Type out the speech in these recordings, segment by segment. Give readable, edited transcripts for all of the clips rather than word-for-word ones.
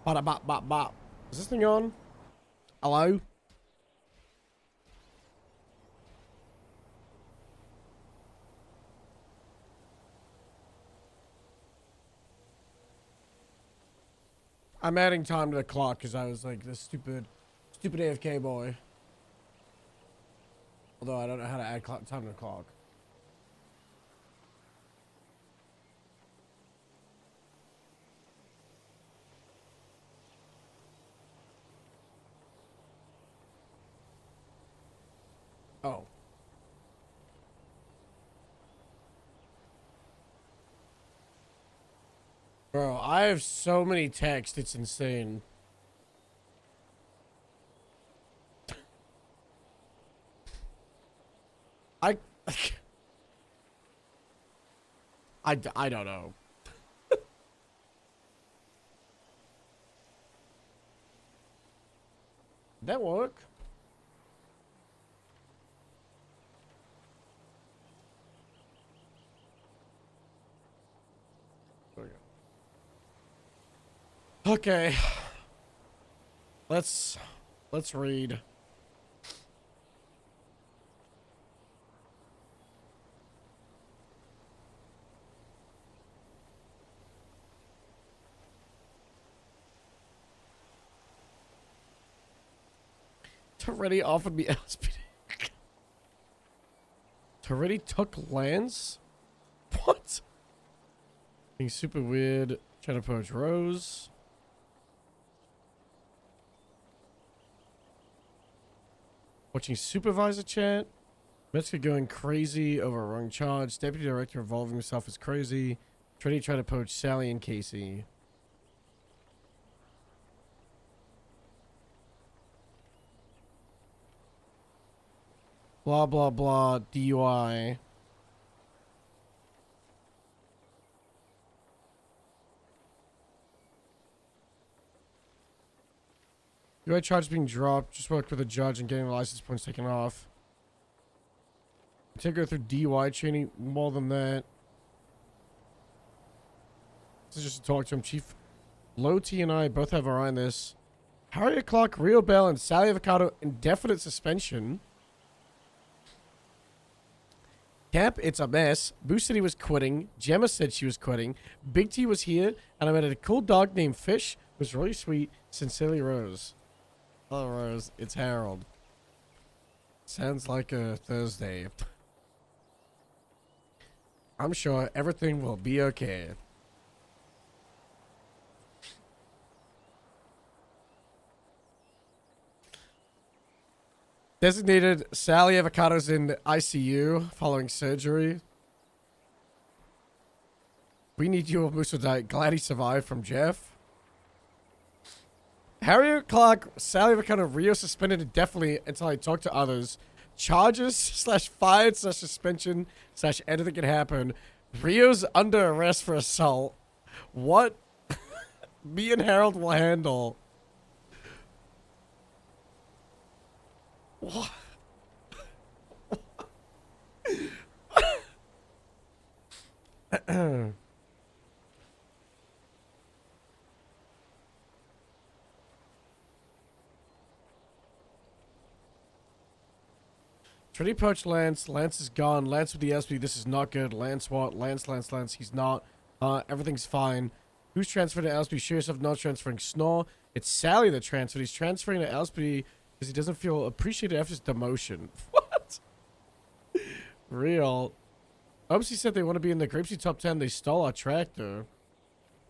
Ba-da-ba-ba-ba. Is this thing on? Hello? I'm adding time to the clock because I was like this stupid AFK boy. Although I don't know how to add time to the clock. Oh. Bro, I have so many texts, it's insane. I don't know. Did that work? Okay. Let's read. Already offered me LSPD. Already took lands? What? Being super weird. Trying to approach Rose. Watching supervisor chat. Metzger going crazy over a wrong charge. Deputy director involving himself is crazy. Trying to poach Sally and Casey. Blah, blah, blah. DUI. UI charge being dropped. Just worked with a judge and getting the license points taken off. Take her through DUI training. More than that. This is just to talk to him. Chief Low T and I both have our eye on this. Harriet Clark, Rio Bell, and Sally Avocado indefinite suspension. Cap, it's a mess. Boo said he was quitting. Gemma said she was quitting. Big T was here, and I met a cool dog named Fish. It was really sweet. Sincerely, Rose. Hello, Rose. It's Harold. Sounds like a Thursday. I'm sure everything will be okay. Designated Sally Avocados in ICU following surgery. We need you, Musso Diet. Glad he survived from Jeff. Harriet Clark, Sally Avocado, Rio suspended indefinitely until I talk to others. Charges / fired / suspension / anything can happen. Rio's under arrest for assault. What? Me and Harold will handle. What? Trinity poached Lance. Lance is gone. Lance with the SP. This is not good. Lance what? Lance. He's not. Everything's fine. Who's transferred to LSP? Sure yourself not transferring. Snore. It's Sally that transferred. He's transferring to LSP because he doesn't feel appreciated after his demotion. What? Real. Oopsie said they want to be in the Grapesy top 10. They stole our tractor.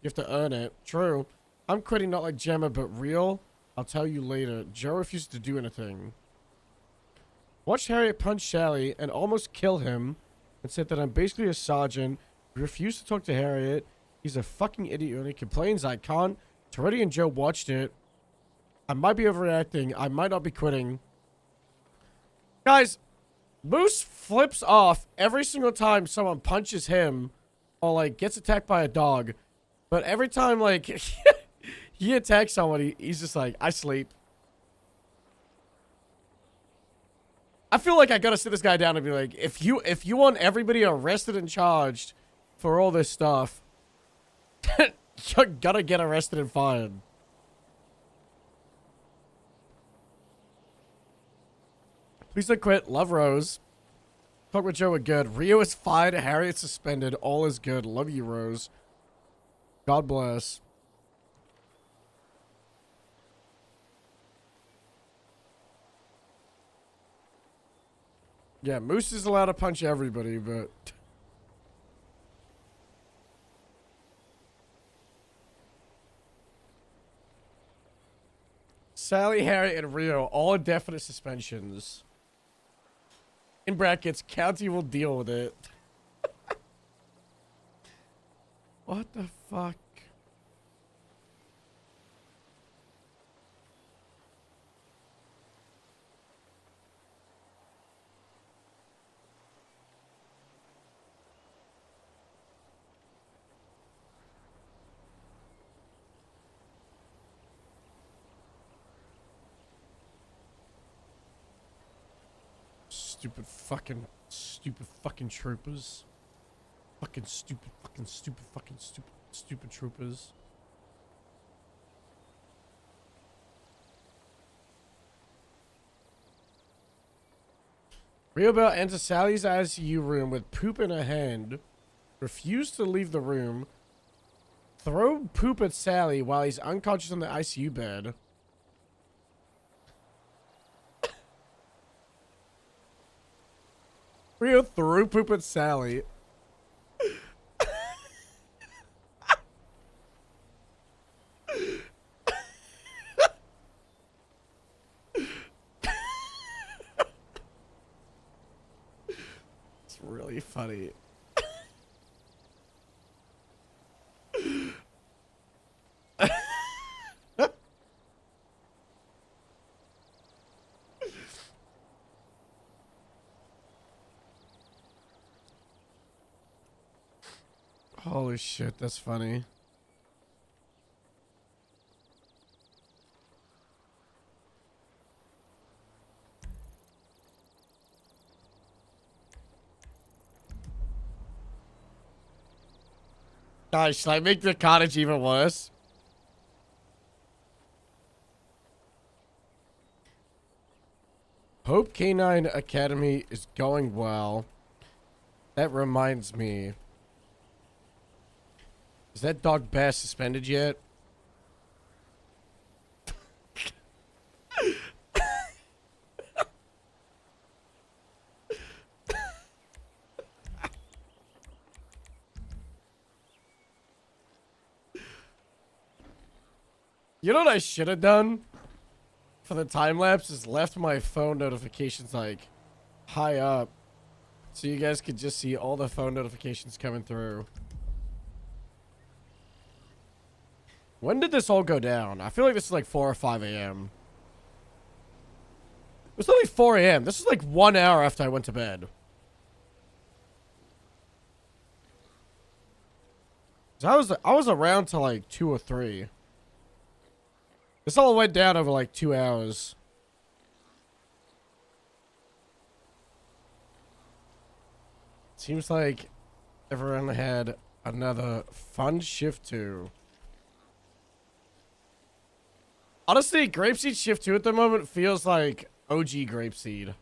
You have to earn it. True. I'm quitting not like Gemma, but real. I'll tell you later. Joe refused to do anything. Watched Harriet punch Sally and almost kill him and said that I'm basically a sergeant. We refused to talk to Harriet. He's a fucking idiot when he complains. I can't. Toretti and Joe watched it. I might be overreacting. I might not be quitting. Guys, Moose flips off every single time someone punches him or, like, gets attacked by a dog. But every time, like, he attacks somebody, he's just like, I sleep. I feel like I gotta sit this guy down and be like, if you want everybody arrested and charged for all this stuff, you're gonna get arrested and fined. Please don't quit. Love Rose. Talk with Joe are good. Rio is fired. Harriet suspended. All is good. Love you, Rose. God bless. Yeah, Moose is allowed to punch everybody, but... Sally, Harriet, and Rio, all indefinite suspensions. In brackets, county will deal with it. What the fuck? Stupid fucking troopers. Fucking stupid troopers. Rio Bell enters Sally's ICU room with poop in her hand. Refused to leave the room. Throw poop at Sally while he's unconscious on the ICU bed. Rio threw poop at Sally. It's really funny. Holy shit, that's funny. Guys, should I make the cottage even worse? Hope Canine Academy is going well. That reminds me. Is that dog Bass suspended yet? You know what I should have done for the time lapse is left my phone notifications like high up so you guys could just see all the phone notifications coming through. When did this all go down? I feel like this is like 4 or 5 a.m. It was only 4 a.m. This is like 1 hour after I went to bed. So I was around till like 2 or 3. This all went down over like 2 hours. Seems like everyone had another fun shift too. Honestly, Grapeseed Shift 2 at the moment feels like OG Grapeseed.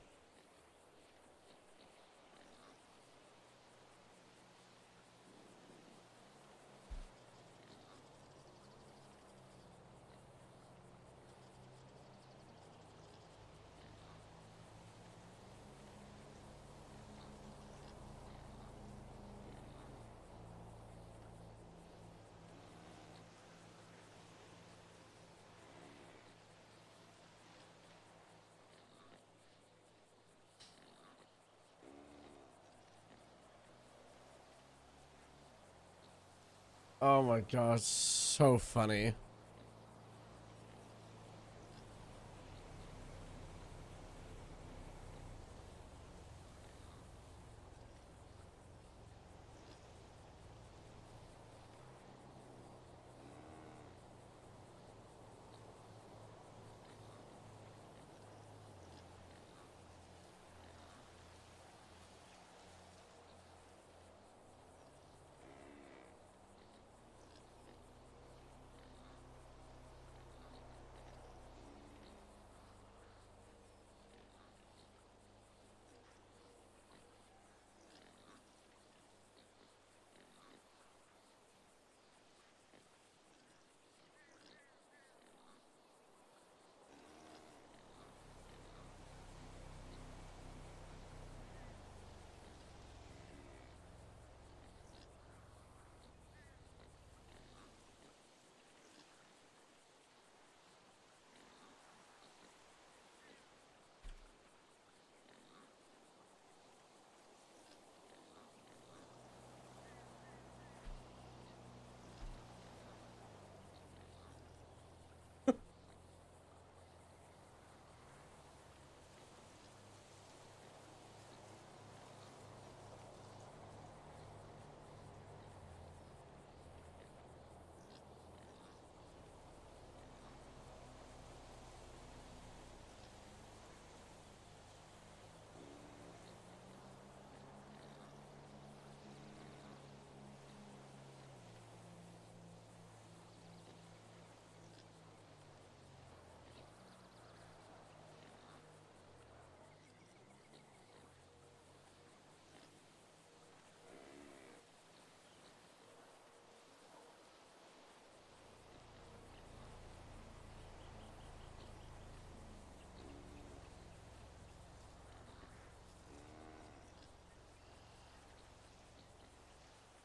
Oh my god, so funny.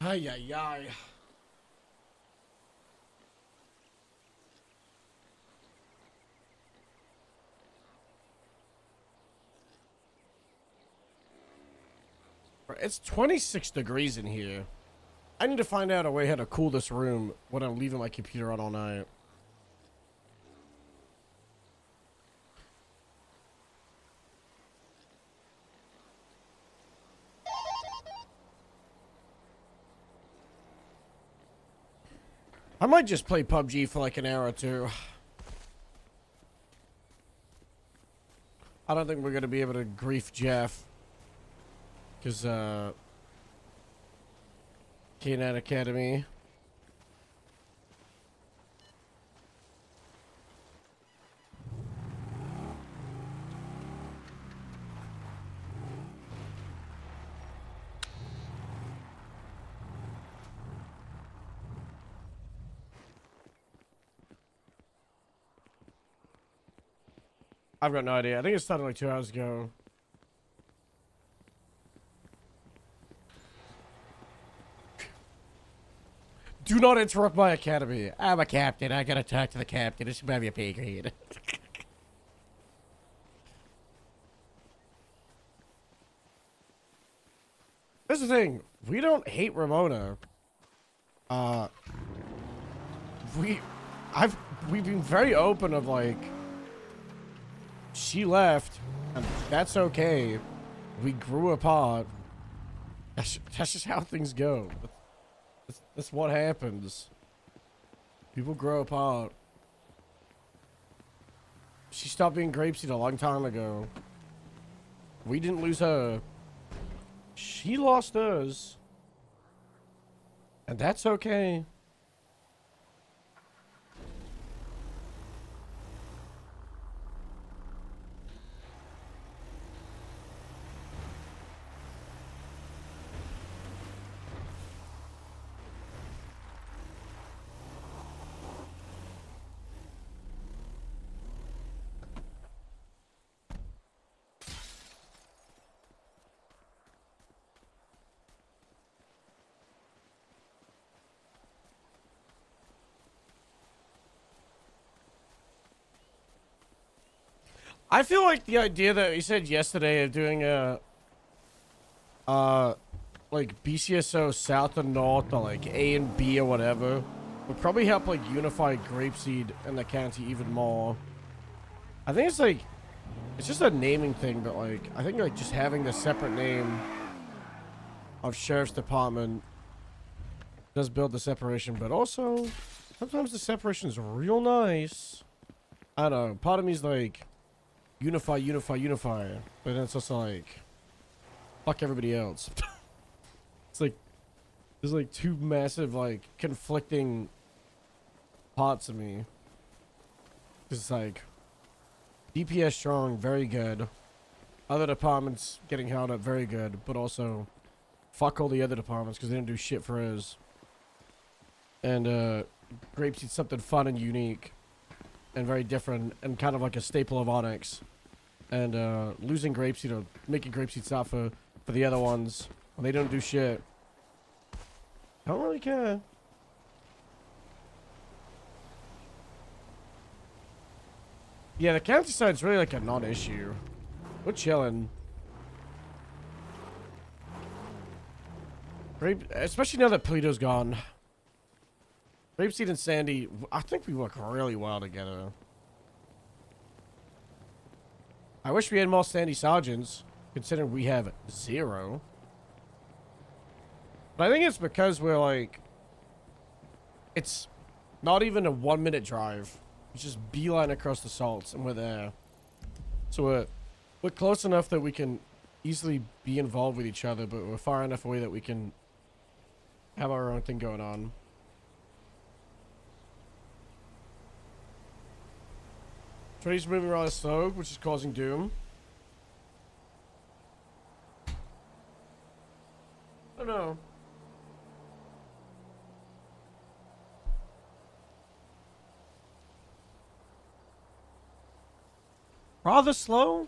Ay, ay, ay. It's 26 degrees in here. I need to find out a way how to cool this room when I'm leaving my computer on all night. I might just play PUBG for like an hour or two. I don't think we're gonna be able to grief Jeff. Cause K9 Academy. I've got no idea. I think it started like 2 hours ago. Do not interrupt my academy. I'm a captain. I gotta talk to the captain. It should be a pay grade. This is the thing. We don't hate Ramona. We've been very open of like, she left, and that's okay. We grew apart. That's just how things go. That's what happens. People grow apart. She stopped being grapeseed a long time ago. We didn't lose her. She lost us. And that's okay. I feel like the idea that you said yesterday of doing a, like BCSO South and North or like A and B or whatever would probably help like unify Grapeseed and the county even more. I think it's like, it's just a naming thing, but like, I think like just having the separate name of Sheriff's Department does build the separation, but also sometimes the separation is real nice. I don't know, part of me is like, unify, but then it's also like, fuck everybody else. It's like, there's like two massive like conflicting parts of me. It's like, DPS strong, very good. Other departments getting held up, very good, but also, fuck all the other departments because they didn't do shit for us. And Grapeseed's something fun and unique, and very different, and kind of like a staple of ONX. And losing Grapeseed or making Grapeseed stop for the other ones when they don't do shit. Don't really care. Yeah, the countryside's really like a non-issue. We're chilling. Especially now that Polito's gone. Grapeseed and Sandy, I think we work really well together. I wish we had more Sandy Sergeants, considering we have 0. But I think it's because we're like, it's not even a 1-minute drive. It's just beeline across the salts and we're there. So we're close enough that we can easily be involved with each other, but we're far enough away that we can have our own thing going on. Trade's moving rather slow, which is causing doom. I don't know. Rather slow?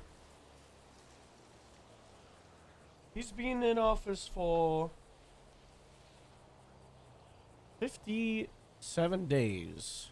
He's been in office for 57 days.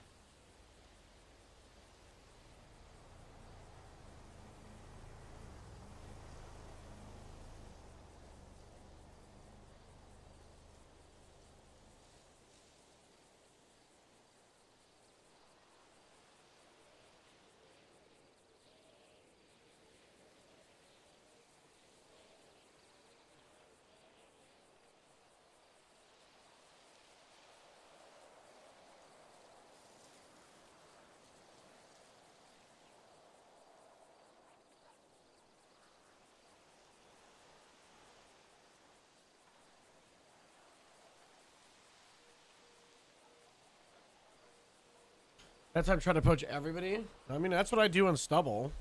That's how I'm trying to poach everybody. I mean, that's what I do in stubble.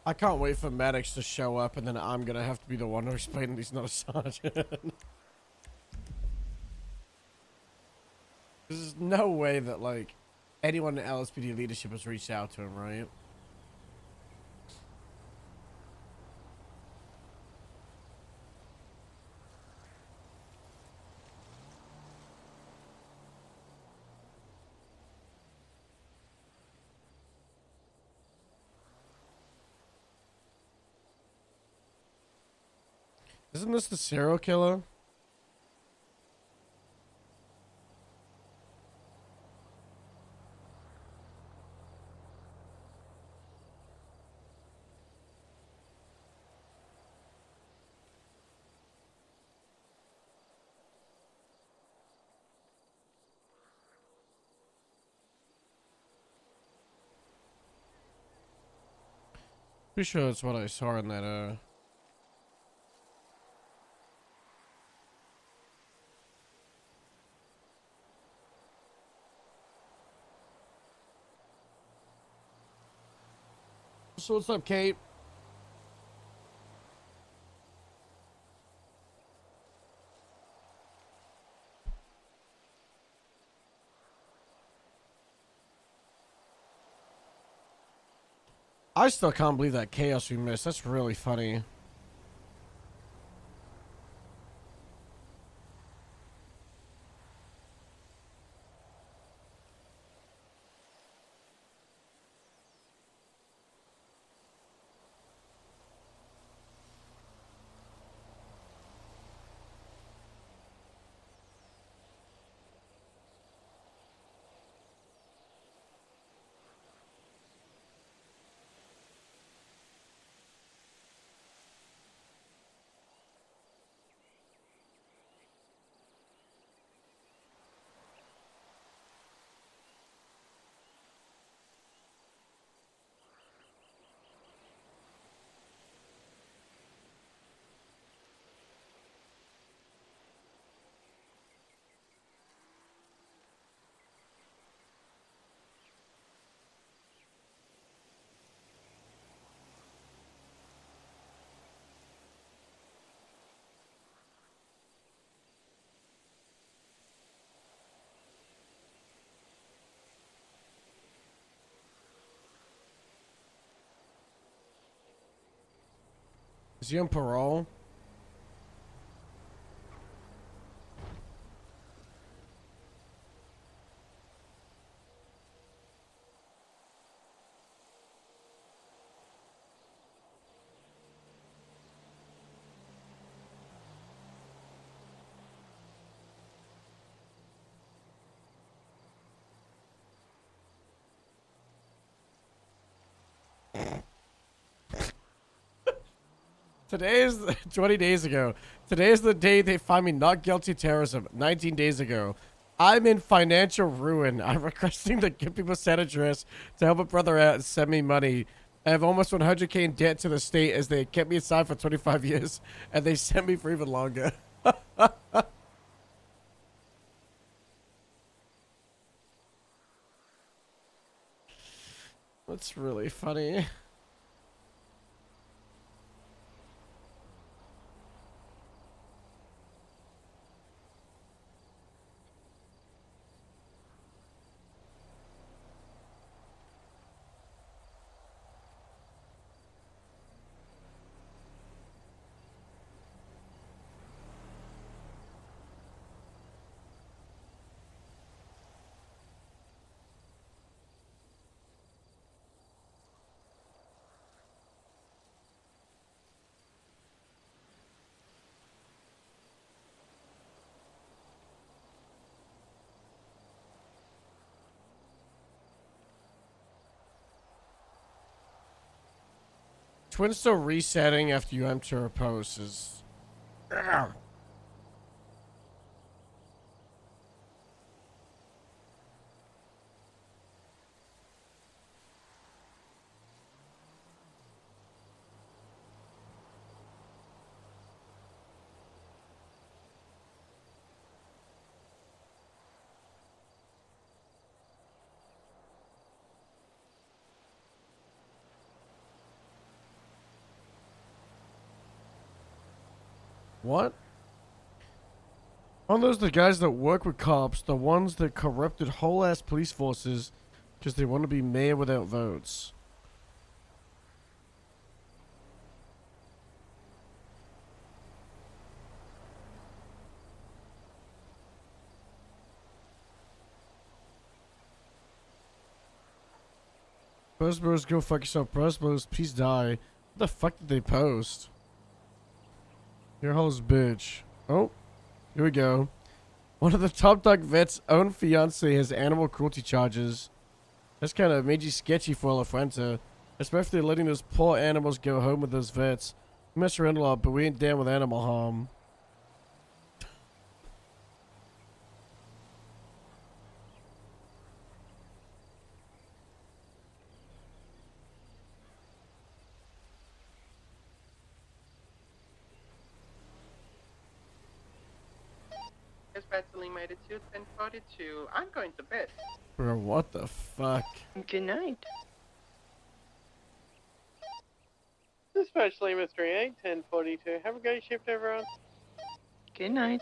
I can't wait for medics to show up, and then I'm gonna have to be the one to explain that he's not a sergeant. There's no way that, like, anyone in LSPD leadership has reached out to him, right? Isn't this the serial killer? Pretty sure that's what I saw in that, So what's up, Kate? I still can't believe that chaos we missed. That's really funny. Is he on parole? Today is 20 days ago. Today is the day they find me not guilty of terrorism. 19 days ago. I'm in financial ruin. I'm requesting the Give People Set address to help a brother out and send me money. I have almost 100K in debt to the state as they kept me inside for 25 years and they sent me for even longer. That's really funny. Twin still resetting after you enter a post is... Ugh. What? Aren't those the guys that work with cops, the ones that corrupted whole ass police forces because they want to be mayor without votes? Bros, bros, go fuck yourself. Bros, bros, please die. What the fuck did they post? Your host bitch. Oh, here we go. One of the top dog vet's own fiance has animal cruelty charges. That's kind of made you sketchy for La Fuente. Especially letting those poor animals go home with those vets. We mess around a lot, but we ain't down with animal harm. Dispatch made it to 10:42. I'm going to bed. Bro, what the fuck? Good night. Dispatch Lima 38, 10:42. Have a great shift, everyone. Good night.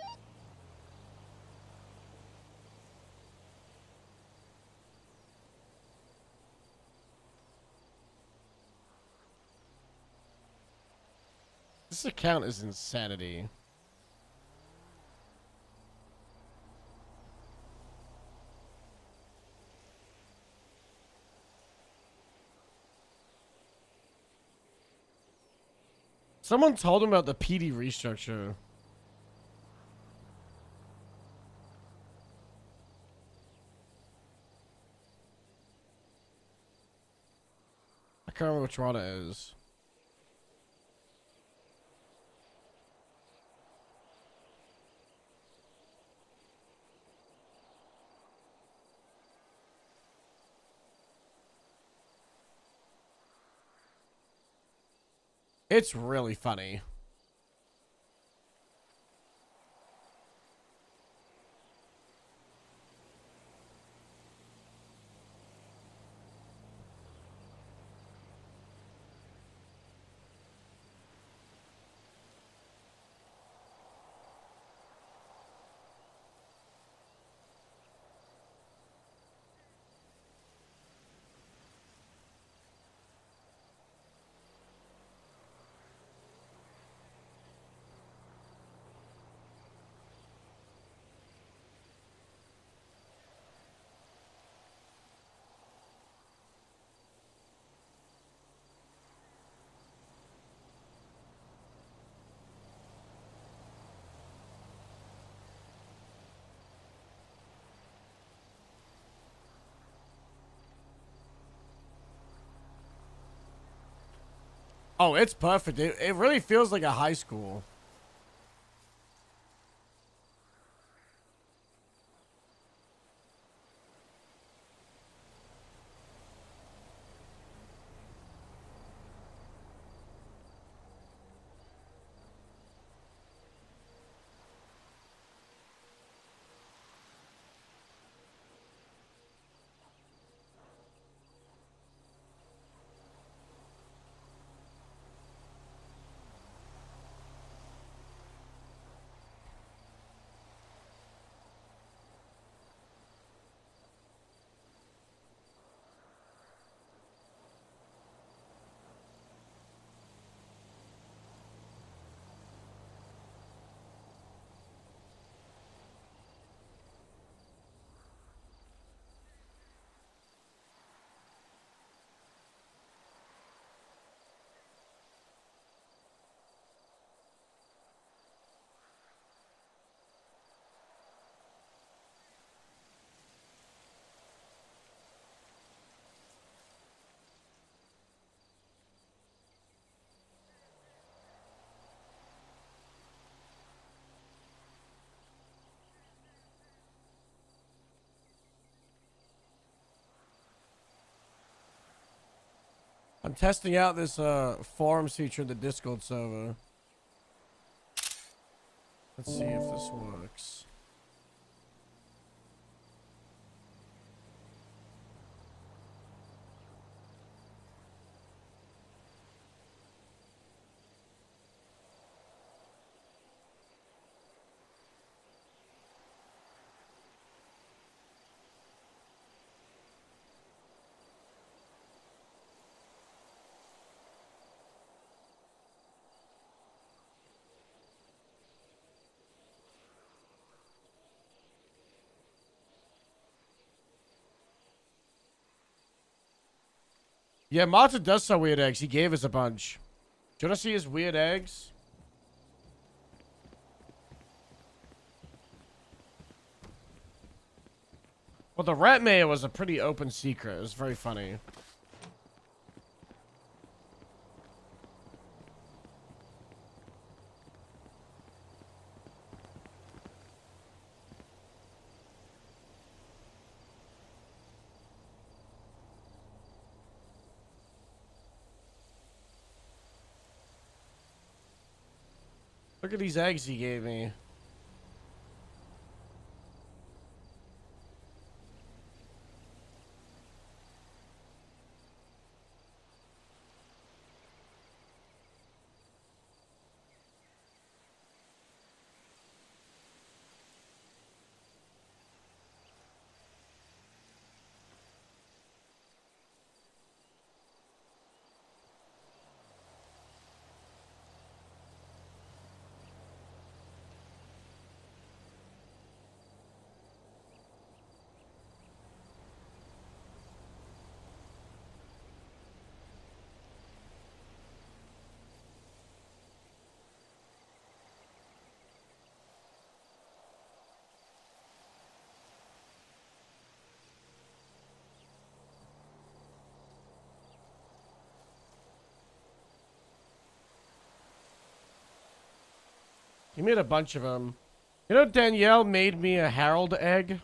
This account is insanity. Someone told him about the PD restructure. I can't remember which one it is. It's really funny. Oh, it's perfect. It really feels like a high school. I'm testing out this forums feature in the Discord server. Let's see if this works. Yeah, Martin does sell weird eggs. He gave us a bunch. Do you want to see his weird eggs? Well, the rat mayor was a pretty open secret. It was very funny. Look at these eggs he gave me. He made a bunch of them. You know, Danielle made me a Harold egg.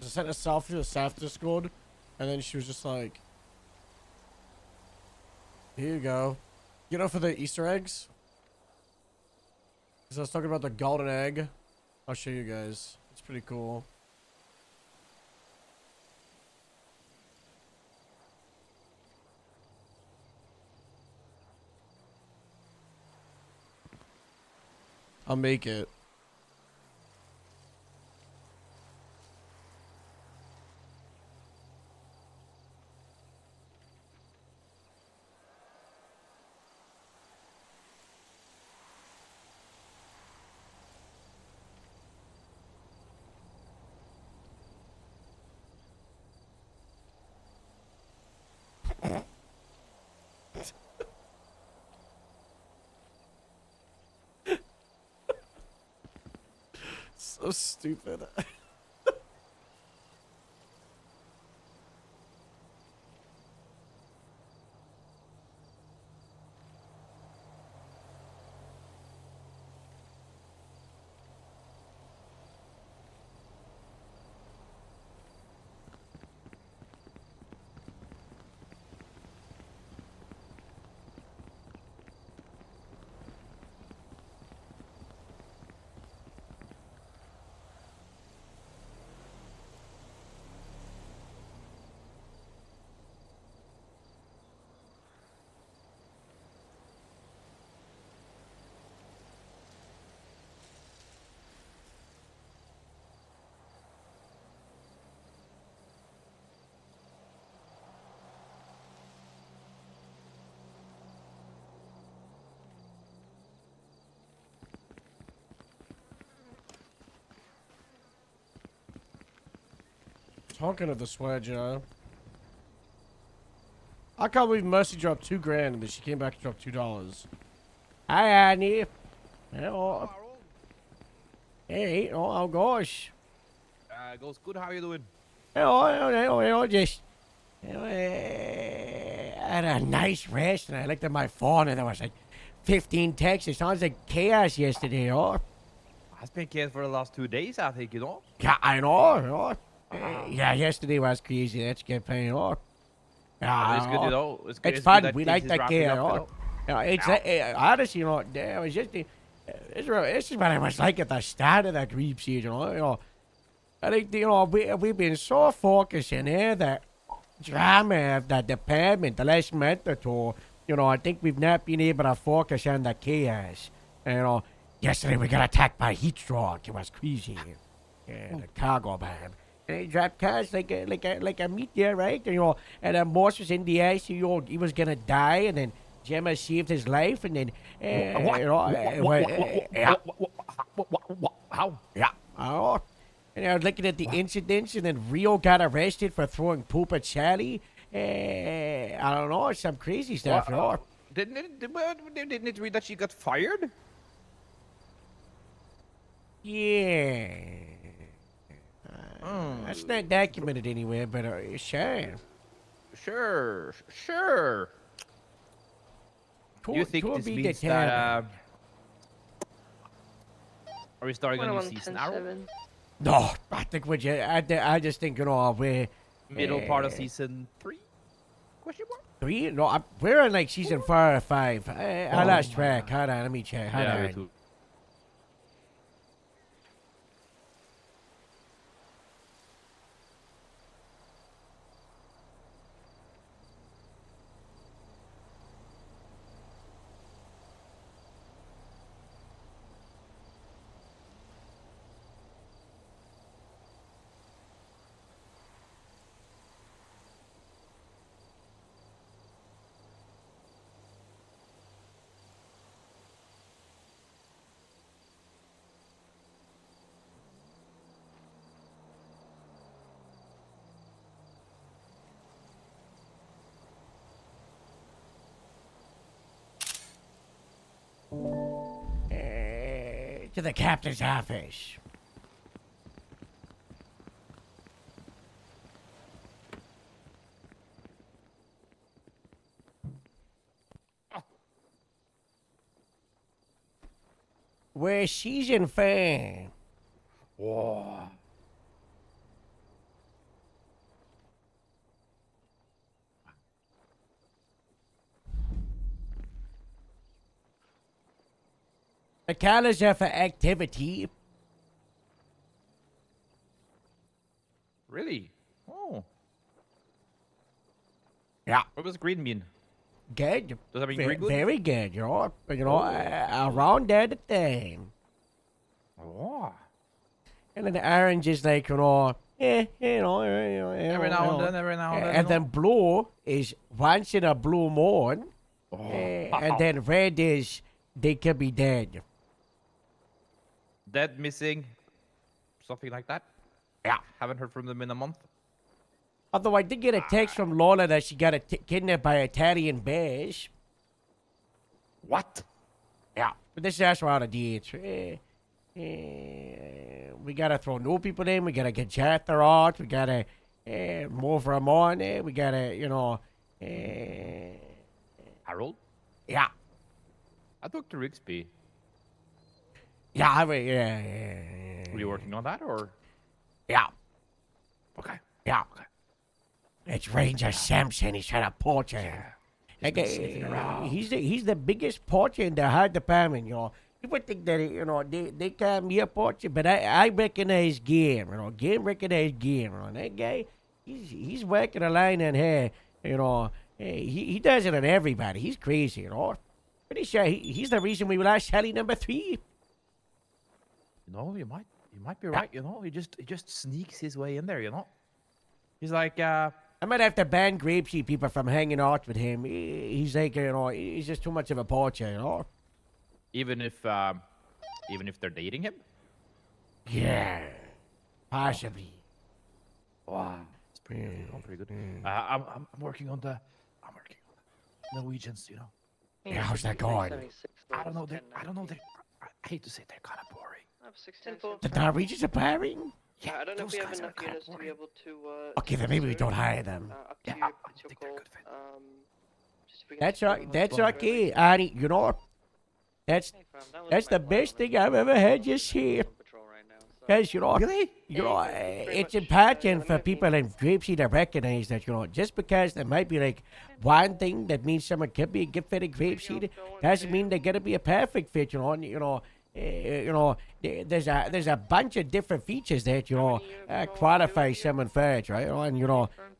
I sent a selfie to the staff Discord, and then she was just like, "Here you go." You know, for the Easter eggs. Because I was talking about the golden egg. I'll show you guys. It's pretty cool. I'll make it. So stupid. Talking of the swag, you know. I can't believe Mercy dropped $2,000 and then she came back and dropped $2. Hi, Annie. Hello. Hey, oh gosh. Goes good. How are you doing? Hello, just. I had a nice rest and I looked at my phone and there was like 15 texts. It sounds like chaos yesterday, oh. It's been chaos for the last 2 days, I think, you know. Yeah, I know. Yeah, yesterday was crazy. That's good paying off. It's good, you know. It's good. It's It's fun. good that We things like is that wrapping kid. up, you know. It's honestly, it was just this is what I was like at the start of the creep season. I think we've been so focused in here that drama of the department the last month or two. I think we've not been able to focus on the chaos. Yesterday we got attacked by heat stroke. It was crazy. Yeah, the cargo van. And they dropped cars like a meteor, right? And then Morse was in the ICU. He was gonna die, and then Gemma saved his life, and then How? yeah. And I was looking at the incidents, and then Rio got arrested for throwing poop at Sally. I don't know, some crazy stuff. Didn't it read that she got fired? Yeah. That's not documented anywhere, but sure. Sure. Do you think this means that are we starting a new season now? No, I think I just think we're Middle part of season 3? Question mark? 3. No, we're in like season 4 or 5. I lost track. Hold on, let me check. Hold Yeah, me on. too. To the captain's office. We're season 5. Whoa. The colors are for activity. Really? Oh. Yeah. What does green mean? Good. Does that mean green good? Very good, around there the time. Oh. And then the orange is like, Every now and then, and then blue is once in a blue moon. And then red is they could be dead. Dead, missing, something like that. Yeah. Haven't heard from them in a month. Although I did get a text from Lola that she got kidnapped by Italian bears. What? Yeah. But this is that's all the deeds. We gotta throw new people in. We gotta get Jather out. We gotta move them on. We gotta, Harold? yeah. I talked to Rigsby. Yeah, Were you working on that or? yeah. Okay. Yeah. It's Ranger Sampson. He's trying to poach him. Like, he's the biggest poacher in the hard department, People think that, they call me a poacher, but I recognize game, Game recognize game, That guy, he's working a line in here, he does it on everybody. He's crazy, Pretty sure he's the reason we lost Sally number 3. You might be right. He just sneaks his way in there. He's like, I might have to ban grapeseed people from hanging out with him. He's like, he's just too much of a poacher, even if they're dating him. Yeah, possibly. Wow, it's pretty good. I'm working on the Norwegians. Yeah, how's that going? I don't know. I hate to say they're kind of boring. The Norwegians are pairing? Yeah, I don't know if those we have guys are enough kinda units to be boring. able to. Okay, then maybe we don't hire them. Up to Yeah, you. I It's your think they're call. good fit. Just if we can That's secure right. them That's on the okay, Annie. That's Hey, fam, that was that's my the plan. best thing I've ever had you see. On patrol right now, so- Because Really? it's important for people in grapeseed to recognize that, just because there might be like one thing that means someone could be a good fit in grapeseed doesn't mean they're gonna be a perfect fit, there's a bunch of different features that qualify someone for it, right? And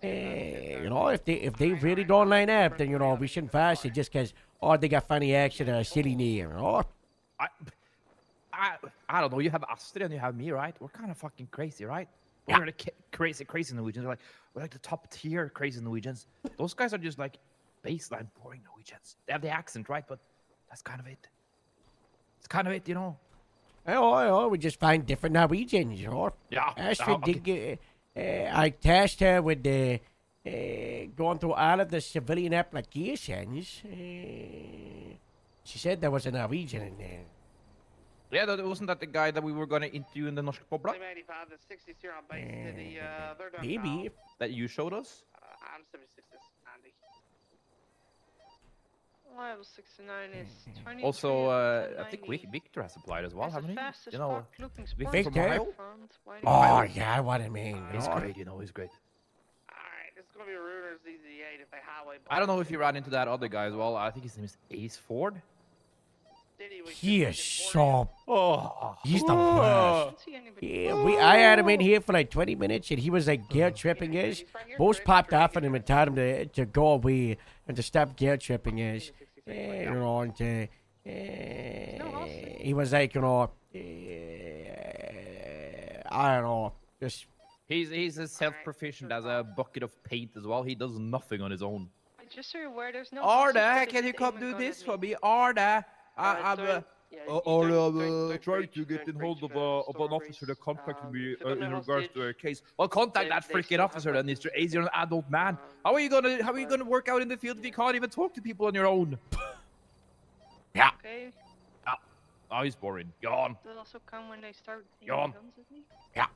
if they really don't line up, then we shouldn't force it just because they got funny accent or a silly name, I, I don't know. You have Astrid and you have me, right? We're kind of fucking crazy, right? Yeah. We're the crazy Norwegians. We're like the top tier crazy Norwegians. Those guys are just like baseline boring Norwegians. They have the accent, right? But that's kind of it. It's kind of it, We just find different Norwegians, Yeah. Astrid Okay. I tasked her with going through all of the civilian applications. She said there was a Norwegian in there. Yeah, wasn't that the guy that we were going to interview in the Norske Bobla? 85, the 60s here on Bay City. They're done Maybe. That you showed us? I'm 76, 90. Level 69 is 20. Also, I think Victor has applied as well, haven't he? Victor? Oh, yeah, what I mean. He's great, he's great. Alright, this is going to be a Ruder's ZZ8 if they highway. I don't know if you ran into that other guy as well. I think his name is Ace Ford. He is sharp. Oh, He's the worst. Yeah, I had him in here for like 20 minutes, and he was like gear tripping us. Both popped off on him and told him to go away and to stop gear tripping us. And he was like, I don't know, just. he's as self-proficient as a bucket of paint as well. He does nothing on his own. Just so you're aware, there's no. Arda, can you come do this for me, Arda? I'm trying to get in hold of an officer that contacted me in regards to a case. Well, contact that freaking officer then, Mr. Ace. You're an adult man. How are you gonna work out in the field if you can't even talk to people on your own? Yeah. Okay. Oh, he's boring. Yawn. They'll also come when they start. Yawn. Guns with me. Yeah.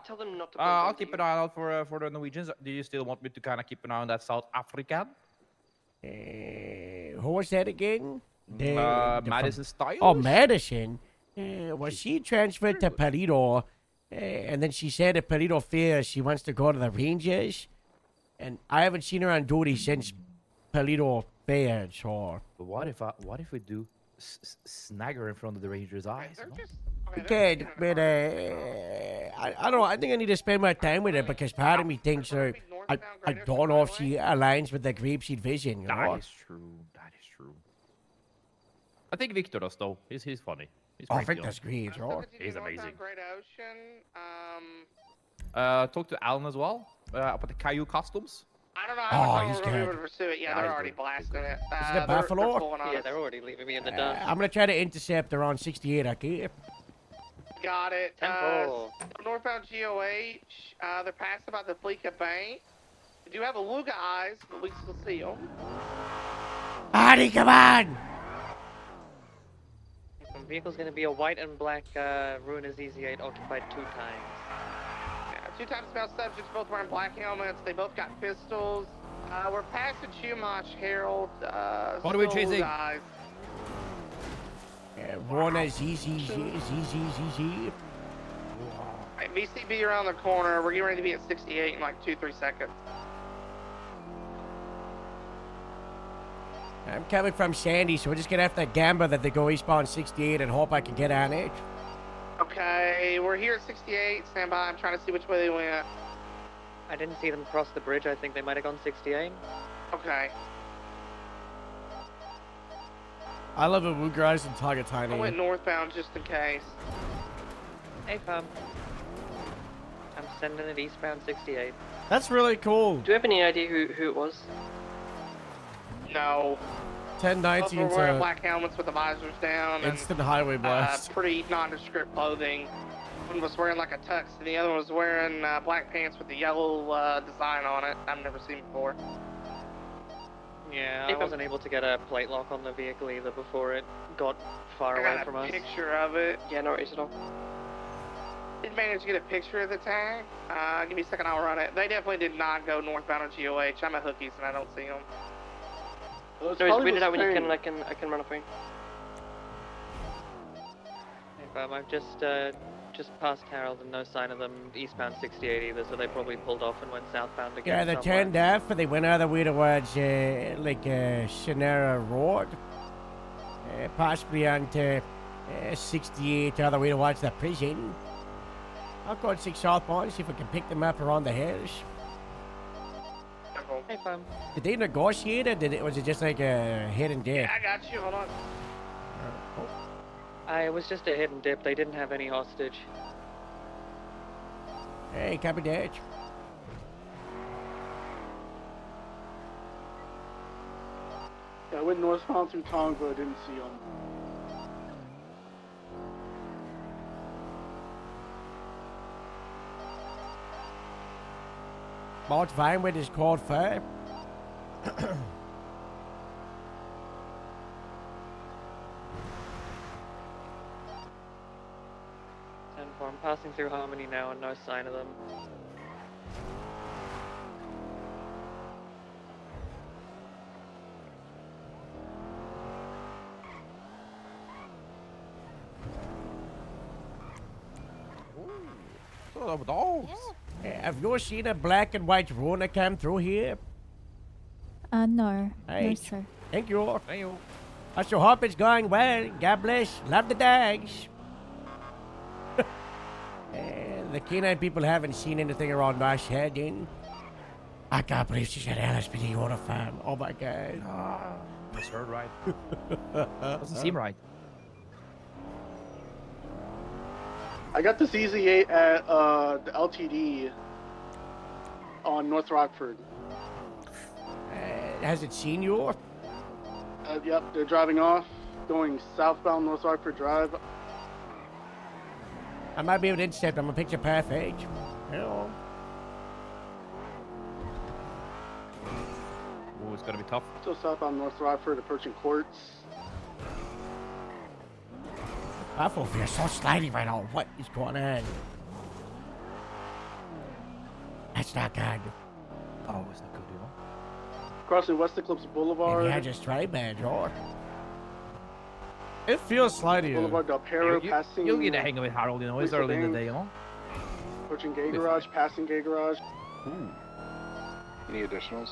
Tell them not to. I'll keep an eye out for the Norwegians. Do you still want me to kind of keep an eye on that South African? Who was that again? Madison Styles? Oh, Madison. Was she transferred to Perito? And then she said at Perito Fair she wants to go to the Rangers. And I haven't seen her on duty since Perito Fair, so. But what if we do snag her in front of the Rangers' eyes? Okay, but I don't know. I think I need to spend my time with her because part of me thinks I don't know if she aligns with the grapeseed vision. That is true. I think Victor does though. He's funny. He's I think that's great. He's amazing. Great Ocean. Talk to Alan as well about the Caillou costumes. I don't know Oh, how much he's longer we're good. going to pursue it. Yeah, Yeah, they're he's already good. blasting it. Is it Buffalo? They're pulling on Yeah, us. they're already leaving me in the dust. I'm gonna try to intercept around 68. Okay. Got it. Tempo. Northbound GOH. They're past about the Fleeka Bank. They do have a Luga eyes, but we still see them. Artie, come on! The vehicle's gonna be a white and black Ruiner ZZ8 occupied 2 times. Yeah, 2 times male subjects, both wearing black helmets. They both got pistols. We're past the Chumash Herald. What are we still chasing? Luga eyes. Warner ZZ. Right, VCB around the corner. We're getting ready to be at 68 in like 2-3 seconds. I'm coming from Sandy, so we're just gonna have to gamble that they go eastbound 68 and hope I can get on it. Okay, we're here at 68. Stand by. I'm trying to see which way they went. I didn't see them cross the bridge. I think they might have gone 68. Okay. I love it, Woo Guys and Target Tiny. I went northbound just in case. Hey, fam. I'm sending it eastbound 68. That's really cool. Do you have any idea who it was? No. 1019 Both were wearing to black helmets with the visors down and instant highway blast. pretty nondescript clothing. One was wearing like a tux, and the other one was wearing black pants with the yellow design on it. I've never seen before. Yeah, I wasn't able to get a plate lock on the vehicle either before it got far I away got from a us. picture of it. Yeah, no worries at all. Did manage to get a picture of the tag. Give me a second, I'll run it. They definitely did not go northbound on GOH. I'm at Hookies and I don't see them. No worries, read it out when you can. I can run up for you. Hey, fam, I've just just past Harold and no sign of them eastbound 68 either, so they probably pulled off and went southbound again. Yeah, they somewhere. turned off, but they went other way towards, Shannara Road. Possibly onto 68, other way towards the prison. I'll go to 6 southbound, see if we can pick them up around the hills. Hey, fam. Did they negotiate it? Was it just like a hit and dip? Yeah, I got you. Hold on. It was just a hit and dip. They didn't have any hostage. Hey, copy that. Yeah, I went northbound through Tonga, but I didn't see them. Mount Vinewood is called for. I'm passing through Harmony now and no sign of them. Son of dogs. Have you seen a black and white Rona come through here? No. No, Hey. sir. Thank you. Hey, you. I so hope it's going well. God bless. Love the dogs. The canine people haven't seen anything around my shed in. I can't believe she's at LSPD uniform. Oh my god. That's heard right. Doesn't seem right. I got this Easy 8 at the LTD on North Rockford. Has it seen you? Yep, they're driving off, going southbound North Rockford Drive. I might be able to intercept. I'm a picture perfect. Hello. Oh, it's gonna be tough. Still southbound North Rockford, approaching Courts. Buffalo feels so slidey right now. What is going on? That's not good. Oh, it's not good, you know. Crossing West Eclipse Boulevard. Maybe I just tried bad, or it feels slidey. Boulevard Del Perro, passing. You'll get a hang of it, Harold, you know. It's Lisa early in the Banks. day, you know. Approaching Gay Garage, passing Gay Garage. Any additionals?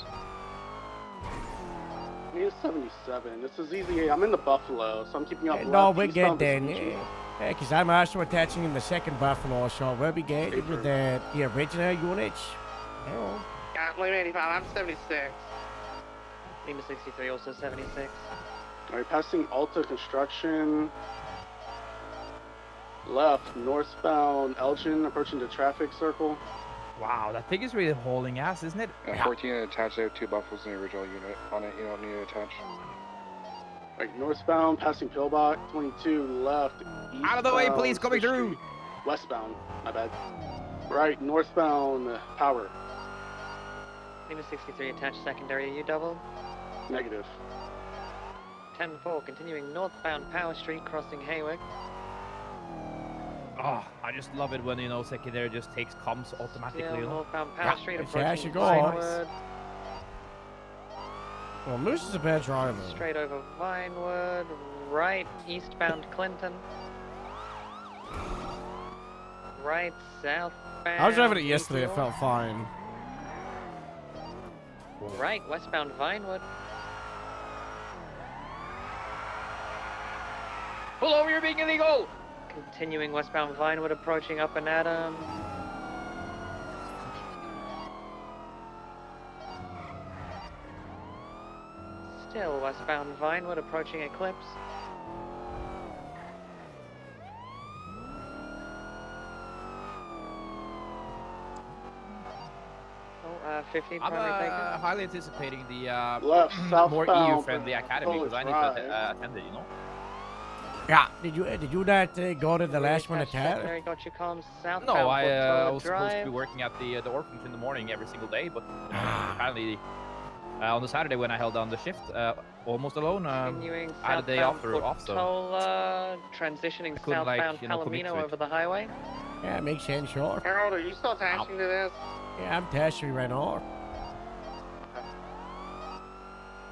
I need a 77. This is Easy 8. I'm in the Buffalo, so I'm keeping up. No, left, we're eastbound good then. Vespucci. Yeah, because I'm also attaching in the second Buffalo, so we'll be good with the original units. Hello. Got Lima 85. I'm 76. Lima 63, also 76. Alright, passing Alta Construction. Left, northbound Elgin, approaching the traffic circle. Wow, that thing is really hauling ass, isn't it? 14 attached. They have 2 buffaloes in the original unit on it. You don't need to attach. Right, northbound, passing Pillbox. 22, left. Out of the way, eastbound, please, coming Fish through. Street. Westbound, my bad. Right, northbound, Power. Lima 63 attached secondary, you double. Negative. 10-4, continuing northbound Power Street, crossing Haywick. Oh, I just love it when, you know, secondary just takes comms automatically, Still you know. northbound Power Yeah, Street, it's actually approaching going. Vinewood. Well, Moose is a bad driver. Straight over Vinewood, right, eastbound Clinton. Right, southbound. I was driving it yesterday. It Meteor. felt fine. Right, westbound Vinewood. Pull over, you're being illegal! Continuing westbound Vinewood, approaching Up and Adam. Still westbound Vinewood, approaching Eclipse. Oh, 15 I'm primary bacon. highly anticipating the Left, southbound. more EU-friendly academy because I need Drive. to attend it, you know. Yeah. Did you not go to the last one at Secondary, got your comms southbound. No, I Portola was supposed to Drive. be working at the orphanage in the morning every single day, but Ah. apparently on the Saturday when I held down the shift, almost alone, Continuing I had a day off, southbound so Portola, transitioning I couldn't, like, southbound you know, commit Palomino to it. over the highway. Yeah, makes sense, sure. Harold, are you still attaching to this? Yeah, I'm tertiary right now.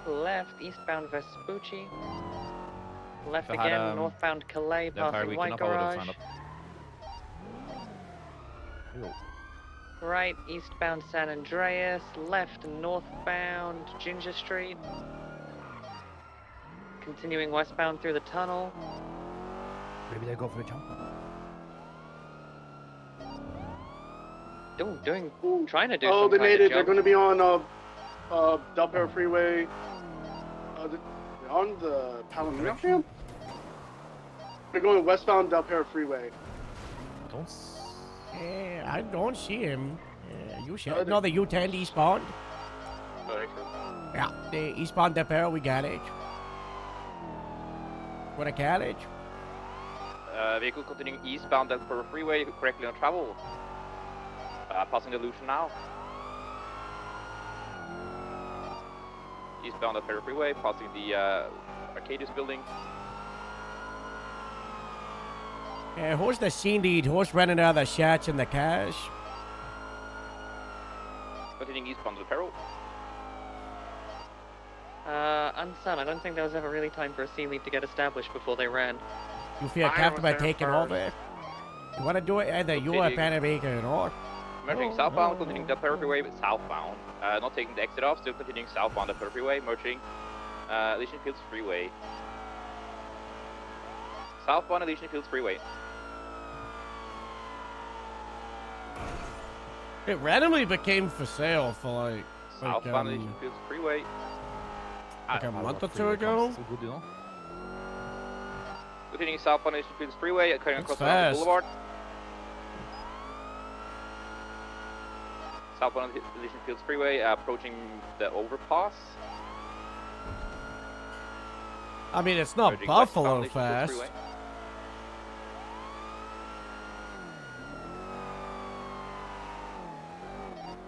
Left, eastbound Vespucci. Left If I had, again, northbound Calais, the entire passing weekend White off, I would have Garage. signed up. Right, eastbound San Andreas. Left, northbound Ginger Street. Continuing westbound through the tunnel. Maybe they go for a jump. Trying to do Oh, some they kind made of it. They're jump. going to be on Del Perro Freeway. They're on the Palomino camp? They're going westbound Del Perro Freeway. Don't. I don't see him. You Oh, no, the U-turn eastbound. Okay. Yeah, the eastbound Depot, we got it. What a carriage. Vehicle continuing eastbound Del Perro Freeway, correctly on travel. Passing the Lucian now. Eastbound Del Perro Freeway, passing the Arcadius building. Who's the scene lead? Who's running out of the shots and the cash? Continuing eastbound Del Perro. Unson, I don't think there was ever really time for a scene lead to get established before they ran. You feel I comfortable was there taking first. over? You want to do it either you or Panavica or Merging southbound, continuing Del Perro Freeway, but southbound. Not taking the exit off, still continuing southbound Del Perro Freeway, merging Elysian Fields Freeway. Southbound Elysian Fields Freeway. It randomly became for sale for like Southbound Elysian Fields Freeway. a month or two ago. Still good, you know? Continuing southbound Elysian Fields Freeway, cutting That's across the fast. boulevard. Southbound Elysian Fields Freeway, approaching the overpass. I mean, it's not Merging Buffalo westbound Elysian Fields fast. Freeway.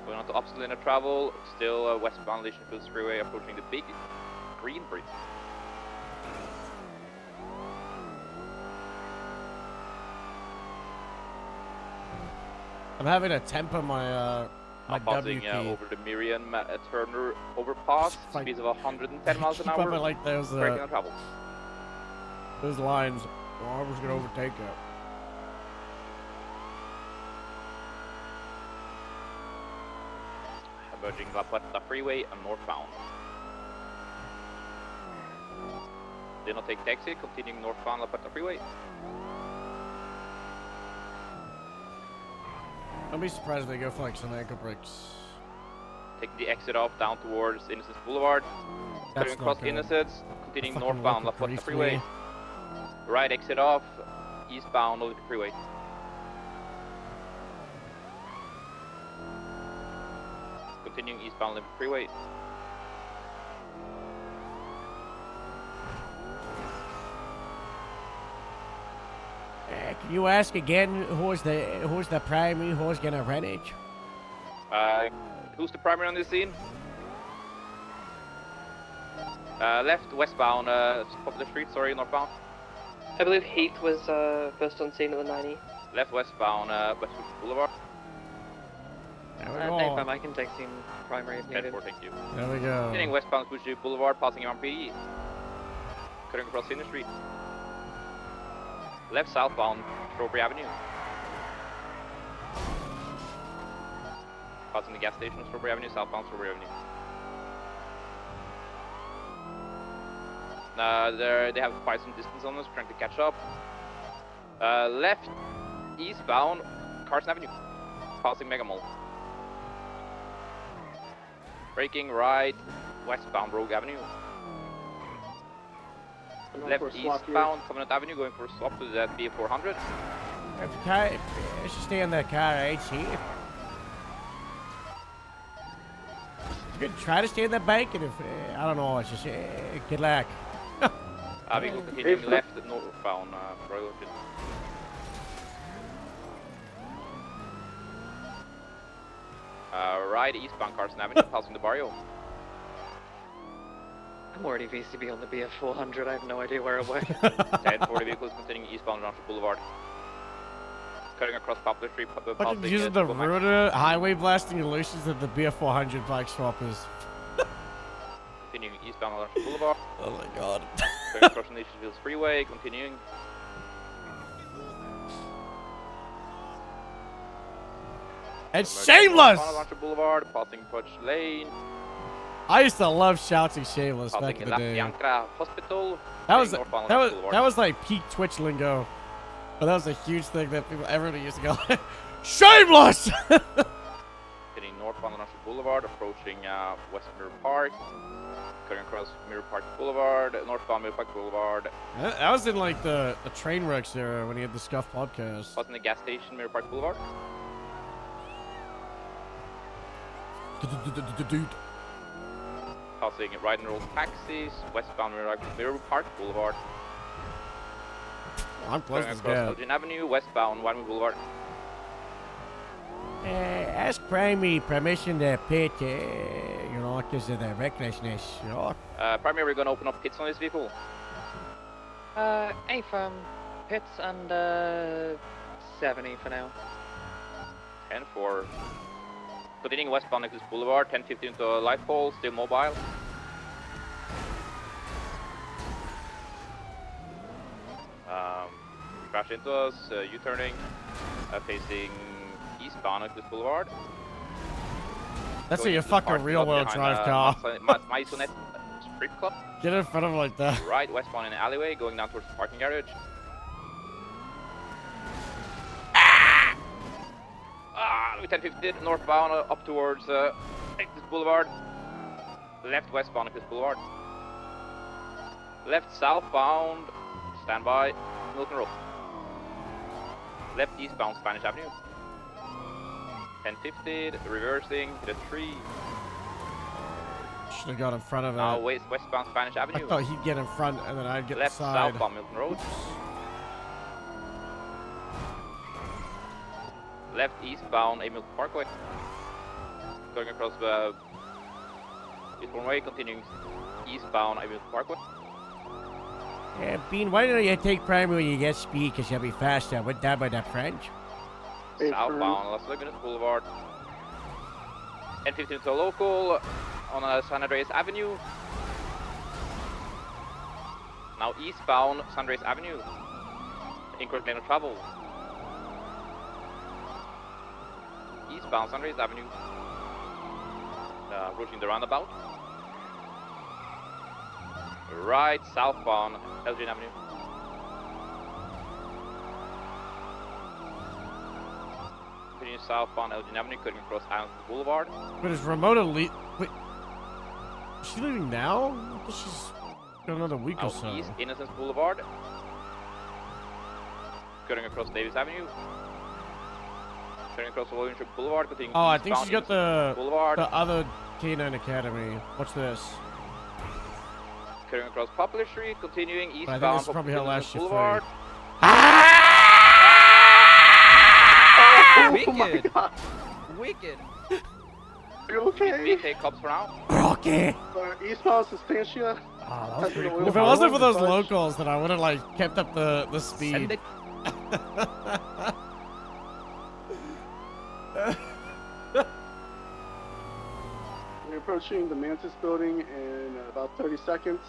Going on to opposite lane of travel, still westbound Elysian Fields Freeway, approaching the big green bridge. I'm having to temper my my Passing W key. over the Miriam Turner overpass, Like- speeds of 110 miles an Keep up hour. it like those Braking on travel. lines. Oh, I was gonna overtake it. Merging La Puerta Freeway and northbound. Did not take taxi, continuing northbound La Puerta Freeway. I'd be surprised if they go for like some ankle brakes. Taking the exit off down towards Innocence Boulevard. That's Cutting not across good. Innocence, continuing Fucking northbound La local Puerta briefly. Freeway. Right exit off, eastbound Olympic Freeway. Continuing eastbound Olympic Freeway. Can you ask again who's the primary who's gonna run it? Who's the primary on this scene? Left westbound, Popular Street, sorry, northbound. I believe Heath was first on scene at the 90. Left westbound, Westwood Boulevard. There we Dave, go. I can take scene primary if needed. 10-4, thank you. There we go. Continuing westbound Fuji Boulevard, passing MRPD. Cutting across Center Street. Left southbound Strawberry Avenue. Passing the gas station of Strawberry Avenue, southbound Strawberry Avenue. They have quite some distance on us, trying to catch up. Left eastbound Carson Avenue, passing Mega Mall. Braking right westbound Rogue Avenue. Left eastbound Covenant Avenue, going for a swap to that B400. Okay, let's just stay in the car, right? See? You could try to stay in the bank, and if I don't know, it's just good luck. Vehicle continuing left northbound Royal Ocean. Right eastbound Carson Avenue, passing the Barrio. I'm already VCB on the BF400, I have no idea where it went. 1040 vehicles continuing eastbound Rancho Boulevard. Cutting across Poplar Street, Fucking passing using the Tacoma. ruder highway blasting illusions of the BF400 bike swappers. Continuing eastbound Rancho Boulevard. Oh my god. Cutting across Nation Fields Freeway, continuing. It's Merging shameless! northbound Rancho Boulevard, passing Pudge Lane, I used to love shouting shameless back passing in the left day. Yankra Hospital. That was staying northbound that Rancho was Boulevard. that was like peak Twitch lingo. But that was a huge thing that everybody used to go, shameless! Heading northbound Rancho Boulevard, approaching West Mirror Park. Cutting across Mirror Park Boulevard, northbound Mirror Park Boulevard. That was in like the train wrecks era when he had the Scuff podcast. Passing the gas station, Mirror Park Boulevard. Passing ride and roll taxis, westbound Mirror Park Boulevard. I'm close to Going this across guy. Elgin Avenue, westbound Wyoming Boulevard. Ask primary permission to pit, you know, because of the recklessness, you know. Primary, we're going to open up pits on this vehicle. A from pits and 70 for now. 10-4. Continuing westbound Nicholas Boulevard, 10-15 to light pole, still mobile. Crashed into us, U-turning, facing eastbound Nicholas Boulevard. That's how Going you into the fuck a parking real lot world behind, drive car. Maisonet Strip Club. Get in front of him like that. Right, westbound in the alleyway, going down towards the parking garage. We 10-15 northbound up towards Nicholas Boulevard. Left westbound Nicholas Boulevard. Left southbound, standby, Milton Road. Left eastbound Spanish Avenue. 10-15, reversing to the tree. Should have got in front of it. Now westbound Spanish I Avenue. thought he'd get in front and then I'd get Left the side. southbound Milton Road. Left eastbound Emil Parkway. Going across the Eastbourne Way, continuing eastbound Emil Parkway. Yeah, Bean, why don't you take primary when you get speed, because you'll be faster. With that by that French. Hey, Southbound Las Vegas Boulevard. 10-15 to a local on San Andreas Avenue. Now eastbound San Andreas Avenue. Incorrect lane of travel. Eastbound San Andreas Avenue. Approaching the roundabout. Right southbound Elgin Avenue. Continue southbound Elgin Avenue, cutting across Island Boulevard. But is Ramona Wait, is she leaving now? I thought she's got another week or Out so. east Innocence Boulevard. Cutting across Davis Avenue. Cutting across Williamshire Boulevard, continuing Oh, I think eastbound she's got the Boulevard. other K9 Academy. What's this? Cutting across Poplar Street, continuing But I think eastbound this is probably her Innocence last shift. Boulevard. Oh my Wicked. god. Wicked. Are you okay? Take cops for now. Rocky! Eastbound Sustancia. Ah, that was pretty cool. If it wasn't for those locals, then I would have like kept up the speed. Send it. We're approaching the Mantis building in about 30 seconds.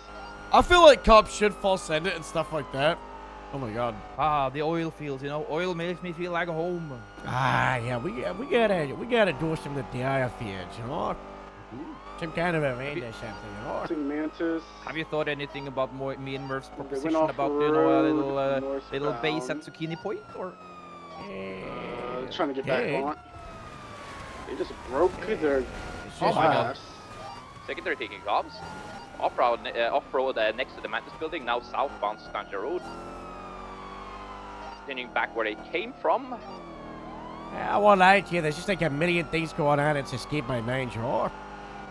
I feel like cops should false send it and stuff like that. Oh my god. Ah, the oil fields, you know. Oil makes me feel like home. Ah, yeah, we gotta do some of the airfields, you know? Some kind of event or something, you know? Crossing Mantis. Have you thought anything about me and Murph's went proposition off about, the you know, a road, little base at northbound. Zucchini Point, or? Trying to get back Okay. on. They just broke their Oh my god. glass. Secondary taking cops. Off-road next to the Mantis building, now southbound Stancher Road. Continuing back where they came from. I won't lie to you, there's just like a million things going on, it's escaped my mind, you know?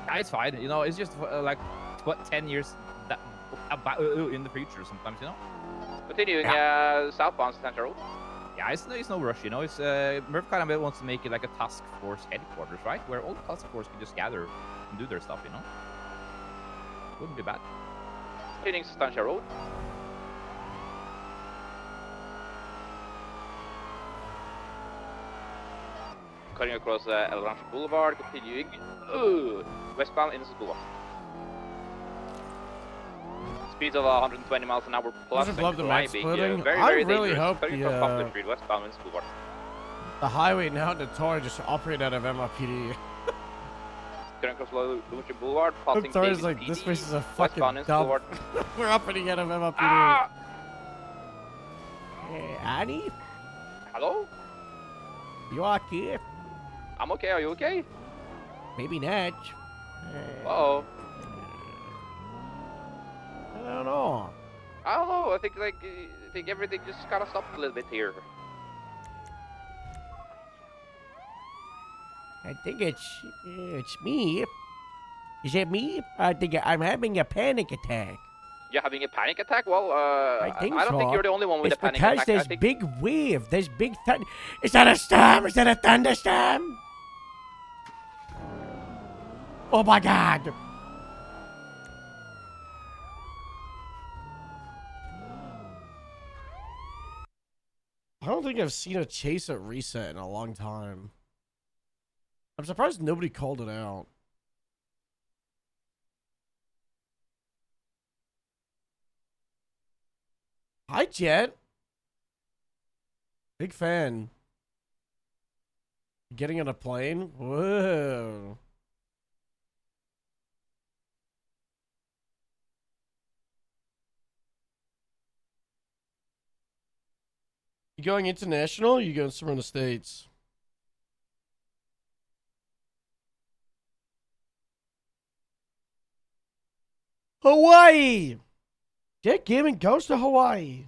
Yeah, it's fine. You know, it's just like what 10 years that about in the future sometimes. You know. Continuing southbound Stancher Road. Yeah, it's no rush. You know, it's Murph kind of wants to make it like a task force headquarters, right? Where all the task force can just gather and do their stuff. You know. Wouldn't be bad. Continuing Stancher Road. Cutting across El Rancho Boulevard, continuing westbound Innocence Boulevard. Speeds of 120 miles an hour plus. Doesn't love the map climbing, splitting. very, I very really dangerous. hope Cutting the, across Poplar Street, westbound Innocence Boulevard. The highway now in the Tory just operate out of MRPD. Current cross Lucha Boulevard, passing Tory's Davis like, PD, this place is a fucking westbound Inns dump. Boulevard. We're operating out of MRPD. Ah! Hey, Annie, Hello? you okay? I'm okay, are you okay? Maybe not. Uh-oh. I don't know. I don't know, I think everything just kinda stopped a little bit here. I think it's me. Is it me? I think I'm having a panic attack. You're having a panic attack? Well, I think I don't so. think you're the only one with It's a panic because attack. I there's think big wave. There's big thunder. Is that a storm? Is that a thunderstorm? Oh my god. I don't think I've seen a chase at reset in a long time. I'm surprised nobody called it out. Hi, Jet. Big fan. Getting on a plane? Whoa. You going international or you going somewhere in the States? Hawaii! Jet Gaming goes to Hawaii.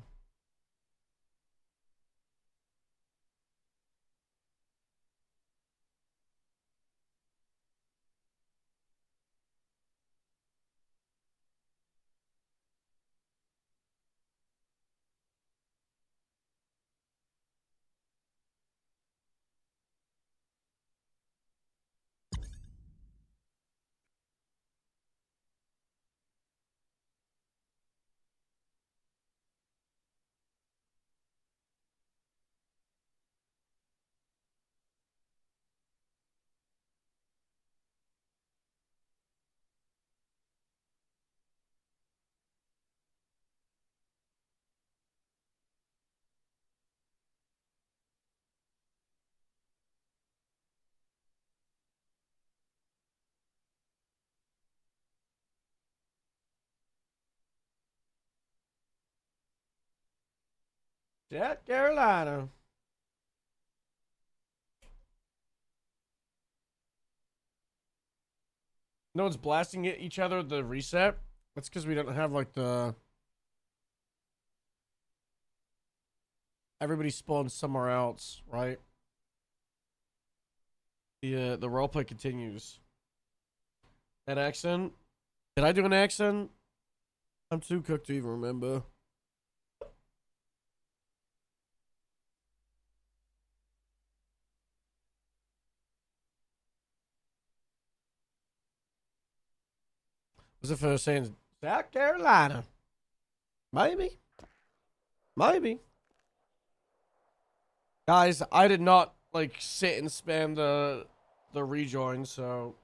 South Carolina. No one's blasting at each other at the reset. That's because we don't have like the. Everybody spawns somewhere else, right? The roleplay continues. That accent? Did I do an accent? I'm too cooked to even remember. Was it for saying South Carolina? Maybe. Maybe. Guys, I did not like sit and spam the rejoin, so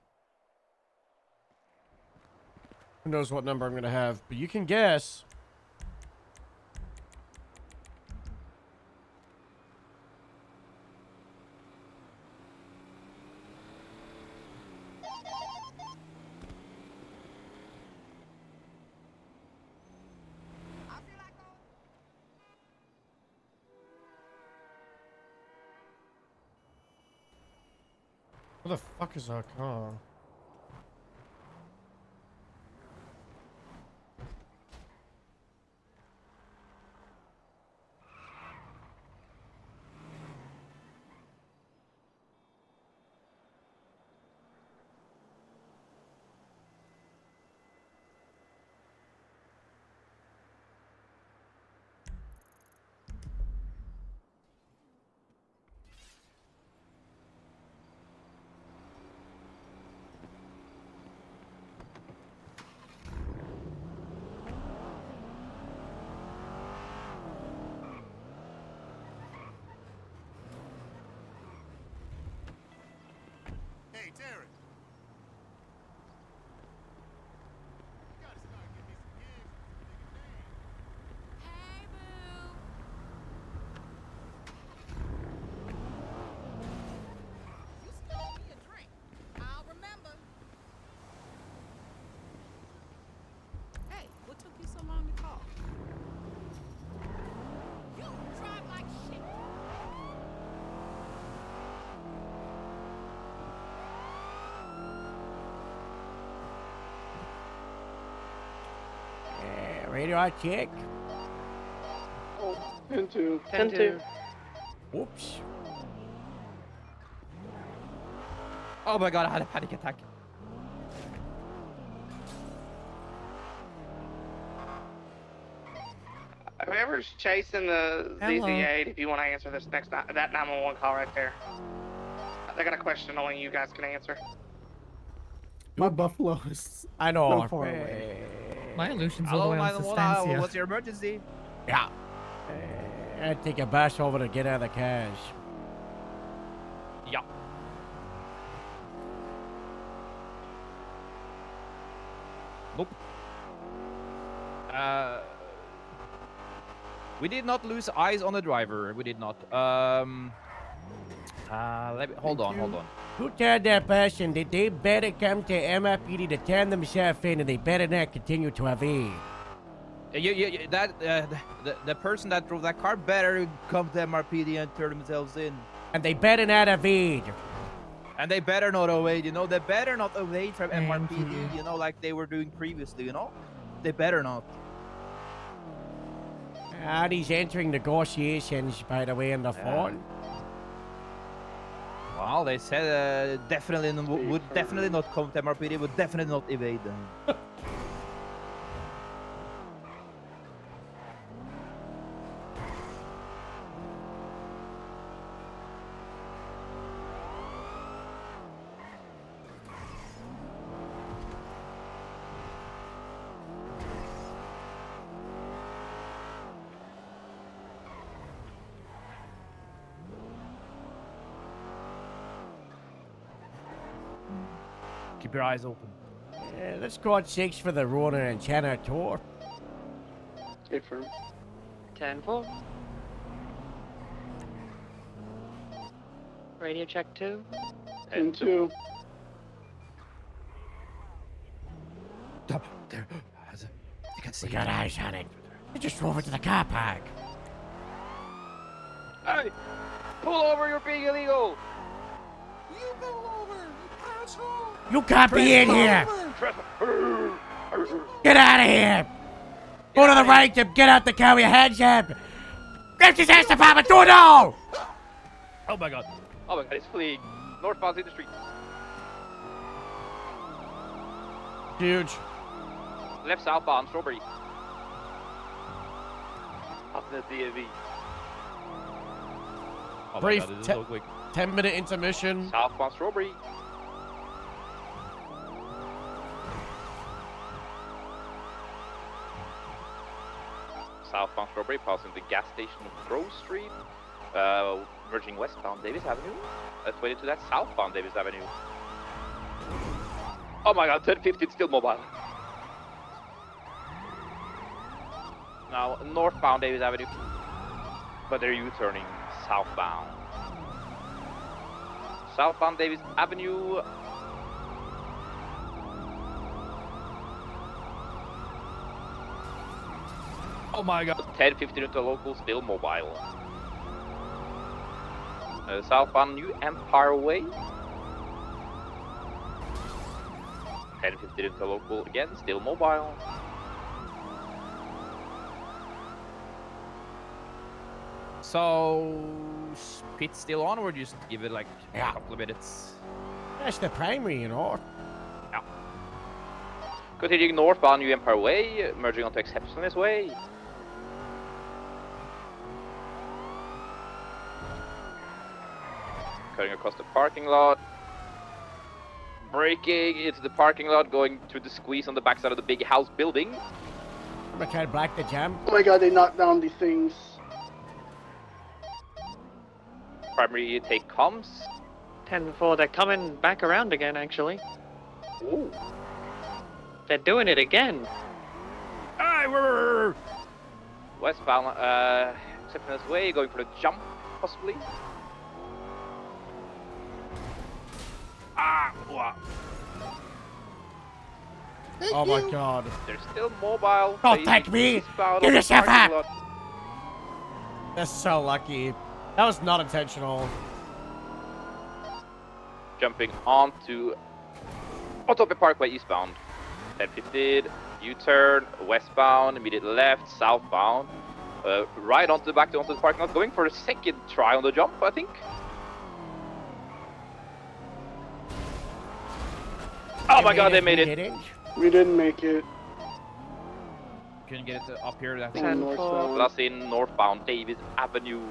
who knows what number I'm gonna have, but you can guess. Where the fuck is our car? Radio check. Oh, 10-2. 10-2. Whoops. Oh my god, I had a panic attack. Whoever's chasing the Hello. ZZ8, if you want to answer this that 911 call right there. They got a question only you guys can answer. My buffalo is I know. so far away. My illusion's all the Hello, way on 911. suspense. What's your emergency? Yeah. I take a bus over to get out of the cash. Yeah. Nope. We did not lose eyes on the driver. We did not. Let me, hold on. Who told that person that they better come to MIPD to turn themselves in and they better not continue to evade? The person that drove that car better come to MRPD and turn themselves in. And they better not evade. And they better not evade, you know? They better not evade from Thank MRPD, you know, like they were doing previously, you know? They better not. He's entering negotiations, by the way, in the phone. Well, they said definitely would definitely not come to MRPD, would definitely not evade them. Keep your eyes open. Let's go on 6 for the Ronin and China tour. Affirm. 10-4. Radio check 2. 10-2. There. You can see We got eyes on it. We just drove into the car park. Hey! Pull over, you're being illegal! You can't be in here. Get out of here. Go to the right, Jim. Get out the car with your hands up. Grab his ass department. Do it now. Oh my god. Oh my god, it's fleeing. Northbound in the street. Huge. Left southbound, Strawberry. Up the DAV. Oh Brief my god, this is te- so quick. 10-minute intermission. Southbound, Strawberry. Southbound Strawberry, passing the gas station of Grove Street, merging westbound Davis Avenue. Let's wait to that southbound Davis Avenue. Oh my god, 1050, it's still mobile. Now, northbound Davis Avenue, but they're U-turning southbound. Southbound Davis Avenue. Oh my god. 10:15 into local, still mobile. Southbound New Empire Way. 10:15 into local again, still mobile. So, pit's still on, or just give it like Yeah. a couple of minutes? That's the primary, you know. Continuing northbound New Empire Way, merging onto Exceptionist Way. Cutting across the parking lot. Braking into the parking lot, going through the squeeze on the backside of the big house building. I'm gonna try to black the jam. Oh my god, they knocked down these things. Primary take comms. 10-4. They're coming back around again, actually. Ooh. They're doing it again. Westbound, Exceptionist Way, going for the jump, possibly. Oh my god. They're still mobile. Don't They thank me. eastbound Give on the yourself parking up. lot. That's so lucky. That was not intentional. Jumping onto Autope Parkway eastbound. 10:15, U-turn, westbound, immediate left, southbound. Right onto the back onto the parking lot, going for a second try on the jump, I think. Oh my god, they made it! We didn't make it. Couldn't get it up here. That On northbound. That's in northbound Davis Avenue.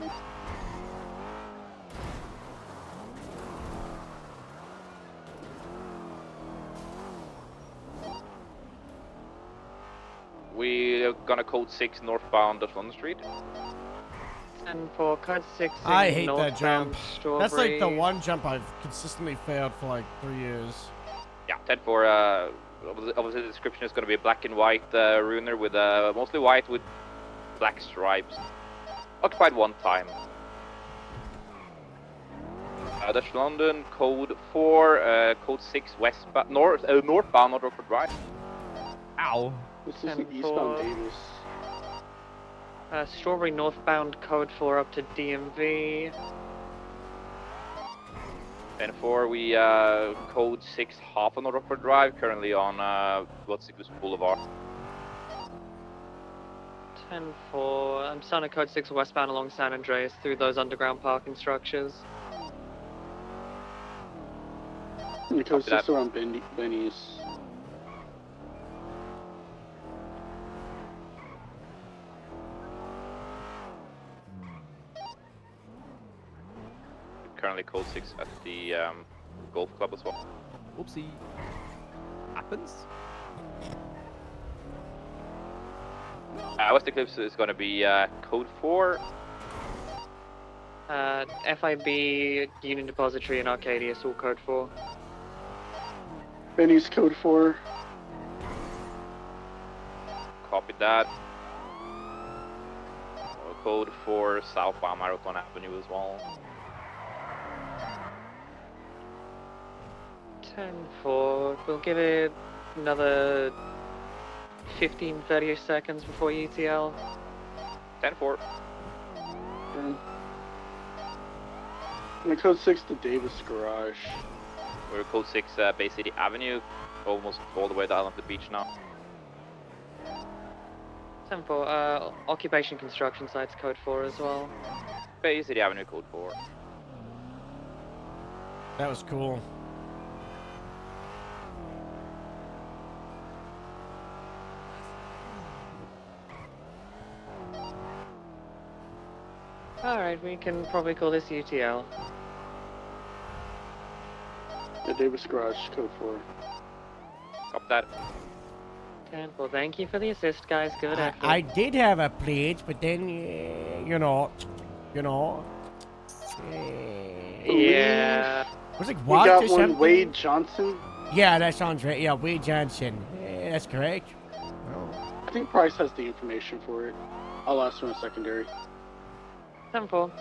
We're gonna code 6 northbound Dutch London Street. 10-4, code 6 in I hate that northbound jump. Strawberry. That's like the one jump I've consistently failed for like 3 years. Yeah, 10-4, obviously the description is gonna be a black and white ruiner with mostly white with black stripes. Occupied 1 time. Dutch London, code 4, code 6 westbound, northbound North Rockford Drive. Ow. This is an eastbound Davis. Strawberry northbound, code 4 up to DMV. 10-4, we code 6 half on North Rockford Drive, currently on Cyclist Boulevard. 10-4, I'm starting code 6 westbound along San Andreas through those underground parking structures. And code 6 around Benny's. Currently code 6 at the golf club as well. Oopsie. Happens. West Eclipse is going to be code 4. FIB, Union Depository, and Arcadia, all code 4. Benny's code 4. Copy that. Code 4 southbound Marathon Avenue as well. 10-4, we'll give it another 15-30 seconds before UTL. 10-4. And code 6 to Davis Garage. We're code 6 Bay City Avenue, almost all the way down to the beach now. 10-4, occupation construction sites code 4 as well. Bay City Avenue code 4. That was cool. Alright, we can probably call this UTL. The Davis Garage, code 4. Copy that. 10-4, thank you for the assist, guys. Good effort. I did have a plate, but then, you know. Yeah. Was it We Walt got or one something? Wade Johnson. Yeah, that sounds right. Yeah, Wade Johnson. That's correct. I think Price has the information for it. I'll ask him in a secondary. 10-4.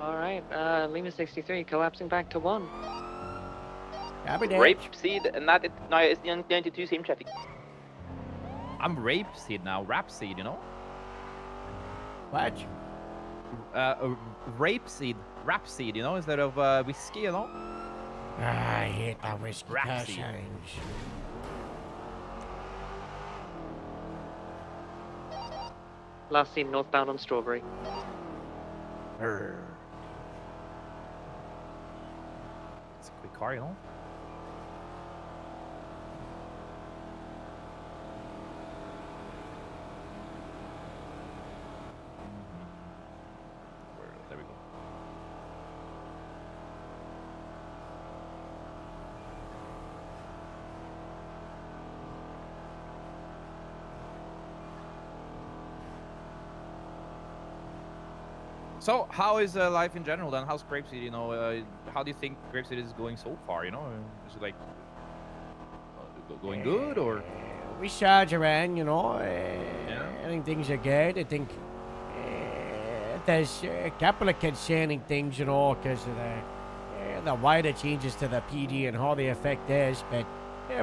Alright, Lima 63 collapsing back to 1. Rapeseed, and that now is 92 same traffic. I'm rapeseed now, rapseed, you know? What? Rapeseed, rapseed, you know, instead of whiskey, you know? I hate my whiskey Rapseed. passions. Last seen northbound on Strawberry. It's a quick car, you know? There we go. So, how is life in general then? How's Grapeseed, you know? How do you think Grapeseed is going so far, you know? Is it like going good or? We charge around, you know. Yeah. I think things are good. I think there's a couple of concerning things, you know, because of the wider changes to the PD and how they affect us. But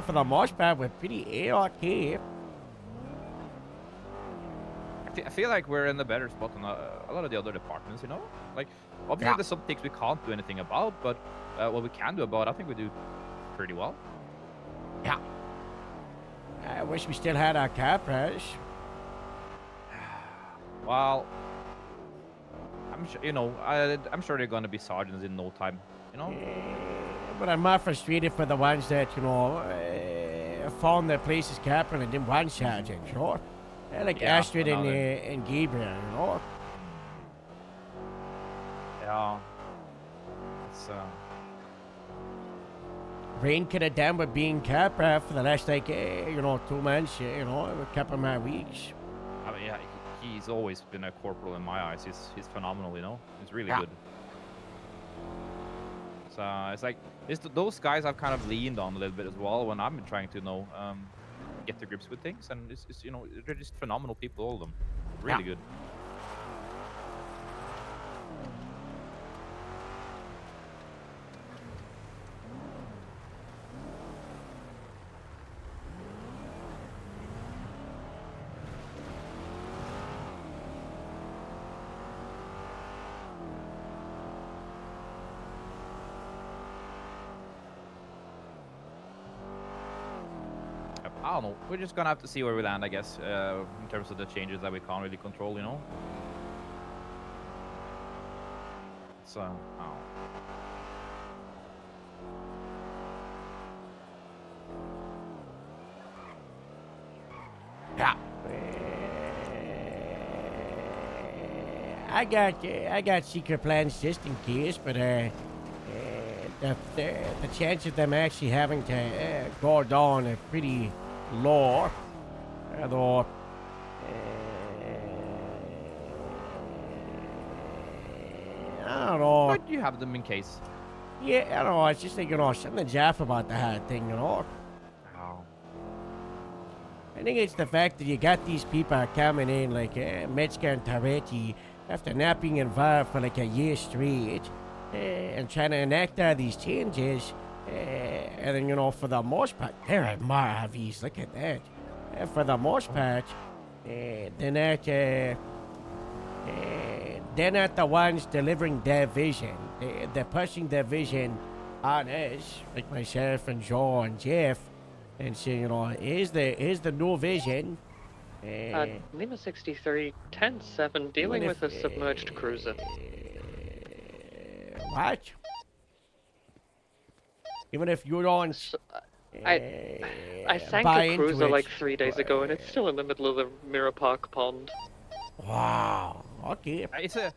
for the most part, we're pretty okay. I feel like we're in a better spot than a lot of the other departments, you know? Like, obviously there's some things we can't do anything about, but what we can do about it, I think we do pretty well. Yeah. I wish we still had our capras. Well, I'm sure, you know, I'm sure they're gonna be sergeants in no time, you know? But I'm more frustrated for the ones that, you know, found their place as captain and didn't want sergeant, you know? Like Yeah, Astrid and, another- and Gabriel, you know? Yeah. It's, Rain could have done with being capra for the last, like, you know, 2 months, you know, a couple of my weeks. I mean, yeah, he's always been a corporal in my eyes. He's phenomenal, you know? He's really Yeah. good. So it's like, those guys I've kind of leaned on a little bit as well when I've been trying to, you know, get to grips with things. And it's you know, they're just phenomenal people, all of them. Really good. I don't know. We're just gonna have to see where we land, I guess, in terms of the changes that we can't really control, you know? So, I don't know. Yeah. I got secret plans just in case, but the chance of them actually having to go down are pretty low. Although, I don't know. Why do you have them in case? Yeah, I don't know. It's just like, you know, something's off about the whole thing, you know. Oh. I think it's the fact that you got these people coming in like Metzger and Taretti after not being involved for like a year straight and trying to enact all these changes. And then, you know, for the most part, there are Marvies, look at that. For the most part, they're not the ones delivering their vision. They're pushing their vision on us, like myself and Joe and Jeff. And so, you know, here's the new vision. Lima 63, 10-7, dealing with a submerged cruiser. What? Even if you don't... So, I sank buy a into cruiser it. like 3 days ago, and it's still in the middle of the Mirror Park pond. Wow. Okay. It's a,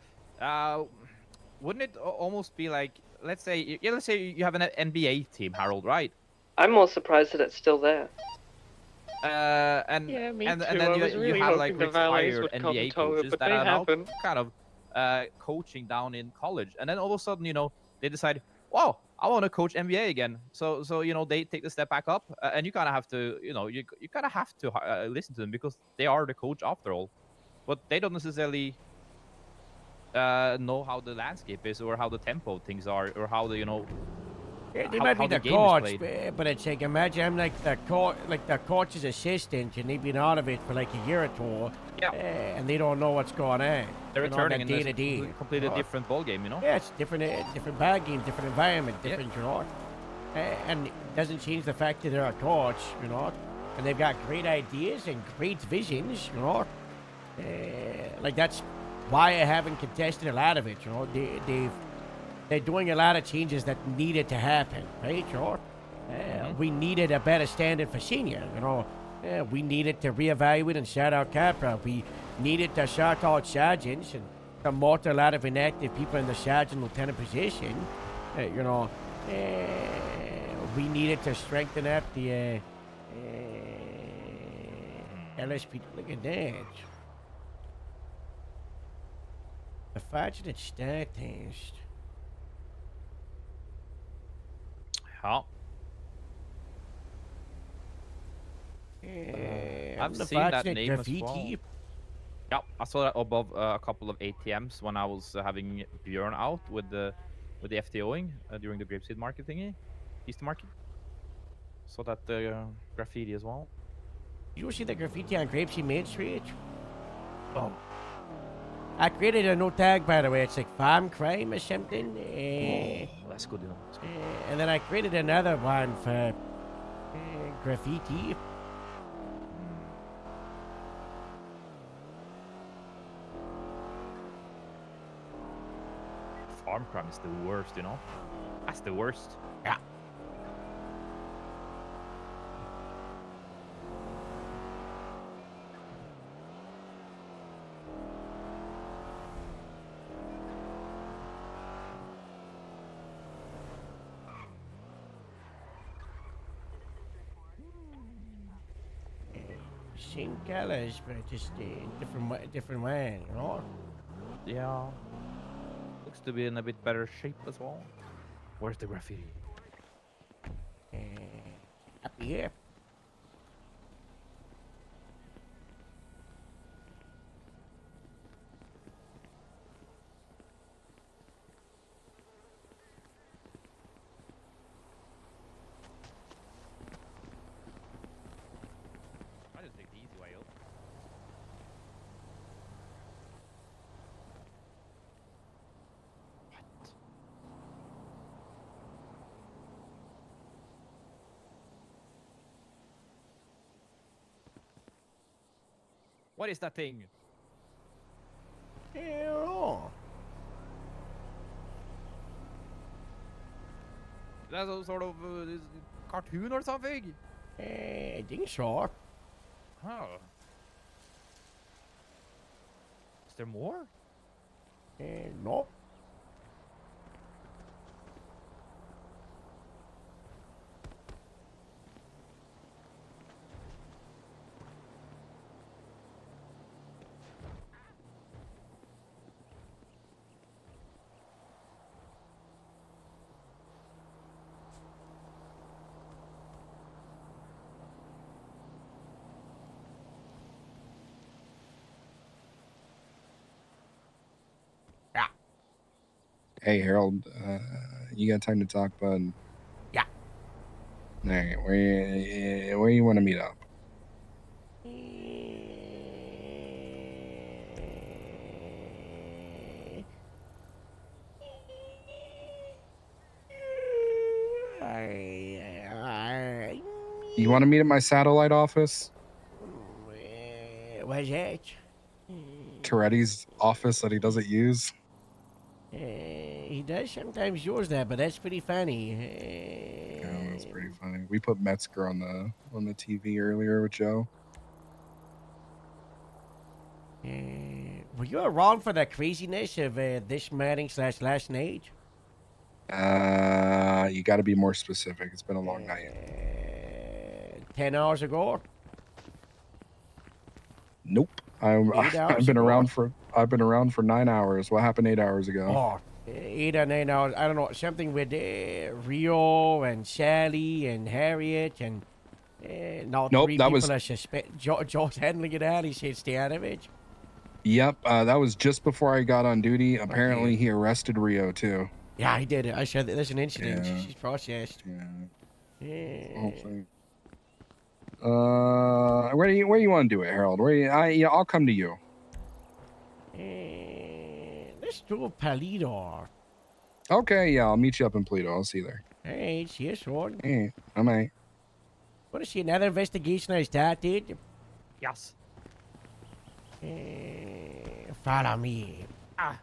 wouldn't it almost be like, let's say you have an NBA team, Harold, right? I'm more surprised that it's still there. And Yeah, me and too. then I you, was you really have like hoping the valets retired would come NBA tow it, coaches but that they are now haven't. kind of coaching down in college, and then all of a sudden, you know, they decide, wow, I want to coach NBA again. So you know, they take the step back up, and you kind of have to, you know, you kind of have to listen to them because they are the coach after all, but they don't necessarily know how the landscape is or how the tempo of things are or how the, you know, Yeah, they how, might how be the the game coach, is played. but it's like, imagine I'm like the coach's assistant, and they've been out of it for like a year or two, Yeah. and they don't know what's going on. They're you know, returning that in day a to day. completely Oh. different ball game, you know. Yeah, it's different bag game, different environment, Yeah. different, you know. And it doesn't change the fact that they're a coach, you know, and they've got great ideas and great visions, you know. Like that's why I haven't contested a lot of it, you know. They're doing a lot of changes that needed to happen, right, you know. We needed a better standard for senior, you know. We needed to reevaluate and shout out Capra. We needed to shout out sergeants and promote a lot of inactive people in the sergeant lieutenant position. You know, we needed to strengthen up the LSP. Look at that. The fortunate star test. Yeah. I'm the seen that fortunate name as graffiti. well. Yeah, I saw that above a couple of ATMs when I was having Björn out with the FTOing during the grapeseed market thingy, Easter market. Saw that graffiti as well. You see the graffiti on Grapeseed Main Street? Oh. I created a new tag, by the way. It's like farm crime or something. Oh, that's good, you know. That's good. And then I created another one for graffiti. Farm crime is the worst, you know? That's the worst. Yeah. Same colors, but just different way, you know? Yeah. Looks to be in a bit better shape as well. Where's the graffiti? Up here. I just take the easy way up. What? What is that thing? Ew. That's some sort of cartoon or something? I think so. Oh. Is there more? No. Hey, Harold, you got time to talk, bud? Yeah. All right, where you want to meet up? You want to meet at my satellite office? What's that? Toretti's office that he doesn't use? He does sometimes use that, but that's pretty funny. Yeah, that's pretty funny. We put Metzger on the TV earlier with Joe. Were you around for the craziness of this morning / last night? You got to be more specific. It's been a long night. 10 hours ago? Nope. I've been around for 9 hours. What happened 8 hours ago? Oh, 8 or 9 hours. I don't know. Something with Rio and Sally and Harriet and now Nope, 3 that people was- are suspect. Joe's handling it out. He said stay out of it. Yep. That was just before I got on duty. Apparently, he arrested Rio too. Yeah, he did it. I said that there's an incident. Yeah. She's processed. Yeah. Hopefully. Where do you want to do it, Harold? I'll come to you. Let's do Palido. Okay, yeah, I'll meet you up in Pluto. I'll see you there. Hey, cheers, one. Hey, I'm a. Want to see another investigation I started? Yes. Follow me. Ah.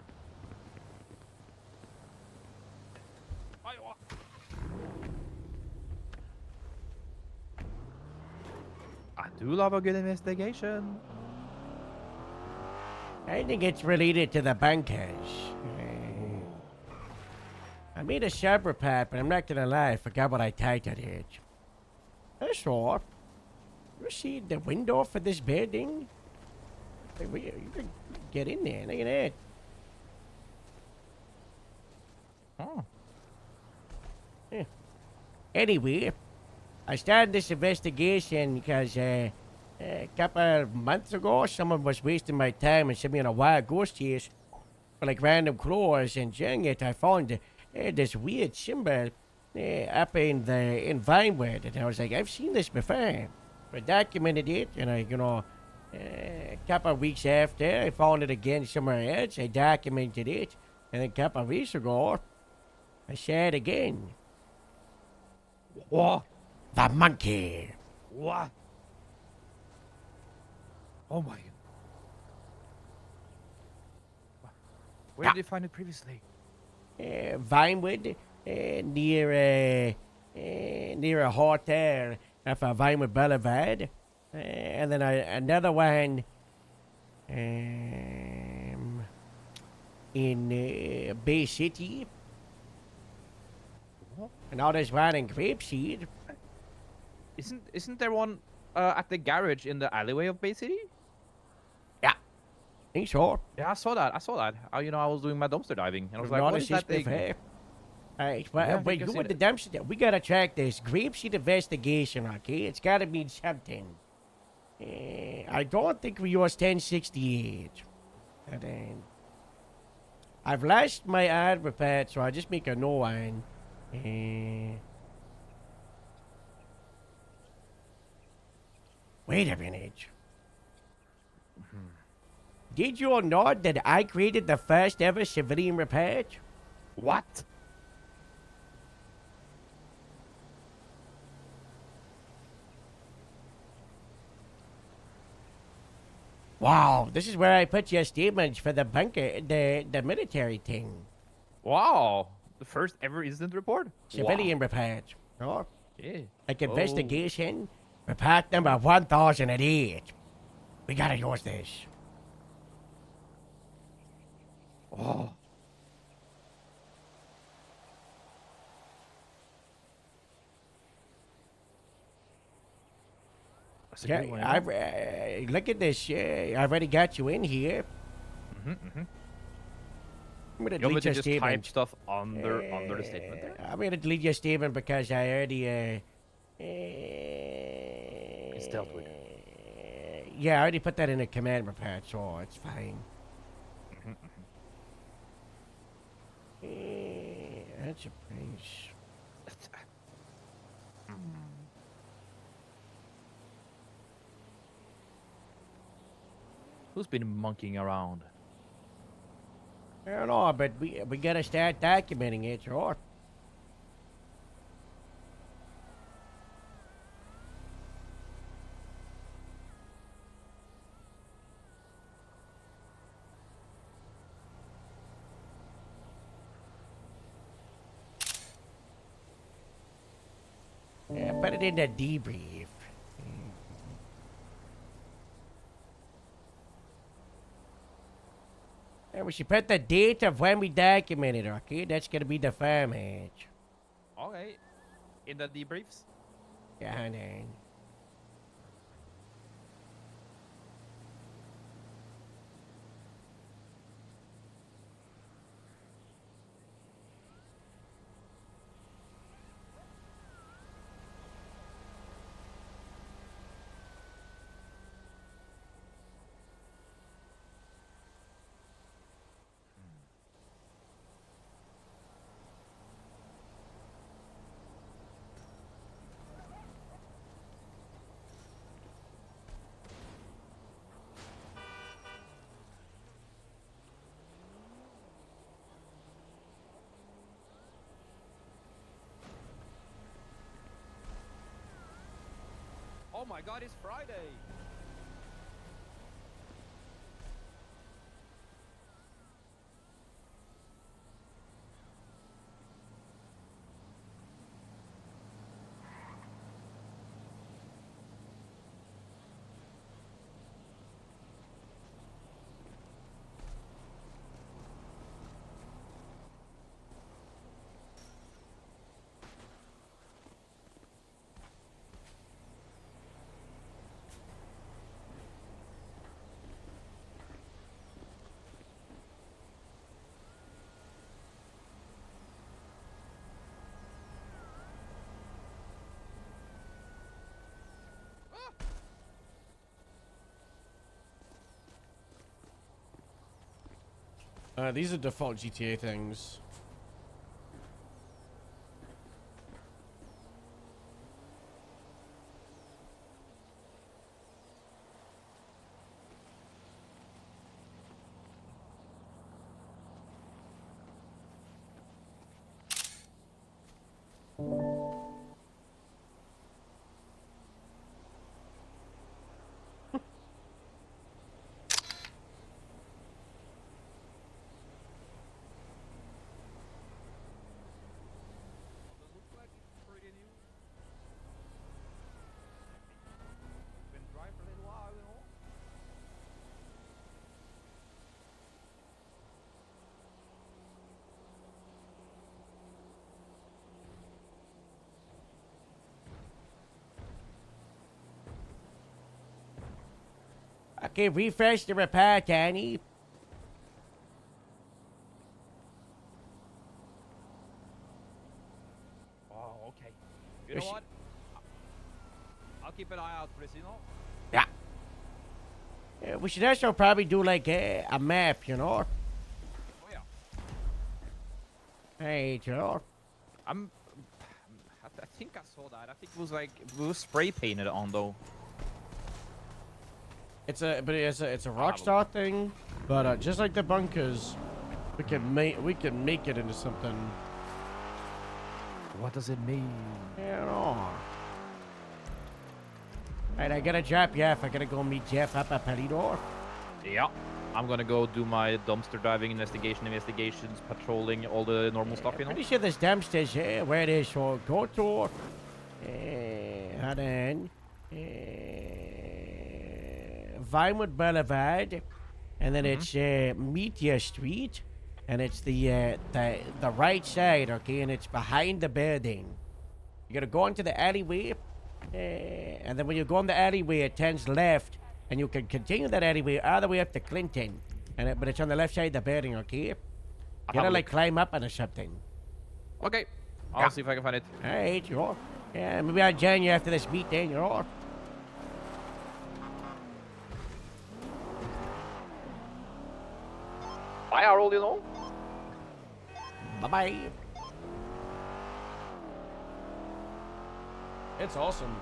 I do love a good investigation. I think it's related to the bankers. I made a sub report, but I'm not gonna lie, I forgot what I titled it. That's all. You see the window for this building? You can get in there, look at that. Oh. Yeah. Anyway, I started this investigation because a couple of months ago, someone was wasting my time and sent me on a wild goose chase for like random clues, and during it, I found this weird symbol up in Vinewood, and I was like, I've seen this before. I documented it, and a couple of weeks after, I found it again somewhere else. I documented it, and then a couple of weeks ago, I saw it again. What? The monkey. What? Oh my. Where did you find it previously? Vinewood, near a hotel off of Vinewood Boulevard. And then another one in Bay City. What? And now there's one in Grapeseed. Isn't there one at the garage in the alleyway of Bay City? Yeah, think so. Yeah, I saw that. You know, I was doing my dumpster diving, and I was like, Not what is that thing? before. Alright, Yeah, I but think you I've with the seen dumpster, we gotta track this Grapeseed investigation, okay? It's gotta mean something. I don't think we use 1068. And then I've lost my ad repair, so I just make a no one. Wait a minute. Did you all know that I created the first ever civilian repair? What? Wow, this is where I put your statements for the bunker, the military thing. Wow, the first ever incident report. Civilian repair. Oh, Wow. Yeah. like investigation, report number 1008. We gotta use this. Oh. That's a Yeah, good one. I've look at this. I already got you in here. Mm-hmm, mm-hmm. I'm gonna You want me delete to your just type statement. stuff under the statement there? I'm gonna delete your statement because I already It's dealt with. Yeah, I already put that in a command repair, so it's fine. That's a price. Who's been monkeying around? I don't know, but we gotta start documenting it, sure. Yeah, put it in the debrief. And we should put the date of when we documented, okay? That's gonna be the firm age. Okay. In the debriefs? Yeah, honey. Oh my god, it's Friday! These are default GTA things. Okay, refresh the repair, Danny. Oh, okay. You know what? I'll keep an eye out for this, you know? Yeah. We should also probably do like a map, you know? Oh, yeah. Hey, Joe. I think I saw that. I think it was like, it was spray painted on, though. It's a Rockstar thing, but just like the bunkers, we can make it into something. What does it mean? You know. Alright, I gotta drop Jeff. I gotta go meet Jeff up at Palidor. Yeah. I'm gonna go do my dumpster diving investigations, patrolling, all the normal stuff, you know? Pretty sure this dumpster's where it is, so go to hold on. Vinewood Boulevard, and then it's Meteor Street, and it's the right side, okay, and it's behind the building. You gotta go into the alleyway, and then when you go in the alleyway, it turns left, and you can continue that alleyway all the way up to Clinton, but it's on the left side of the building, okay? You gotta like climb up on or something. Okay. I'll see if I can find it. Alright, sure. Yeah, maybe I'll join you after this meeting, you know. Bye, Harold, you know? Bye-bye. It's awesome.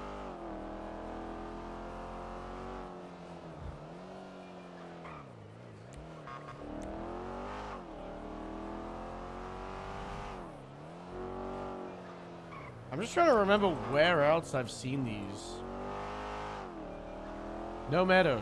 I'm just trying to remember where else I've seen these. No matter.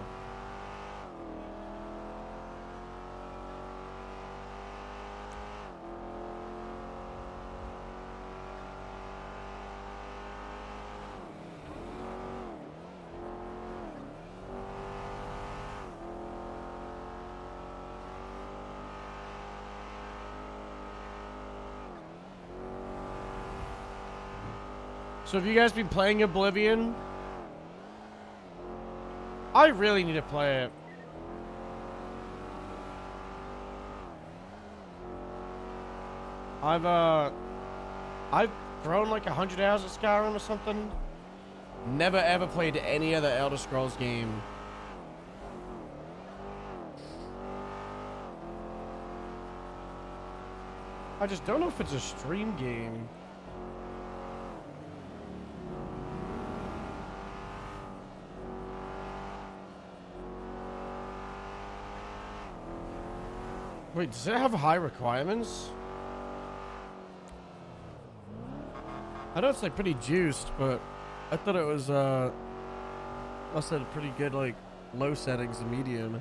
So have you guys been playing Oblivion? I really need to play it. I've thrown like 100 hours of Skyrim or something. Never ever played any other Elder Scrolls game. I just don't know if it's a stream game. Wait, does it have high requirements? I know it's like pretty juiced, but I thought it was must have pretty good like low settings and medium.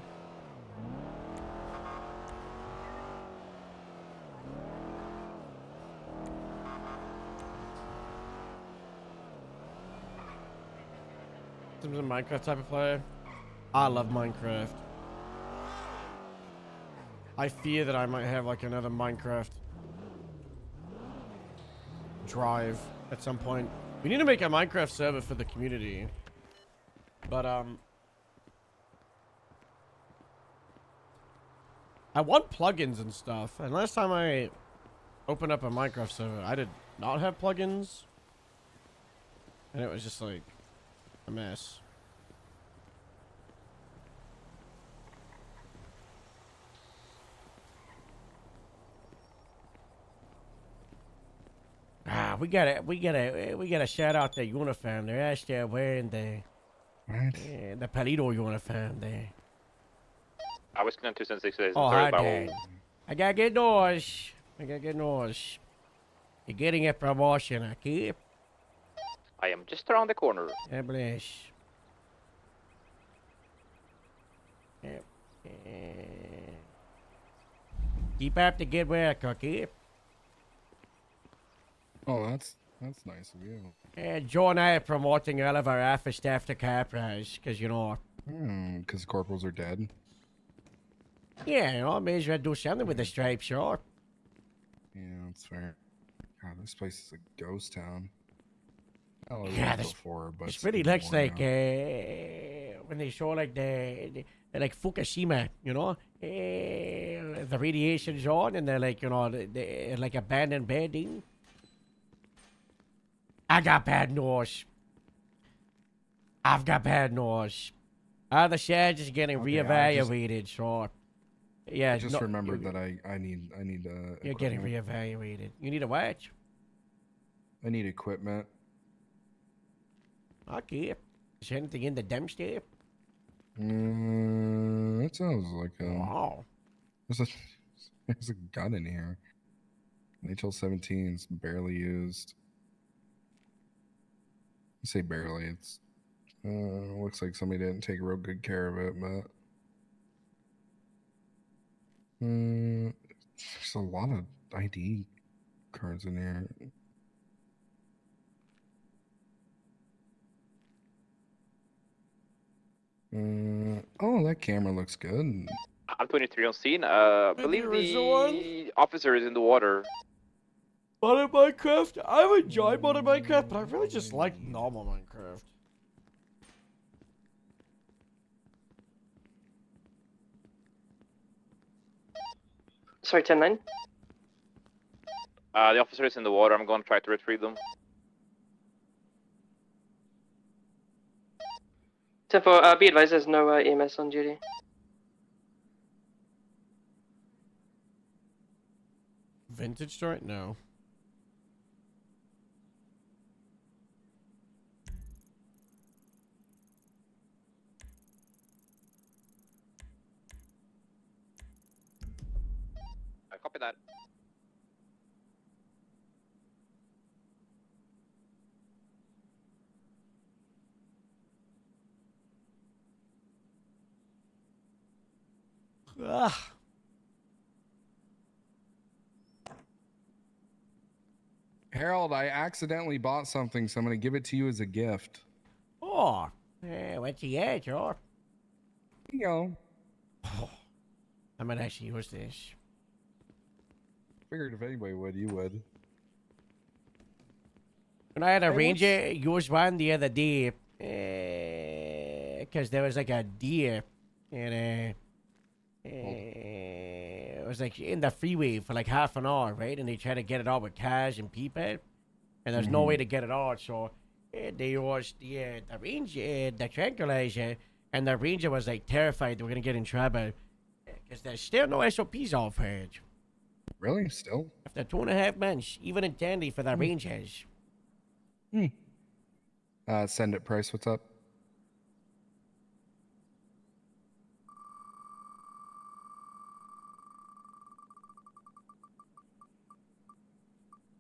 Seems a Minecraft type of player. I love Minecraft. I fear that I might have like another Minecraft drive at some point. We need to make a Minecraft server for the community. But I want plugins and stuff. And last time I opened up a Minecraft server, I did not have plugins. And it was just like a mess. We gotta shout out the uniform. They're actually wearing the Palido uniform there. I was going to 6 days. Oh, Sorry hi, about Dan. I gotta get noise. You're getting a promotion, okay? I am just around the corner. God bless. Keep up the good work, okay? Oh, that's nice of you. Joe and I are promoting all of our office staff to corporals, because, you know... Because corporals are dead? Yeah, you know, may as well do something with the stripes, sure. Yeah, that's fair. God, this place is a ghost town. Oh, Yeah, before, but this really looks like, when they show like the like Fukushima, you know, the radiation's on and they're like, you know, they like abandoned building. I got bad news. I've got bad news. The Shedge is getting Okay, reevaluated, so yeah. I just remembered that I need You're getting equipment. reevaluated. You need a watch. I need equipment. Okay. Is there anything in the dumpster? That sounds like Wow. there's a gun in here. HL 17 is barely used. I say barely. It's looks like somebody didn't take real good care of it, but there's a lot of ID cards in here. Oh, that camera looks good. I'm 23 on scene. I believe the officer is in the water. Modern Minecraft? I've enjoyed Modern Minecraft, but I really just like normal Minecraft. Sorry, 10-9. The officer is in the water. I'm going to try to retrieve them. 10-4, be advised, there's no EMS on duty. Vintage store? No. I copy that. Ugh. Harold, I accidentally bought something, so I'm gonna give it to you as a gift. Oh. What's the edge, or? Here you go. Oh, I might actually use this. Figured if anybody would, you would. When I had a Hey, ranger use one the other day, because there was like a deer, and it was like in the freeway for like half an hour, right? And they tried to get it out with cars and people, and there's no way to get it out, so they used the ranger, the tranquilizer, and the ranger was like terrified they were gonna get in trouble, because there's still no SOPs off page. Really? Still? After 2.5 months, even in Tandy for the rangers. Send it, Price. What's up?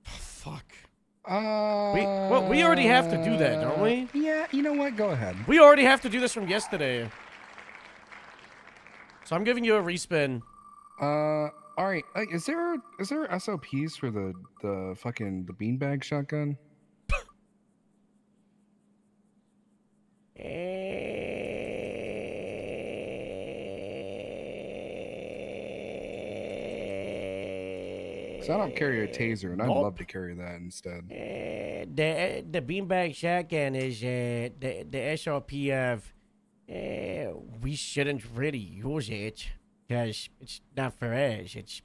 Fuck. We we already have to do that, don't we? Yeah, you know what? Go ahead. We already have to do this from yesterday. So I'm giving you a respin. All right. Is there SOPs for the beanbag shotgun? So I don't carry a taser, and I'd love to carry that instead. The beanbag shotgun is the SOP of we shouldn't really use it because it's not for us. It's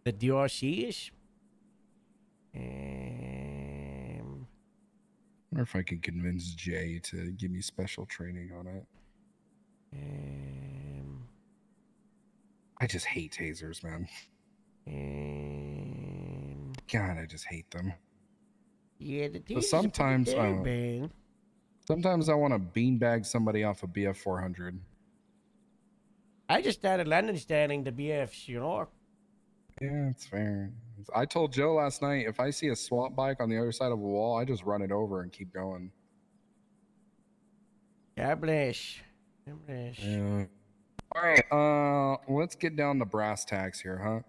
the DRCs. I wonder if I could convince Jay to give me special training on it. I just hate tasers, man. God, I just hate them. Yeah, the But tasers sometimes, are pretty bad. sometimes I want to beanbag somebody off a BF 400. I just started London standing the BFs, you know. Yeah, it's fair. I told Joe last night, if I see a SWAT bike on the other side of a wall, I just run it over and keep going. God bless. God bless. Yeah. All right, let's get down to brass tacks here, huh?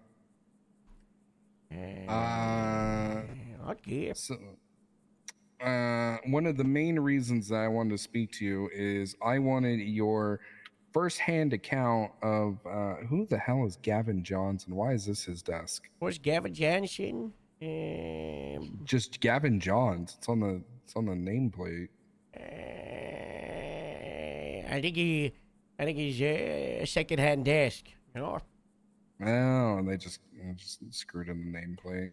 Okay. So, one of the main reasons that I wanted to speak to you is I wanted your first-hand account of who the hell is Gavin Johnson? Why is this his desk? What's Gavin Johnson? Just Gavin Johns. It's on the nameplate. I think he's a second-hand desk. You know. Oh, they just screwed in the nameplate.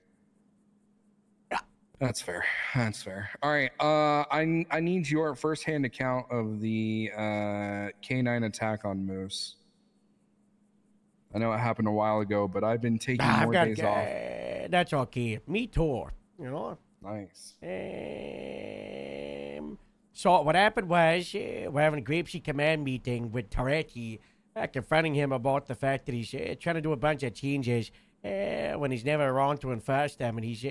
That's fair. That's fair. All right. I need your first-hand account of the canine attack on Moose. I know it happened a while ago, but I've been taking I've more got days off. that's okay. Me too. You know. Nice. So what happened was we're having a Grapeseed command meeting with Toretti, confronting him about the fact that he's trying to do a bunch of changes when he's never around to enforce them, and he's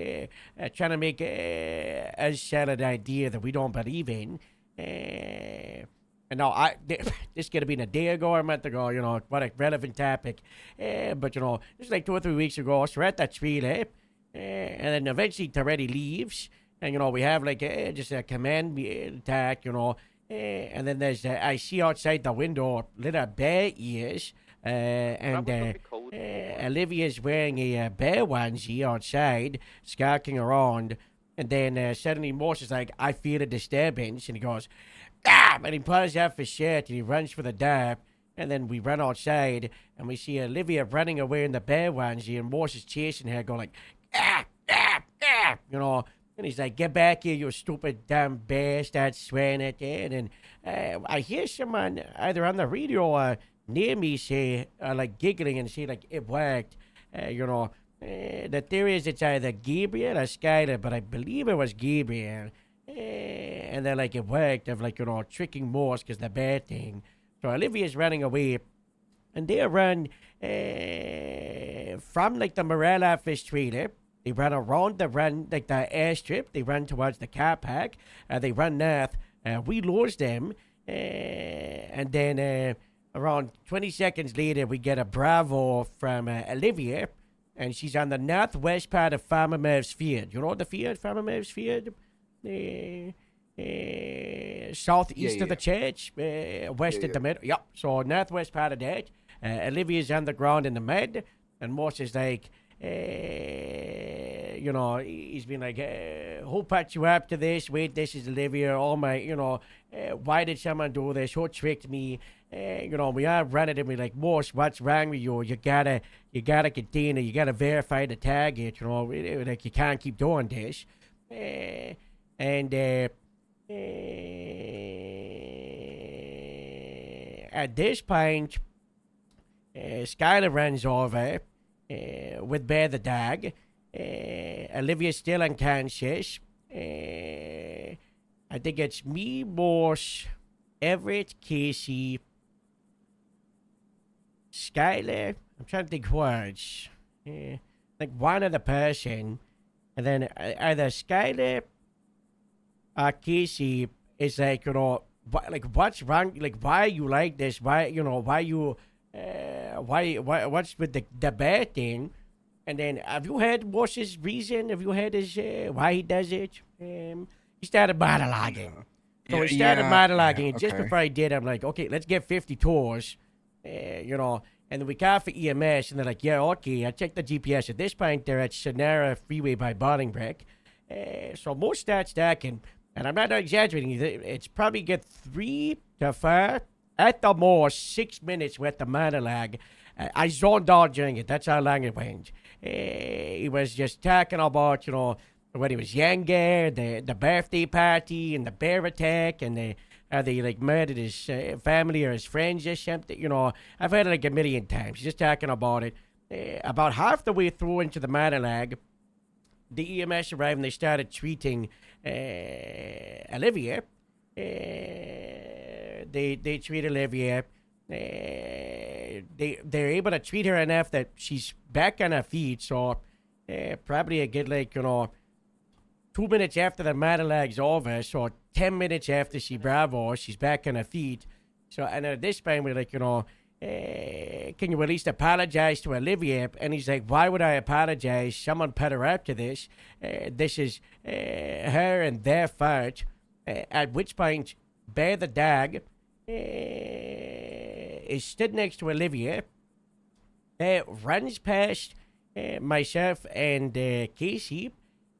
trying to make a solid idea that we don't believe in. And no, this could have been a day ago or a month ago, you know, what a relevant topic. But, you know, it's like 2 or 3 weeks ago, so we're at that trailer, and then eventually Toretti leaves, and, you know, we have like just a command attack, you know, and then there's, I see outside the window little bear ears, and Olivia's wearing a bear onesie outside, skulking around, and then suddenly Morse is like, I feel a disturbance, and he goes, ah! And he pulls off his shirt, and he runs for the door, and then we run outside, and we see Olivia running away in the bear onesie, and Morse is chasing her, going like, ah, ah, ah, you know. And he's like, get back here, you stupid dumb bear. Starts swearing at it. And I hear someone either on the radio or near me say, like giggling and say, like, it worked. You know, the theory is it's either Gabriel or Skyler, but I believe it was Gabriel. And they're like, it worked of like, you know, tricking Morse because the bad thing. So Olivia's running away. And they run from like the Morale office trailer. They run around like the airstrip. They run towards the car park. They run north. We lose them. And then around 20 seconds later, we get a Bravo from Olivia. And she's on the northwest part of Farmer Merv's field. You know the field, Farmer Merv's field? Southeast of the church. West of the middle. Yep. So northwest part of that. Olivia's on the ground in the mud. And Morse is like, you know, he's been like, who put you up to this? Wait, this is Olivia. Oh my, you know, why did someone do this? Who tricked me? You know, we are running and we're like, Morse, what's wrong with you? You gotta contain it. You gotta verify the target. You know, like you can't keep doing this. And at this point, Skylar runs over with Bear the dog. Olivia's still unconscious. I think it's me, Morse, Everett, Casey, Skylar. I'm trying to think words. Like one other person. And then either Skylar or Casey is like, you know, like what's wrong? Like why are you like this? Why, you know, why you... why what's with the bad thing? And then have you heard what's his reason? Have you heard his why he does it? He started monologuing. So he started monologuing, and just before I did, I'm like, okay, let's get 50 tours. You know, and then we call for EMS, and they're like, yeah, okay. I checked the GPS. At this point, they're at Sonora Freeway by Bolingbrook. So most starts stacking, and I'm not exaggerating. It's probably get 3 to 4. At the most, 6 minutes with the monologue. I zoned out during it. That's how long it went. He was just talking about, you know, when he was younger, the birthday party and the bear attack, and how they like murdered his family or his friends or something. You know, I've heard it like a million times. He's just talking about it. About half the way through into the monologue, the EMS arrived and they started treating Olivia. They treat Olivia. They're able to treat her enough that she's back on her feet. So probably I get like, you know, 2 minutes after the monologue's over. So 10 minutes after she Bravo, she's back on her feet. So and at this point we're like, you know, can you at least apologize to Olivia? And he's like, why would I apologize? Someone put her up to this. This is her and their fault. At which point, Bear the dog is stood next to Olivia, runs past myself and Casey.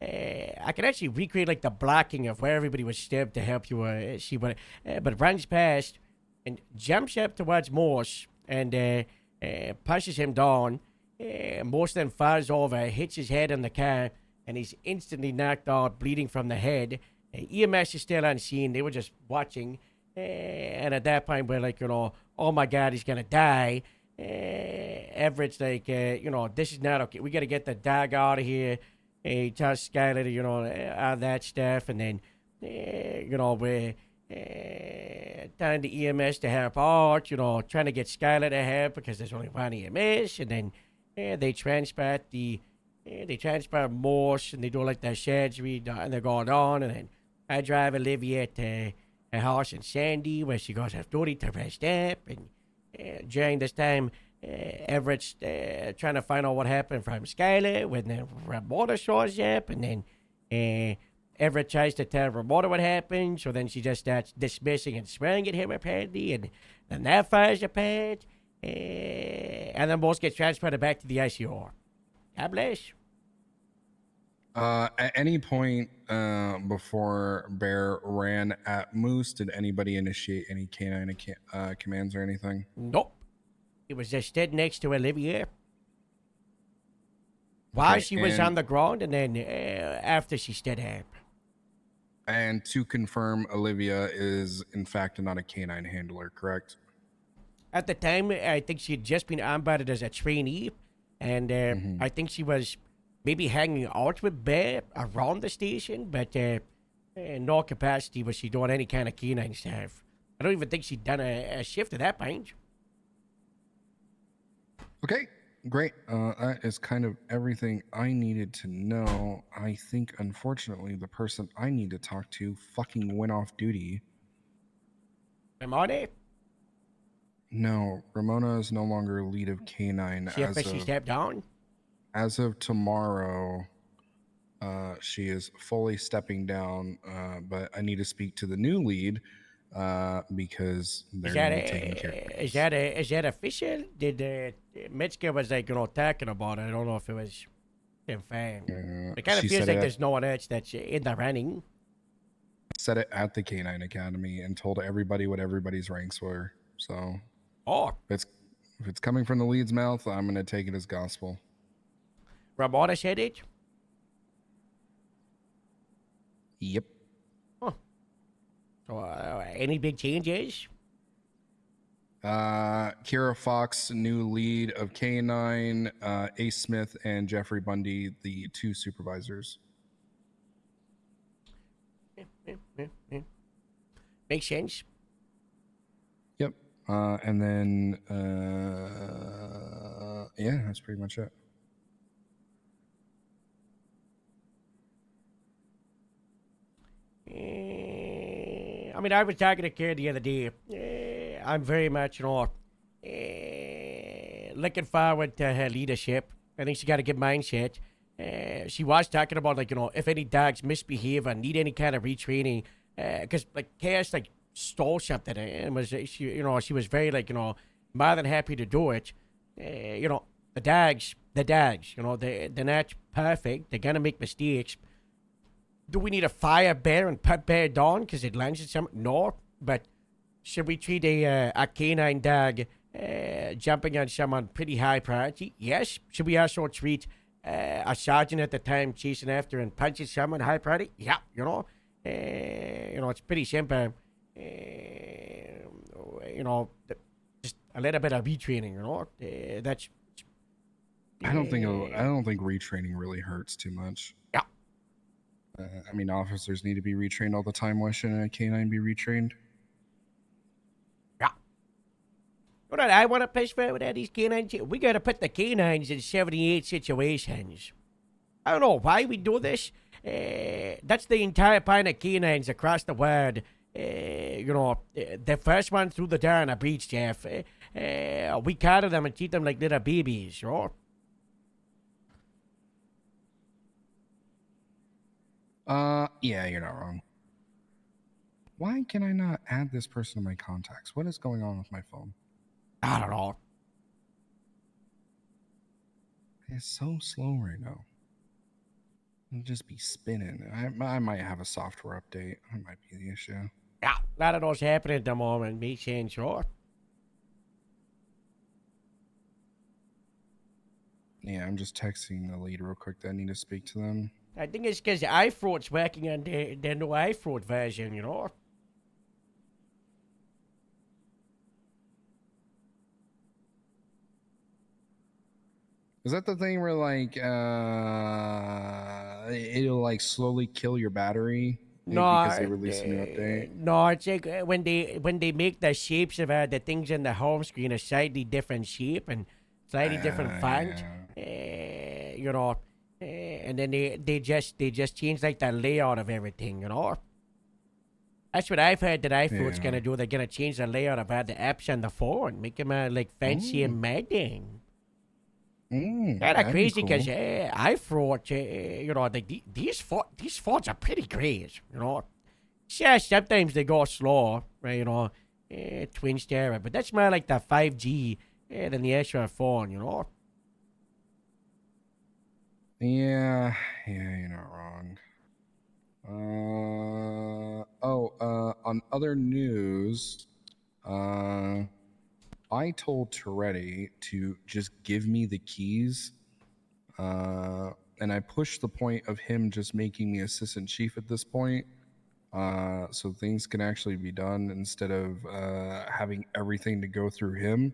I can actually recreate like the blocking of where everybody was stabbed to help you see what, but runs past, and jumps up towards Morse and pushes him down. Morse then falls over, hits his head on the car, and he's instantly knocked out, bleeding from the head. EMS is still on scene. They were just watching. And at that point, we're like, oh my God, he's going to die. Everett's like, this is not okay. We got to get the dog out of here. He tells Skyler, all that stuff. And then, we're telling the EMS to help out, trying to get Skyler to help because there's only one EMS. And then they transport Morse and they do like their surgery and they're going on. And then I drive Olivia to her house in Sandy where she goes off duty to rest up. And during this time, Everett's trying to find out what happened from Skyler when the reporter shows up. And then Everett tries to tell reporter what happened. So then she just starts dismissing and swearing at him apparently. And then that fires apart. And then both get transported back to the ICU. God bless. At any point before Bear ran at Moose, did anybody initiate any canine commands or anything? Nope. He was just stood next to Olivia while she was on the ground, and then after she stood up. And to confirm, Olivia is in fact not a canine handler, correct? At the time, I think she had just been onboarded as a trainee, and I think she was maybe hanging out with Bear around the station, but in no capacity was she doing any kind of canine stuff. I don't even think she'd done a shift at that point. Okay, great. That is kind of everything I needed to know. I think, unfortunately, the person I need to talk to fucking went off duty. Ramona? No, Ramona is no longer lead of K9. She officially stepped down? As of tomorrow, she is fully stepping down, but I need to speak to the new lead because they're going to be taking care of it. Is that official? Did Metzger was like, talking about it? I don't know if it was confirmed. It kind of feels like there's no one else that's in the running. Said it at the K9 Academy and told everybody what everybody's ranks were. So, if it's coming from the lead's mouth, I'm going to take it as gospel. Ramona said it? Yep. Huh. So, any big changes? Kira Fox, new lead of K9, Ace Smith, and Jeffrey Bundy, the two supervisors. Makes sense. Yep. And then, yeah, that's pretty much it. I mean, I was talking to Karen the other day. I'm very much, looking forward to her leadership. I think she got a good mindset. She was talking about, if any dogs misbehave or need any kind of retraining, because, Cass, stole something and she was very, more than happy to do it. The dogs, they're not perfect. They're going to make mistakes. Do we need to fire Bear and put Bear down because it lands at something? No, but should we treat a canine dog jumping on someone pretty high priority? Yes. Should we also treat a sergeant at the time chasing after and punching someone high priority? Yeah, it's pretty simple. Just a little bit of retraining, that's. I don't think retraining really hurts too much. Yeah. I mean, officers need to be retrained all the time. Why shouldn't a canine be retrained? Yeah. What I want to push for with these canines, we got to put the canines in 78 situations. I don't know why we do this. That's the entire point of canines across the world. The first one through the door on a beach, Jeff. We cuddle them and treat them like little babies, Yeah, you're not wrong. Why can I not add this person to my contacts? What is going on with my phone? I don't know. It's so slow right now. It'll just be spinning. I might have a software update. That might be the issue. Yeah. A lot of those happening at the moment, me saying sure. Yeah, I'm just texting the lead real quick that I need to speak to them. I think it's because iFraud's working on the new iFraud version, you know? Is that the thing where like it'll like slowly kill your battery because they release a new update? No, it's like when they make the shapes of the things in the home screen a slightly different shape and slightly different font, you know, and then they just change like the layout of everything, you know. That's what I've heard that iPhone's gonna do. They're gonna change the layout of the apps on the phone, make them like fancy and modern. Kind of crazy because iFraud, you know, these phones are pretty great, you know. Yeah, sometimes they go slow, right, you know, twin stereo, but that's more like the 5G than the actual phone, you know. Yeah, you're not wrong. On other news, I told Toretti to just give me the keys, and I pushed the point of him just making me assistant chief at this point, so things can actually be done instead of having everything to go through him.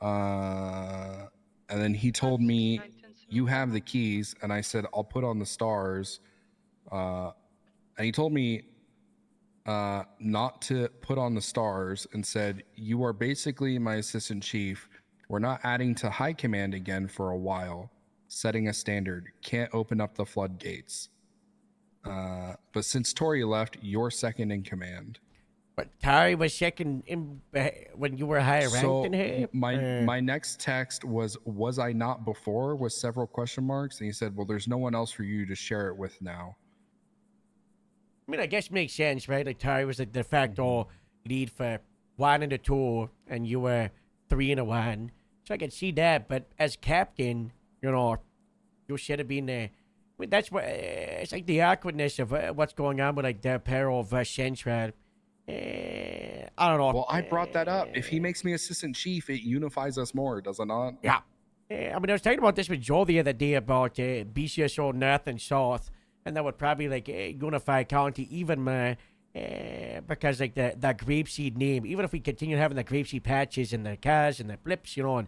And then he told me, "You have the keys," and I said, "I'll put on the stars." And he told me not to put on the stars and said, "You are basically my assistant chief. We're not adding to high command again for a while. Setting a standard. Can't open up the floodgates. But since Tori left, you're second in command." But Tari was second in when you were higher ranked than her? My next text was I not before, with several question marks, and he said, "Well, there's no one else for you to share it with now." I mean, I guess it makes sense, right? Like Tari was the de facto lead for 1 and a 2, and you were 3 and a 1. So I can see that. But as captain, you know, you should have been there. I mean, that's what it's like the awkwardness of what's going on with like Del Perro versus Central. I don't know. Well, I brought that up. If he makes me assistant chief, it unifies us more, does it not? Yeah. I mean, I was talking about this with Joe the other day about BCSO North and South, and that would probably like unify county even more because like the grapeseed name, even if we continue having the grapeseed patches and the cars and the blips, you know, and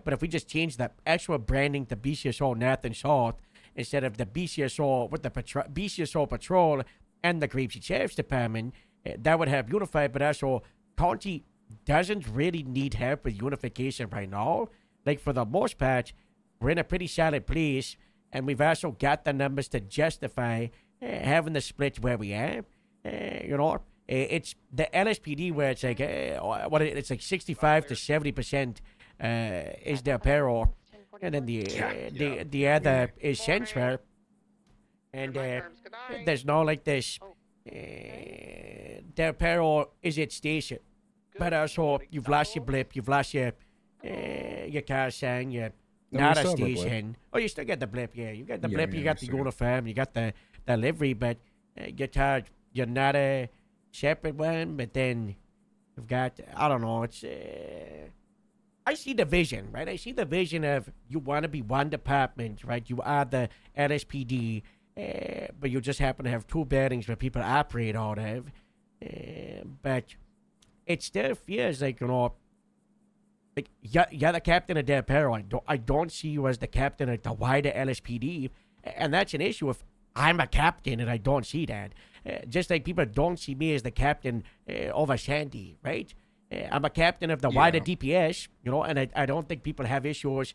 but if we just change the actual branding to BCSO North and South instead of the BCSO with the BCSO Patrol and the Grapeseed Sheriff's Department, that would have unified, but also county doesn't really need help with unification right now. Like for the most part, we're in a pretty solid place, and we've also got the numbers to justify having the split where we are. You know, it's the LSPD where it's like it's like 65 to 70% is their payroll, and then the other is Central, and there's no like this. Their payroll is at station, but also you've lost your blip, you've lost your car sign, you're not a station. Oh, you still get the blip, yeah. You got the blip, you got the uniform, you got the livery, but you're not a separate one. But then you've got, I don't know. It's I see the vision, right? I see the vision of you want to be one department, right? You are the LSPD. But you just happen to have 2 buildings where people operate out of. But it still feels like, you know, like you're the captain of Del Perro. I don't see you as the captain of the wider LSPD. And that's an issue if I'm a captain and I don't see that. Just like people don't see me as the captain over Sandy, right? I'm a captain of the wider DPS, you know, and I don't think people have issues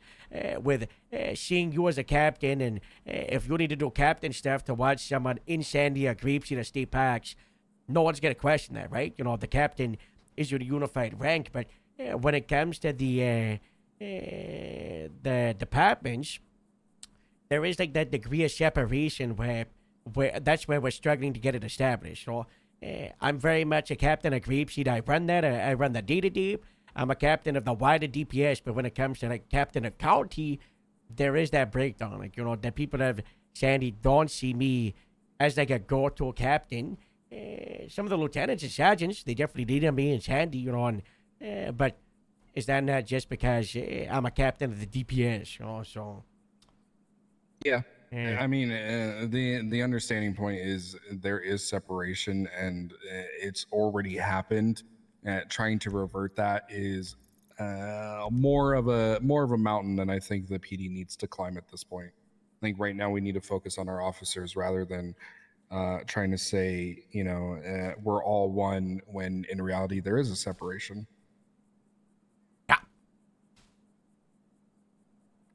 with seeing you as a captain. And if you need to do captain stuff to watch someone in Sandy or Grapeseed or State Parks, no one's going to question that, right? You know, the captain is your unified rank. But when it comes to the departments, there is like that degree of separation where that's where we're struggling to get it established, you know. I'm very much a captain of Grapeseed. I run that. I run the day-to-day. I'm a captain of the wider DPS, but when it comes to like captain of county, there is that breakdown. Like, you know, the people of Sandy don't see me as like a go-to captain. some of the lieutenants and sergeants, they definitely need me and Sandy, you know, but is that not just because I'm a captain of the DPS, you know, so... Yeah. eh. I mean, the understanding point is there is separation, and it's already happened. Trying to revert that is more of a mountain than I think the PD needs to climb at this point. I think right now we need to focus on our officers rather than trying to say, you know, we're all one when in reality there is a separation. Yeah.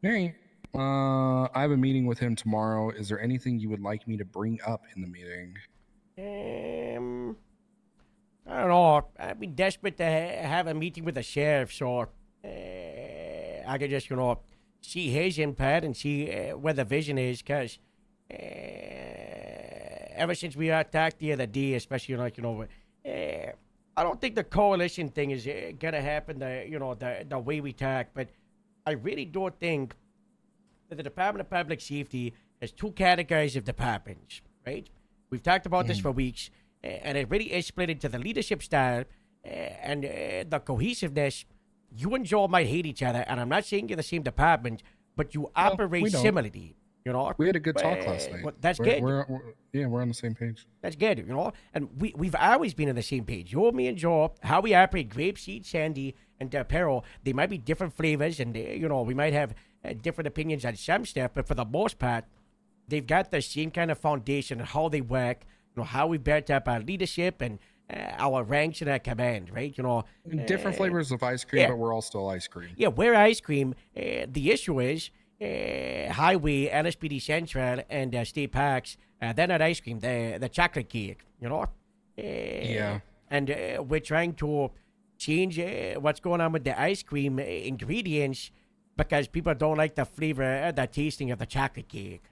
All right. I have a meeting with him tomorrow. Is there anything you would like me to bring up in the meeting? I don't know. I'd be desperate to have a meeting with the sheriff, so I could just, you know, see his input and see where the vision is, because ever since we attacked the other day, especially, like, you know, I don't think the coalition thing is gonna happen, the way we talk, but I really don't think that the Department of Public Safety has two categories of departments, right? We've talked about this for weeks, and it really is split into the leadership style and the cohesiveness. You and Joel might hate each other, and I'm not saying you're the same department, but you operate we don't. similarly. You know, We had a good talk last night. Well, that's we're, good. We're on the same page. That's good, you know. And we've always been on the same page. You, me, and Joel, how we operate Grapeseed, Sandy, and Peril, they might be different flavors, and, you know, we might have different opinions on some stuff, but for the most part, they've got the same kind of foundation of how they work, you know, how we built up our leadership and our ranks in our command, right? You know, Different flavors of ice cream, yeah. but we're all still ice cream. Yeah, we're ice cream. The issue is Highway, LSPD Central, and State Parks. They're not ice cream. They're the chocolate cake. You know. Yeah. And we're trying to change what's going on with the ice cream ingredients because people don't like the flavor, the tasting of the chocolate cake.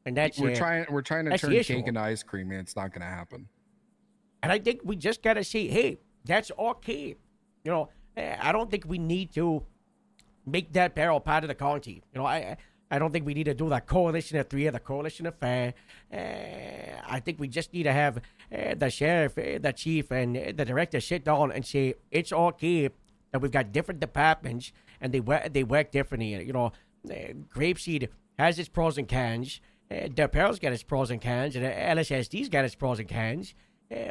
And that's We're trying to that's turn the issue. cake into ice cream, and it's not going to happen. And I think we just gotta say, hey, that's okay. You know, I don't think we need to make that barrel part of the county. You know, I don't think we need to do the coalition of three or the coalition of five. I think we just need to have the sheriff, the chief, and the director sit down and say it's okay that we've got different departments and they work differently. You know, Grapeseed has its pros and cons. The Peril's got its pros and cons, and LSSD's got its pros and cons.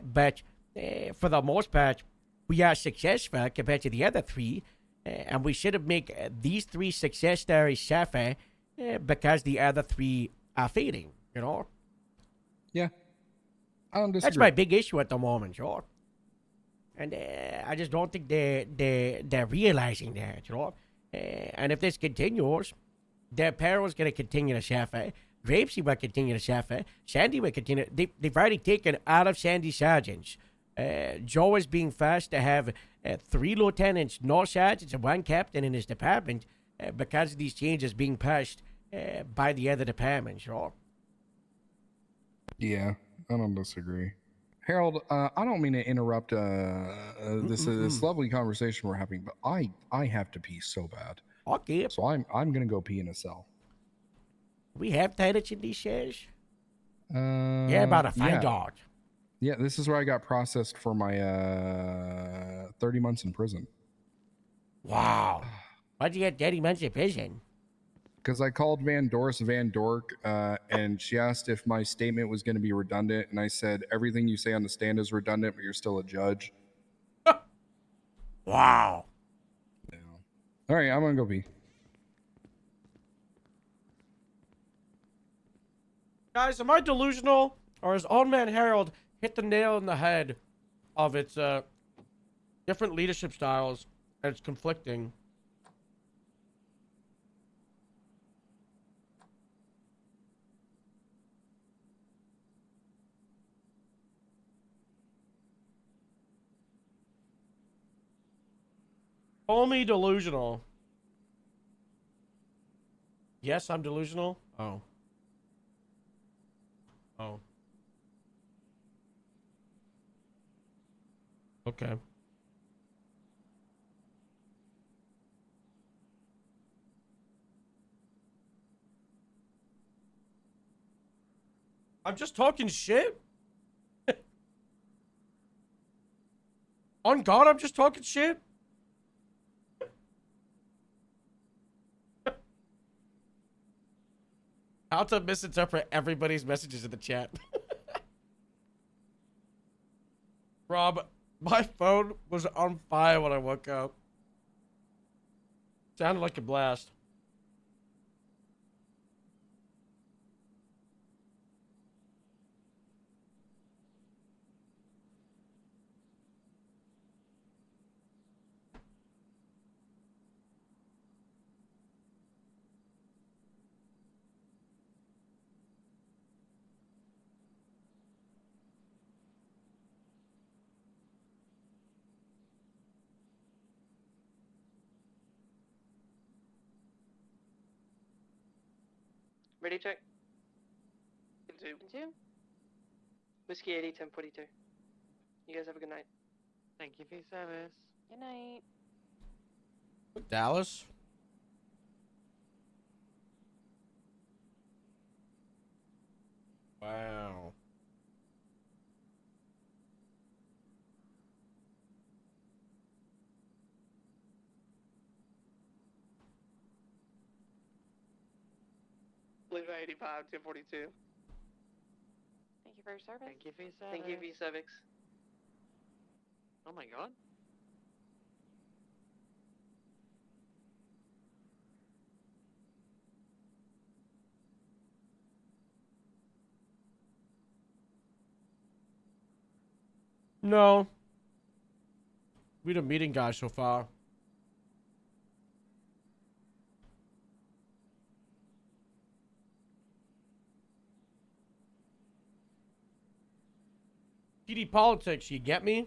But for the most part, we are successful compared to the other three, and we should have made these three success stories suffer because the other three are fading, you know? Yeah. I don't disagree. That's my big issue at the moment, sure. And I just don't think they're realizing that, you know? And if this continues, their Peril's going to continue to suffer. Grapeseed will continue to suffer. Sandy will continue. They've already taken out of Sandy sergeants. Joe is being forced to have 3 lieutenants, no sergeants, and 1 captain in his department because of these changes being pushed by the other departments. Sure. Yeah, I don't disagree. Harold, I don't mean to interrupt this lovely conversation we're having, but I have to pee so bad. Okay. So I'm gonna go pee in a cell. We have toilets in these shares? Yeah, about to find out. Yeah, this is where I got processed for my 30 months in prison. Wow. Why'd you get 30 months in prison? Because I called Van Dork, and she asked if my statement was going to be redundant, and I said, everything you say on the stand is redundant, but you're still a judge. Wow. Yeah. All right, I'm going to go pee. Guys, am I delusional, or has Old Man Harold hit the nail in the head of its different leadership styles, and it's conflicting? Call me delusional. Yes, I'm delusional. Oh. Oh. Okay. I'm just talking shit. On God, I'm just talking shit. How to misinterpret everybody's messages in the chat. Rob, my phone was on fire when I woke up. Sounded like a blast. Ready, check. Two. Two. Whiskey 80, 1042. You guys have a good night. Thank you for your service. Good night. Dallas? Wow. Blue 85, 1042. Thank you for your service. Thank you for your service. Thank you for your cervix. Oh my god. No. We had a meeting guy so far. PD politics, you get me?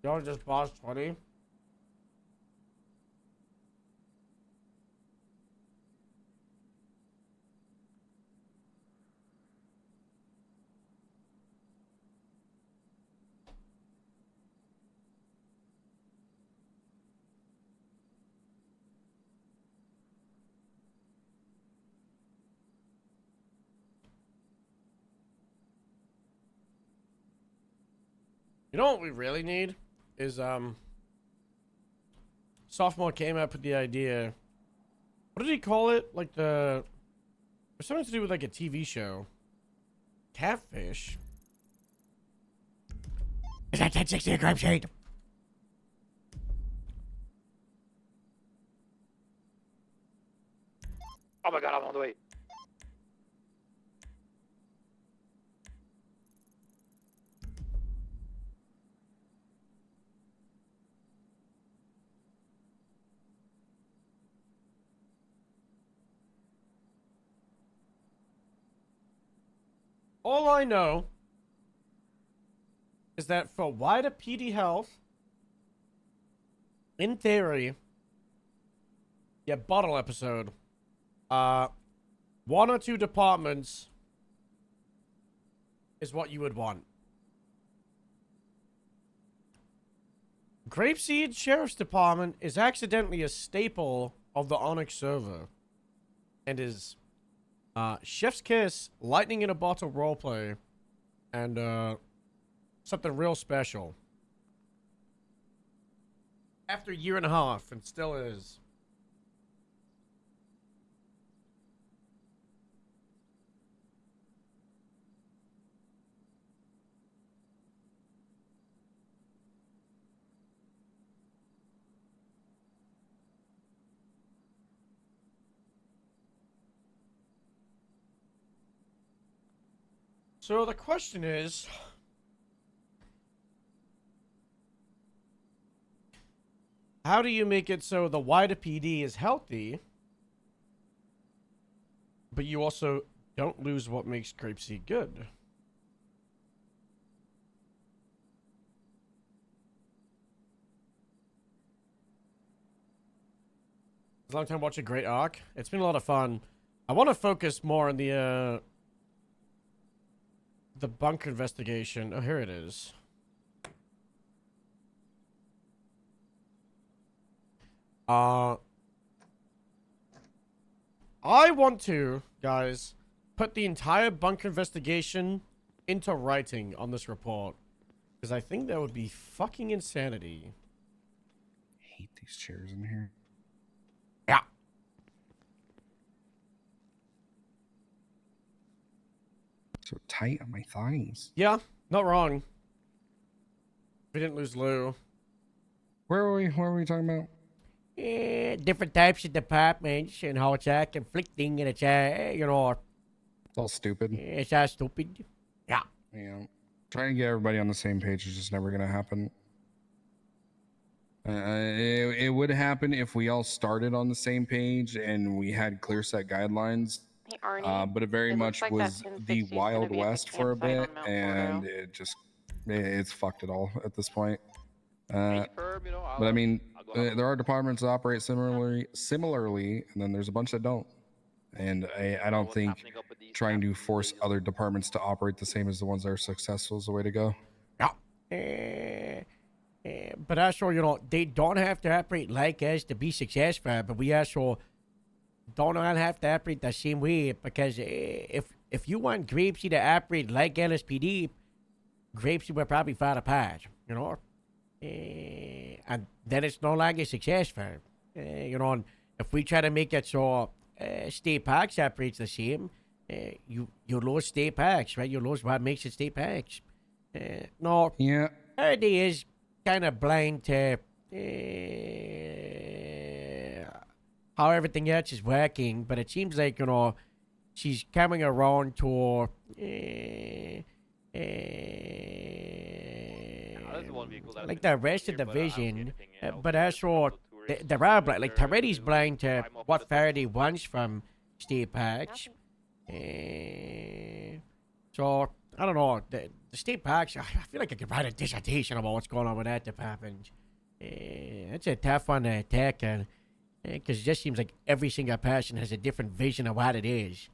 Y'all just boss 20. You know what we really need is sophomore came up with the idea. What did he call it? Like the there's something to do with like a TV show. Catfish. Is that 1060 a grape shade? Oh my god, I'm on the way. All I know is that for wider PD health, in theory, yeah, bottle episode, one or two departments is what you would want. Grapeseed Sheriff's Department is accidentally a staple of the ONX server and is Chef's Kiss, Lightning in a Bottle roleplay, and something real special. After a year and a half, and still is. So the question is, how do you make it so the wider PD is healthy, but you also don't lose what makes Grapeseed good? It's a long time watching Great Arc. It's been a lot of fun. I want to focus more on the bunker investigation. Oh, here it is. I want to, guys, put the entire bunker investigation into writing on this report. Because I think that would be fucking insanity. I hate these chairs in here. Yeah. So tight on my thighs. Yeah, not wrong. We didn't lose Lou. Where are we? What are we talking about? Different types of departments and how it's conflicting and it's, It's all stupid. it's all stupid. Yeah. Yeah. Trying to get everybody on the same page is just never going to happen. It would happen if we all started on the same page and we had clear set guidelines. Hey, Arnie. But it very looks much like that was 1060 the is gonna Wild be at the West for a campsite on bit, Mount and Porto. it's fucked it all at this point. Any firm, you know, But I mean, I'll go have a there are departments that operate similarly, and then there's a bunch that don't. And I don't what's think happening up with these trying to captains force lately. other departments to operate the same as the ones that are successful is the way to go. Yeah. But also, they don't have to operate like us to be successful, but we also don't all have to operate the same way because if you want Grapesy to operate like LSPD, Grapesy will probably fall apart, and then it's no longer successful. And if we try to make it so state parks operates the same, you lose state parks, right? You lose what makes it state parks. No, Yeah. her idea is kind of blind to how everything else is working, but it seems like, she's coming around to like the rest of the vision, but also there are like Toretti's blind to what Faraday wants from state parks. So I don't know. The state parks, I feel like I could write a dissertation about what's going on with that department. It's a tough one to tackle because it just seems like every single person has a different vision of what it is.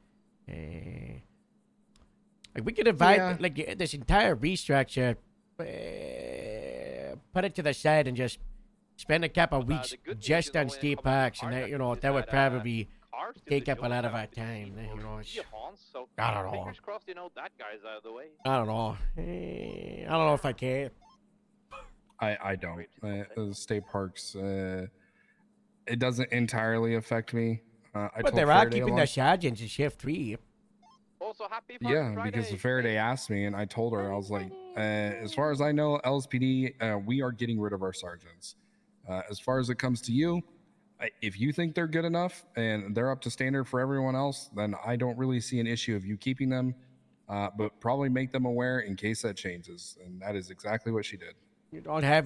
Like we could divide like this entire restructure, put it to the side, and just spend a couple of weeks just on state parks, and that would probably take up a lot of our time. I don't know. Fingers crossed, that guy's out of the way. I don't know. I don't know if I care. I don't. The state parks, it doesn't entirely affect me. But they are keeping the sergeants in shift 3. Also, happy Yeah, Friday. because the Faraday asked me, and I told her, I was like, as far as I know, LSPD, we are getting rid of our sergeants. As far as it comes to you, if you think they're good enough and they're up to standard for everyone else, then I don't really see an issue of you keeping them, but probably make them aware in case that changes. And that is exactly what she did. You don't have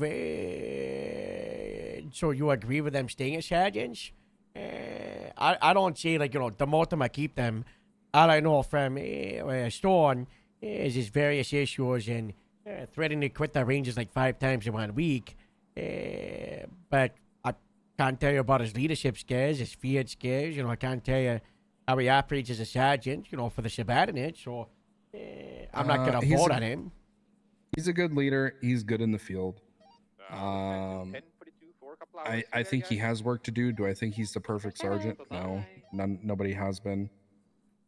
so you agree with them staying as sergeants? I don't see, like, the more them I keep them, all I know from Stone is his various issues and threatening to quit the Rangers like 5 times in 1 week. But I can't tell you about his leadership skills, his field skills. I can't tell you how he operates as a sergeant, for the subordinate. So I'm not going to vote on him. He's a good leader. He's good in the field. I think he has work to do. Do I think he's the perfect sergeant? No, nobody has been.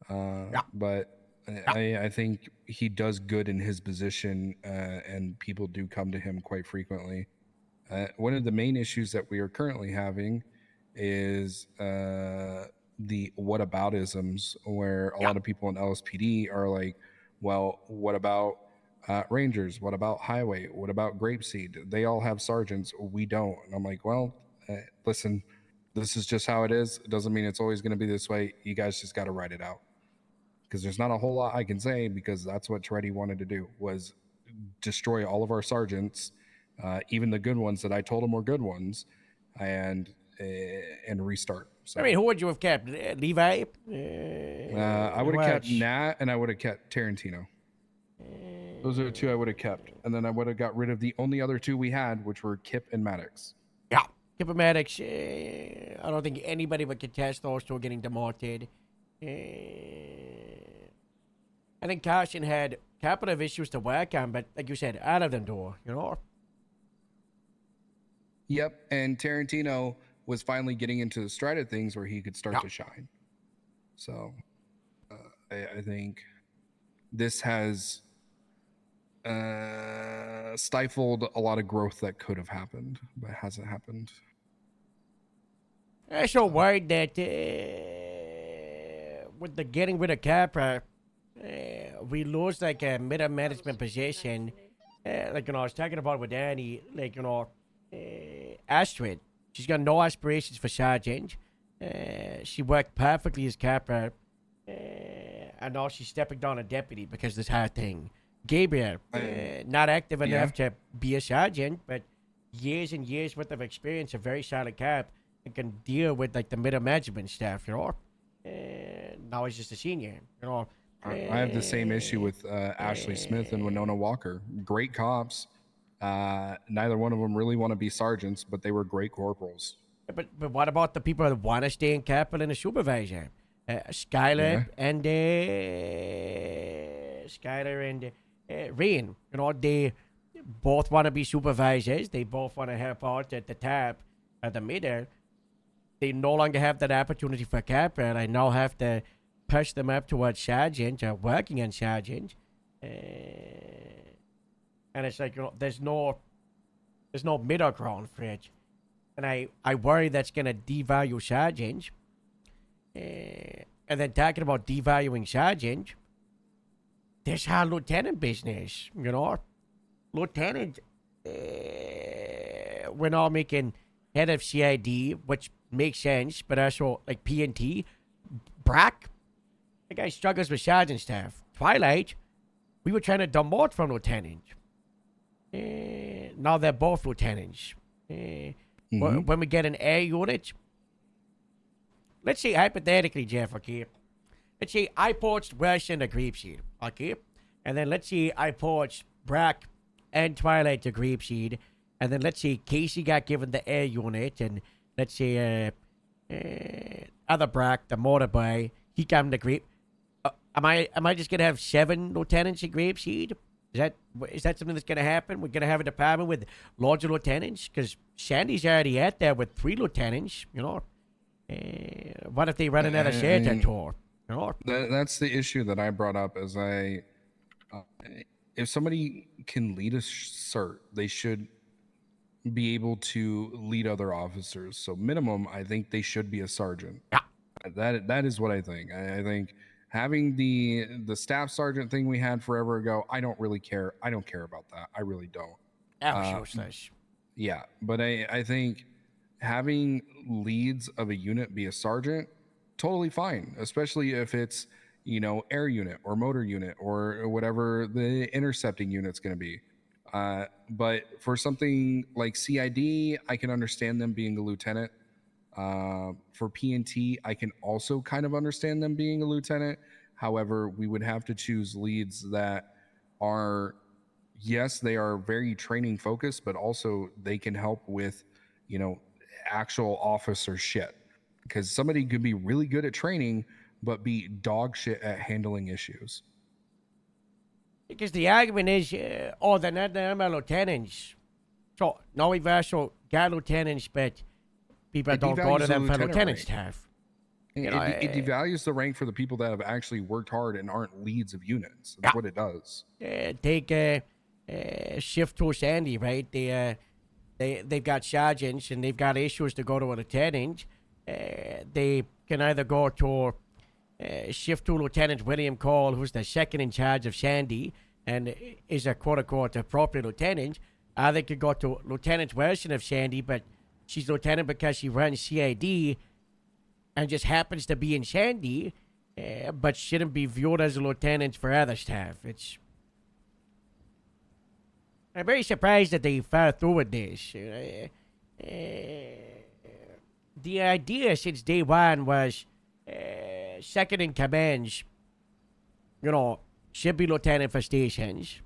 But I think he does good in his position, and people do come to him quite frequently. One of the main issues that we are currently having is the whataboutisms, where a lot of people in LSPD are like, well, what about Rangers? What about Highway? What about Grapeseed? They all have sergeants. We don't. And I'm like, well, listen, this is just how it is. It doesn't mean it's always going to be this way. You guys just got to write it out. Because there's not a whole lot I can say, because that's what Toretti wanted to do, was destroy all of our sergeants, even the good ones that I told him were good ones, and restart. So, I mean, who would you have kept? Levi? I would have kept Nat, and I would have kept Tarantino. Those are the 2 I would have kept. And then I would have got rid of the only other 2 we had, which were Kip and Maddox. Yeah. Kip and Maddox, I don't think anybody would contest those 2 getting demoted. I think Carson had a couple of issues to work on, but like you said, out of them door, Yep, and Tarantino, was finally getting into the stride of things where he could start to shine. So I think this has stifled a lot of growth that could have happened, but hasn't happened. I'm so worried that with the getting rid of Capra, we lose like a middle management position. Like, I was talking about with Danny, like, Astrid. She's got no aspirations for sergeant. She worked perfectly as Capra. And now she's stepping down a deputy because of this hard thing. Gabriel, not active enough to be a sergeant, but years and years worth of experience, a very solid cap, and can deal with like the middle management staff, now he's just a senior, I have the same issue with Ashley Smith and Winona Walker. Great cops. Neither one of them really want to be sergeants, but they were great corporals. But what about the people that want to stay in Capitol and a supervisor? Skylar and Rain. They both want to be supervisors. They both want to help out at the top, at the middle. They no longer have that opportunity for Capra, and I now have to push them up towards sergeant or working on sergeant. And it's like, there's no middle ground for it. And I worry that's going to devalue sergeant. And then talking about devaluing sergeant, there's our lieutenant business, Lieutenant, we're now making head of CID, which makes sense, but also like P&T. Brack, the guy struggles with sergeant staff. Twilight, we were trying to demote from lieutenant. Now they're both lieutenants. When we get an air unit, let's say hypothetically, Jeff, okay? Let's say I poached West and the Grapeseed, okay? And then let's say I poached Brack and Twilight to Grapeseed. And then let's say Casey got given the air unit. And let's say other Brack, the motorbike, he got the Grape. Am I just going to have 7 lieutenants in Grapeseed? Is that something that's going to happen? We're going to have a department with larger lieutenants? Because Sandy's already at there with 3 lieutenants, what if they run another Santa tour? That's the issue that I brought up. As if somebody can lead a cert, they should be able to lead other officers. So minimum, I think they should be a sergeant. Yeah. That is what I think. I think having the staff sergeant thing we had forever ago, I don't really care. I don't care about that. I really don't. Yeah, but I think having leads of a unit be a sergeant, totally fine, especially if it's, air unit or motor unit or whatever the intercepting unit's going to be. But for something like CID, I can understand them being a lieutenant. For P&T, I can also kind of understand them being a lieutenant. However, we would have to choose leads that are, yes, they are very training focused, but also they can help with, actual officer shit. Because somebody could be really good at training, but be dog shit at handling issues. Because the argument is, they're not the lieutenants. So now we've also got lieutenants, but people don't go to them for lieutenant staff. It devalues the rank for the people that have actually worked hard and aren't leads of units. That's what it does. Take shift to Sandy, right? They've got sergeants and they've got issues to go to a lieutenant. They can either go to shift to Lieutenant William Cole, who's the second in charge of Sandy and is a quote-unquote appropriate lieutenant. They could go to Lieutenant Wilson of Sandy, but she's lieutenant because she runs CID and just happens to be in Sandy, but shouldn't be viewed as a lieutenant for other staff. I'm very surprised that they fell through with this. The idea since day one was second in commands, should be lieutenant for stations,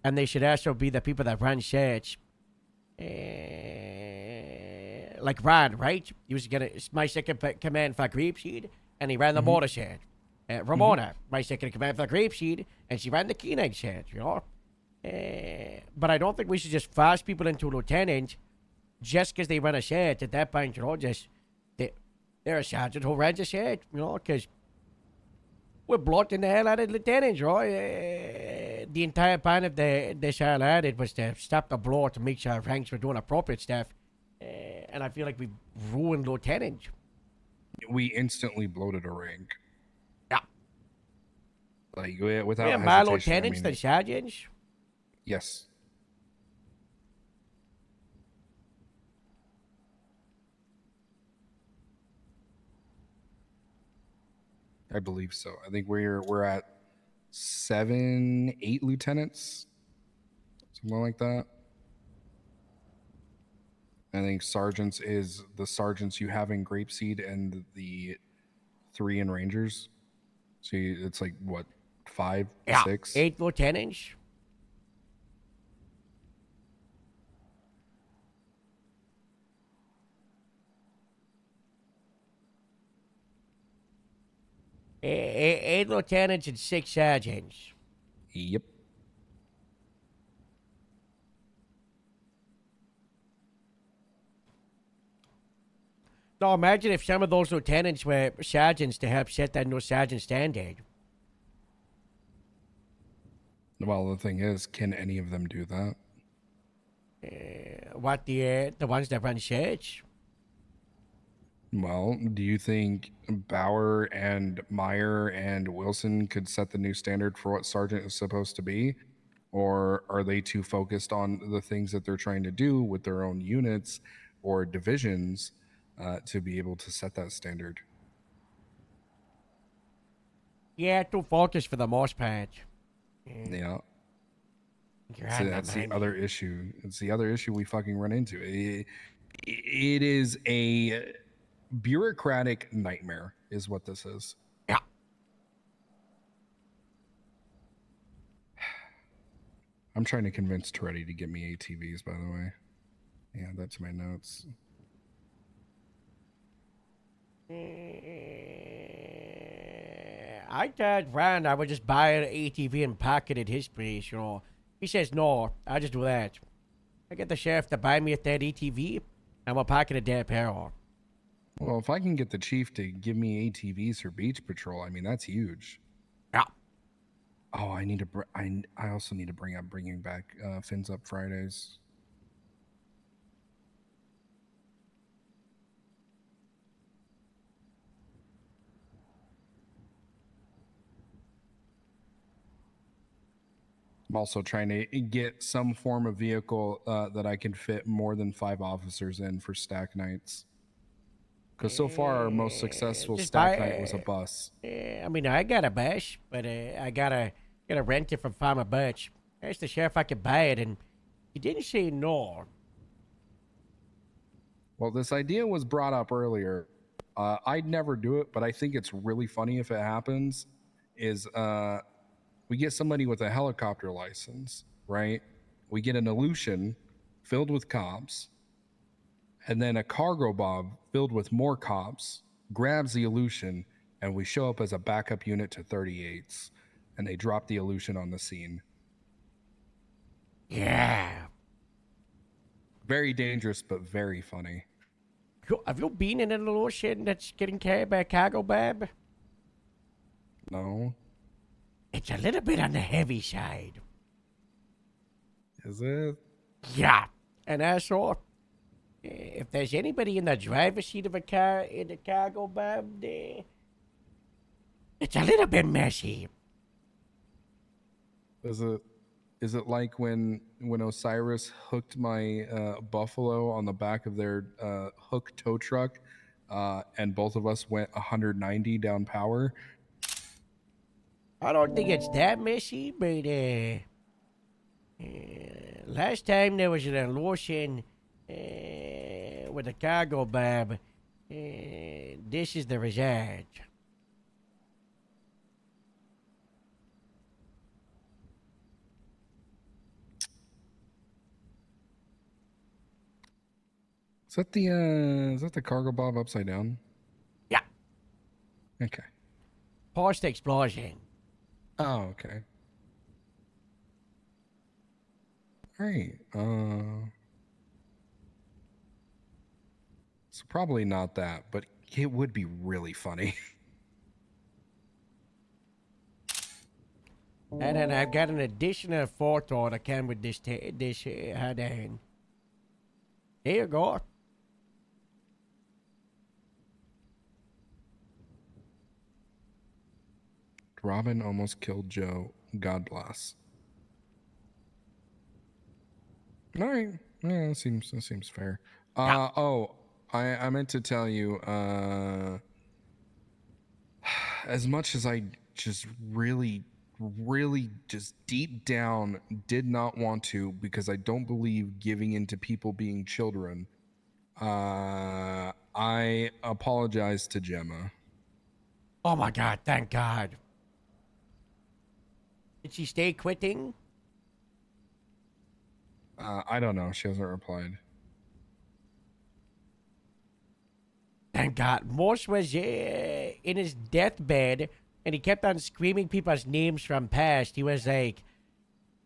and they should also be the people that run sets. Like Ron, right? He was my second command for Grapeseed, and he ran the motor shed. Ramona, my second command for Grapeseed, and she ran the Kenai shed, But I don't think we should just force people into lieutenant just because they run a shirt at that point, you know, just they're a sergeant who runs a shirt, you know, because we're blocking the hell out of lieutenants, right? The entire point of the Shell added was to stop the blow to make sure our ranks were doing appropriate stuff. And I feel like we ruined lieutenants. We instantly bloated a rank. Yeah. Like without We have more hesitation. lieutenants than sergeants. Yes. I believe so. I think we're at 7, 8 lieutenants, something like that. I think sergeants is the sergeants you have in Grapeseed and the 3 in Rangers. So it's like what, 5, 6? 8 lieutenants. Eight lieutenants and 6 sergeants. Yep. Now imagine if some of those lieutenants were sergeants to help set that new sergeant standard. Well, the thing is, can any of them do that? What the ones that run shirts? Well, do you think Bauer and Meyer and Wilson could set the new standard for what sergeant is supposed to be? Or are they too focused on the things that they're trying to do with their own units or divisions to be able to set that standard? Yeah, too focused for the most part. Yeah. That's the other issue. It's the other issue we fucking run into. It is a bureaucratic nightmare is what this is. Yeah. I'm trying to convince Toretti to get me ATVs, by the way. Yeah, that's my notes. I told Rand I would just buy an ATV and park it at his place, you know. He says no, I just do that. I get the sheriff to buy me a third ATV, and we'll park it at their peril. Well, if I can get the chief to give me ATVs for beach patrol, I mean, that's huge. Yeah. Oh, I also need to bringing back Fins Up Fridays. I'm also trying to get some form of vehicle that I can fit more than 5 officers in for stack nights. Because so far, our most successful stack night was a bus. I mean, I got a bus, but I gotta rent it from Farmer Birch. I asked the sheriff if I could buy it, and he didn't say no. Well, this idea was brought up earlier. I'd never do it, but I think it's really funny if it happens. We get somebody with a helicopter license, right? We get an Aleutian filled with cops, and then a cargo bob filled with more cops grabs the Aleutian, and we show up as a backup unit to 38s, and they drop the Aleutian on the scene. Yeah. Very dangerous, but very funny. Have you been in an Aleutian that's getting carried by a cargo bab? No. It's a little bit on the heavy side. Is it? Yeah. And also, if there's anybody in the driver's seat of a car in the cargo bab, it's a little bit messy. Is it like when Osiris hooked my Buffalo on the back of their hook tow truck, and both of us went 190 down power? I don't think it's that messy, but last time there was an Aleutian with a cargo bab. This is the result. Is that the cargo bob upside down? Yeah. Okay. Post explosion. Oh, okay. All right. So probably not that, but it would be really funny. And then I've got an additional photo that came with this heading. There you go. Robin almost killed Joe. God bless. All right. Yeah, that seems fair. Oh, I meant to tell you, as much as I just really just deep down did not want to, because I don't believe giving in to people being children, I apologize to Gemma. Oh my God, thank God. Did she stay quitting? I don't know. She hasn't replied. Thank God. Morse was in his deathbed, and he kept on screaming people's names from past. He was like,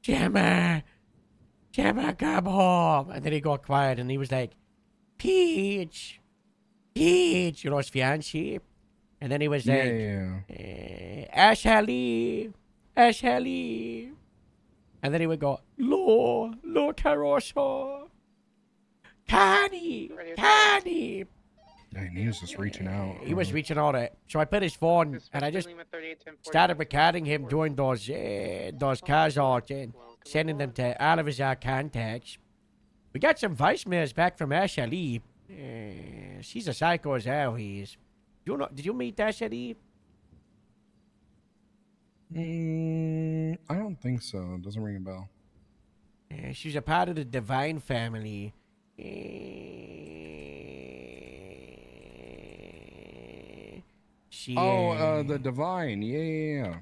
Gemma, Gemma, come home. And then he got quiet, and he was like, Peach, Peach, you know, his fiancée. And then he was like, Ashley, Ashley. And then he would go, Lo Caroso, Connie, Connie. Dang, he was just reaching out. He was reaching out. So I put his phone, and I just started recording him doing those cars out and sending them to all of his contacts. We got some voicemails back from Ashley. She's a psycho as hell, he is. Did you meet Ashley? I don't think so. It doesn't ring a bell. She's a part of the Divine family. The Divine. Yeah.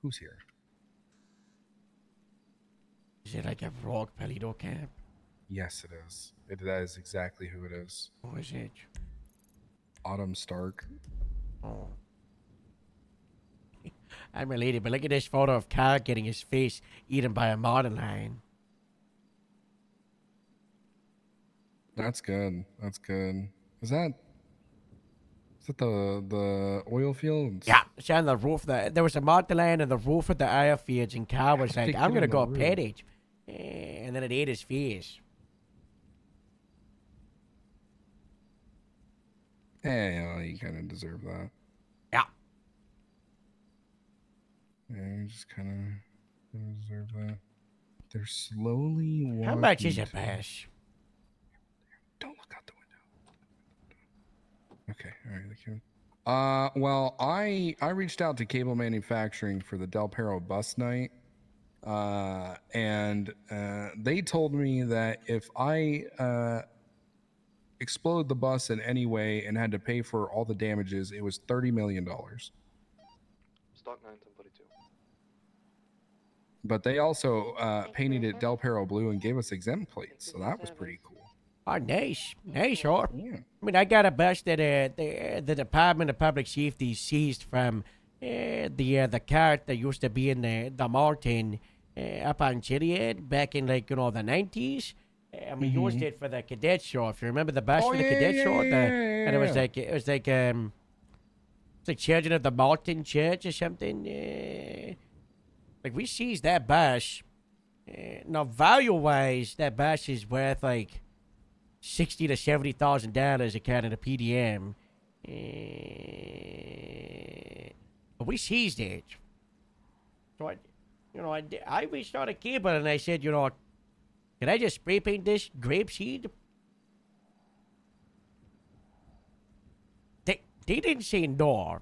Who's here? Is it like a rogue Palido camp? Yes, it is. That is exactly who it is. Who is it? Autumn Stark. Oh. I'm related, but look at this photo of Carl getting his face eaten by a mountain lion. That's good. That's good. Is that the oil fields? Yeah, it's on the roof. There was a mountain lion on the roof of the oil fields, and Carl was like, I'm going to go pet it. And then it ate his face. Yeah, you kind of deserve that. Yeah. Yeah, you just kind of deserve that. They're slowly walking. How much is a pass? Don't look out the window. Okay, all right. Well, I reached out to cable manufacturing for the Del Perro bus night, and they told me that if I explode the bus in any way and had to pay for all the damages, it was $30 million. Stock 942. But they also painted it Del Perro blue and gave us exempt plates, so that was pretty cool. Oh, nice. Nice, sure. Yeah. I mean, I got a bus that the Department of Public Safety seized from the cart that used to be in the mountain up on Chiliad back in, like, you know, the 90s. And we used it for the cadet show. If you remember the bus for the cadet show, and it was like it's like Children of the Mountain Church or something. Like, we seized that bus. Now, value-wise, that bus is worth like $60,000 to $70,000 according to PDM. But we seized it. So I reached out to Cable and I said, can I just spray paint this grapeseed? They didn't say no.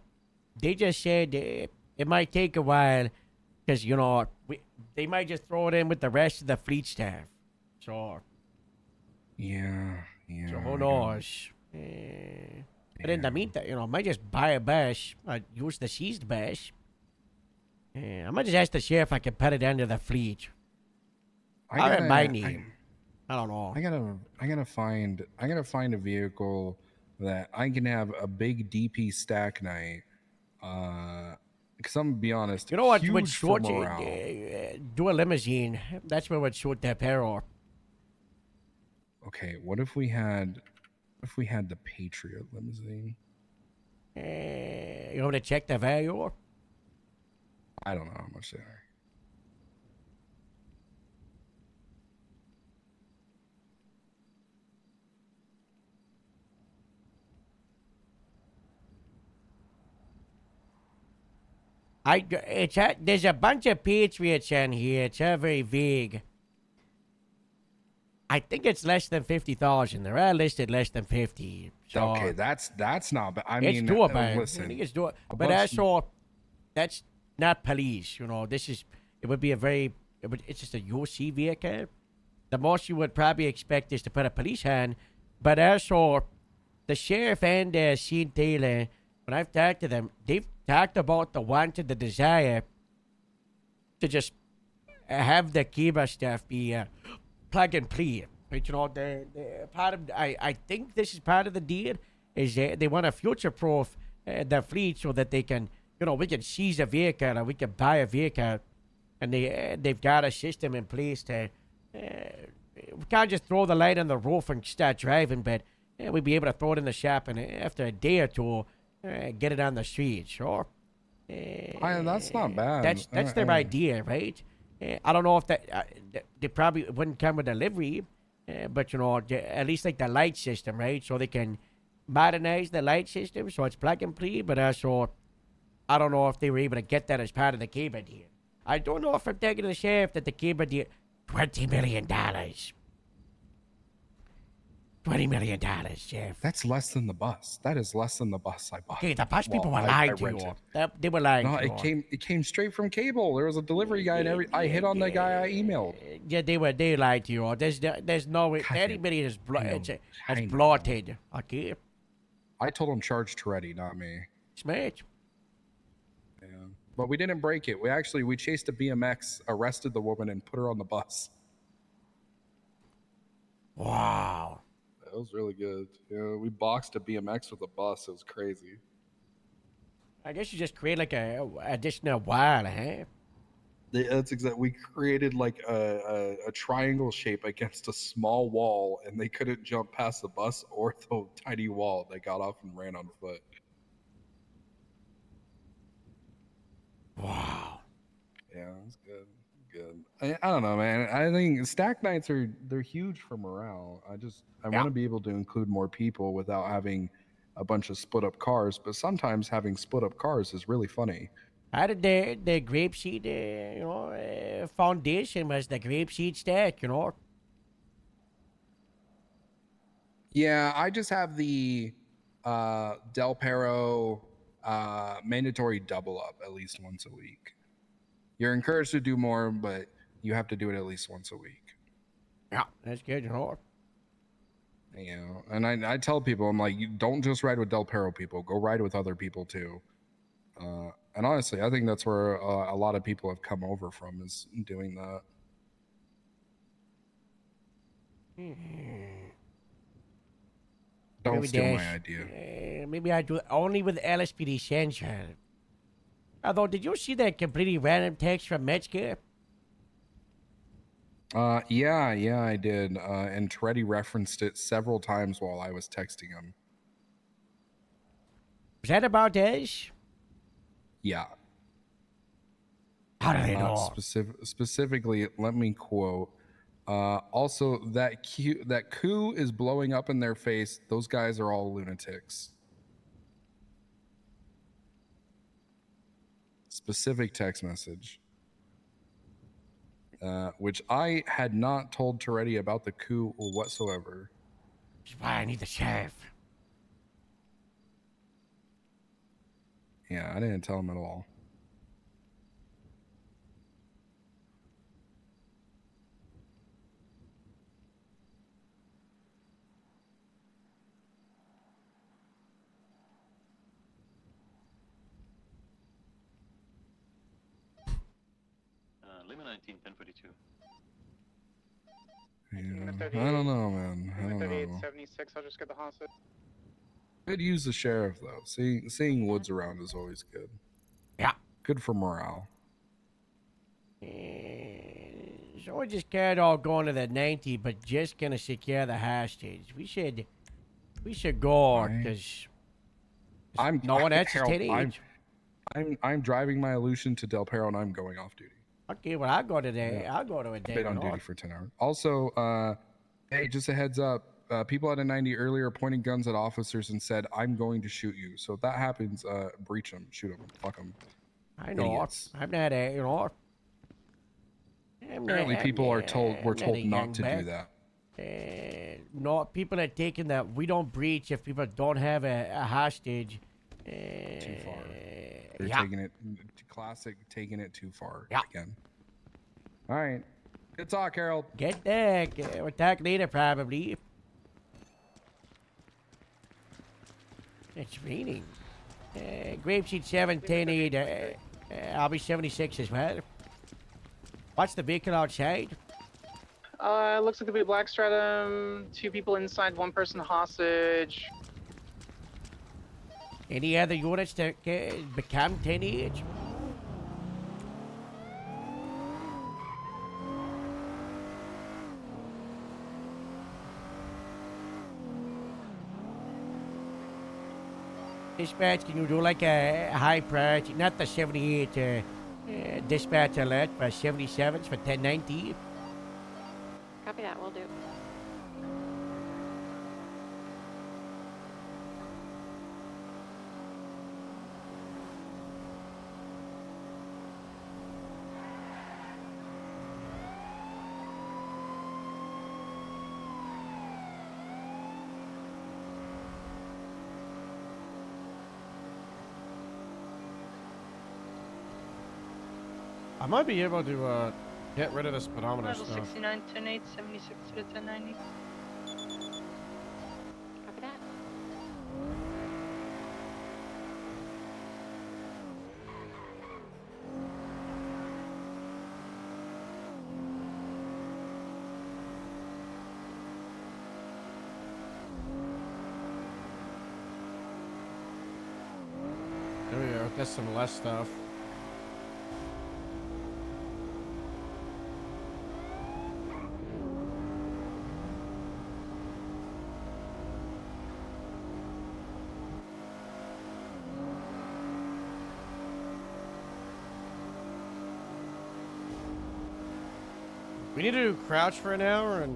They just said it might take a while because, they might just throw it in with the rest of the fleet staff. So. Yeah. So who knows? But in the meantime, I might just buy a bus. Use the seized bus. I might just ask the sheriff if I can put it under the fleet. I don't know. I gotta find a vehicle that I can have a big DP stack night. Because I'm gonna be honest, you know what would huge short for morale. do a limousine. That's what would short that peril. Okay, what if we had the Patriot limousine? You want to check the value? I don't know how much they are. There's a bunch of Patriots in here. It's very vague. I think it's less than 50,000. They're all listed less than 50. So Okay, that's not bad. I it's mean, doable. I listen, think it's doable. a But bunch- that's not police. You know, it would be it's just a UC vehicle. The most you would probably expect is to put a police hand. But also, the sheriff and Sheen Taylor, when I've talked to them, they've talked about the want and the desire to just have the Kiba stuff be plug and play. But, you know, the part of I think this is part of the deal is they want to future proof the fleet so that they can, you know, we can seize a vehicle or we can buy a vehicle, and they've got a system in place to we can't just throw the light on the roof and start driving, but we'd be able to throw it in the shop and after a day or two get it on the street. Sure. That's not bad. That's their idea, right? I don't know if they probably wouldn't come with delivery, but you know, at least like the light system, right? So they can modernize the light system so it's plug and play. But also, I don't know if they were able to get that as part of the Kiba deal. I don't know if I'm taking the sheriff that the Kiba deal $20 million. $20 million, Jeff. That's less than the bus. That is less than the bus I bought. Okay, the bus people were I lying to rented. you. They were lying No, to you. it came straight from cable. There was a delivery guy and I hit on the guy I emailed. Yeah, they lied to you. There's no way. God, 30 million is I know. bloated. Okay, I told him charge Toretti, not me. smart. Yeah. But we didn't break it. We chased a BMX, arrested the woman, and put her on the bus. Wow. That was really good. Yeah, we boxed a BMX with a bus. It was crazy. I guess you just create like a additional wall, huh? That's exactly. We created like a triangle shape against a small wall, and they couldn't jump past the bus or the tiny wall. They got off and ran on foot. Wow. Yeah, it's good. Good. I don't know, man. I think stack nights they're huge for morale. I want to be able to include more people without having a bunch of split up cars. But sometimes having split up cars is really funny. How did the grapeseed, foundation was the grapeseed stack, you know? Yeah, I just have the Del Perro mandatory double up at least once a week. You're encouraged to do more, but you have to do it at least once a week. Yeah, that's good, you know? You know, and I tell people, I'm like, you don't just ride with Del Perro people. Go ride with other people too. And honestly, I think that's where a lot of people have come over from is doing that. Don't Maybe steal my that's- idea. Maybe I do it only with LSPD Central. Although, did you see that completely random text from Metzger? Yeah, I did. And Toretti referenced it several times while I was texting him. Was that about us? Yeah. How do they know? Specifically, let me quote. Also, that coup is blowing up in their face. Those guys are all lunatics. Specific text message. Which I had not told Toretti about the coup whatsoever. That's why I need the sheriff. Yeah, I didn't tell him at all. Lima 19, 1042. Yeah, I don't know, man. I don't know. 76, I'll just get the hostage. Could use the sheriff though. Seeing Woods around is always good. Yeah. Good for morale. So we just can't all go into the 90, but just gonna secure the hostage. We should go, Right. because No one else is Harold, taking I'm driving my Illusion to Del Perro and I'm going off duty. Okay, well, I'll go to Yeah. I'll go to a I've day been on duty for 10 hours. Also, hey, just a heads up. People at a 90 earlier pointing guns at officers and said, "I'm going to shoot you." So if that happens, breach them, shoot them, fuck them. I know. Idiots. I'm not a, Apparently, people were told a not to do young that. No, people are taking that we don't breach if people don't have a hostage. Too far. They're Yeah. taking it classic, taking it too far Yeah. again. All right. Good talk, Harold. Get back. We'll talk later, probably. It's raining. Grapeseed 7, 10, 8. I'll be 76 as well. What's the vehicle outside? Looks like there'll be a black stratum, 2 people inside, 1 person hostage. Any other units that become 10 each? Dispatch, can you do like a high priority, not the 78 dispatch alert for 77s for 1090? Copy that, we'll do. I might be able to get rid of the speedometer Level stuff. 69, 10-8, 76 to the 1090. Copy that. There we go. That's some less stuff. We need to do crouch for an hour and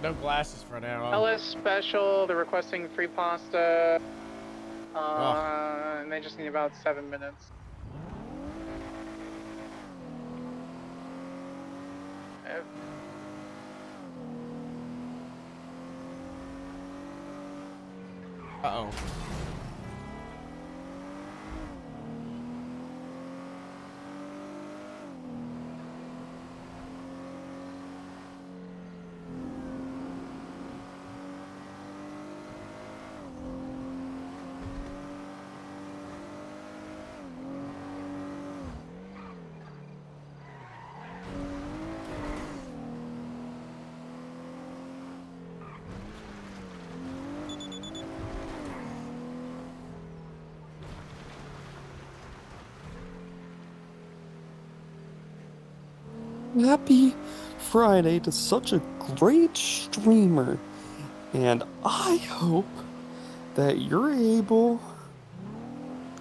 no glasses for an hour. LS special, they're requesting free pasta. And they just need about 7 minutes. Uh-oh. Happy Friday to such a great streamer, and I hope that you're able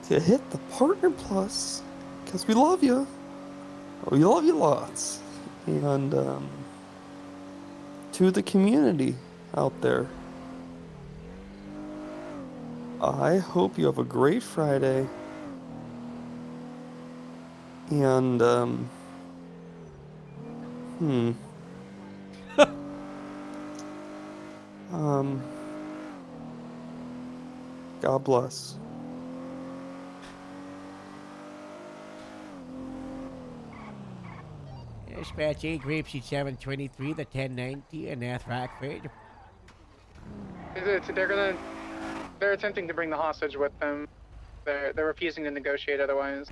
to hit the Partner Plus, because we love you. We love you lots. And to the community out there, I hope you have a great Friday. And God bless. Dispatch 8, Grapeseed 723, the 1090, and North Rockford. They're attempting to bring the hostage with them. They're refusing to negotiate otherwise.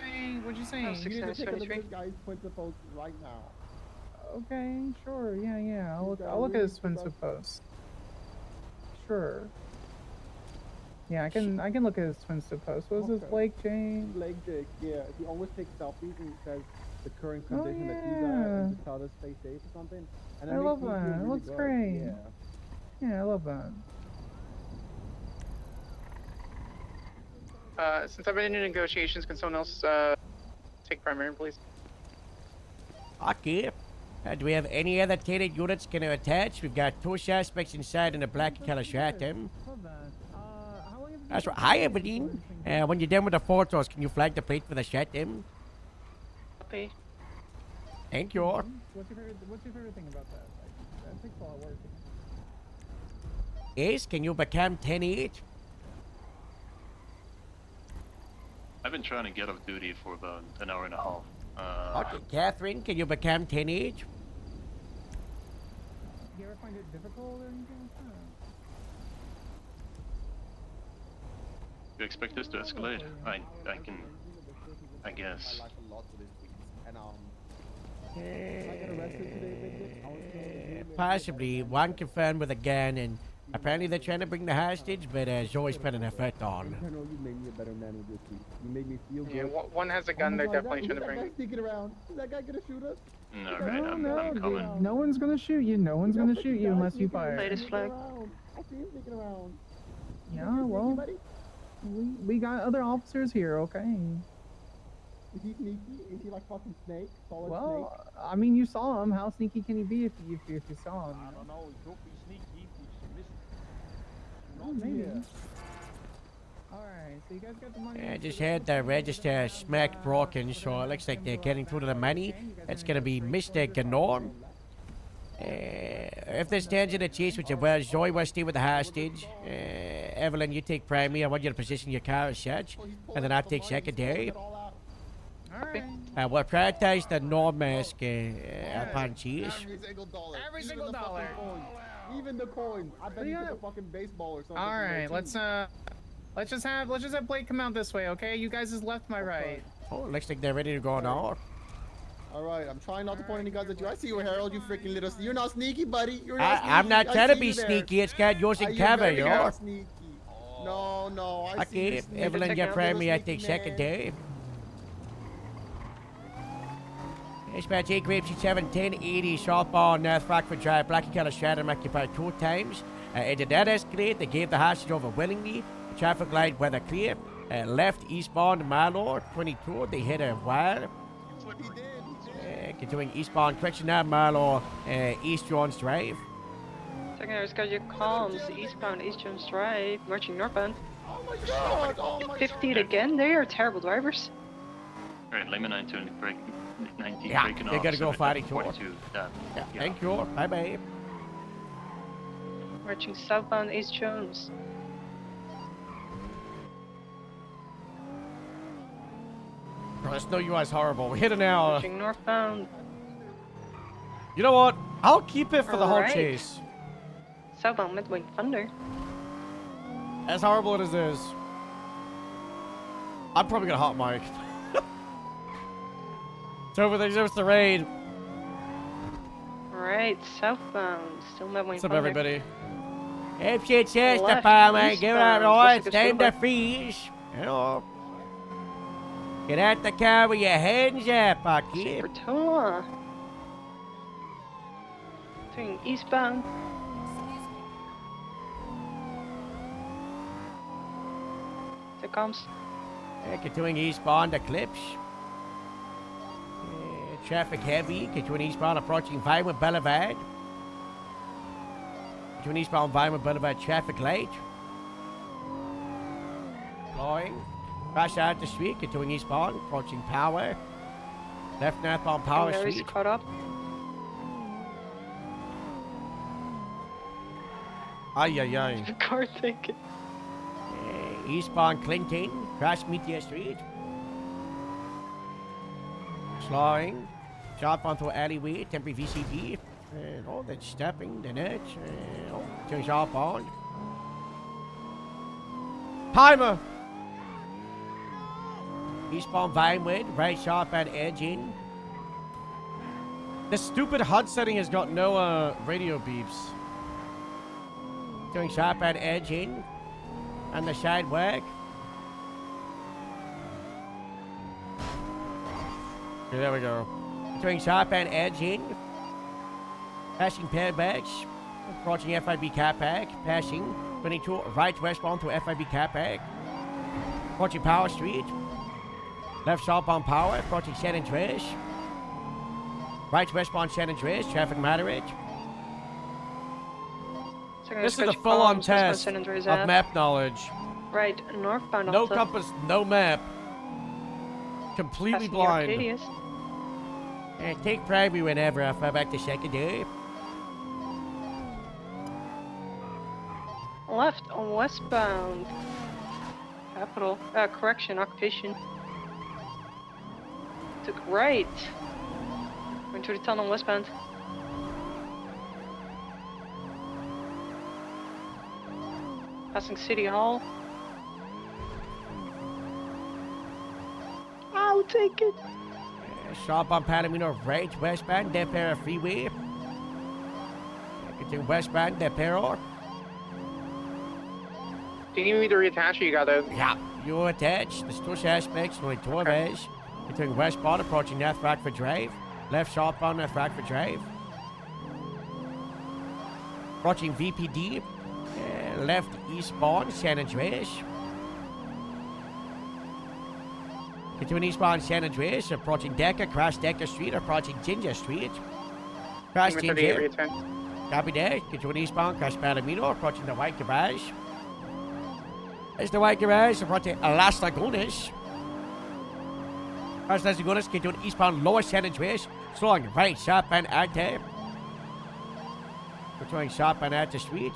Hey, what'd you say? Oh, 6973. Guy's Twitter post right now. Okay, sure, yeah. I'll look at his Twitter post. Sure. Yeah, I can look at his twin stick post. What was his Blake James? Blake Jake, yeah. He always takes selfies and says the current condition that he's at and to tell us stay safe or something. And I it love makes me feel that. It really looks good. great. Yeah. Yeah, I love that. Since I've been in negotiations, can someone else take primary, please? Okay. Do we have any other tainted units going to attach? We've got 2 suspects inside in a black and color Stratum. Love that. How long have you That's right. Hi, Evelyn. When you're done with the photos, can you flag the plate for the Stratum? Copy. Thank you. What's your favorite thing about that? Like, that takes a lot of work. Ace, can you become 10-8? I've been trying to get off duty for about an hour and a half. Okay, Catherine, can you become 10-8? Do you ever find it difficult or anything like that? You expect this to escalate? I guess. Possibly. One confirmed with a gun, and apparently they're trying to bring the hostage, but Zoe's putting her foot on. Colonel, you made me a better man with this week. You made me feel good. Yeah, one has a gun. They're definitely trying to bring. That guy sneaking around. Is that guy gonna shoot us? No, right, I'm coming. No one's gonna shoot you. No one's gonna shoot you unless you fire. Latest flag. I see him sneaking around. Yeah, well, we got other officers here, okay? Is he sneaky? Is he like fucking Snake? Solid Well, Snake? I mean, you saw him. How sneaky can he be if you saw him? I don't know. He could be sneaky. Oh, maybe. Alright, so you guys got the money. I just had the register smack broken, so it looks like they're getting through to the money. It's gonna be Mr. Ganorm. If this stands in a chase, which it will, Zoe will stay with the hostage. Evelyn, you take primary. I want you to position your car as such, and then I'll take secondary. Alright. We'll prioritize the Norm mask upon cheese. Every single dollar. Even the coins. I bet you get a fucking baseball or something. Alright, let's just have Blake come out this way, okay? You guys is left, my right. Oh, looks like they're ready to go now. Alright, I'm trying not to point any guns at you. I see you, Harold, you freaking little... You're not sneaky, buddy. You're not sneaky. I'm not I trying to see be you there. sneaky. It's got yours in cover, you know. Sneaky. No, I see Okay, you sneaky. Evelyn, get primary. I take Sneaky man. secondary. Dispatch 8 Grape 71080 southbound North Rockford Drive, Black and Color Stratum occupied 2 times. It did not escalate. They gave the hostage over willingly. The traffic light weather clear. Left eastbound Marlow 22. They hit a wire. He did. Continuing eastbound correction now Marlow East Jones Drive. Secondary, got your comms. Eastbound, East Jones Drive. Marching northbound. Oh my god. Oh my 50 again. They are terrible drivers. Alright, Lima 19 break. 19 Yeah, breaking they off. gotta go 42, 42. yeah. Thank you. Bye bye. Marching southbound, East Jones. This no US horrible. We hit an hour. Marching northbound. You know what? I'll keep it for the whole Alright. chase. Southbound, Midwing Thunder. As horrible as it is, I'm probably gonna hot mic. It's over there. There's the raid. Right, southbound. Still Midwing What's up, Thunder. everybody? If she says the Left, power, man, give it up, eastbound, right? It's Jessica time to Stewart. freeze. You know. Get out the car with your hands up, okay? Bertola. Doing eastbound. The comms. Continuing eastbound Eclipse. Traffic heavy. Continuing eastbound approaching Vinewood Boulevard. Continuing eastbound Vinewood Boulevard traffic light. Flowing. Crash out the street. Continuing eastbound approaching Power. Left northbound Power Mary's Street. caught up. Ay, ay, ay. Car ticket. Eastbound Clinton, cross Meteor Street. Slowing. Shot onto alleyway, temporary VCP. And all that stepping, the net. Turn sharp on. Timer! Eastbound Vinewood, right sharp at edging. The stupid HUD setting has got no radio beeps. Doing sharp at edging. On the sidewalk. Okay, there we go. Doing southbound edging. Passing pairbags. Approaching FIB car park. Passing 22 right westbound to FIB car park. Approaching Power Street. Left southbound Power. Approaching San Andreas. Right westbound San Andreas. Traffic moderate. This is a full-on test of map knowledge. Right, northbound. No Alta. compass, no map. Completely Passing the blind. Arcadius. Take primary whenever I fall back to secondary. Left on westbound. Capital. Correction, occupation. Took right. Going to the tunnel westbound. Passing City Hall. I'll take it. Sharp on Palomino right westbound, Depero Freeway. Continue westbound, Depero. Do you need me to reattach or you got it? Yeah, you attach the two suspects only two of us. Continuing westbound, approaching North Rockford Drive. Left southbound, North Rockford Drive. Approaching VPD. Left eastbound, San Andreas. Continuing eastbound San Andreas, approaching Decker, cross Decker Street, approaching Ginger Street. Cross Ginger. Copy that. Continuing eastbound, cross Palomino, approaching the White Garage. There's the White Garage, approaching Las Lagunas. Cross Las Lagunas, continuing eastbound Lower San Andreas, slowing right southbound Alta. Continuing southbound Alta Street.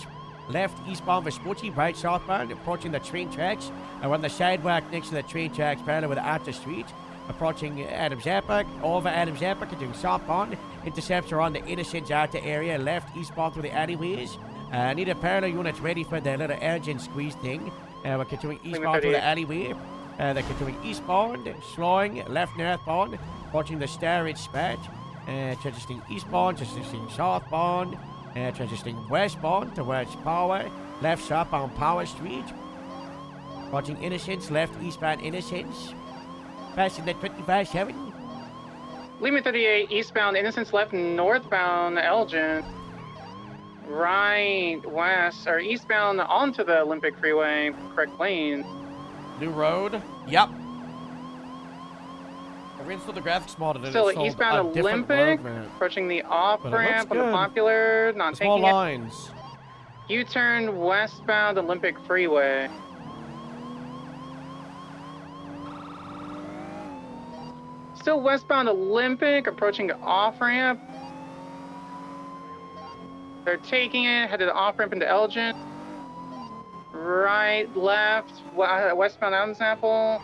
Left eastbound Vespucci, right southbound, approaching the train tracks. And on the sidewalk next to the train tracks, parallel with Alta Street. Approaching Adams Epic, over Adams Epic, continuing southbound. Intercepts are on the Innocence Alta area, left eastbound through the alleyways. Need a parallel units ready for the little engine squeeze thing. We're continuing eastbound through the alleyway. They're continuing eastbound, slowing, left northbound, approaching the Starridge spot. Transitioning eastbound, transitioning southbound. Transitioning westbound towards Power, left southbound Power Street. Approaching Innocence, left eastbound Innocence. Passing the 25-7. Lima 38, eastbound Innocence, left northbound Elgin. Right west, or eastbound onto the Olympic Freeway, correct lane. New road? Yep. I reinstalled the graphics mod and Still it installed eastbound a different Olympic, road map. approaching the off-ramp But it on looks the good. Popular, not The small taking it. lines. U-turn westbound Olympic Freeway. Still westbound Olympic, approaching the off-ramp. They're taking it, headed off-ramp into Elgin. Right, left, westbound Adams Apple.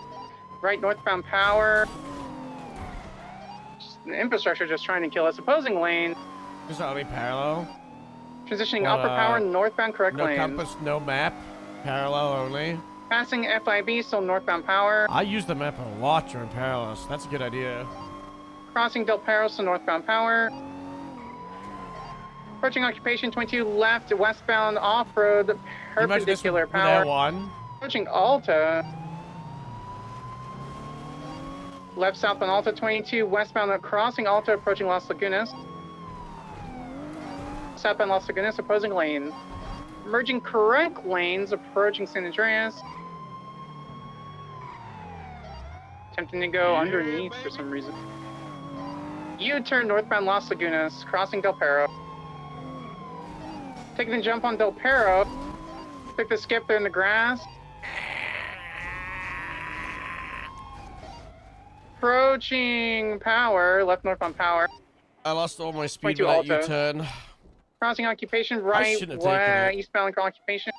Right, northbound Power. The infrastructure just trying to kill us. Opposing lane. Just only parallel. Transitioning But, upper power, northbound correct no lanes. compass, no map. Parallel only. Passing FIB, still northbound power. I use the map a lot during parallel, so that's a good idea. Crossing Del Perro, still northbound power. Approaching occupation 22 left, westbound off-road, perpendicular power. One. Approaching Alta. Left southbound Alta 22, westbound crossing Alta, approaching Las Lagunas. Southbound Las Lagunas, opposing lane. Merging correct lanes, approaching San Andreas. Attempting to go underneath for some reason. U-turn northbound Las Lagunas, crossing Del Perro. Taking the jump on Del Perro. Took the skip there in the grass. Approaching power, left northbound power. I lost all my speed 22 with that Alta. U-turn. Crossing occupation, I right, shouldn't have taken it. eastbound occupation.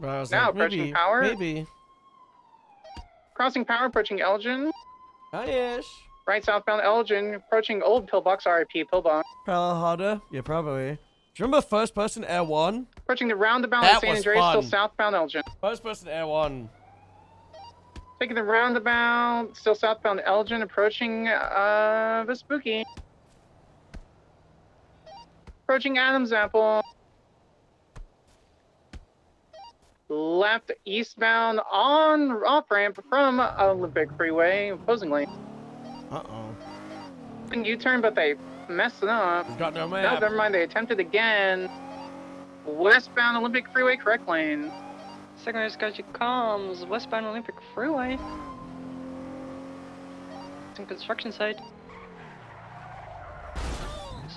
But I was Now like, approaching maybe, power. Maybe. Crossing power, approaching Elgin. Oh, yes. Right southbound Elgin, approaching old Pillbox, RIP Pillbox. Parallel harder? Yeah, probably. Do you remember first person Air 1? Approaching the roundabout That in San was Andreas, fun. still southbound Elgin. First person Air 1. Taking the roundabout, still southbound Elgin, approaching Vespucci. Approaching Adams Apple. Left left eastbound on off-ramp from Olympic Freeway, opposing lane. Uh-oh. U-turn, but they messed it up. Got no No, map. never mind, they attempted again. Westbound Olympic Freeway, correct lane. Second race got you comms, westbound Olympic Freeway. It's in construction site.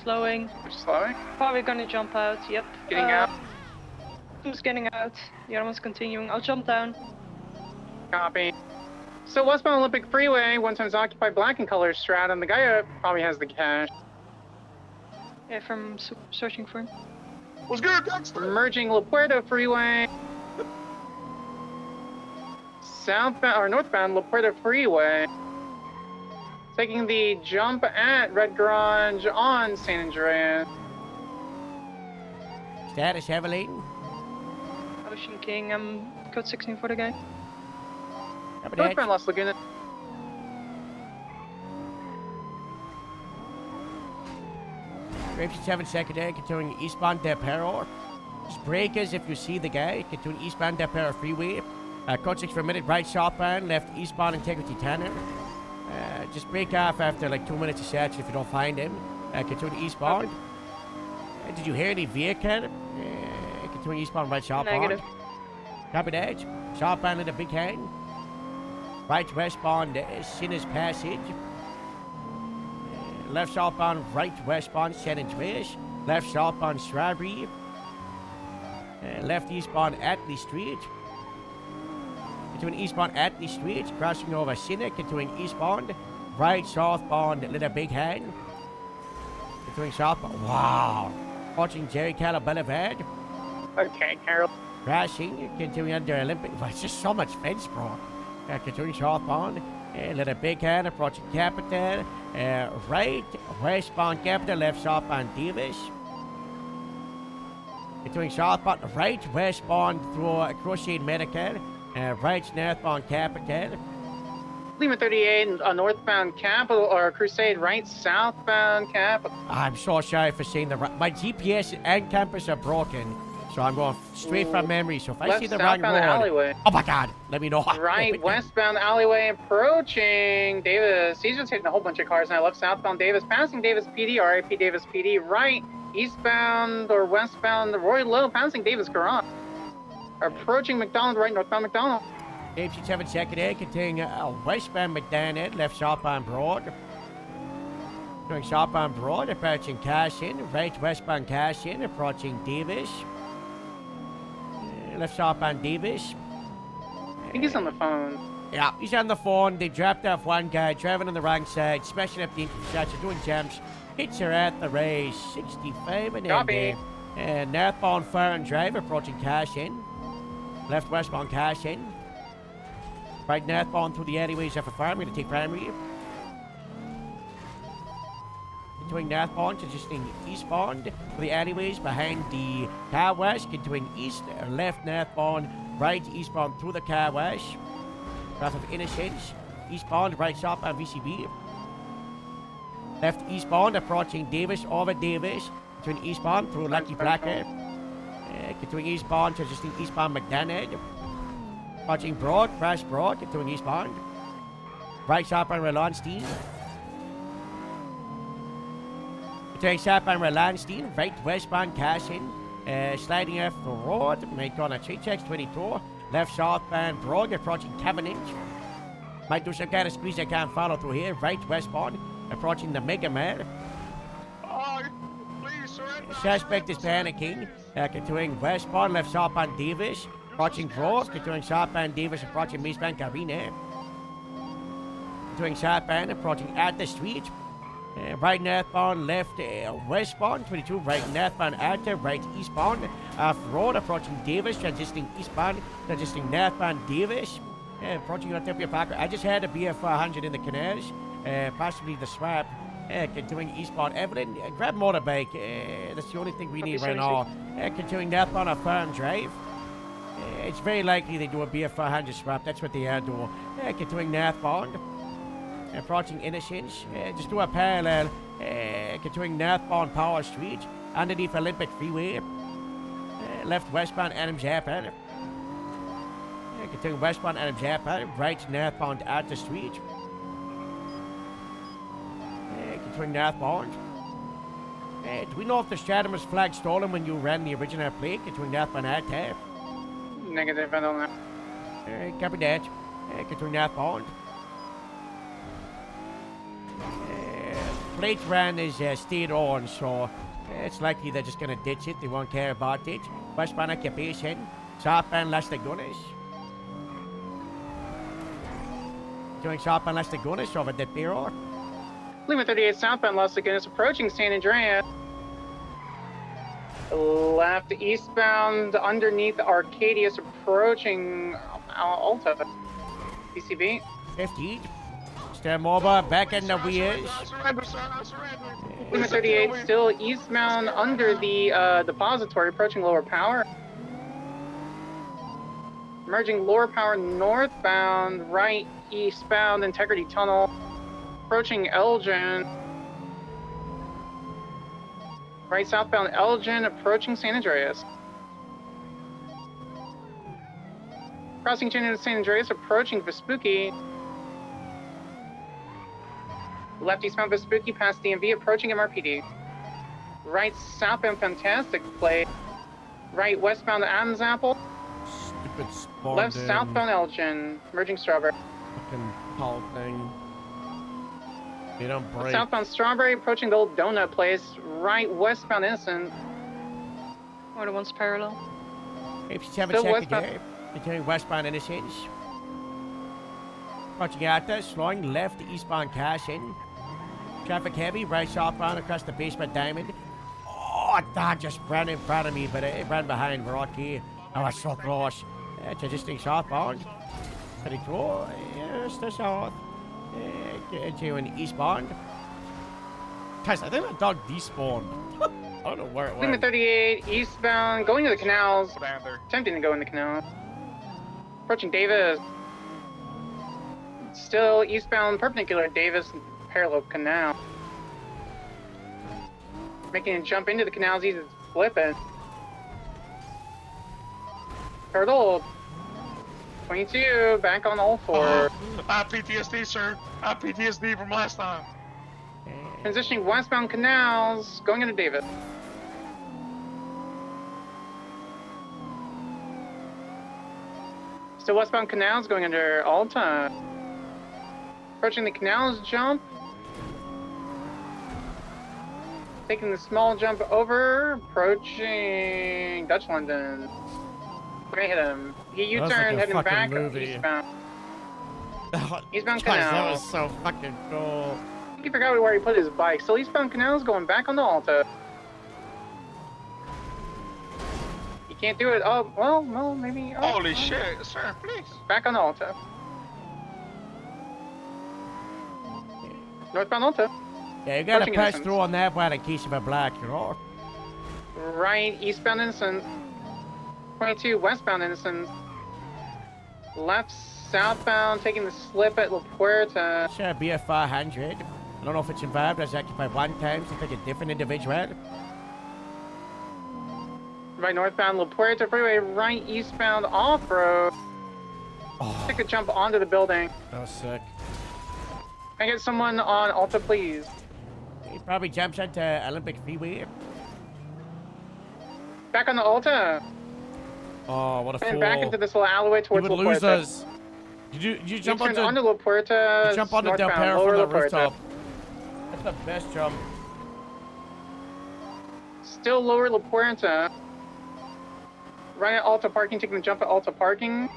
Slowing. Slowing? Probably gonna jump out, yep. Getting out. Who's getting out? The other one's continuing. I'll jump down. Copy. So westbound Olympic Freeway, one time's occupied black in color strat, and the guy probably has the cash. Yeah, from searching for him. What's good, Dexter? Merging La Puerta Freeway. Southbound or northbound La Puerta Freeway. Taking the jump at Red Garage on San Andreas. Status heavily. Ocean King, code 16 for the guy. Northbound Las Lagunas. Grapes 7 second air, continuing eastbound Del Perro. Just breakers if you see the guy, continuing eastbound Del Perro Freeway. Code 6 for a minute, right southbound, left eastbound Integrity Tanner. Just break off after like 2 minutes of search if you don't find him. Continuing eastbound. Did you hear any vehicle? Continuing eastbound, right southbound. Negative. Copy that. Southbound in the big hang. Right westbound, Sinners Passage. Left southbound, right westbound, San Andreas. Left southbound, Strawberry. Left eastbound, Atlee Street. Continuing eastbound, Atlee Street. Crossing over Sinner, continuing eastbound. Right southbound, Little Big Hand. Continuing southbound. Wow. Watching Jerry Callow Boulevard. Okay, Carol. Crashing, continuing under Olympic. Well, it's just so much fence, bro. Continuing southbound. Little Big Hand, approaching Capital. Right westbound Capital, left southbound Davis. Continuing southbound, right westbound through Crusade Medical. Right northbound Capital. Lima 38, northbound Capital, or Crusade, right southbound Capital. I'm so sorry for saying the right. My GPS and compass are broken, so I'm going straight from memory. So if I Left see the wrong southbound road, alleyway. oh my God, let me know. Right westbound alleyway approaching Davis. He's just hitting a whole bunch of cars now. Left southbound Davis, passing Davis PD, RIP Davis PD. Right eastbound or westbound Roy Lowe, passing Davis Garage. Approaching McDonald, right northbound McDonald. Dave 7 second air, continuing westbound McDonald, left southbound Broad. Going southbound Broad, approaching Carson, right westbound Carson, approaching Davis. Left southbound Davis. I think he's on the phone. Yeah, he's on the phone. They dropped off one guy driving on the wrong side, smashing up the infrastructure, doing jumps. Hits her at the race, 65 and Copy. northbound foreign drive approaching Carson. Left westbound Carson. Right northbound through the alleyways of a farm. We're going to take primary. Continuing northbound, adjusting eastbound for the alleyways behind the car wash. Continuing east, left northbound, right eastbound through the car wash. North of Innocence. Eastbound, right southbound VCB. Left eastbound, approaching Davis, over Davis. Continuing eastbound through Lucky Blacker. Continuing eastbound, adjusting eastbound McDonald. Approaching Broad, crash Broad, continuing eastbound. Right southbound Rolandstein. Continuing southbound Rolandstein, right westbound Carson. Sliding off the road, make on a 3X22. Left southbound Broad, approaching Cavendish. Might do some kind of squeeze I can't follow through here. Right westbound, approaching the Mega Man. Oh, please surrender. Suspect is panicking. Continuing westbound, left southbound Davis. Approaching Grove, continuing southbound Davis, approaching eastbound Carina. Continuing southbound, approaching at the street. Right northbound, left westbound, 22, right northbound Alta, right eastbound, off road, approaching Davis, transitioning eastbound, transitioning northbound Davis, approaching Olympia Parker. I just had a BF400 in the canals, possibly the swap, continuing eastbound Evelyn, grab motorbike, that's the only thing we need right now. Continuing northbound on Farm Drive. It's very likely they do a BF400 swap, that's what they are doing. Continuing northbound. Approaching Innocence, just do a parallel, continuing northbound Power Street, underneath Olympic Freeway, left westbound Adams Airport. Continue westbound Adams Airport, right northbound at the street. Continue northbound. Do we know if the Stratum was flag stolen when you ran the original plate? Continue northbound at there. Negative, I don't know. Copy that. Continue northbound. Plate ran is stayed on, so it's likely they're just gonna ditch it. They won't care about it. Westbound occupation. Southbound Las Lagunas. Doing southbound Las Lagunas over the Bureau. Lima 38 southbound Las Lagunas approaching San Andreas. Left eastbound underneath Arcadius approaching Alta. PCB. 50. Stand mobile, back in the wheels. Lima 38 still eastbound under the depository approaching lower power. Merging lower power northbound, right eastbound Integrity Tunnel. Approaching Elgin. Right southbound Elgin, approaching San Andreas. Crossing chain into San Andreas, approaching Vespucci. Left eastbound Vespucci past DMV, approaching MRPD. Right southbound Fantastic Play. Right westbound Adams Apple. Stupid spawn. Left southbound Elgin, merging Strawberry. Fucking tall thing. They don't break. Southbound Strawberry, approaching the old donut place. Right westbound Innocent. Order one's parallel. 87 Still seconds westbound. here. Continuing westbound Innocence. Approaching Arthur, slowing left eastbound Carson. Traffic heavy, right southbound across the basement Diamond. Oh, that just ran in front of me, but it ran behind. We're okay. I was so close. It's adjusting southbound. Pretty cool. Yes, the south. Continuing eastbound. Guys, I think my dog despawned. I don't know where it Lima went. 38 eastbound, going to the canals. Attempting to go in the canal. Approaching Davis. Still eastbound, perpendicular Davis, parallel canal. Making a jump into the canals, he's flipping. Turtle. 22, back on all four. I have PTSD, sir. I have PTSD from last time. Transitioning westbound canals, going into Davis. Still westbound canals, going under Alta. Approaching the canals jump. Taking the small jump over, approaching Dutch London. We're gonna hit him. He U-turned, That was like a heading fucking back movie. eastbound. Eastbound Guys, canal. that was so fucking cool. I think he forgot where he put his bike. Still eastbound canals, going back on the Alta. You can't do it. Oh, well, maybe. Oh, Holy shit, sir, please. Back on the Alta. Northbound Alta. Yeah, you gotta Approaching pass Innocence. through on that one in case of a black, you know? Right eastbound Innocent. 22 westbound Innocent. Left southbound, taking the slip at La Puerta. Sure, BF 500. I don't know if it's involved as occupied one time, so pick a different individual. Right northbound La Puerta freeway, right eastbound off-road. Take a jump onto the building. That was sick. Can I get someone on Alta, please? He probably jumps onto Olympic Freeway. Back on the Alta. Oh, what a fool. And back into this little alleyway He towards would La lose Puerta. us. You jump You turned onto La Puerta. you jump onto Del northbound, Perro lower from La the Puerta. rooftop. That's the best jump. Still lower La Puerta. Right at Alta Parking, taking the jump at Alta Parking.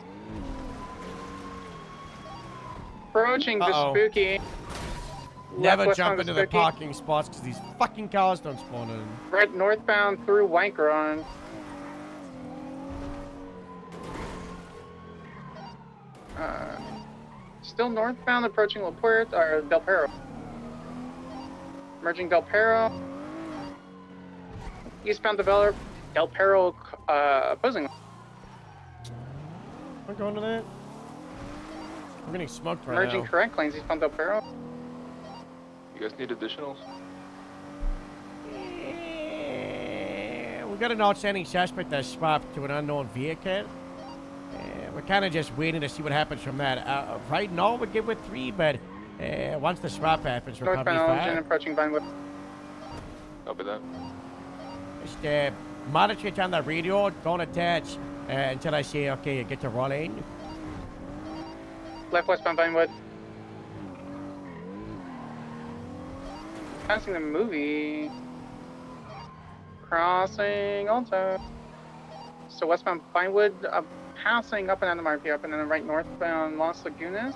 Approaching Vespucci. Never Left jump westbound into the Vespucci. parking spots because these fucking cars don't spawn in. Right northbound through Wankeron. Still northbound approaching La Puerta, or Del Perro. Merging Del Perro. Eastbound Del Perro opposing. We're going to that. I'm getting smoked right Merging now. correct lanes, eastbound Del Perro. You guys need additionals? We got an outstanding suspect that's swapped to an unknown vehicle. we're kind of just waiting to see what happens from that. Right now, we're good with 3, but once the swap happens, we'll probably Northbound engine 5. approaching Vinewood. Copy that. Just monitor it on the radio. Don't attach until I say, okay, you get to rolling. Left westbound Vinewood. Passing the movie. Crossing Alta. So westbound Vinewood, passing up and down the RP, up and then right northbound Los Lagunas.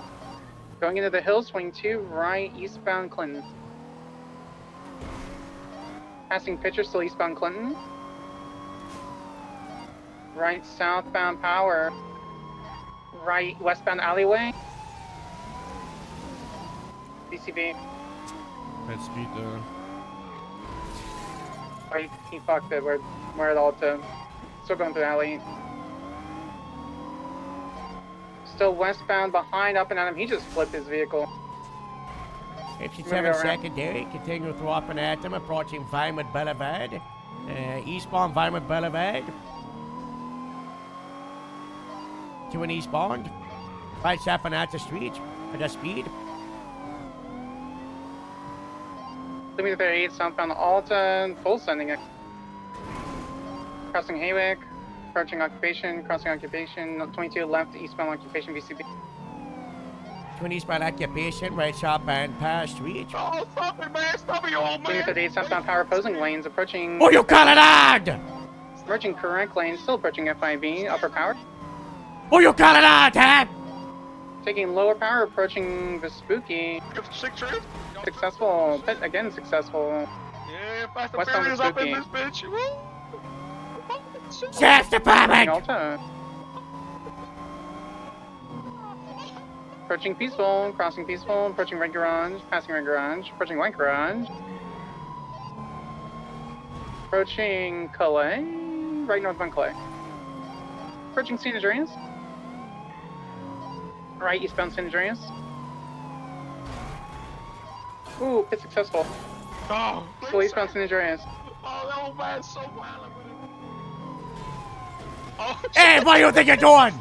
Going into the hills, swing 2, right eastbound Clinton. Passing picture, still eastbound Clinton. Right southbound Power. Right westbound alleyway. BCB. Head speed there. Oh, he fucked it. We're at Alta. Still going through the alley. Still westbound behind, up and at him. He just flipped his vehicle. 57 secondary, continue through up and at him, approaching Vinewood Boulevard. Eastbound Vinewood Boulevard. To an eastbound. Right up and at the street at the speed. Limit 38, southbound Alta, full sending it. Crossing Haywick, approaching occupation, crossing occupation, 22 left, eastbound occupation, VCB. To an eastbound occupation, right up and past street. Oh, stop it, man! Stop it, you old man! Limit 38, southbound Power opposing lanes, approaching... Oh, you call it on! Approaching correct lane, still approaching FIB, upper Power. Oh, you call it on, Ted! Taking lower Power, approaching Vespucci. Successful, pit again successful. Yeah, Fast and Westbound Furious up in Vespucci. this bitch. Woo! Sheriff's Department! Alta. Approaching Peaceful, crossing Peaceful, approaching Red Garage, passing Red Garage, approaching White Garage. Approaching Calais, right northbound Calais. Approaching San Andreas. Right eastbound San Andreas. Ooh, pit successful. Oh, Still eastbound San Andreas. Oh, that old man's so violent with it. Oh, Hey, what do you think you're doing?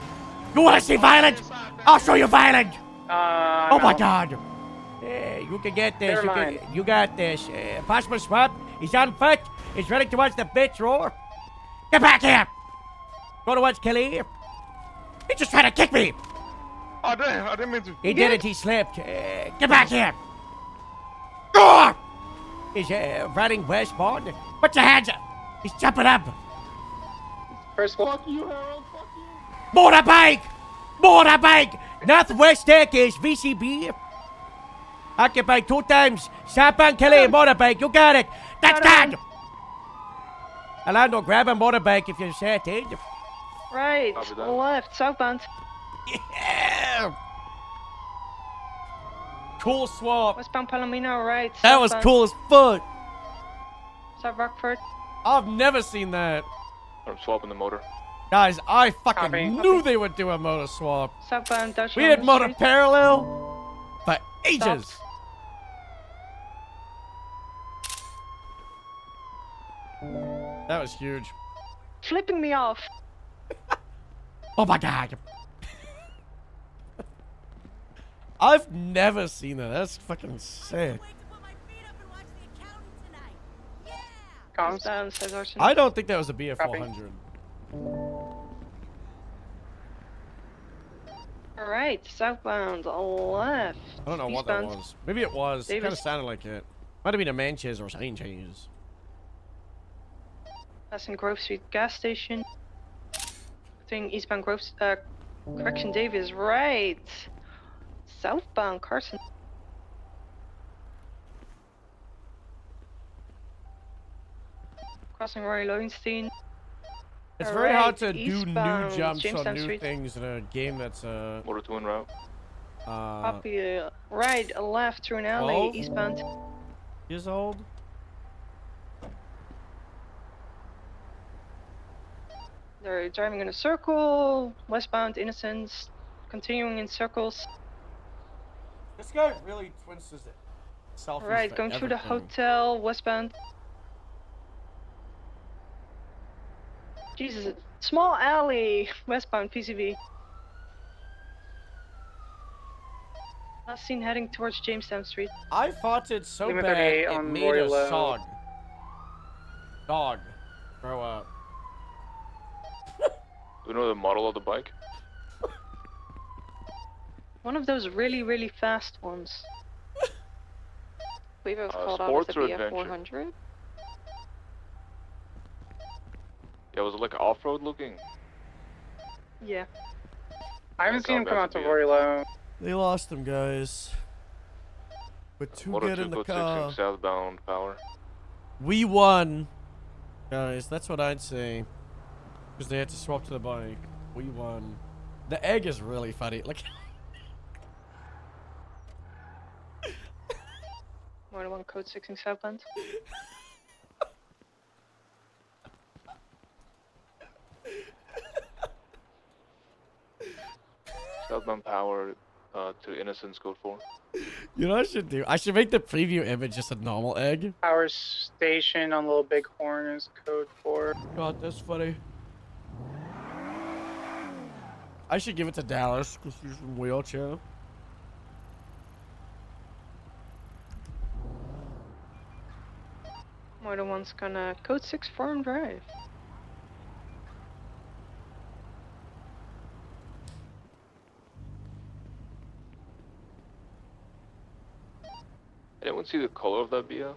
You want to see violence? I'll show you violence. Oh my God. Hey, you can get this. You got this. Possible swap. He's on foot. He's running towards the bitch roar. Get back here. Go towards Kelly. He just tried to kick me. Oh, damn. I didn't mean to. He did it. He slipped. Get back here. Ah! He's running westbound. Put your hands up. He's jumping up. First one. Fuck you, Harold. Fuck you. Motorbike! Motorbike! Northwest staircase, VCB. Occupied 2 times. Southbound Calais, motorbike. You got it. That's that. Orlando, grab a motorbike if you're set, eh? Right, left, southbound. Yeah! Cool swap. Westbound Palomino, right. That was cool as fuck. South Rockford. I've never seen that. I'm swapping the motor. Guys, I fucking knew they would do a motor swap. Southbound Dutch. We had motor parallel for ages. Stops. That was huge. Flipping me off. Oh my God. I've never seen that. That's fucking sick. Comms. Down, says Orson. I don't think that was a BF 400. Alright, southbound, left. I don't know what that Eastbound. was. Maybe it was. It kind of Davis. sounded like it. Might have been a Manches or Sanchez. Passing Grove Street gas station. Doing eastbound Grove. Correction, Davis, right. Southbound Carson. Crossing Roy Lowenstein. It's very hard to Alright, do new eastbound jumps Jamestown on new Street. things in a game that's Motor 2 en route. Copy, right, left through an alley, 12? eastbound. years old. They're driving in a circle, westbound Innocence, continuing in circles. This guy really twists his selfies. Right, for going through the everything. hotel, westbound. Jesus, small alley, westbound PCV. Last seen heading towards Jamestown Street. I fought it so Lima bad 38 it on made Roy a Low. sog. Dog. Grow up. Do we know the model of the bike? One of those really, really fast ones. I believe it was called out as sports a or BF adventure? 400. Yeah, was it like off-road looking? Yeah. I haven't seen him come out to BF. Roy Low. They lost him, guys. But two Motor get 2 in the code 6 car. southbound power. We won. Guys, that's what I'd say. Because they had to swap to the bike. We won. The egg is really funny. Like, More than one code 6 in Southland. Southbound power to Innocence code 4. you know what I should do? I should make the preview image just a normal egg. Power station on Little Bighorn is code 4. God, that's funny. I should give it to Dallas because she's from wheelchair. More than one's gonna code 6 Farm Drive. Anyone see the color of that BF?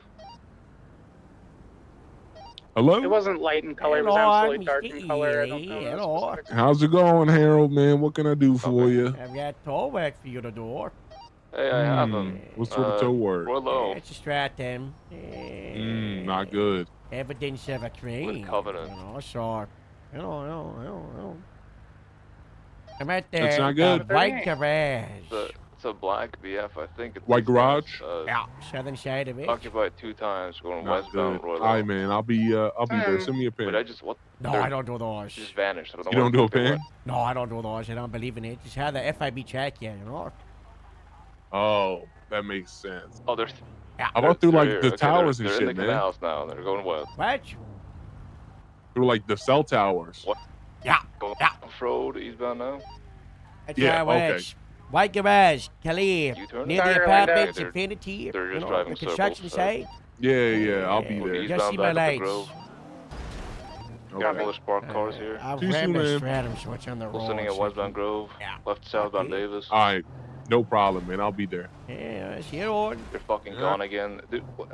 Hello? It wasn't light in color, it was Hello, absolutely I'm dark in color. I don't know. the Hello. specifics. How's it going, Harold, man? What can I do for you? I've got toll work for you to do. Hey, I have them. What sort of tow work? Roy Low. It's just right then. Not good. Evidence of a crime. Covenant. You know, so, you know. I'm at That's the not good. white garage. It's a black BF, I think. It's White garage? Yeah, southern side of it. Occupied 2 times, going Not westbound good. Roy All Low. right, man. I'll be there. Send me a pin. But I just what? No, they're- I don't do those. Just vanished. I don't know You where don't the do a fuck they pin? went. No, I don't do those. I don't believe in it. Just have the FIB check, you know. Oh, that makes sense. Oh, they're Yeah. How about through they're like here. the Okay, towers and they're shit, in the man? canals now. They're going west. What? Through like the cell towers. What? Yeah. Going Yeah. off-road, eastbound now. That's Yeah, right, okay. White garage, Khalid. U-turn? Near the Sorry, apartments, They're- Infinity, they're you just know, driving the construction circles, so- site. Yeah, I'll be We're there. Just see eastbound my back up the lights. Grove. Okay. Got Miller Spark cars here. I'll See you ram soon, the man. stratum switch on the We're road. sending at so westbound Grove. Yeah. Left southbound Okay. Davis. All right. No problem, man. I'll be there. Yeah, see you on. They're fucking Yeah. gone again. Dude, what?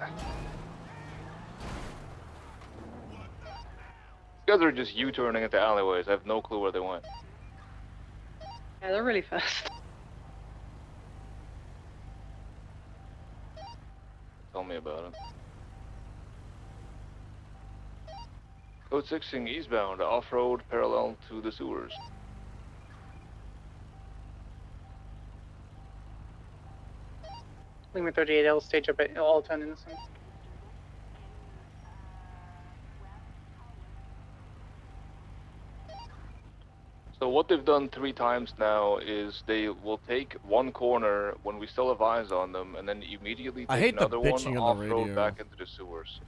These guys are just U-turning into alleyways. I have no clue where they went. Yeah, they're really fast. Tell me about it. Code 6ing eastbound, off-road, parallel to the sewers. Lima 38 L stage up at Alton Innocent. So what they've done 3 times now is they will take one corner when we still have eyes on them, and then immediately I take hate the another one bitching on the off-road radio. back into the sewers.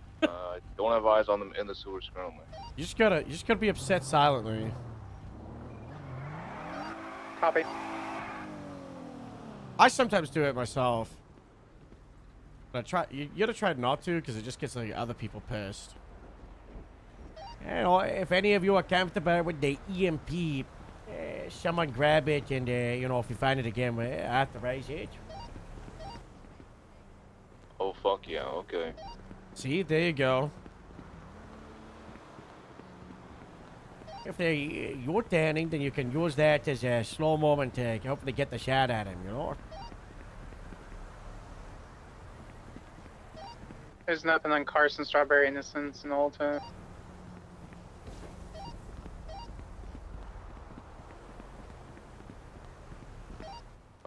Don't have eyes on them in the sewers currently. You just gotta be upset silently. Copy. I sometimes do it myself. But you gotta try not to, because it just gets like other people pissed. You know, if any of you are comfortable with the EMP, someone grab it and, you know, if you find it again, authorize it. Oh fuck yeah, okay. See, there you go. If you're turning, then you can use that as a slow moment to hopefully get the shot at him, you know? There's nothing on Carson, Strawberry Innocence, and Alton.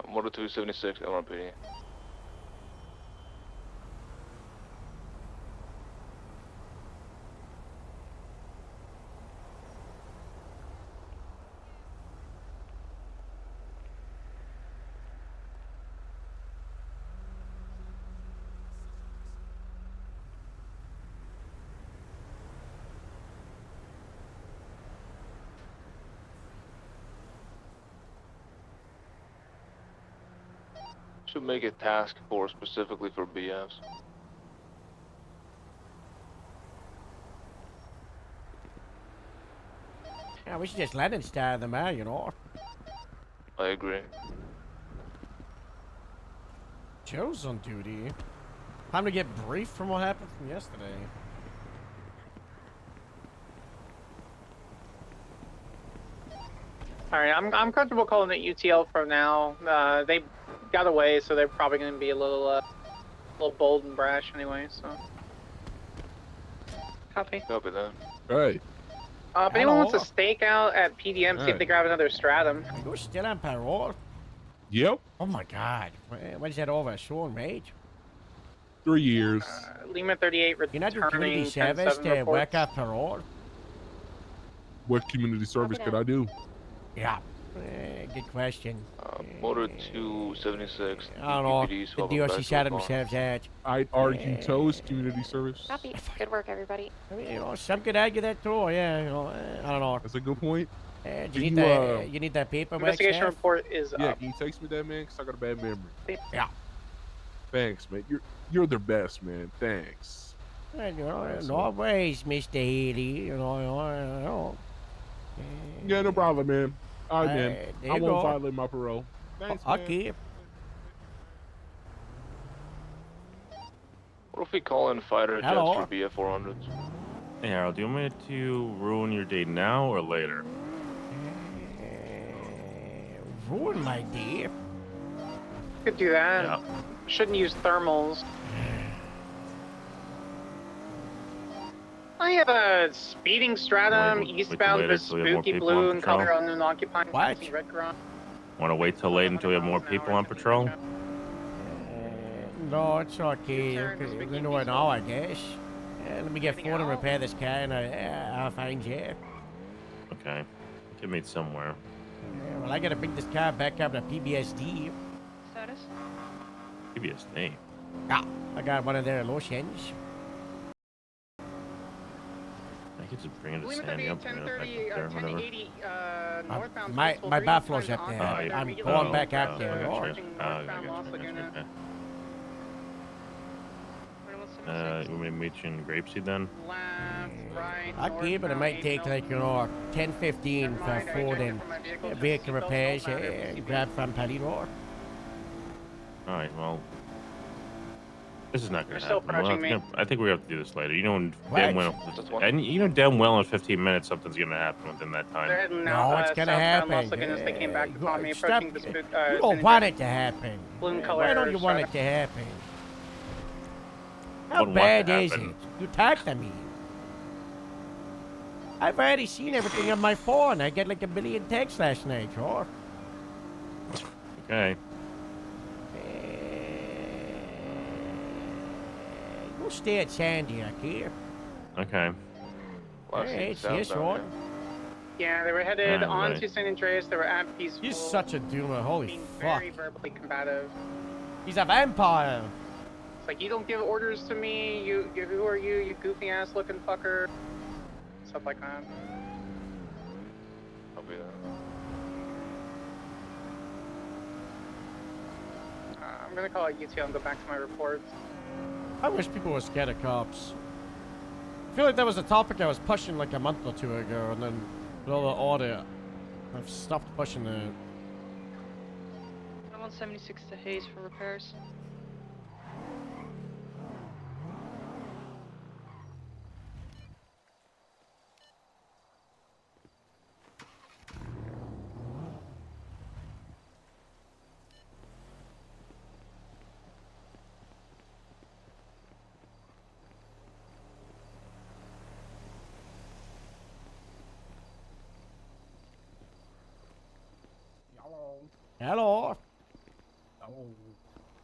Motor 276, LRPD. Should make a task force specifically for BFs. Yeah, we should just let it start them out, you know. I agree. Joe's on duty. Time to get briefed from what happened from yesterday. All right, I'm comfortable calling it UTL for now. They got away, so they're probably going to be a little bold and brash anyway. So. Copy. Copy that. Hey. If anyone wants to stake out at PDM, see if Hey. they grab another stratum. You're still on parole? Yep. Oh my god. When's that over? Sean Rage? 3 years. Lima 38 You're not doing community returning service 10-7 to reports. work off parole? What community service could I do? Yeah. Good question. Motor 276. I don't know. DPD, The 12 back DOC to shot the car. themselves out. I'd argue toast community service. Copy. Good work, everybody. I mean, you know, some could argue that too. Yeah, you know, I don't know. That's a good point. Do you Can need you, that? You need that paperwork. Investigation Steph? report is Yeah, up. can you text me that, man? Cause I got a bad memory. Yeah. Thanks, man. You're the best, man. Thanks. And, you know, That's no all. ways, Mr. Healy. You know. Yeah, no problem, man. All right, man. there I you won't go. violate my parole. Thanks, man. Okay. What if we call in fighter jets Hello? for BF 400s? Hey, Harold, do you want me to ruin your day now or later? Ruin my day. Could do that. Yeah. Shouldn't use thermals. I have a speeding stratum Wait eastbound later with till we have more spooky people on blue and patrol. color unknown occupying. What? Red ground. Want to wait till late until we have more people on patrol? No, it's okay. You know it now, I guess. Let me get Ford and repair this car, and I'll find you. Okay. Get me somewhere. Well, I gotta bring this car back up to PBSD. Status? PBSD. Yeah, I got one of their lotions. I could just bring it to Lima Sandy 38, up and bring it back 1030, up there, whatever. 1080, northbound. My Coastal 3, buffalo's find up there. on you- I'm immediately going back out I there. got you. approaching I northbound got Los you, Laguna. You want me to meet you in Grapeseed then? Left, right, Okay, but it might take like, 10-15 for Ford and vehicle repairs and grab from Palino. Alright, well. This is not gonna You're still happen. approaching me. I think we have to do this later. You know What? damn well. And you know damn well in 15 minutes something's gonna happen within that time. They're heading No, out, it's gonna southbound happen. Los Lagunas. They came back upon me, Stop. approaching the spook. You don't want it to happen. Balloon Why color don't you want it strata. to happen? How Wouldn't want bad to is it? happen. You talk to me. I've already seen everything on my phone. I get like 1 billion texts last night, sure. Okay. You stay at Sandy, okay? Okay. Hey, it's yes, Sean. Yeah, they were headed Right, on right. to San Andreas. They were at Peaceful. He's such a doomer. Holy being fuck. very verbally combative. He's a vampire. It's like, you don't give orders to me. Who are you? You goofy ass looking fucker. Stuff like that. I'll be there. I'm gonna call it UTL and go back to my reports. I wish people were scared of cops. I feel like that was a topic I was pushing like a month or two ago, and then with all the audit, I've stopped pushing it. 176 to Hayes for repairs. Hello. Oh,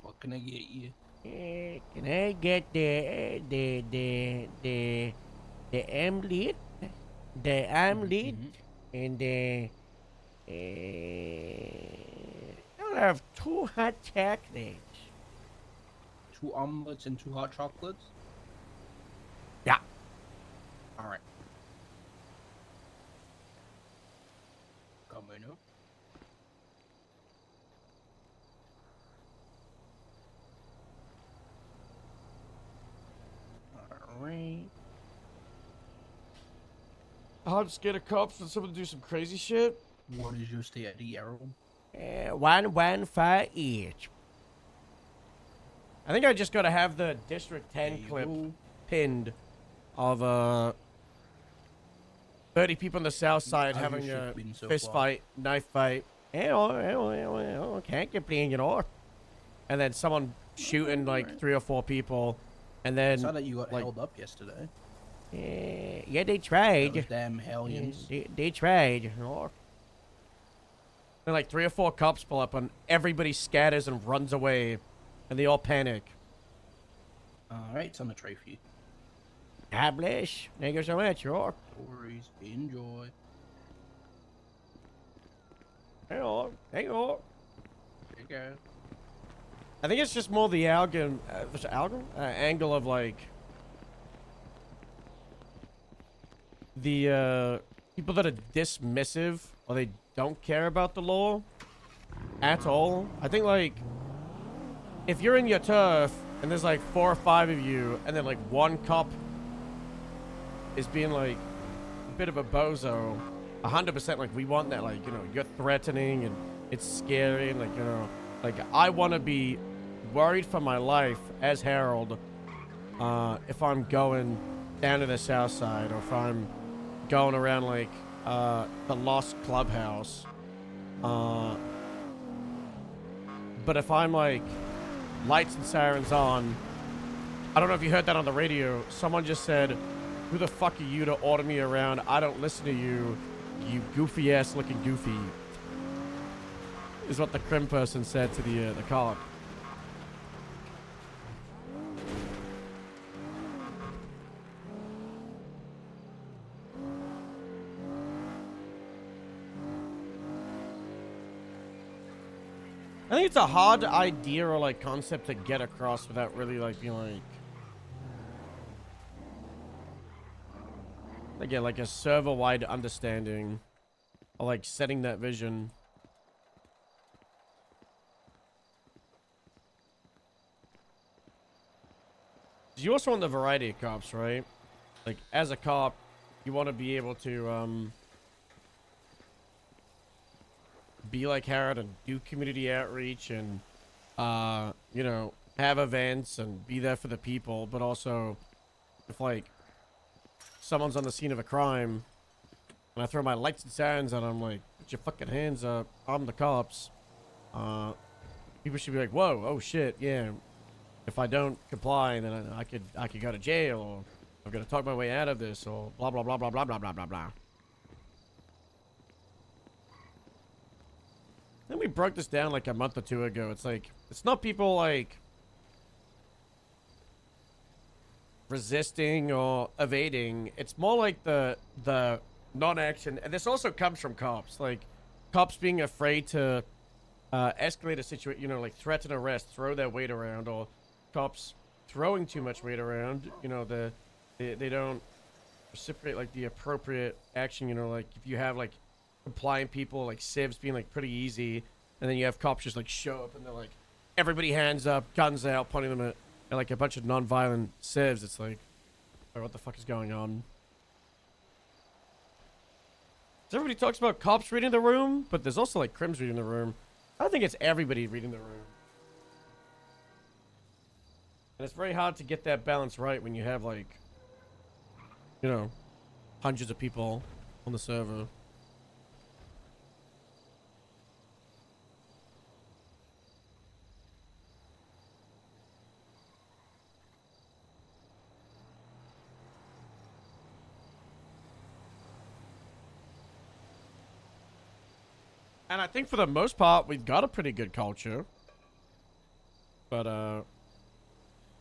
what can I get you? Can I get the omelet, and I'll have 2 hot chocolates. 2 omelets and 2 hot chocolates? Yeah. Alright. Coming up. hard to scare the cops and someone to do some crazy shit. What is your steady arrow? 115 each. I think I just gotta have the District 10 clip pinned of 30 people on the south side How's your having a shift been so fist far? fight, knife fight. Can't complain at all. And then someone shooting like 3 or 4 people, and then I saw that you got like, held up yesterday. yeah, they tried. Those damn hellions. They tried. Then like 3 or 4 cops pull up and everybody scatters and runs away, and they all panic. Alright, it's on the tray for you. God bless. Thank you so much. Stories. Enjoy. Hang on. Take care. I think it's just more the angle of like the people that are dismissive or they don't care about the law at all. I think like if you're in your turf and there's like 4 or 5 of you and then like one cop is being like a bit of a bozo, 100% like we want that, like, you know, you're threatening and it's scary and like, you know, like I want to be worried for my life as Harold if I'm going down to the south side or if I'm going around like the Lost Clubhouse. But if I'm like lights and sirens on, I don't know if you heard that on the radio. Someone just said, "Who the fuck are you to order me around? I don't listen to you, you goofy ass looking goofy." Is what the crim person said to the cop. I think it's a hard idea or like concept to get across without really like being like, again, like a server-wide understanding or like setting that vision. You also want the variety of cops, right? Like as a cop, you want to be able to be like Harold and do community outreach and you know, have events and be there for the people, but also if like someone's on the scene of a crime and I throw my lights and sirens and I'm like, put your fucking hands up, I'm the cops, people should be like, whoa, oh shit, yeah, if I don't comply then I could go to jail, or I'm gonna talk my way out of this, or blah blah blah blah blah blah blah blah blah. I think we broke this down like a month or 2 ago. It's like, it's not people like resisting or evading. It's more like the non-action. And this also comes from cops. Like cops being afraid to escalate a situation, you know, like threaten arrest, throw their weight around, or cops throwing too much weight around. You know, they don't reciprocate like the appropriate action. You know, like if you have like compliant people like civs being like pretty easy, and then you have cops just like show up and they're like, everybody hands up, guns out, pointing them at like a bunch of non-violent civs. It's like, oh, what the fuck is going on? So everybody talks about cops reading the room, but there's also like crims reading the room. I think it's everybody reading the room, and it's very hard to get that balance right when you have like, you know, hundreds of people on the server. And I think for the most part, we've got a pretty good culture. But,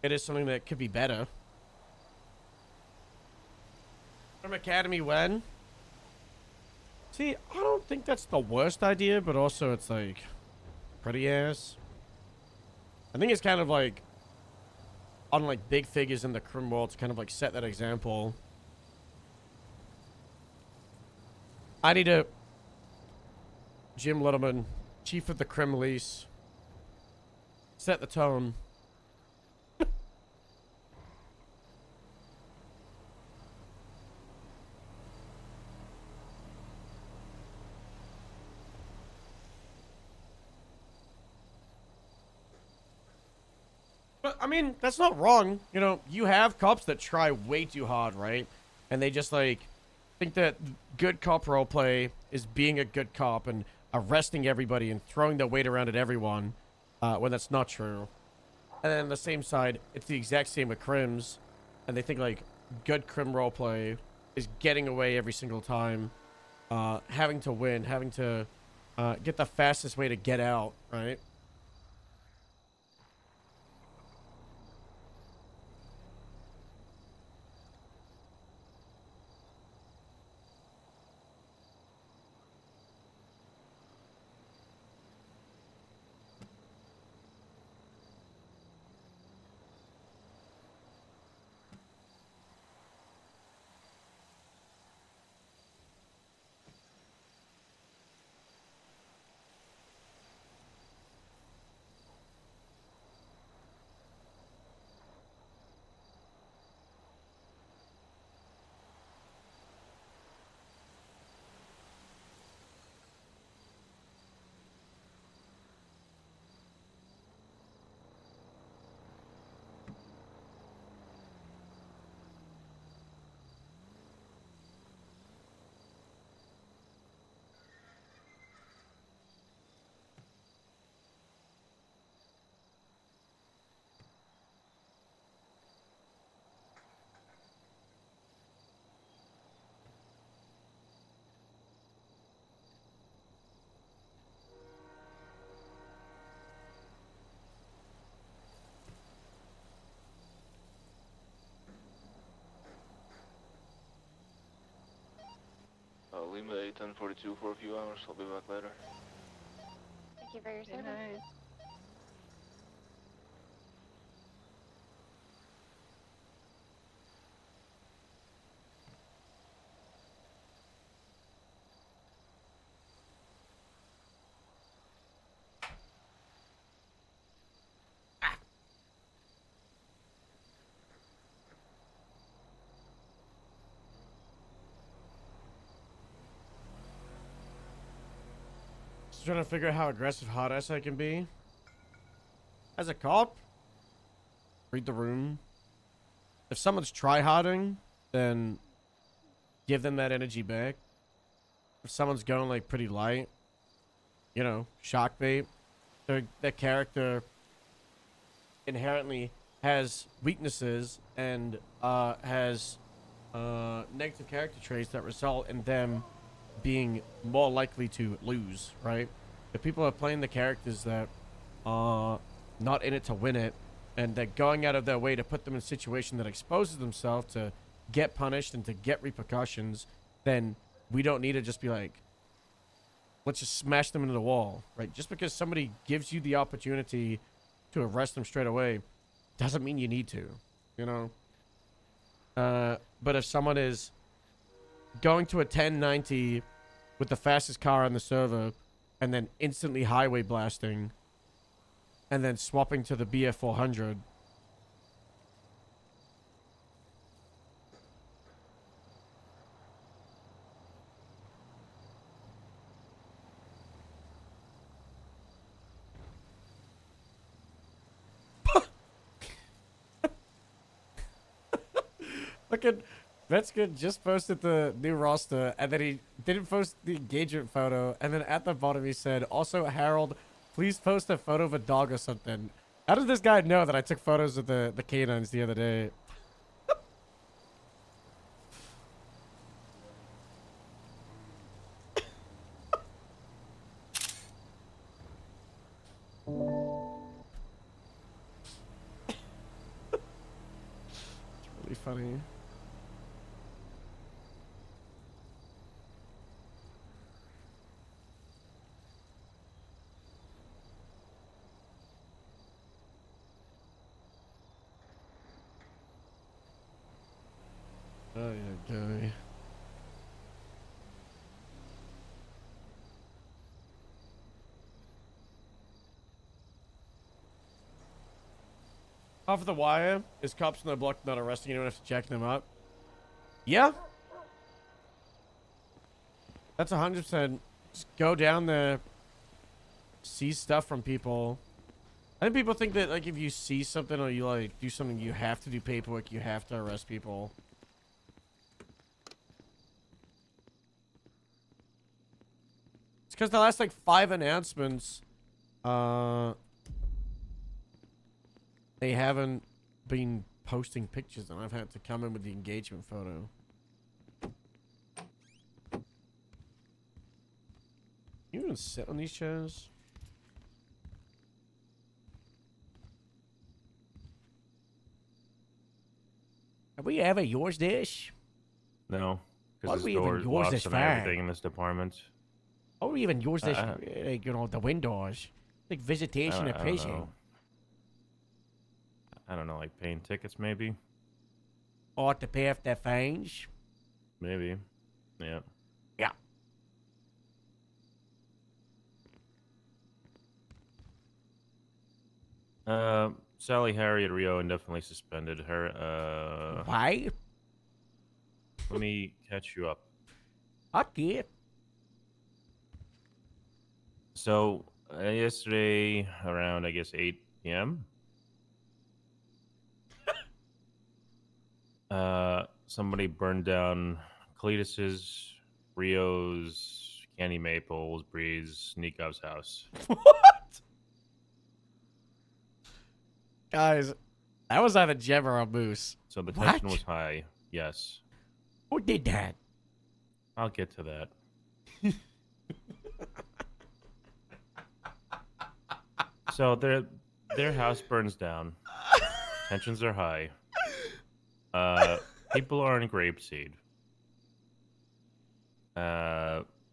it is something that could be better. From Academy when? See, I don't think that's the worst idea, but also it's like, pretty ass. I think it's kind of like, on like big figures in the crim world to kind of like set that example. I need to... Jim Littleman, chief of the crim lease. Set the tone. I mean, that's not wrong. You know, you have cops that try way too hard, right? And they just, like, think that good cop roleplay is being a good cop and arresting everybody and throwing their weight around at everyone, when that's not true. And then on the same side, it's the exact same with crims. And they think, like, good crim roleplay is getting away every single time, having to win, having to get the fastest way to get out, right? Lima 81042 for a few hours. I'll be back later. Thank you for your service. Just trying to figure out how aggressive hot ass I can be. As a cop, read the room. If someone's try-harding, then give them that energy back. If someone's going like pretty light, you know, shock bait. Their character inherently has weaknesses and has negative character traits that result in them being more likely to lose, right? If people are playing the characters that are not in it to win it, and they're going out of their way to put them in a situation that exposes themselves to get punished and to get repercussions, then we don't need to just be like, let's just smash them into the wall, right? Just because somebody gives you the opportunity to arrest them straight away doesn't mean you need to, you know? But if someone is going to a 1090 with the fastest car on the server and then instantly highway blasting and then swapping to the BF 400, fucking Vetska just posted the new roster, and then he didn't post the engagement photo, and then at the bottom he said, also, Harold, please post a photo of a dog or something. How did this guy know that I took photos of the canines the other day? It's really funny. Oh yeah, guy. Off of the wire, is cops on the block not arresting anyone after jacking them up? Yeah. That's 100%. Just go down there, see stuff from people, I think people think that like if you see something or you like do something, you have to do paperwork. You have to arrest people. It's because the last like 5 announcements, they haven't been posting pictures, and I've had to come in with the engagement photo. You even sit on these chairs? Have we ever used this? No, Why because do this we even door use locks this on fan? everything in this department. Why do we even use this, I- like, you know, the windows? Like visitation at I don't prison. know. I don't know, like paying tickets maybe? Or to pay off their fines. Maybe. Yeah. Yeah. Sally, Harriet, Rio indefinitely suspended her. Why? Let me catch you up. Okay. So, yesterday around, I guess, 8 p.m., somebody burned down Cletus's, Rio's, Candy Maple's, Breeze, Nikov's house. What? Guys, that was either Jem or a Moose. So the What? tension was high, yes. Who did that? I'll get to that. So their house burns down. Tensions are high. People are in grapeseed.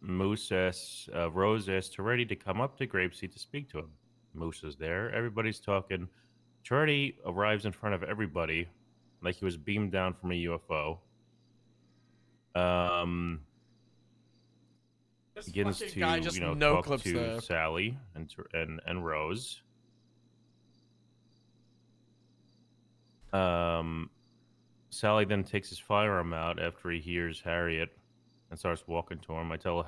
Moose asks, Rose asks Toretti to come up to grapeseed to speak to him. Moose is there. Everybody's talking. Toretti arrives in front of everybody, like he was beamed down from a UFO. This Begins fucking to guy just talk no-clips to there. Sally and Rose. Sally then takes his firearm out after he hears Harriet and starts walking to him. I tell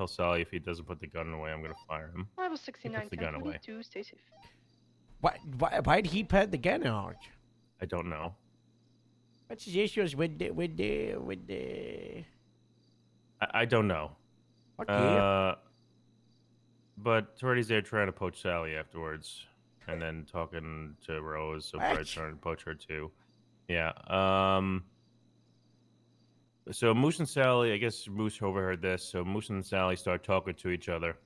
Sally if he doesn't put the gun away, I'm gonna fire him. I was He 69, puts the gun away. 42, stay safe. Why'd he put the gun out? I don't know. What's his issues with the... I don't know. Okay. But Toretti's there trying to poach Sally afterwards, and then talking to Rose, so probably trying to poach her too. Yeah. So Moose and Sally, I guess Moose overheard this. So Moose and Sally start talking to each other.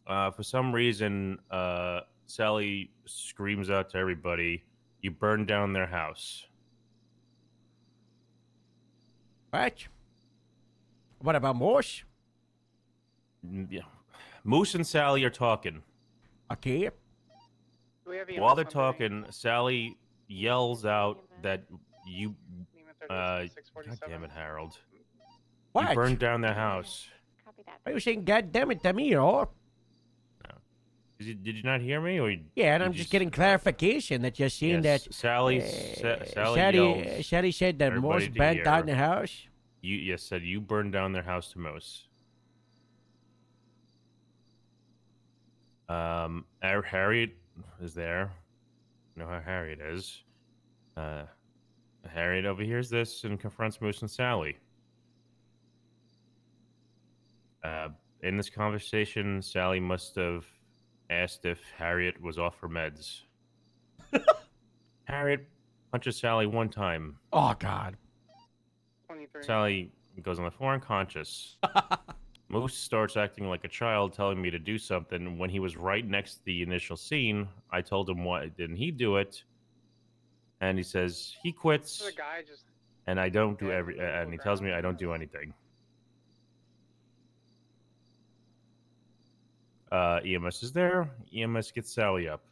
For some reason, Sally screams out to everybody, "You burned down their house." What? What about Moose? Yeah. Moose and Sally are talking. Okay. While they're talking, Sally yells out that you, God damn it, Harold. What? You burned down their house. Why are you saying God damn it to me, or? Did you not hear me? Or Yeah, and I'm just getting clarification that you're saying Yes, that Sally yelled Sally said that everybody Moose to burnt hear. down the house. You said you burned down their house to Moose. Harriet is there. You know how Harriet is. Harriet overhears this and confronts Moose and Sally. In this conversation, Sally must have asked if Harriet was off her meds. Harriet punches Sally one time. Oh, God. Sally goes on the floor unconscious. Moose starts acting like a child, telling me to do something. When he was right next to the initial scene, I told him why didn't he do it, and he says he quits. And I don't do and he tells me I don't do anything. EMS is there. EMS gets Sally up.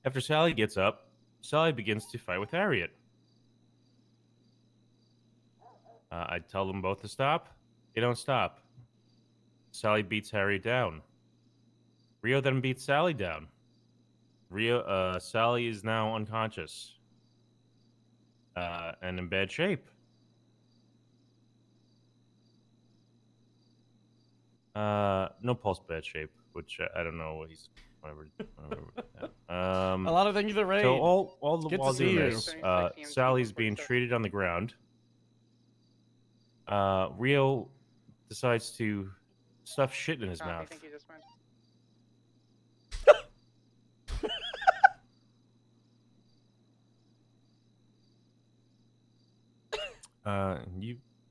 After Sally gets up, Sally begins to fight with Harriet. I tell them both to stop. They don't stop. Sally beats Harriet down. Rio then beats Sally down. Sally is now unconscious. And in bad shape. No pulse, bad shape, which I don't know what he's whatever. A lot of things are right. So all the Good to while see doing you. this, Sally's being treated on the ground. Rio decides to stuff shit in his mouth.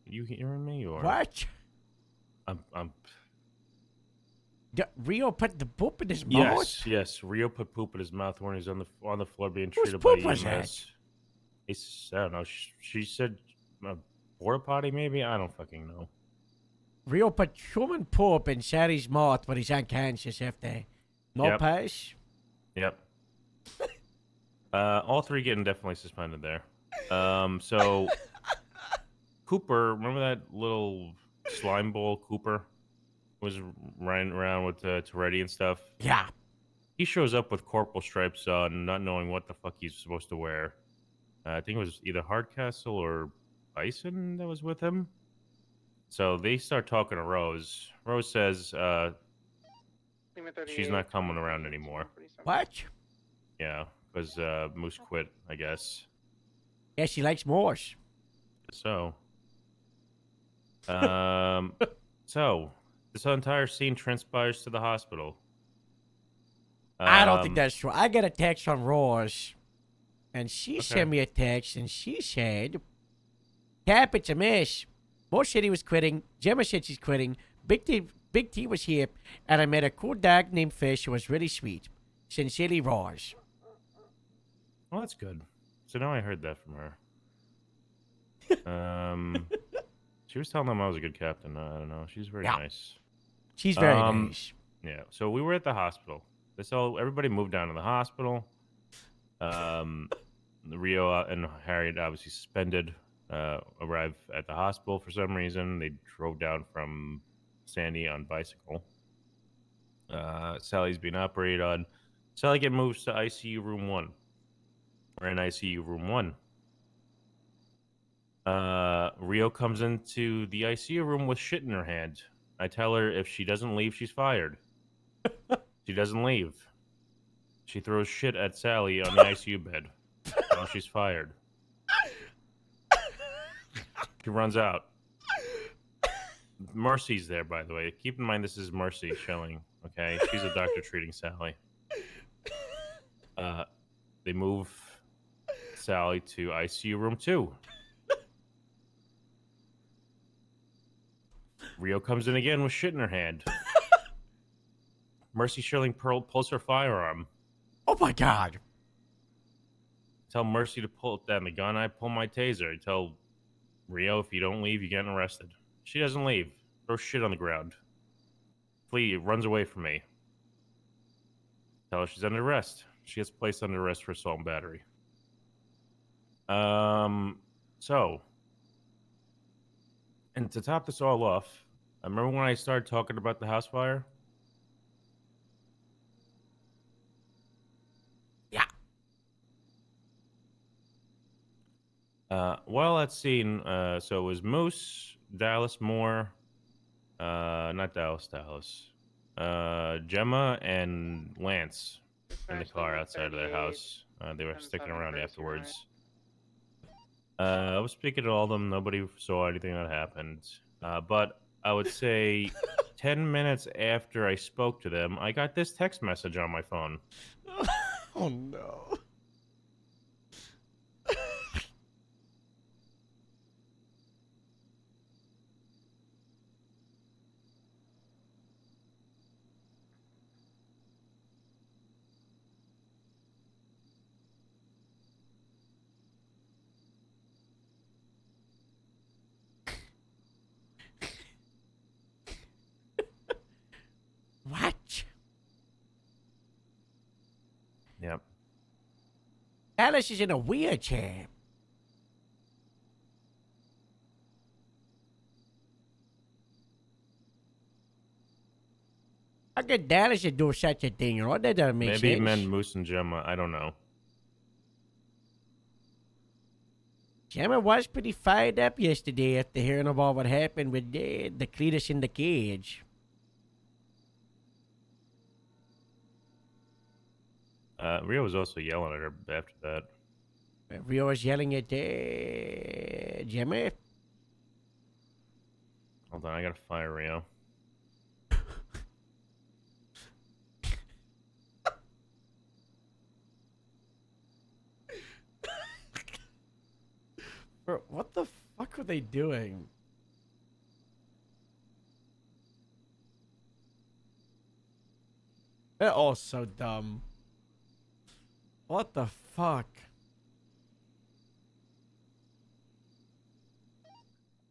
You hearing me or What? I'm Rio put the poop in his mouth? Yes. Rio put poop in his mouth when he's on the floor being Whose treated by poop was EMS. I don't know. She said porta potty maybe. I don't fucking know. Rio put human poop in Sally's mouth when he's unconscious after no Yep. pass. Yep. All three getting definitely suspended there. So Cooper, remember that little slime bowl Cooper was running around with Toretti and stuff? Yeah. He shows up with corporal stripes on, not knowing what the fuck he's supposed to wear. I think it was either Hardcastle or Bison that was with him. So they start talking to Rose. Rose says she's not coming around anymore. What? Yeah, because Moose quit, I guess. Yeah, she likes Morse. So, so this entire scene transpires to the hospital. I don't think that's true. I got a text from Rose, and she sent Okay. me a text, and she said, Cap, it's a mess. Morse said he was quitting. Gemma said she's quitting. Big T was here, and I met a cool dog named Fish who was really sweet. Sincerely, Rose. Well, that's good. So now I heard that from her. She was telling them I was a good captain. I don't know. She's very nice. She's very nice. Yeah. So we were at the hospital. Everybody moved down to the hospital. Rio and Harriet, obviously suspended, arrived at the hospital for some reason. They drove down from Sandy on bicycle. Sally's being operated on. Sally gets moved to ICU room 1. We're in ICU room 1. Rio comes into the ICU room with shit in her hand. I tell her if she doesn't leave, she's fired. She doesn't leave. She throws shit at Sally on the ICU bed. Now she's fired. She runs out. Mercy's there, by the way. Keep in mind this is Mercy Schilling, okay? She's a doctor treating Sally. They move Sally to ICU room 2. Rio comes in again with shit in her hand. Mercy Schilling pulls her firearm. Oh my god. Tell Mercy to pull down the gun. I pull my taser. I tell Rio, if you don't leave, you're getting arrested. She doesn't leave. Throws shit on the ground. Flee runs away from me. Tell her she's under arrest. She gets placed under arrest for assault and battery. So, and to top this all off, I remember when I started talking about the house fire? Yeah. Well, that scene, so it was Moose, Dallas Moore, not Dallas, Gemma and Lance in the car outside of their house. They were sticking around afterwards. I was speaking to all of them. Nobody saw anything that happened. But I would say 10 minutes after I spoke to them, I got this text message on my phone. Oh no. What? Yep. Alice is in a wheelchair. How could Dallas do such a thing? That doesn't make Maybe sense. he meant Moose and Gemma. I don't know. Gemma was pretty fired up yesterday after hearing about what happened with the Cletus in the cage. Rio was also yelling at her after that. Rio was yelling at Jimmy. Hold on, I gotta fire Rio. Bro, what the fuck were they doing? They're all so dumb. What the fuck?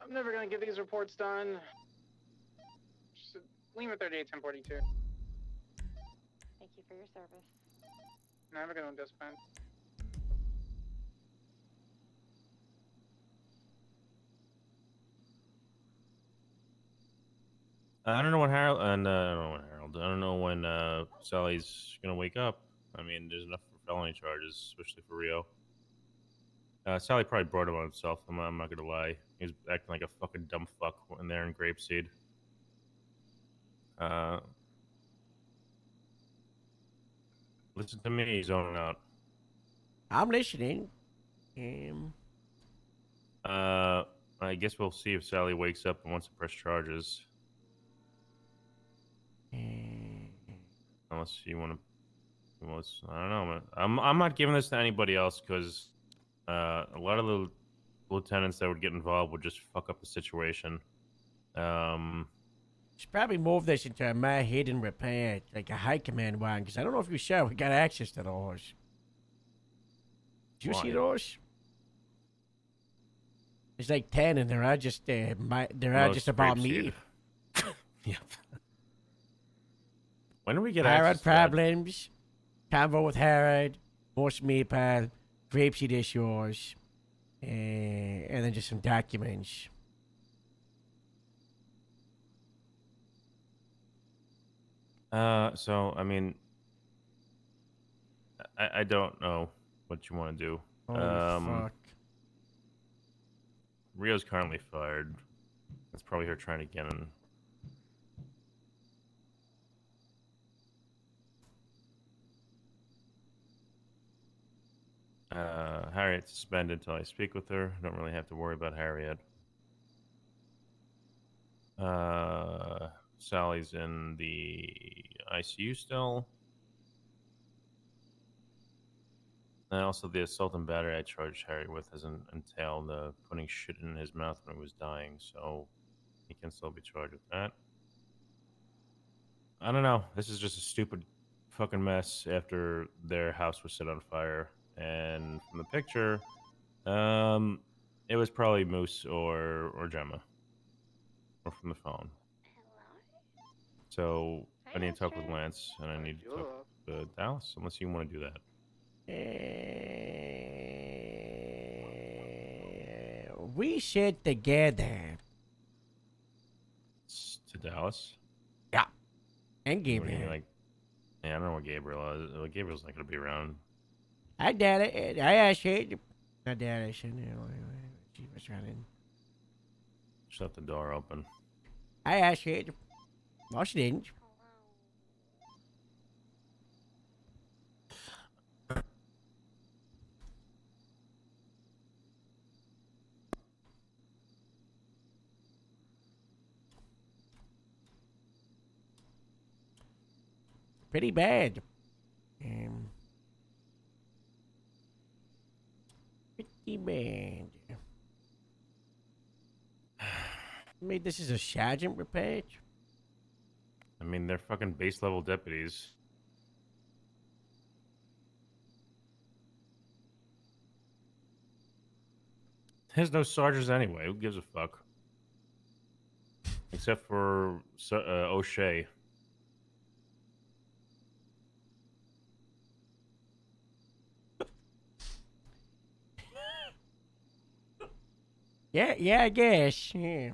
I'm never gonna get these reports done. Just Lima 38 1042. Thank you for your service. Never gonna dispatch. I don't know when Harold and I don't know when Harold. I don't know when Sally's gonna wake up. I mean, there's enough for felony charges, especially for Rio. Sally probably brought him on himself. I'm not gonna lie. He was acting like a fucking dumb fuck in there in Grapeseed. Listen to me, zoning out. I'm listening. I guess we'll see if Sally wakes up and wants to press charges. Unless you want to. I don't know, man. I'm not giving this to anybody else because a lot of the lieutenants that would get involved would just fuck up the situation. Should probably move this into my hidden repair, like a high command one, because I don't know if you saw, we got access to those. Did you see Why? those? There's like 10, and they're all just they're all Most just about me. Grapeseed. Yep. When do we get Herod access to that? problems, convo with Herod, most meeple, grapeseed issues, and then just some documents. So I mean, I don't know what you want to do. Holy fuck. Rio's currently fired. That's probably her trying to get in. Harriet's suspended until I speak with her. Don't really have to worry about Harriet. Sally's in the ICU still. And also the assault and battery I charged Harry with doesn't entail the putting shit in his mouth when he was dying, so he can still be charged with that. I don't know. This is just a stupid fucking mess after their house was set on fire. And from the picture, it was probably Moose or Gemma. Or from the phone. So I need to talk with Lance and I need to talk with Dallas, unless you want to do that. We sit together. To Dallas? Yeah. And What do you Gabriel. like? Yeah, I don't know what Gabriel is. Well, Gabriel's not going to be around. I did it. I asked you. I did it. She was running. Just left the door open. I asked you. No, she didn't. Pretty bad. Pretty bad. I mean, this is a sergeant repair. I mean, they're fucking base level deputies. There's no sergeants anyway. Who gives a fuck? Except for O'Shea. Yeah, I guess. Yeah.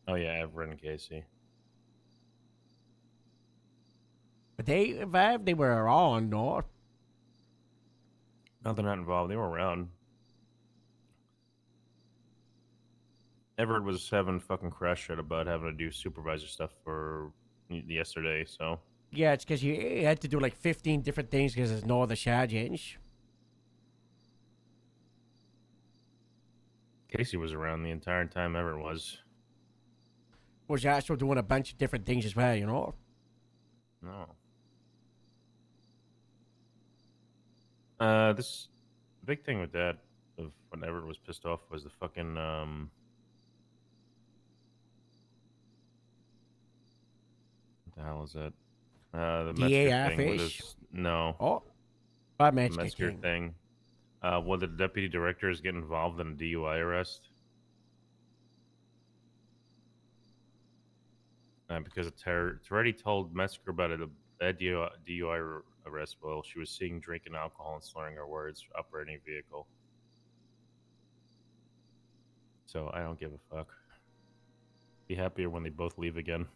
Oh yeah, Everett and Casey. But they survived. They were on, no? No, they're not involved. They were around. Everett was having fucking crash shit about having to do supervisor stuff for yesterday, so Yeah, it's because you had to do like 15 different things because there's no other sergeants. Casey was around the entire time Everett was. Was also doing a bunch of different things as well, you know? No. This the big thing with that of when Everett was pissed off was the fucking what the hell is it? The Metzger DAR thing with fish? his no. Oh. Bad The Metzger Metzger King. thing. Whether the deputy directors get involved in a DUI arrest. Because Toretti told Metzger about a bad DUI arrest while she was seeing drinking alcohol and slurring her words operating a vehicle. So I don't give a fuck. Be happier when they both leave again.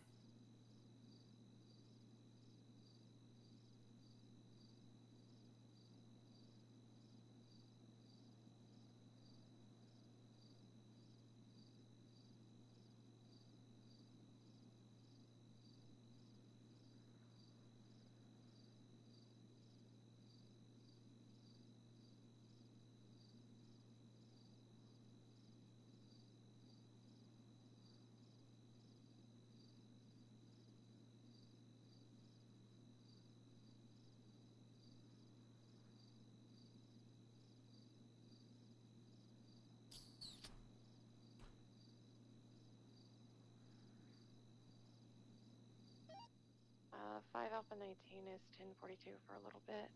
Uh, 5 Alpha 19 is 1042 for a little bit.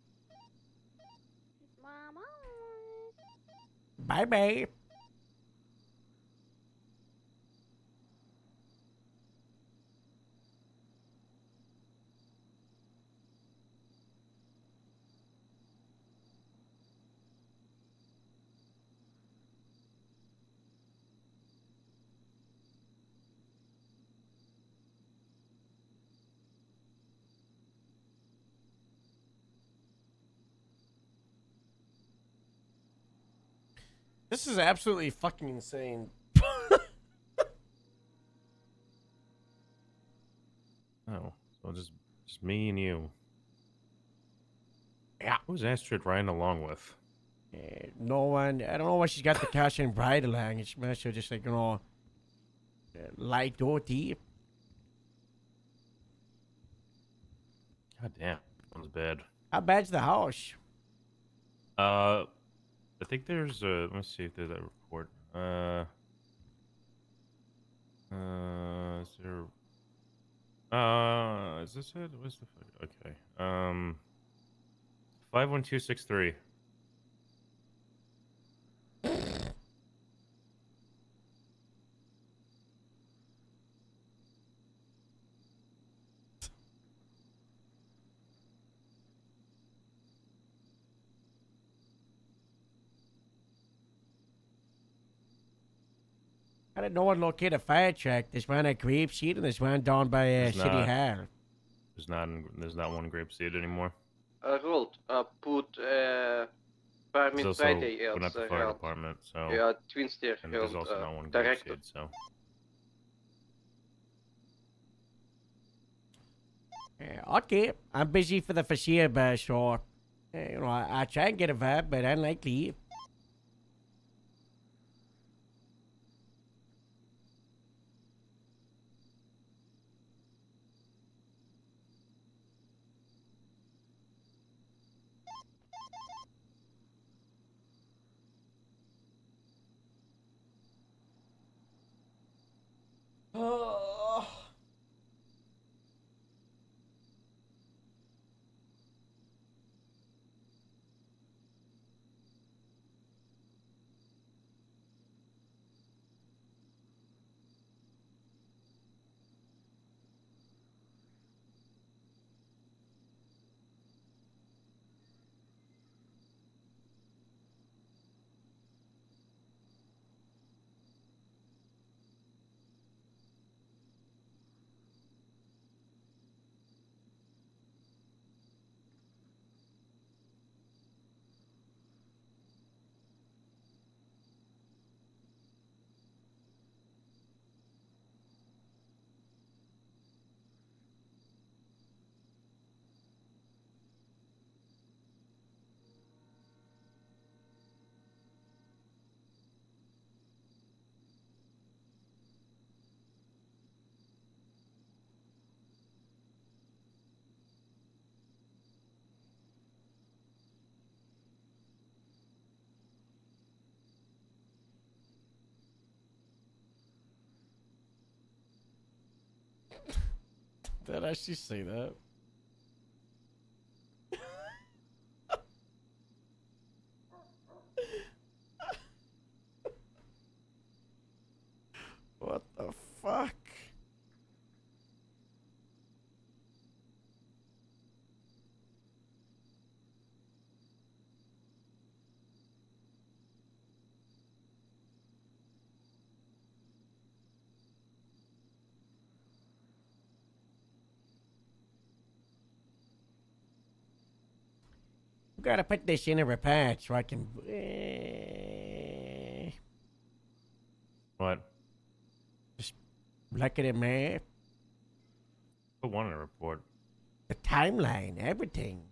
Mama. Bye bye. This is absolutely fucking insane. Oh, so just me and you. Yeah. Who's Astrid riding along with? No one. I don't know why she's got the cash and bride along. It's must have just like, you know, light dirty. God damn, that was bad. How bad's the house? I think there's a. Let me see if there's that report. Is there? Is this it? What's the? Okay. 51263. How did no one locate a fire truck? There's one at Grape Seed and there's one down by There's City not. Hall. There's not one grape seed anymore. Rolt, put There's permit also Friday we're not the fire department, so Ja, Twinster and there's also not one grape director. seed, so Okay, I'm busy for the foreseeable, so you know, I try and get a vibe, but unlikely. Oh. Did I actually say that? What the fuck? Gotta put this in a repair so I can. What? Just look at it, man. Put one in a report. The timeline, everything.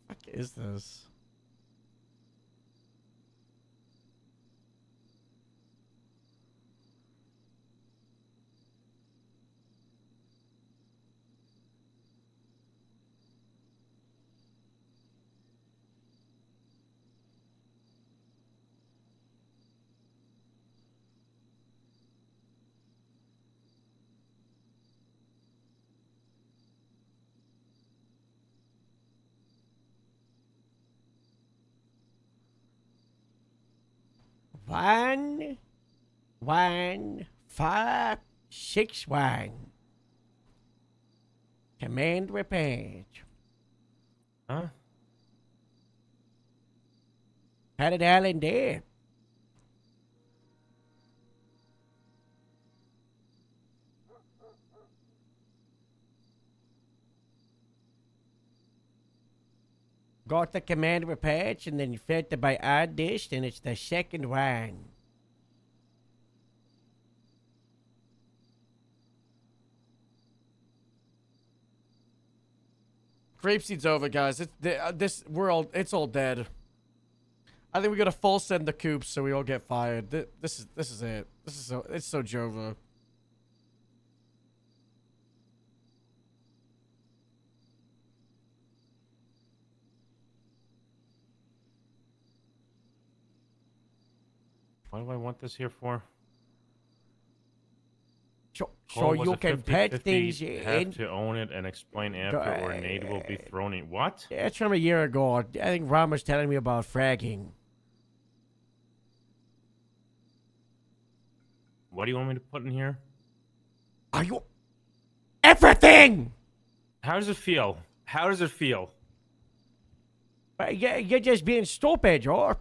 What is this? One, 5, 6, 1. Command repaired. Huh? How did Alan do? Got the command repaired and then filtered by add this, and it's the second one. Grapeseed's over, guys. This world, it's all dead. I think we gotta full send the coops so we all get fired. This is it. It's so Jova. What do I want this here for? So Cole was you a can 50-50, put things have in. to own it and explain after, or an aid will be thrown in. What? That's from a year ago. I think Ron was telling me about fragging. What do you want me to put in here? Are you everything? How does it feel? How does it feel? You're just being stupid, or?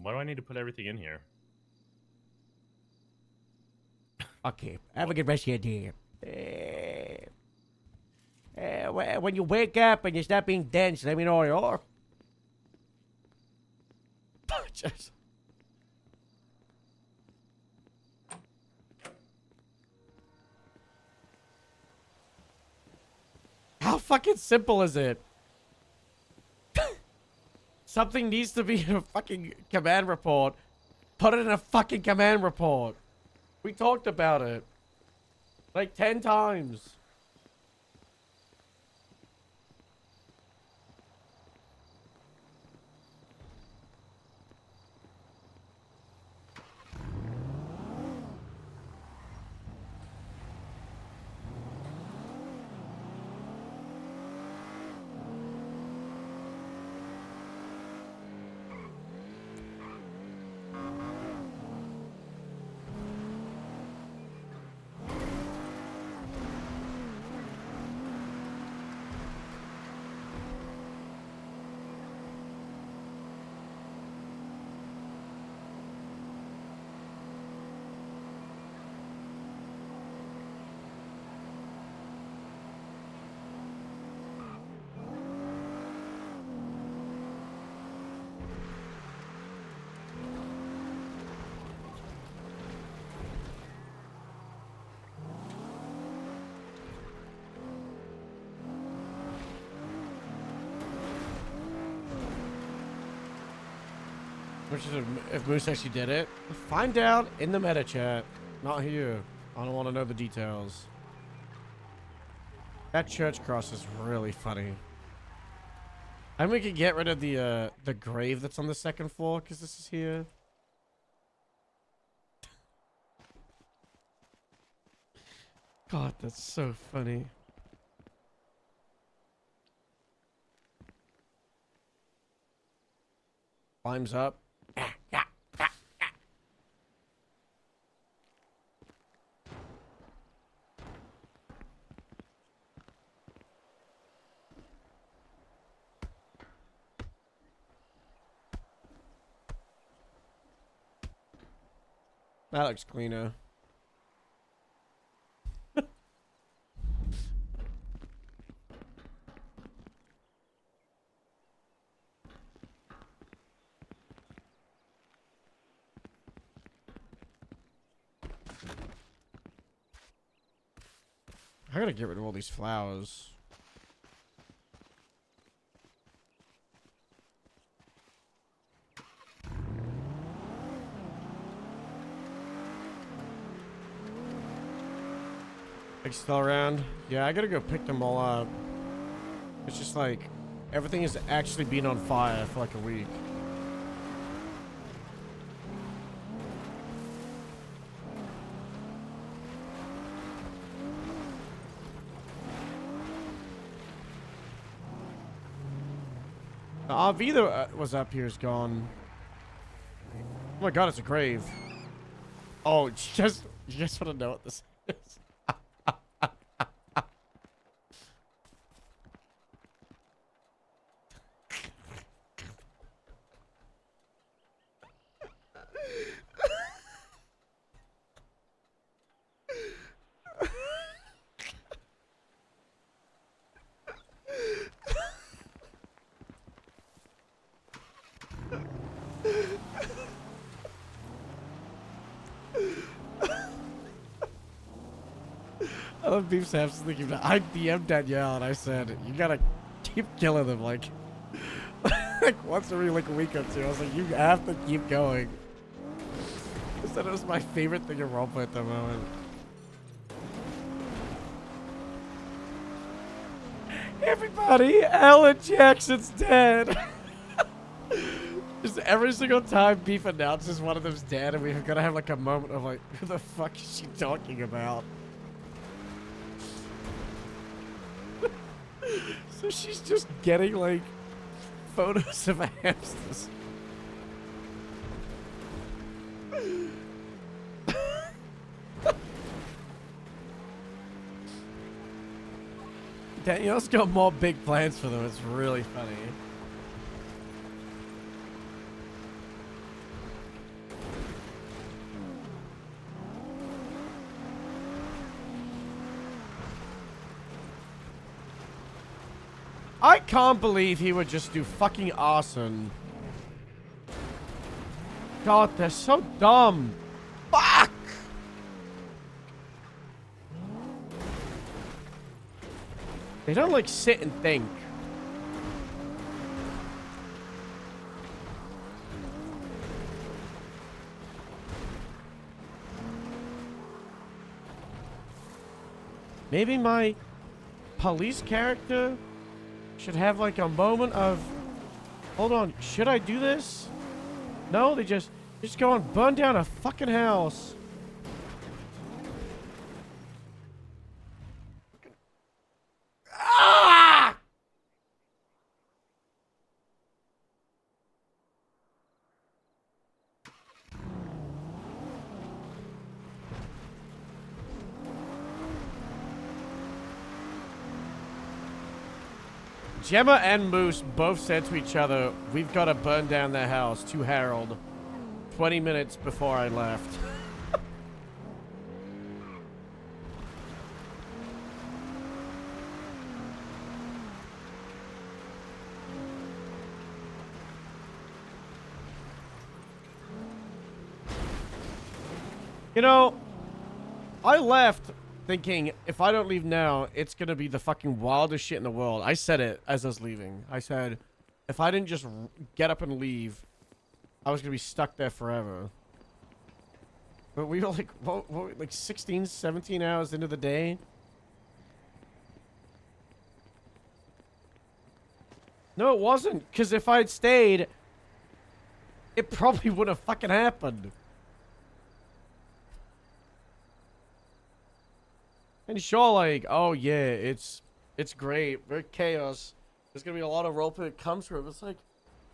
Why do I need to put everything in here? Okay, have a good rest of your day. When you wake up and you stop being dense, let me know you're. Just. How fucking simple is it? Something needs to be in a fucking command report. Put it in a fucking command report. We talked about it. Like 10 times. Which is if Moose actually did it. Find out in the meta chat. Not here. I don't want to know the details. That church cross is really funny. And we could get rid of the grave that's on the second floor because this is here. God, that's so funny. Climbs up. That looks cleaner. I gotta get rid of all these flowers. Like still around? Yeah, I gotta go pick them all up. It's just like everything has actually been on fire for like a week. The RV that was up here is gone. Oh my god, it's a grave. Oh, you guys want to know what this is? I love Beef's half thinking that I DM'd Danielle and I said, you gotta keep killing them like like once every like week or two. I was like, you have to keep going. I said it was my favorite thing in roleplay at the moment. Everybody, Alan Jackson's dead. Just every single time Beef announces one of them's dead and we're gonna have like a moment of like, who the fuck is she talking about? So she's just getting like photos of hamsters. Danielle's got more big plans for them. It's really funny. I can't believe he would just do fucking arson. God, they're so dumb. Fuck! They don't like sit and think. Maybe my police character should have like a moment of, hold on, should I do this? No, they just go and burn down a fucking house. Ah! Gemma and Moose both said to each other, we've got to burn down their house to Harold 20 minutes before I left. You know, I left thinking, if I don't leave now, it's going to be the fucking wildest shit in the world. I said it as I was leaving. I said, if I didn't just get up and leave, I was gonna be stuck there forever. But we were like, like 16, 17 hours into the day. No, it wasn't. Because if I'd stayed, it probably would have fucking happened. And sure, like, oh yeah, it's great. We're chaos. There's gonna be a lot of roleplay that comes from it. It's like,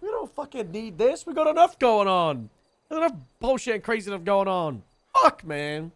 we don't fucking need this. We got enough going on. There's enough bullshit and crazy stuff going on. Fuck, man.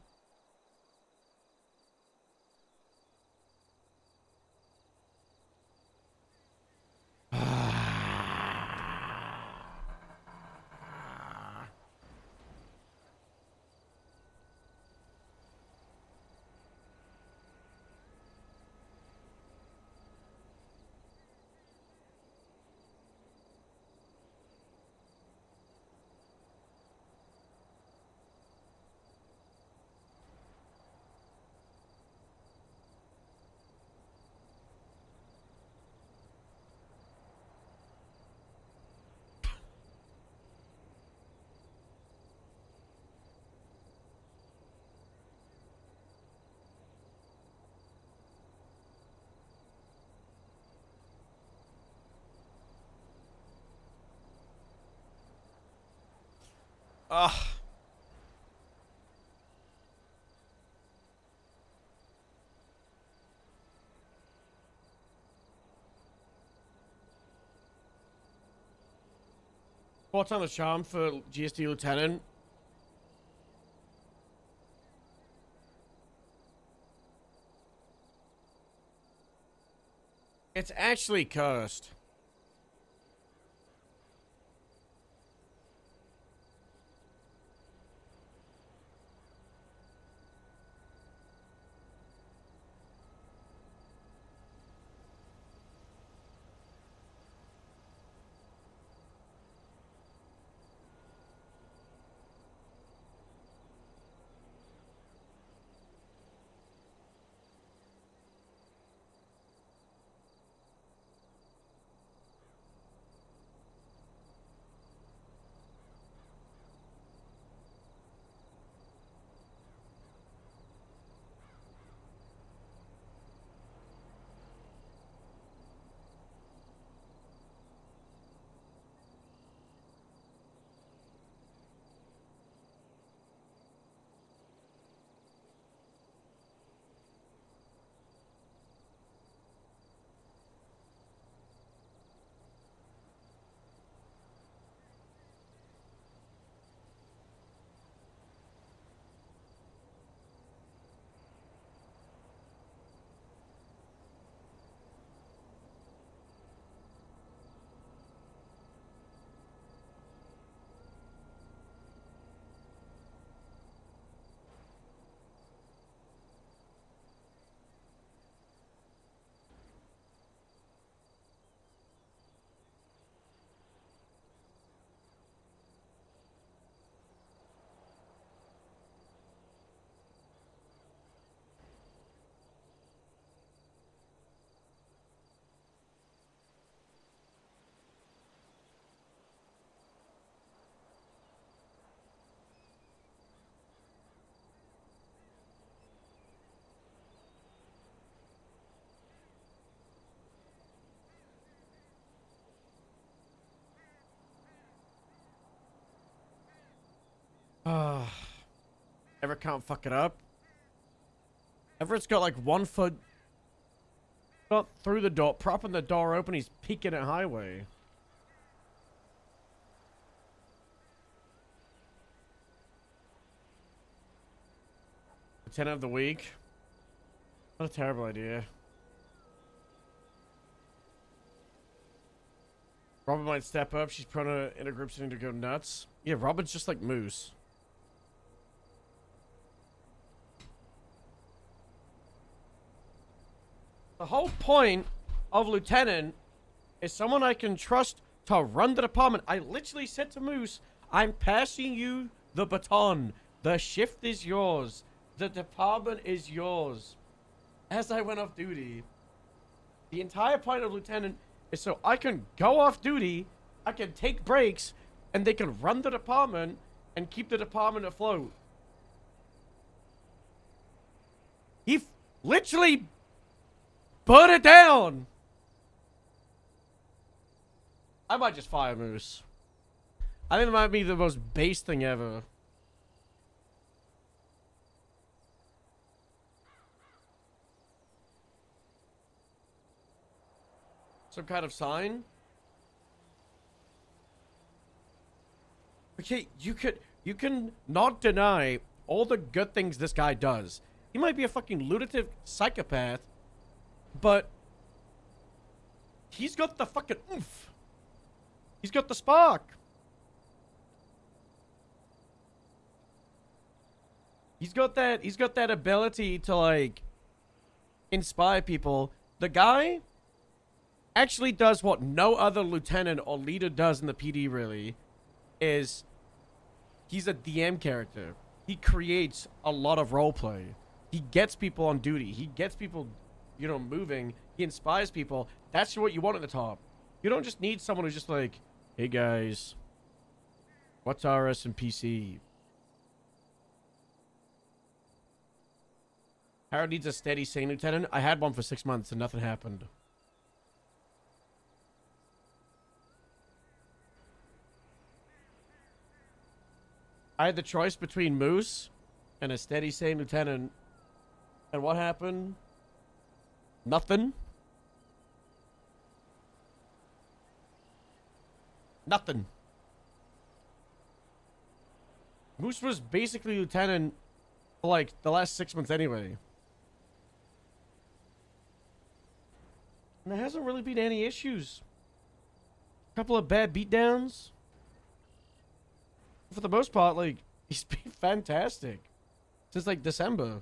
Ugh. What's on the charm for GSD Lieutenant? It's actually cursed. Ever can't fuck it up? Everett's got like 1 foot not through the door, propping the door open, he's peeking at highway. Lieutenant of the week. What a terrible idea. Robin might step up. She's prone to intergroup seeming to go nuts. Yeah, Robin's just like Moose. The whole point of Lieutenant is someone I can trust to run the department. I literally said to Moose, I'm passing you the baton. The shift is yours. The department is yours. As I went off duty. The entire point of Lieutenant is so I can go off duty, I can take breaks, and they can run the department and keep the department afloat. He literally burn it down. I might just fire Moose. I think it might be the most base thing ever. Some kind of sign? Okay, you can not deny all the good things this guy does. He might be a fucking lunatic psychopath, but he's got the fucking oomph. He's got the spark. He's got that ability to like inspire people. The guy actually does what no other lieutenant or leader does in the PD really, is he's a DM character. He creates a lot of roleplay. He gets people on duty. He gets people, you know, moving. He inspires people. That's what you want at the top. You don't just need someone who's just like, hey guys, what's RS and PC? Harold needs a steady sane lieutenant. I had one for 6 months and nothing happened. I had the choice between Moose and a steady sane lieutenant. And what happened? Nothing. Nothing. Moose was basically lieutenant for like the last 6 months anyway. And there hasn't really been any issues. A couple of bad beatdowns. For the most part, like, he's been fantastic. Since like December.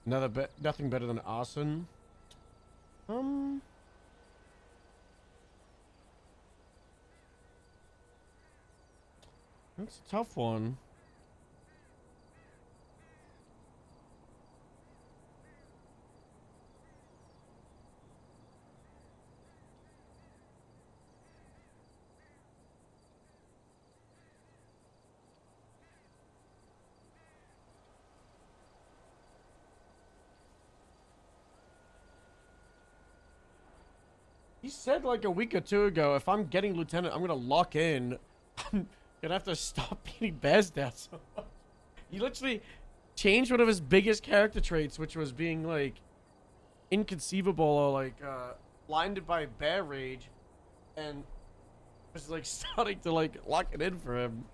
Nothing better than arson. That's a tough one. He said like a week or two ago, if I'm getting lieutenant, I'm gonna lock in. I'm gonna have to stop beating bears down so much. He literally changed one of his biggest character traits, which was being like inconceivable or like blinded by bear rage, and was like starting to like lock it in for him.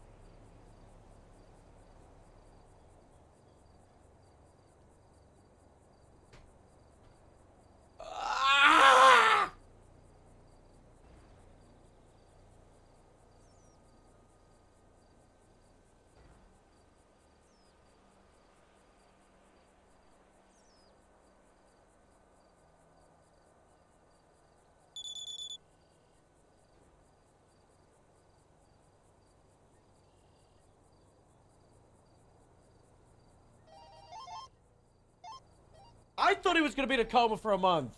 I thought he was gonna be in a coma for a month.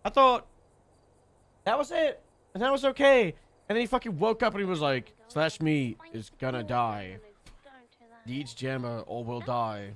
I thought that was it, and that was okay. And then he fucking woke up and he was like, "Slash me is gonna die. Needs Gemma or will die."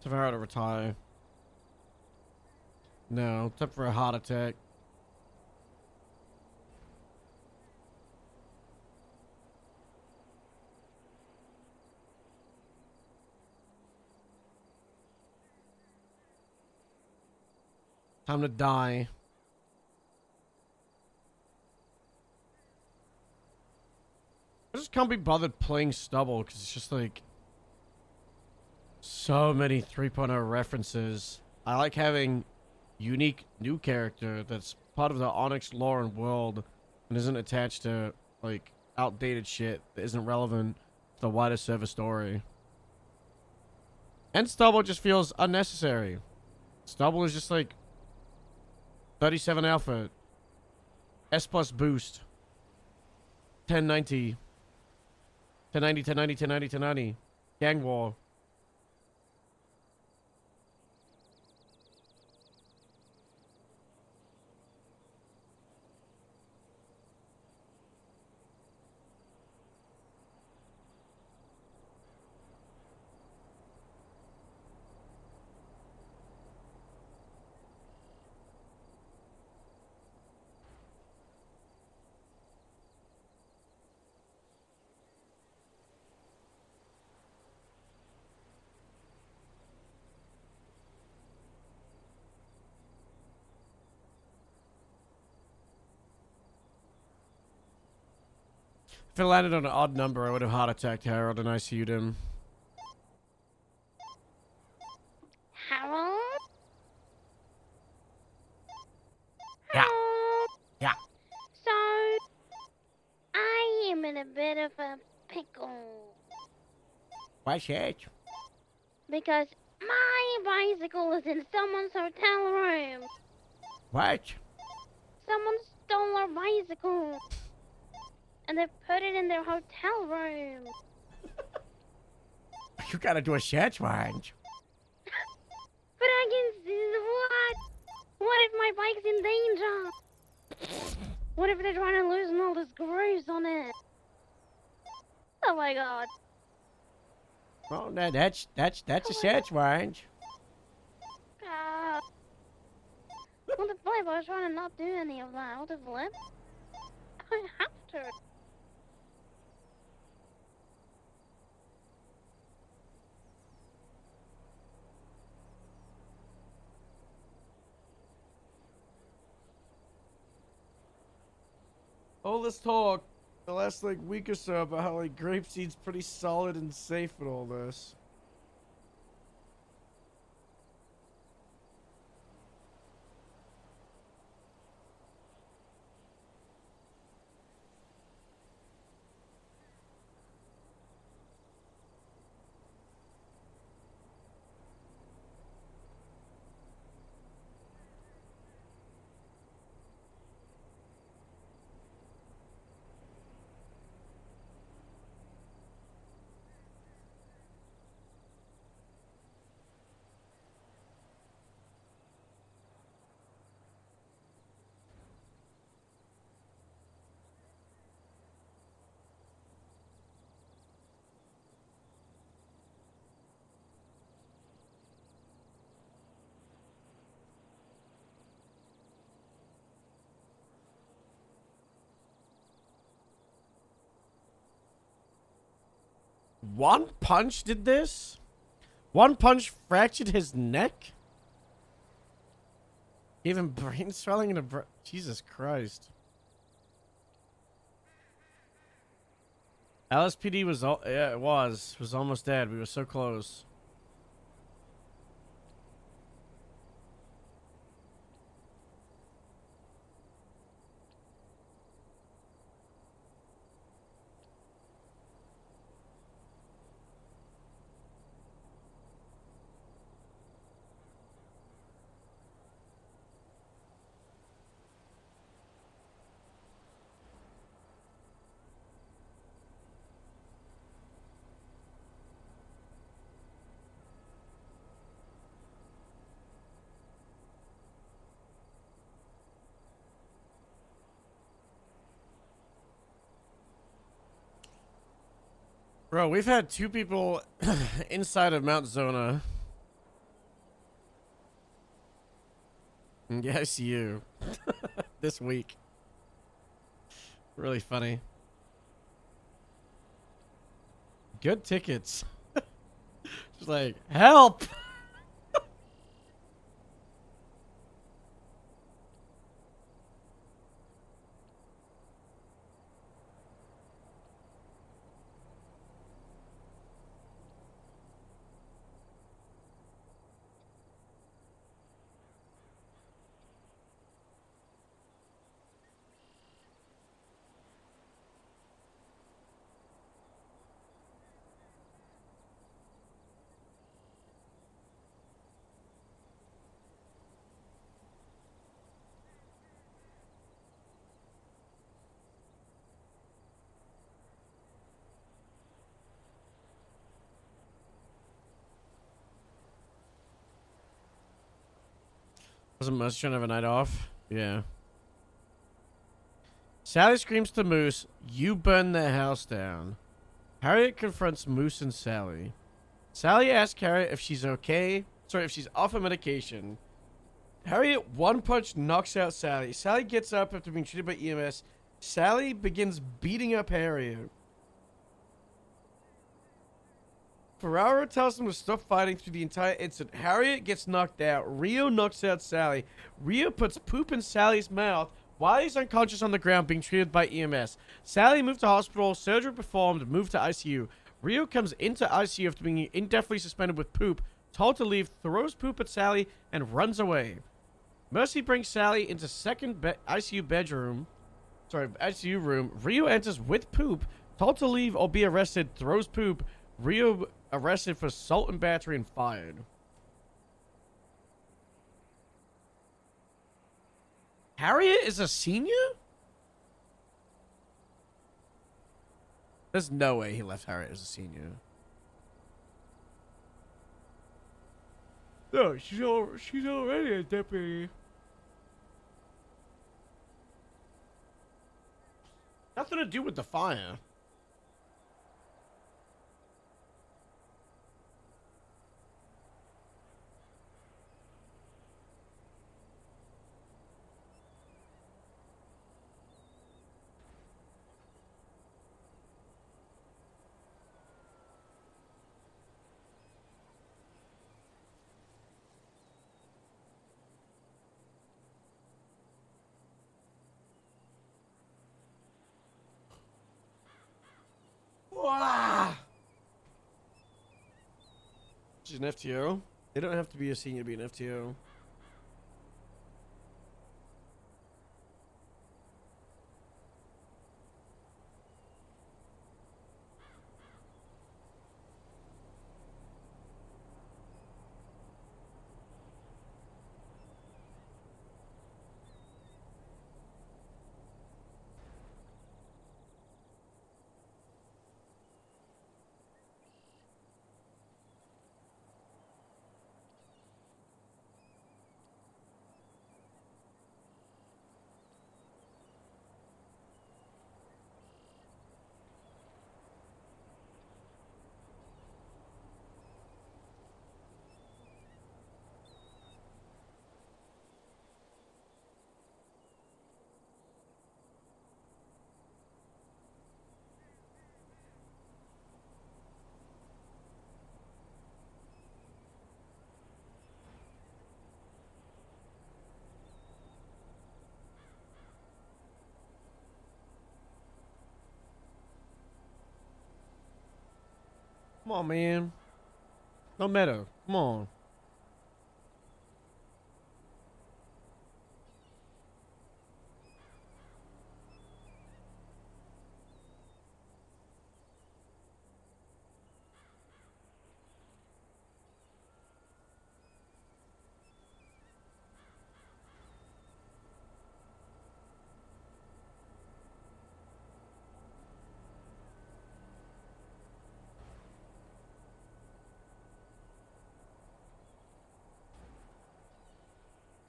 Tavera to retire. No, except for a heart attack. Time to die. I just can't be bothered playing Stubble because it's just like so many 3.0 references. I like having unique new character that's part of the ONX lore and world and isn't attached to like outdated shit that isn't relevant to the wider server story. And Stubble just feels unnecessary. Stubble is just like 37 Alpha, S plus boost, 1090, 1090, 1090, 1090, 1090, gang war. If it landed on an odd number, I would have heart attacked Harold and ICU'd him. Harold? Yeah. Harold? Yeah. So, I am in a bit of a pickle. Why shit? Because my bicycle is in someone's hotel room. What? Someone stole our bicycle. And they put it in their hotel room. You gotta do a search warrant. But I can see what? What if my bike's in danger? What if they're trying to loosen all this grease on it? Oh my god. Well, that's a search warrant. What the flip? I was trying to not do any of that. What the flip? I have to. All this talk the last like week or so about how like Grapeseed's pretty solid and safe with all this. One punch did this? One punch fractured his neck? Even brain swelling in a Jesus Christ. LSPD was yeah, it was almost dead. We were so close. Bro, we've had two people inside of Mount Zona Yeah, ICU. This week. Really funny. Good tickets. Just like, help! Wasn't Moose trying to have a night off? Yeah. Sally screams to Moose, "You burn their house down." Harriet confronts Moose and Sally. Sally asks Harriet if she's okay. Sorry, if she's off of medication. Harriet one-punch knocks out Sally. Sally gets up after being treated by EMS. Sally begins beating up Harriet. Ferraro tells them to stop fighting through the entire incident. Harriet gets knocked out. Rio knocks out Sally. Rio puts poop in Sally's mouth while he's unconscious on the ground being treated by EMS. Sally moved to hospital. Surgery performed. Moved to ICU. Rio comes into ICU after being indefinitely suspended with poop. Told to leave. Throws poop at Sally and runs away. Mercy brings Sally into second ICU bedroom. Sorry, ICU room. Rio enters with poop. Told to leave or be arrested. Throws poop. Rio arrested for assault and battery and fired. Harriet is a senior? There's no way he left Harriet as a senior. No, she's already a deputy. Nothing to do with the fire. Wow. She's an FTO. They don't have to be a senior to be an FTO. Come on, man. No matter. Come on.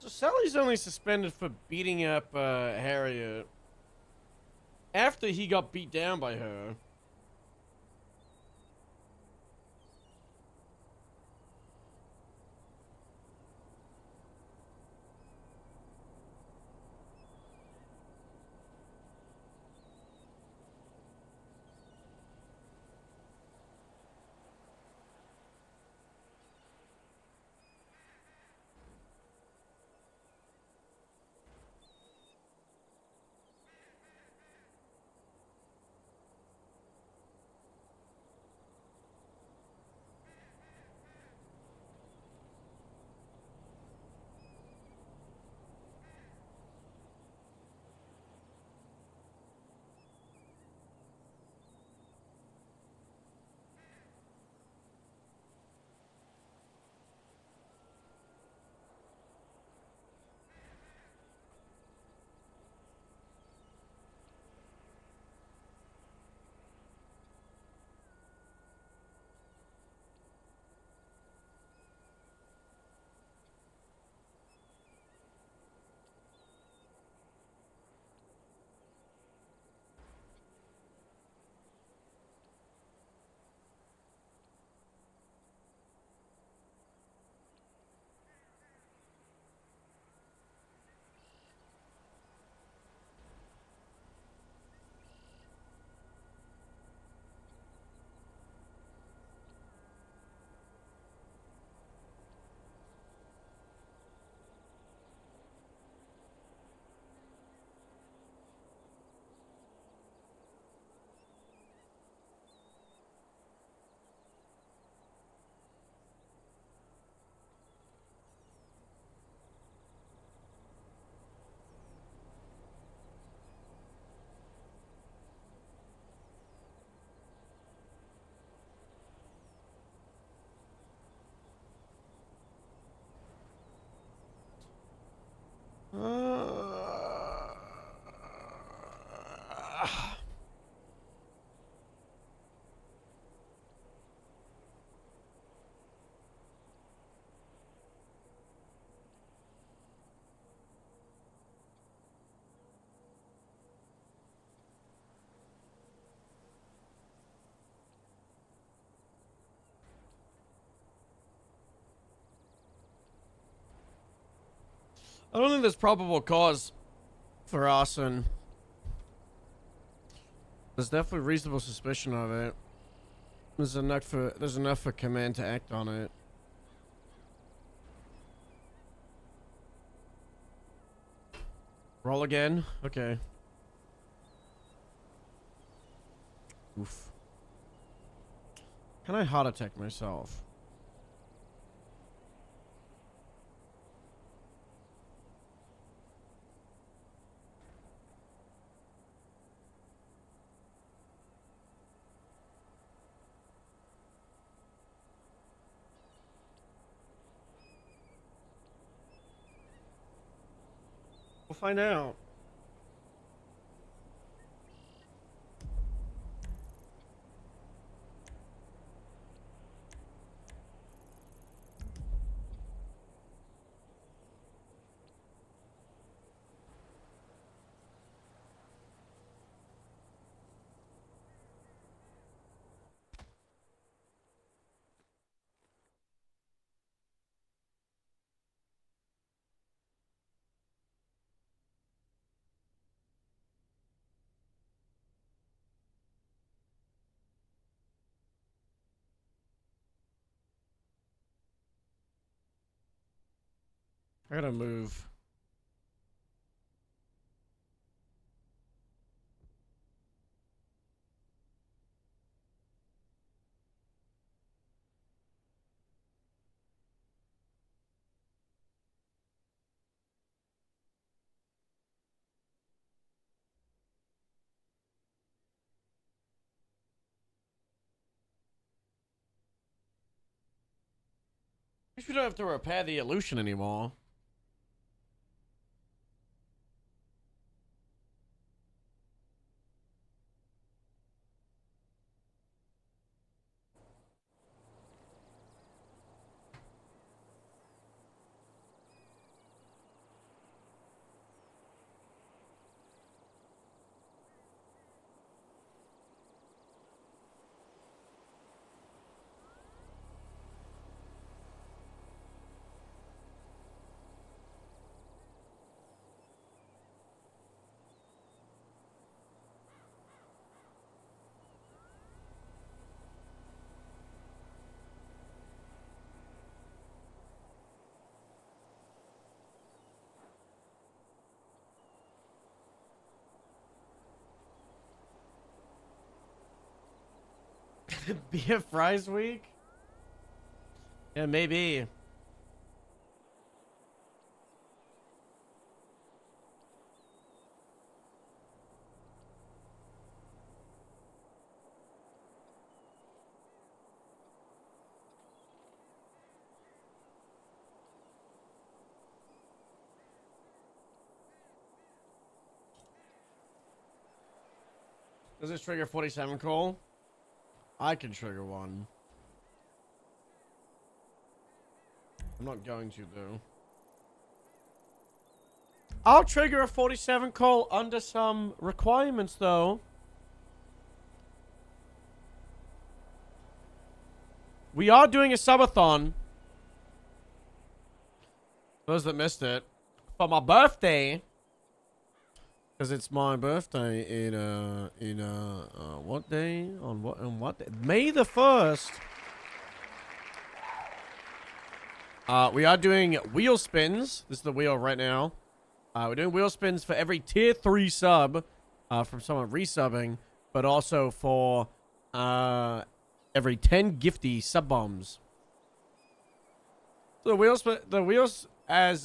So Sally's only suspended for beating up Harriet after he got beat down by her. I don't think there's probable cause for arson. There's definitely reasonable suspicion of it. There's enough for command to act on it. Roll again? Okay. Oof. Can I heart attack myself? We'll find out. I gotta move. I guess we don't have to repair the illusion anymore. Beer fries week? Yeah, maybe. Does this trigger 47 call? I can trigger one. I'm not going to though. I'll trigger a 47 call under some requirements though. We are doing a subathon. Those that missed it. For my birthday. Because it's my birthday in what day? On what day? May the 1st. We are doing wheel spins. This is the wheel right now. We're doing wheel spins for every tier 3 sub from someone resubbing, but also for every 10 gifty sub bombs. So the wheels as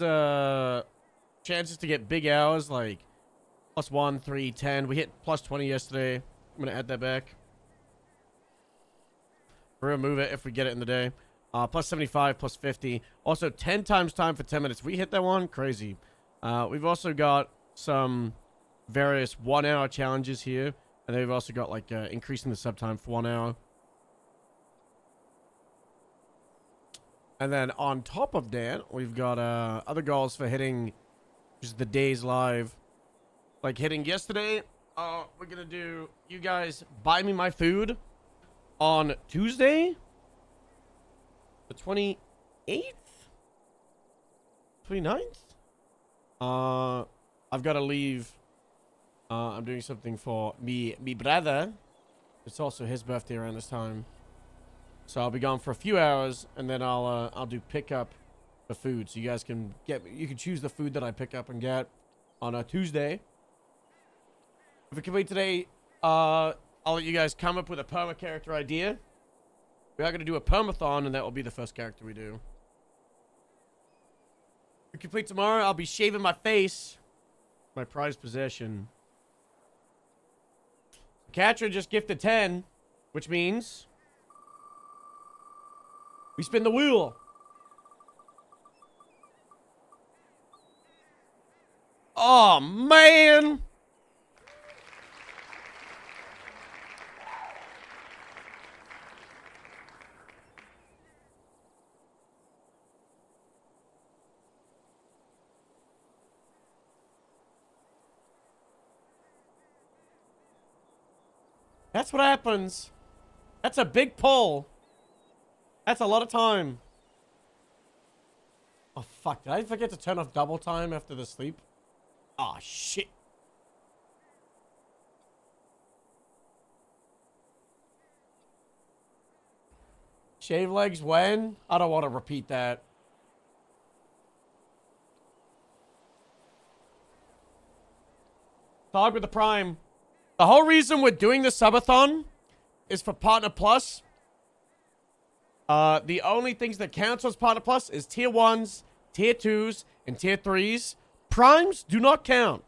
chances to get big hours like +1, 3, 10. We hit +20 yesterday. I'm gonna add that back. We're gonna move it if we get it in the day. +75, +50. Also 10 times time for 10 minutes. We hit that one. Crazy. We've also got some various 1-hour challenges here. And then we've also got like increasing the sub time for 1 hour. And then on top of that, we've got other goals for hitting just the days live. Like hitting yesterday, we're gonna do, you guys buy me my food on Tuesday, the 28th? 29th? I've got to leave. I'm doing something for me brother. It's also his birthday around this time. So I'll be gone for a few hours, and then I'll do pickup for food. So you guys can you can choose the food that I pick up and get on a Tuesday. If we complete today, I'll let you guys come up with a perma character idea. We are going to do a permathon, and that will be the first character we do. If we complete tomorrow, I'll be shaving my face. My prized possession. Catcher just gifted 10, which means we spin the wheel. Oh, man. That's what happens. That's a big pull. That's a lot of time. Oh, fuck. Did I forget to turn off double time after the sleep? Oh, shit. Shave legs when? I don't want to repeat that. Dog with the prime. The whole reason we're doing the subathon is for Partner Plus. The only things that count as Partner Plus is Tier 1s, Tier 2s, and Tier 3s. Primes do not count.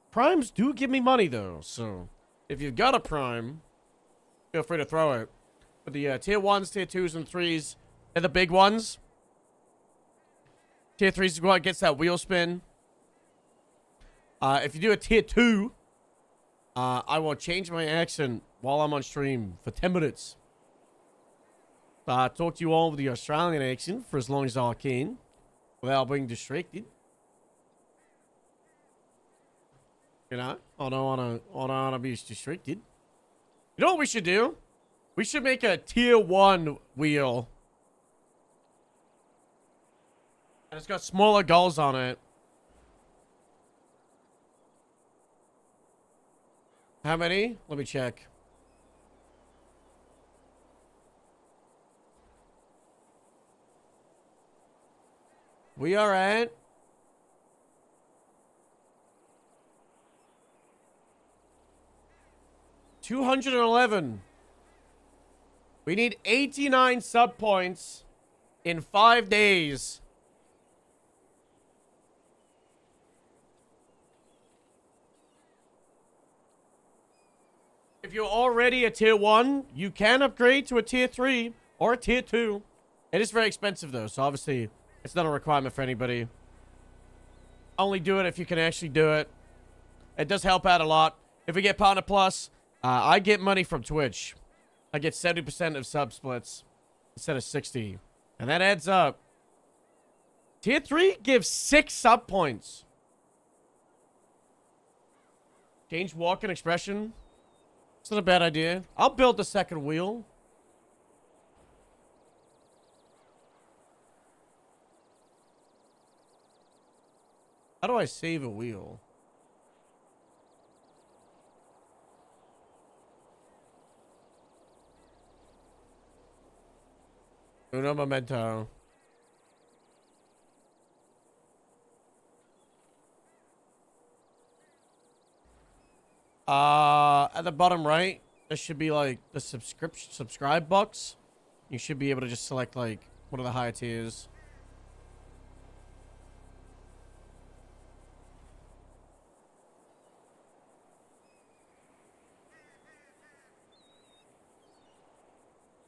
Primes do give me money, though. So, if you've got a Prime, feel free to throw it. But the Tier 1s, Tier 2s, and 3s, they're the big ones. Tier 3s is what gets that wheel spin. If you do a Tier 2, I will change my accent while I'm on stream for 10 minutes. Talk to you all with the Australian accent for as long as I can without being distracted. You know, I don't want to be distracted. You know what we should do? We should make a Tier 1 wheel. And it's got smaller goals on it. How many? Let me check. We are at 211. We need 89 sub points in 5 days. If you're already a Tier 1, you can upgrade to a Tier 3 or a Tier 2. It is very expensive, though, so obviously it's not a requirement for anybody. Only do it if you can actually do it. It does help out a lot. If we get Partner Plus, I get money from Twitch. I get 70% of sub splits instead of 60. And that adds up. Tier 3 gives 6 sub points. Change walk and expression. It's not a bad idea. I'll build the second wheel. How do I save a wheel? Uno momento. At the bottom right, there should be like the subscribe box. You should be able to just select like one of the higher tiers.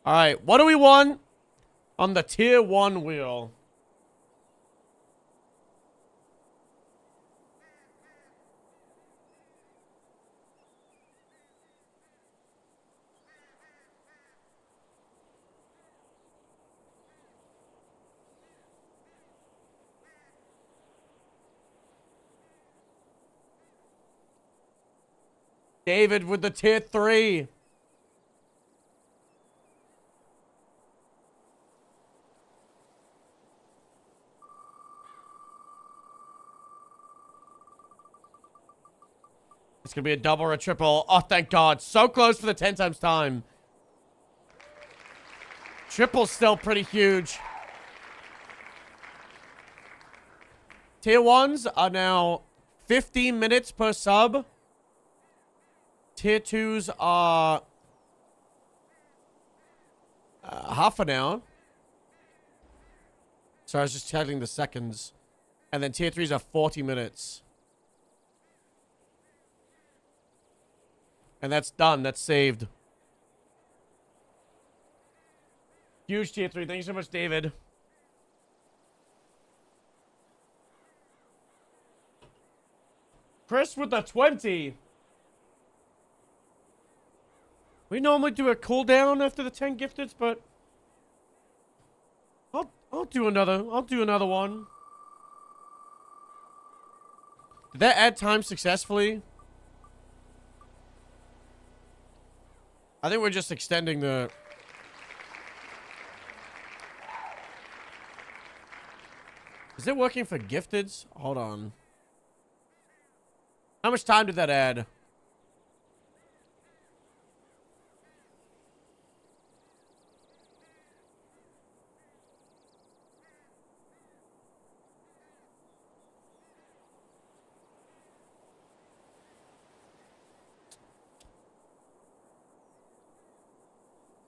All right, what do we want on the Tier 1 wheel? David with the Tier 3. It's gonna be a double or a triple. Oh, thank God. So close for the 10 times time. Triple's still pretty huge. Tier 1s are now 15 minutes per sub. Tier 2s are half an hour. So I was just checking the seconds. And then tier 3s are 40 minutes. And that's done. That's saved. Huge tier 3. Thank you so much, David. Chris with the 20. We normally do a cooldown after the 10 gifteds, but I'll do another one. Did that add time successfully? I think we're just extending the... Is it working for gifteds? Hold on. How much time did that add?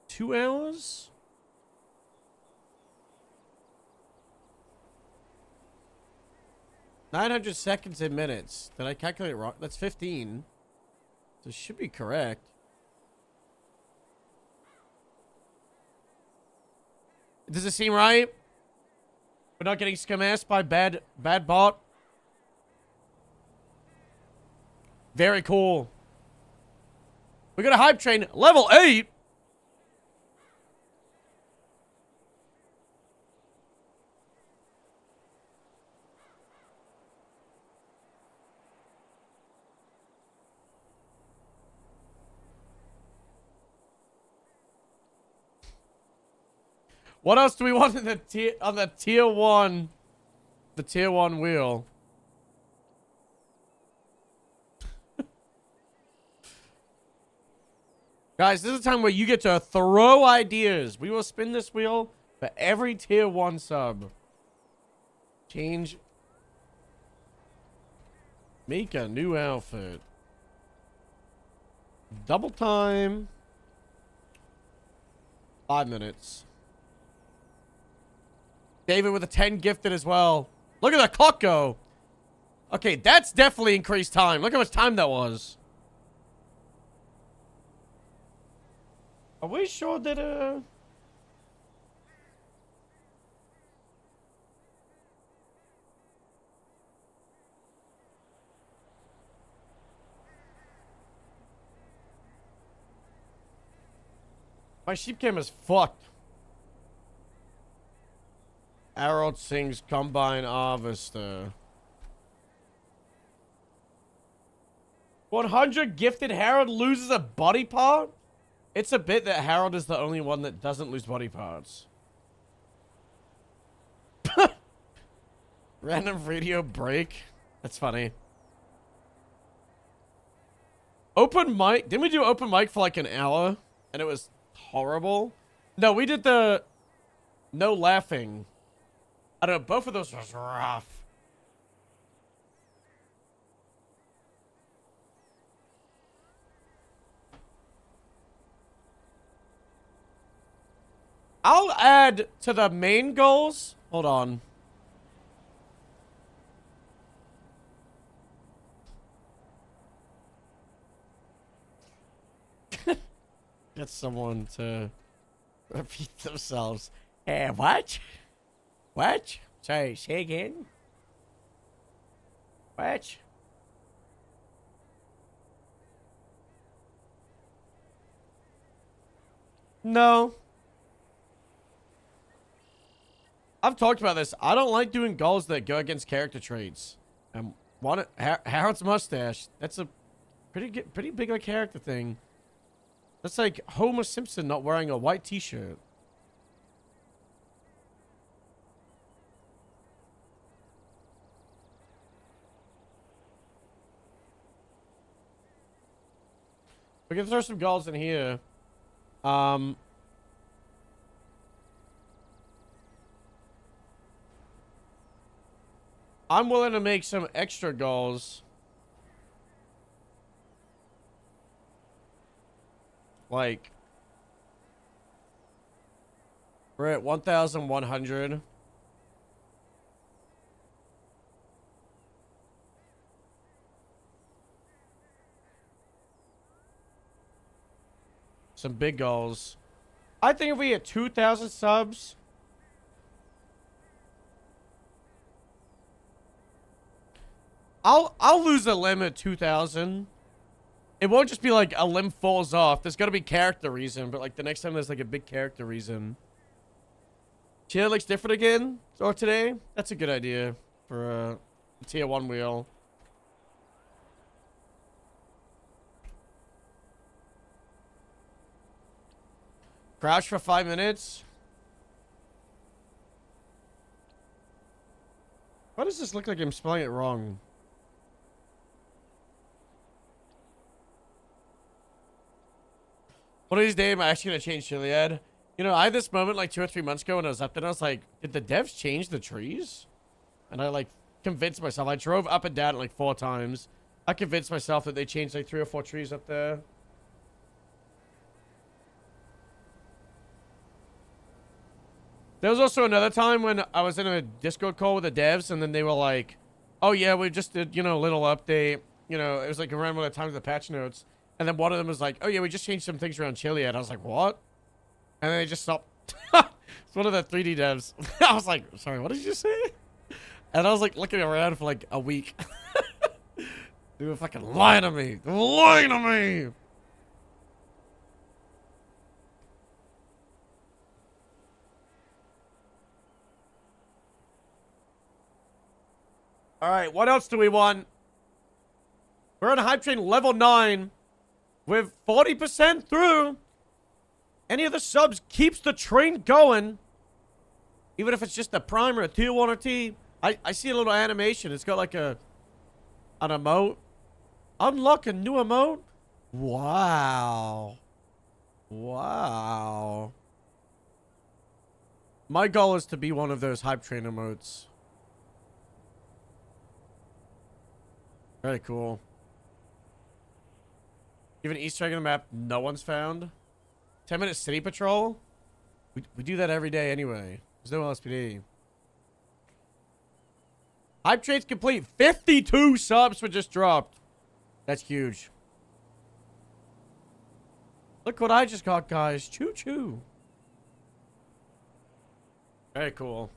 Two hours? $900 seconds in minutes. Did I calculate it wrong? That's 15. So it should be correct. Does it seem right? We're not getting scum-assed by bad bot? Very cool. We got a hype train. Level 8? What else do we want in the tier 1? The tier 1 wheel. Guys, this is a time where you get to throw ideas. We will spin this wheel for every tier 1 sub. Change. Make a new outfit. Double time. 5 minutes. David with a 10 gifted as well. Look at the clock go. Okay, that's definitely increased time. Look how much time that was. Are we sure that, my sheep cam is fucked. Harold sings Combine Harvester. 100 gifted. Harold loses a body part? It's a bit that Harold is the only one that doesn't lose body parts. Random radio break. That's funny. Open mic. Didn't we do open mic for like an hour? And it was horrible? No, we did the no laughing. I don't know, both of those was rough. I'll add to the main goals. Hold on. Get someone to repeat themselves. What? What? Sorry, say again. What? No. I've talked about this. I don't like doing goals that go against character traits. Harold's mustache. That's a pretty big of a character thing. That's like Homer Simpson not wearing a white t-shirt. We can throw some goals in here. I'm willing to make some extra goals. Like, we're at 1,100. Some big goals. I think if we hit 2,000 subs, I'll lose a limb at 2,000. It won't just be like a limb falls off. There's gotta be character reason, but like the next time there's like a big character reason. Cheetah looks different again, or today? That's a good idea for a tier 1 wheel. Crouch for 5 minutes. Why does this look like I'm spelling it wrong? One of these days, I'm actually gonna change Chiliad. You know, I had this moment like 2 or 3 months ago when I was up there and I was like, did the devs change the trees? And I like convinced myself. I drove up and down it like 4 times. I convinced myself that they changed like 3 or 4 trees up there. There was also another time when I was in a Discord call with the devs, and then they were like, oh yeah, we just did, you know, a little update. You know, it was like around when the time of the patch notes. And then one of them was like, oh yeah, we just changed some things around Chiliad. I was like, what? And then they just stopped. It's one of the 3D devs. I was like, sorry, what did you say? And I was like looking around for like a week. They were fucking lying to me. They were lying to me. All right, what else do we want? We're on Hype Train level 9. We're 40% through. Any of the subs keeps the train going. Even if it's just a prime or a tier 1 or T. I see a little animation. It's got like an emote. Unlock a new emote? Wow. Wow. My goal is to be one of those Hype Train emotes. Very cool. Even Easter egg on the map no one's found. 10-minute city patrol? We do that every day anyway. There's no LSPD. Hype train's complete. 52 subs were just dropped. That's huge. Look what I just got, guys. Choo choo. Very cool.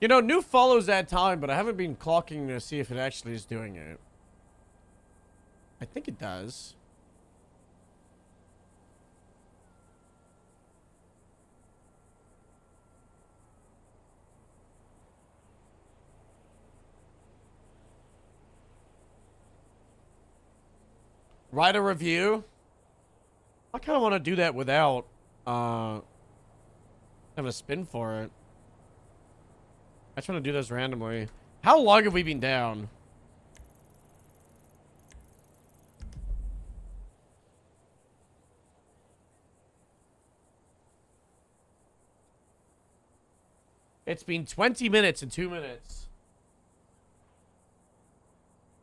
You know, new follows that time, but I haven't been clocking to see if it actually is doing it. I think it does. Write a review? I kind of want to do that without having a spin for it. I just want to do this randomly. How long have we been down? It's been 20 minutes and 2 minutes.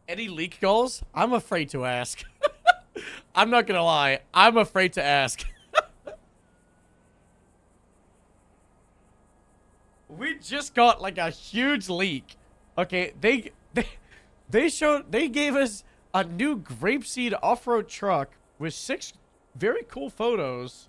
Any leak goals? I'm afraid to ask. I'm not gonna lie. I'm afraid to ask. We just got like a huge leak. Okay, they gave us a new grapeseed off-road truck with 6 very cool photos.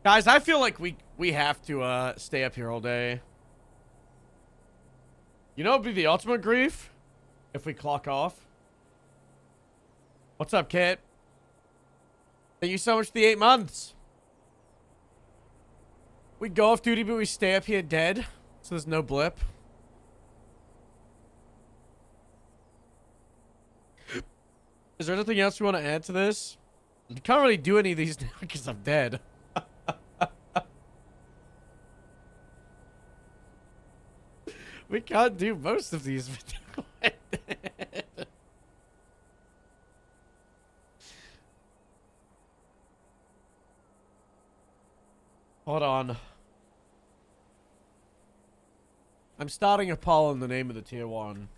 Guys, I feel like we have to stay up here all day. You know, it'd be the ultimate grief if we clock off. What's up, Kit? Thank you so much for the 8 months. We go off duty, but we stay up here dead, so there's no blip. Is there anything else we want to add to this? I can't really do any of these now because I'm dead. We can't do most of these. Hold on. I'm starting a poll in the name of the tier 1.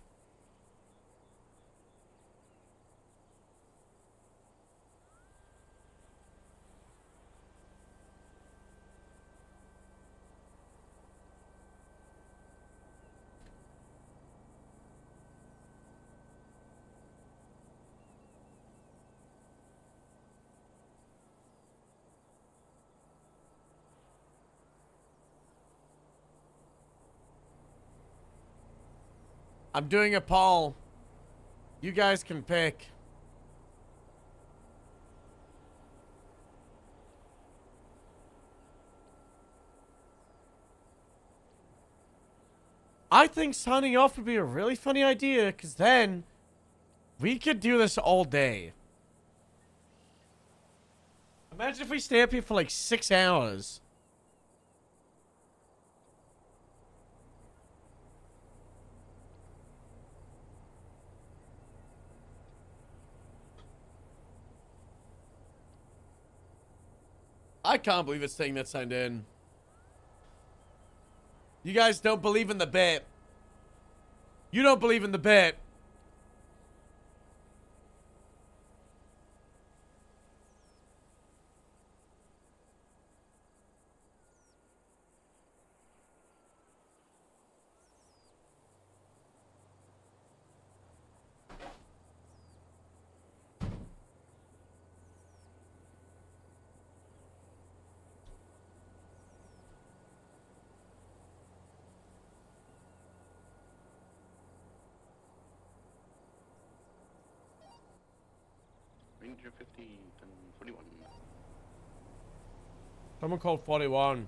I'm doing a poll. You guys can pick. I think signing off would be a really funny idea, because then we could do this all day. Imagine if we stay up here for like 6 hours. I can't believe it's saying that signed in. You guys don't believe in the bit. You don't believe in the bit. Ranger 50 and 41. Someone called 41.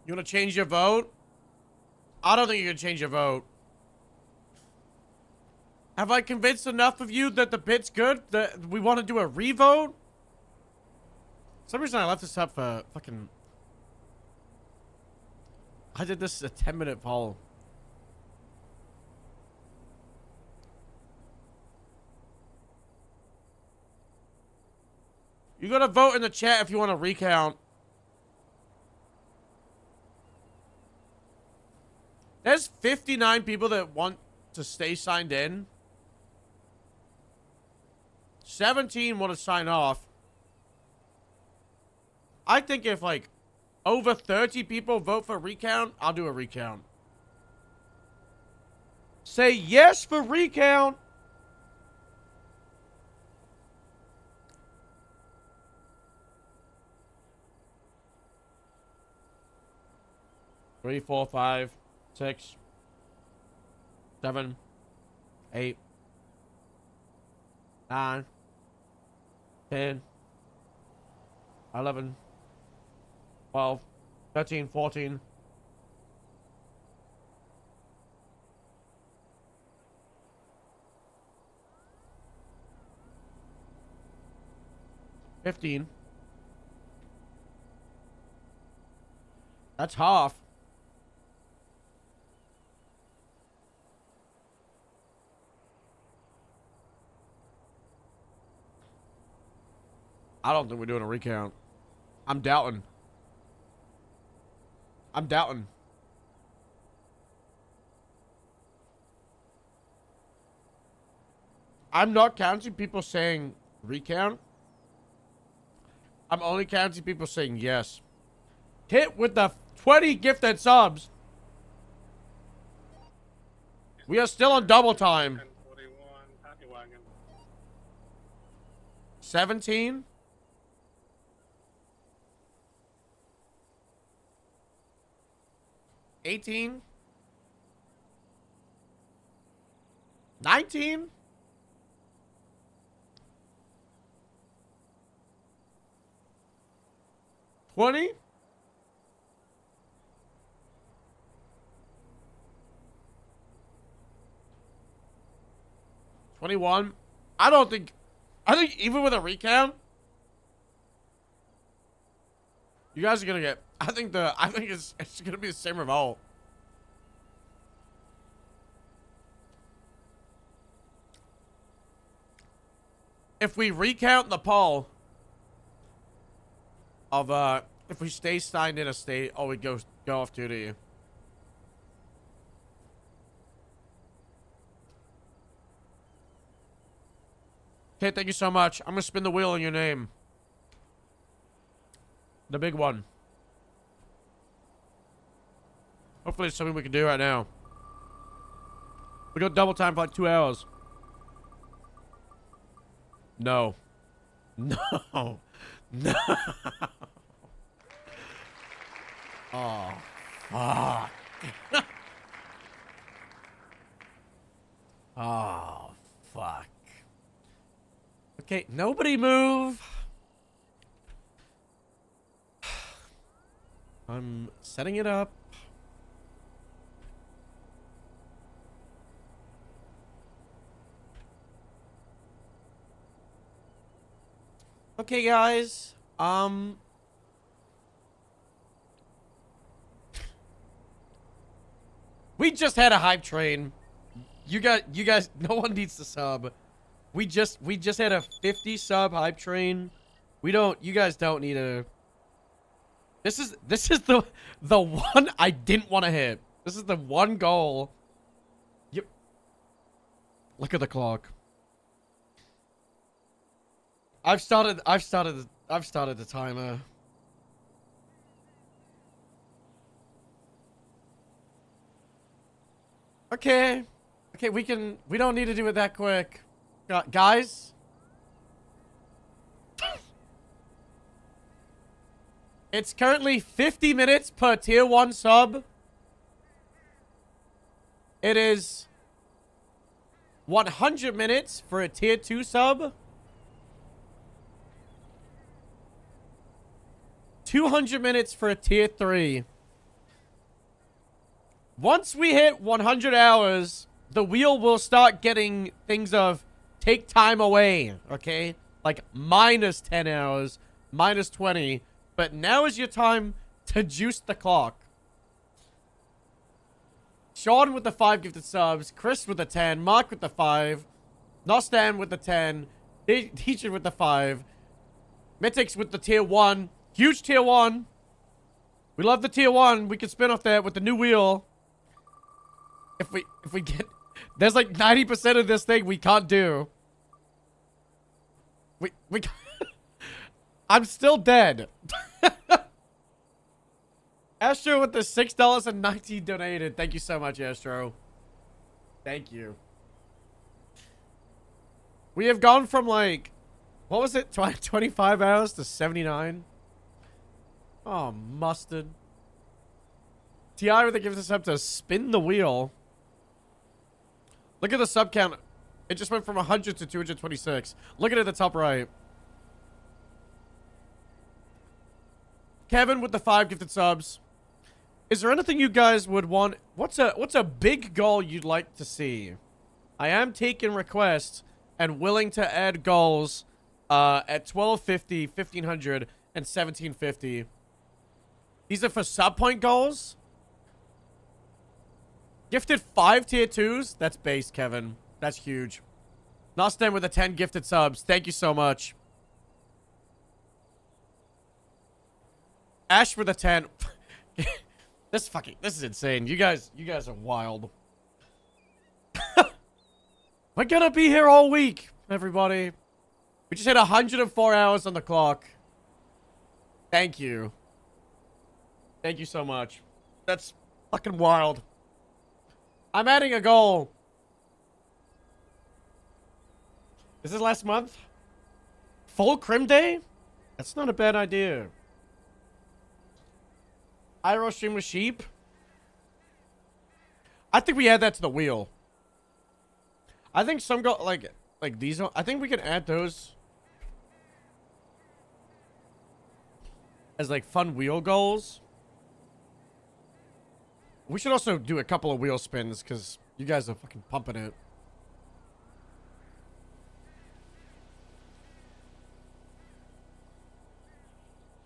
You want to change your vote? I don't think you're going to change your vote. Have I convinced enough of you that the bit's good? That we want to do a revote? For some reason I left this up for fucking... I did this a 10-minute poll. You gotta vote in the chat if you want to recount. There's 59 people that want to stay signed in. 17 want to sign off. I think if like over 30 people vote for recount, I'll do a recount. Say yes for recount. Three, 4, 5, 6, 7, 8, 9, 10, 11, 12, 13, 14. 15. That's half. I don't think we're doing a recount. I'm doubting. I'm doubting. I'm not counting people saying Recount? I'm only counting people saying yes. Hit with the 20 gifted subs. We are still on double time. 17? $18? 19? $20? $21? I think even with a recount, you guys are gonna get, I think it's gonna be the same revolt. If we recount the poll of if we stay signed in a state or we go off duty. Okay, thank you so much. I'm gonna spin the wheel in your name. The big one. Hopefully it's something we can do right now. We got double time for like 2 hours. No. No. No. Oh, fuck. Oh, fuck. Okay, nobody move. I'm setting it up. Okay, guys. We just had a hype train. You guys, no one needs to sub. We just had a 50 sub hype train. You guys don't need a. This is the one I didn't want to hit. This is the one goal. Yep. Look at the clock. I've started the timer. Okay. Okay, we don't need to do it that quick. Guys? It's currently 50 minutes per tier 1 sub. It is 100 minutes for a tier 2 sub. 200 minutes for a tier 3. Once we hit 100 hours, the wheel will start getting things of take time away, okay? Like minus 10 hours, minus 20. But now is your time to juice the clock. Sean with the 5 gifted subs, Chris with the 10, Mark with the 5, Nostan with the 10, Teacher with the 5, Mythics with the tier 1. Huge tier 1. We love the tier 1. We can spin off that with the new wheel. If we get... There's like 90% of this thing we can't do. We I'm still dead. Astro with the $6.90 donated. Thank you so much, Astro. Thank you. We have gone from like... What was it? 25 hours to 79? Oh, mustard. TI with the gift us up to spin the wheel. Look at the sub count. It just went from 100 to 226. Look at it at the top right. Kevin with the 5 gifted subs. Is there anything you guys would want? What's a big goal you'd like to see? I am taking requests and willing to add goals at 1250, 1500, and 1750. These are for sub point goals. Gifted 5 tier 2s. That's base, Kevin. That's huge. Nostan with the 10 gifted subs. Thank you so much. Ash with a 10. This is insane. You guys are wild. We're gonna be here all week, everybody. We just hit 104 hours on the clock. Thank you. Thank you so much. That's fucking wild. I'm adding a goal. Is this last month? Full Crim Day? That's not a bad idea. IRL stream with sheep? I think we add that to the wheel. I think some go like these. I think we can add those as like fun wheel goals. We should also do a couple of wheel spins because you guys are fucking pumping it.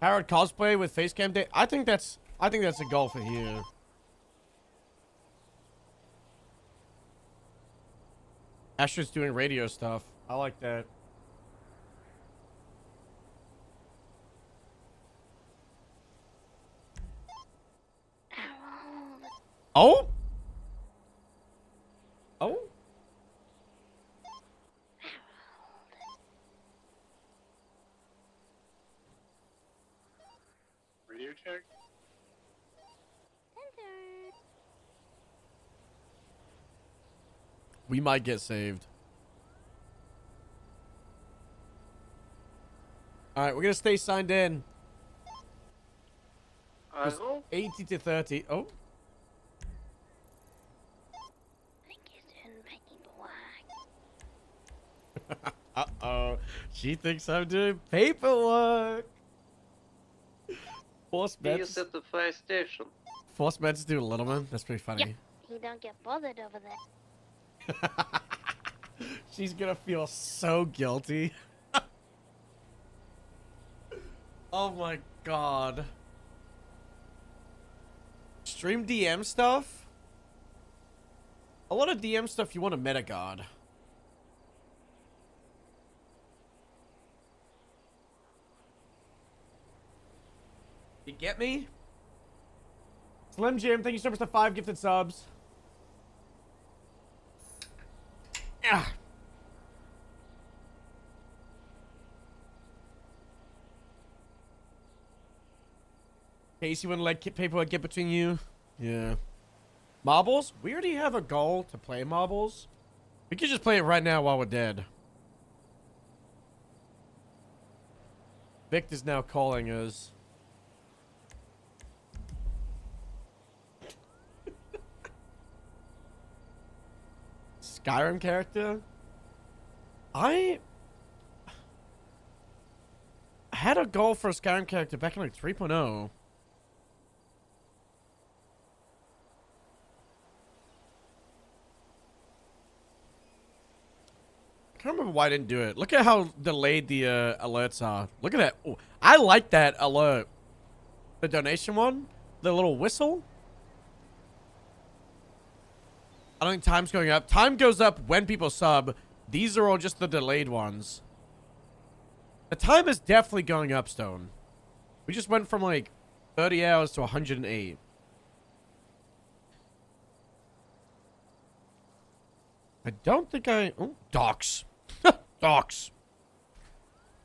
Howard cosplay with facecam day. I think that's a goal for here. Astrid's doing radio stuff. I like that. Oh? Oh? Radio check. We might get saved. Alright, we're gonna stay signed in. Just 80 to 30. Oh. Uh-oh. She thinks I'm doing paperwork. Force Meds. at the fire station. Force Meds do Littleman. That's pretty funny. Yep. He don't get bothered over there. She's gonna feel so guilty. Oh my god. Stream DM stuff? A lot of DM stuff you want a meta god. You get me? Slim Jim, thank you so much for 5 gifted subs. Ah. Casey, wouldn't let paperwork get between you? Yeah. Marbles? We already have a goal to play marbles. We could just play it right now while we're dead. Vic is now calling us. Skyrim character? I had a goal for a Skyrim character back in like 3.0. I can't remember why I didn't do it. Look at how delayed the alerts are. Look at that. Ooh, I like that alert. The donation one? The little whistle? I don't think time's going up. Time goes up when people sub. These are all just the delayed ones. The time is definitely going up, Stone. We just went from like 30 hours to 108. I don't think I... Oh, docs. Docs.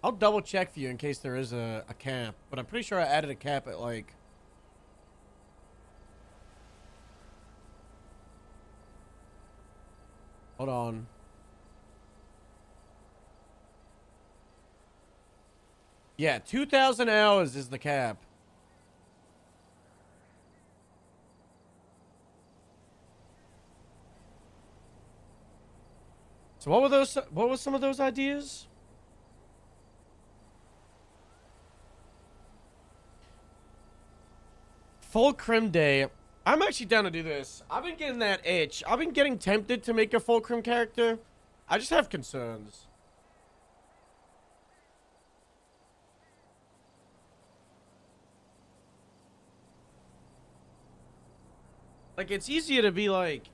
I'll double check for you in case there is a cap. But I'm pretty sure I added a cap at like... Hold on. Yeah, 2,000 hours is the cap. So what were those? What were some of those ideas? Full Crim Day. I'm actually down to do this. I've been getting that itch. I've been getting tempted to make a full Crim character. I just have concerns. Like, it's easier to be like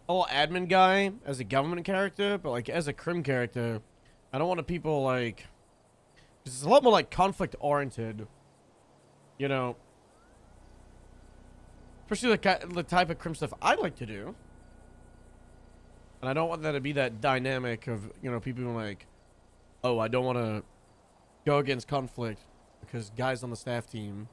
a little admin guy as a government character, but like as a Crim character, I don't want people like... It's a lot more like conflict oriented. You know. Especially the type of Crim stuff I like to do. And I don't want that to be that dynamic of, you know, people being like, oh, I don't want to go against conflict because guys on the staff team.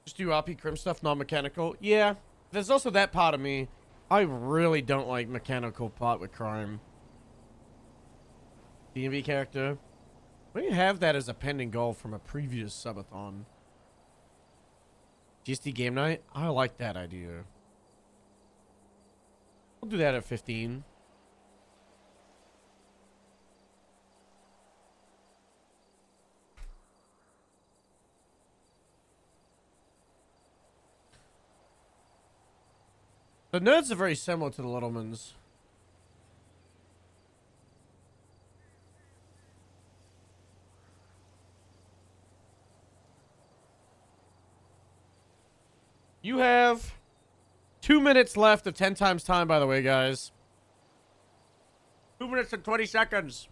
Just do RP crim stuff, non-mechanical. Yeah, there's also that part of me. I really don't like mechanical part with crime. DMV character. We have that as a pending goal from a previous subathon. GST game night? I like that idea. We'll do that at 15. The nerds are very similar to the Littlemans. You have 2 minutes left of 10 times time, by the way, guys. 2 minutes and 20 seconds.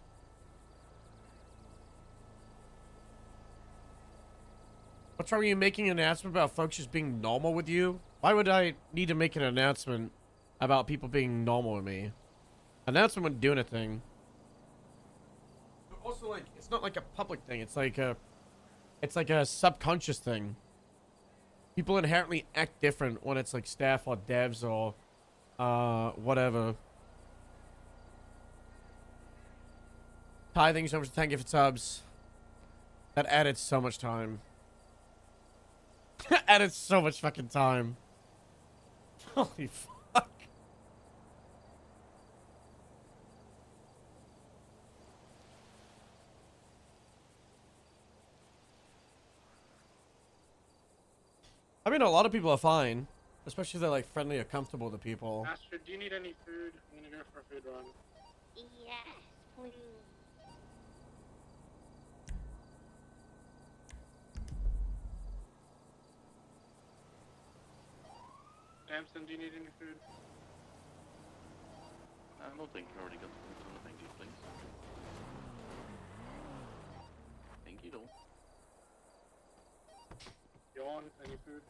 What's wrong with you making an announcement about folks just being normal with you? Why would I need to make an announcement about people being normal with me? Announcement wouldn't do anything. But also, like, it's not like a public thing. It's like a subconscious thing. People inherently act different when it's like staff or devs or whatever. Ty, thank you so much for 10 gifted subs. That added so much time. Added so much fucking time. Holy fuck. I mean, a lot of people are fine. Especially if they're like friendly or comfortable to people. Master, do you need any food? I'm gonna go for a food run. Yes, please. Samson, do you need any food? I don't think you already got the food, so thank you, please. Thank you, though. Yawn, any food?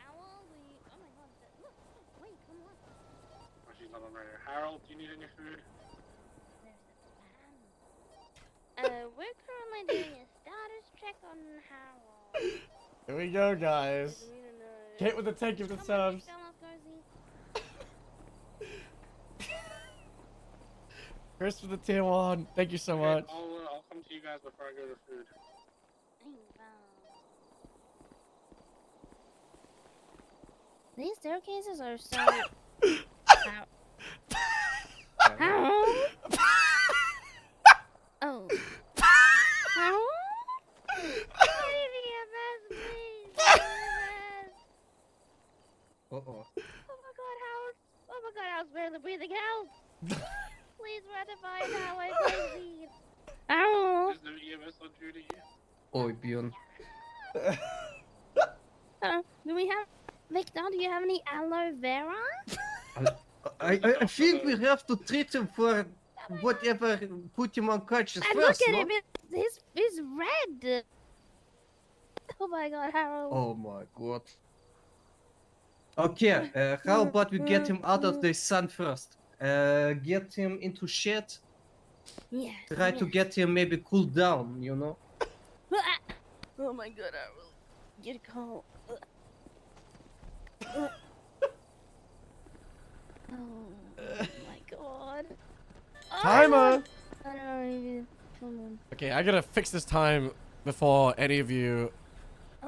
Oh my god, look, wait, come on. Oh, she's not on right here. Harold, do you need any food? We're currently doing a status check on Harold. Here we go, guys. Kate with the 10 gifted subs. Chris with the tier 1. Thank you so much. I'll come to you guys before I go to food. These staircases are so... Harold? Oh. Harold? Uh-oh. Oh my god, Howard. Oh my god, I was barely breathing. Help! Please ratify how I breathe. Ow! Is there EMS on duty? Oi, Bjorn. Do we have... Victor, do you have any aloe vera? I think we have to treat him for whatever put him unconscious And first, look at no? him, he's red. Oh my god, Harold. Oh my god. Okay, how about we get him out of the sun first? Get him into shed. Yes. Try to get him maybe cool down, you know? Oh my god, Harold. Get cold. Oh my god. Timer! I don't know. Come on. Okay, I gotta fix this time before any of you...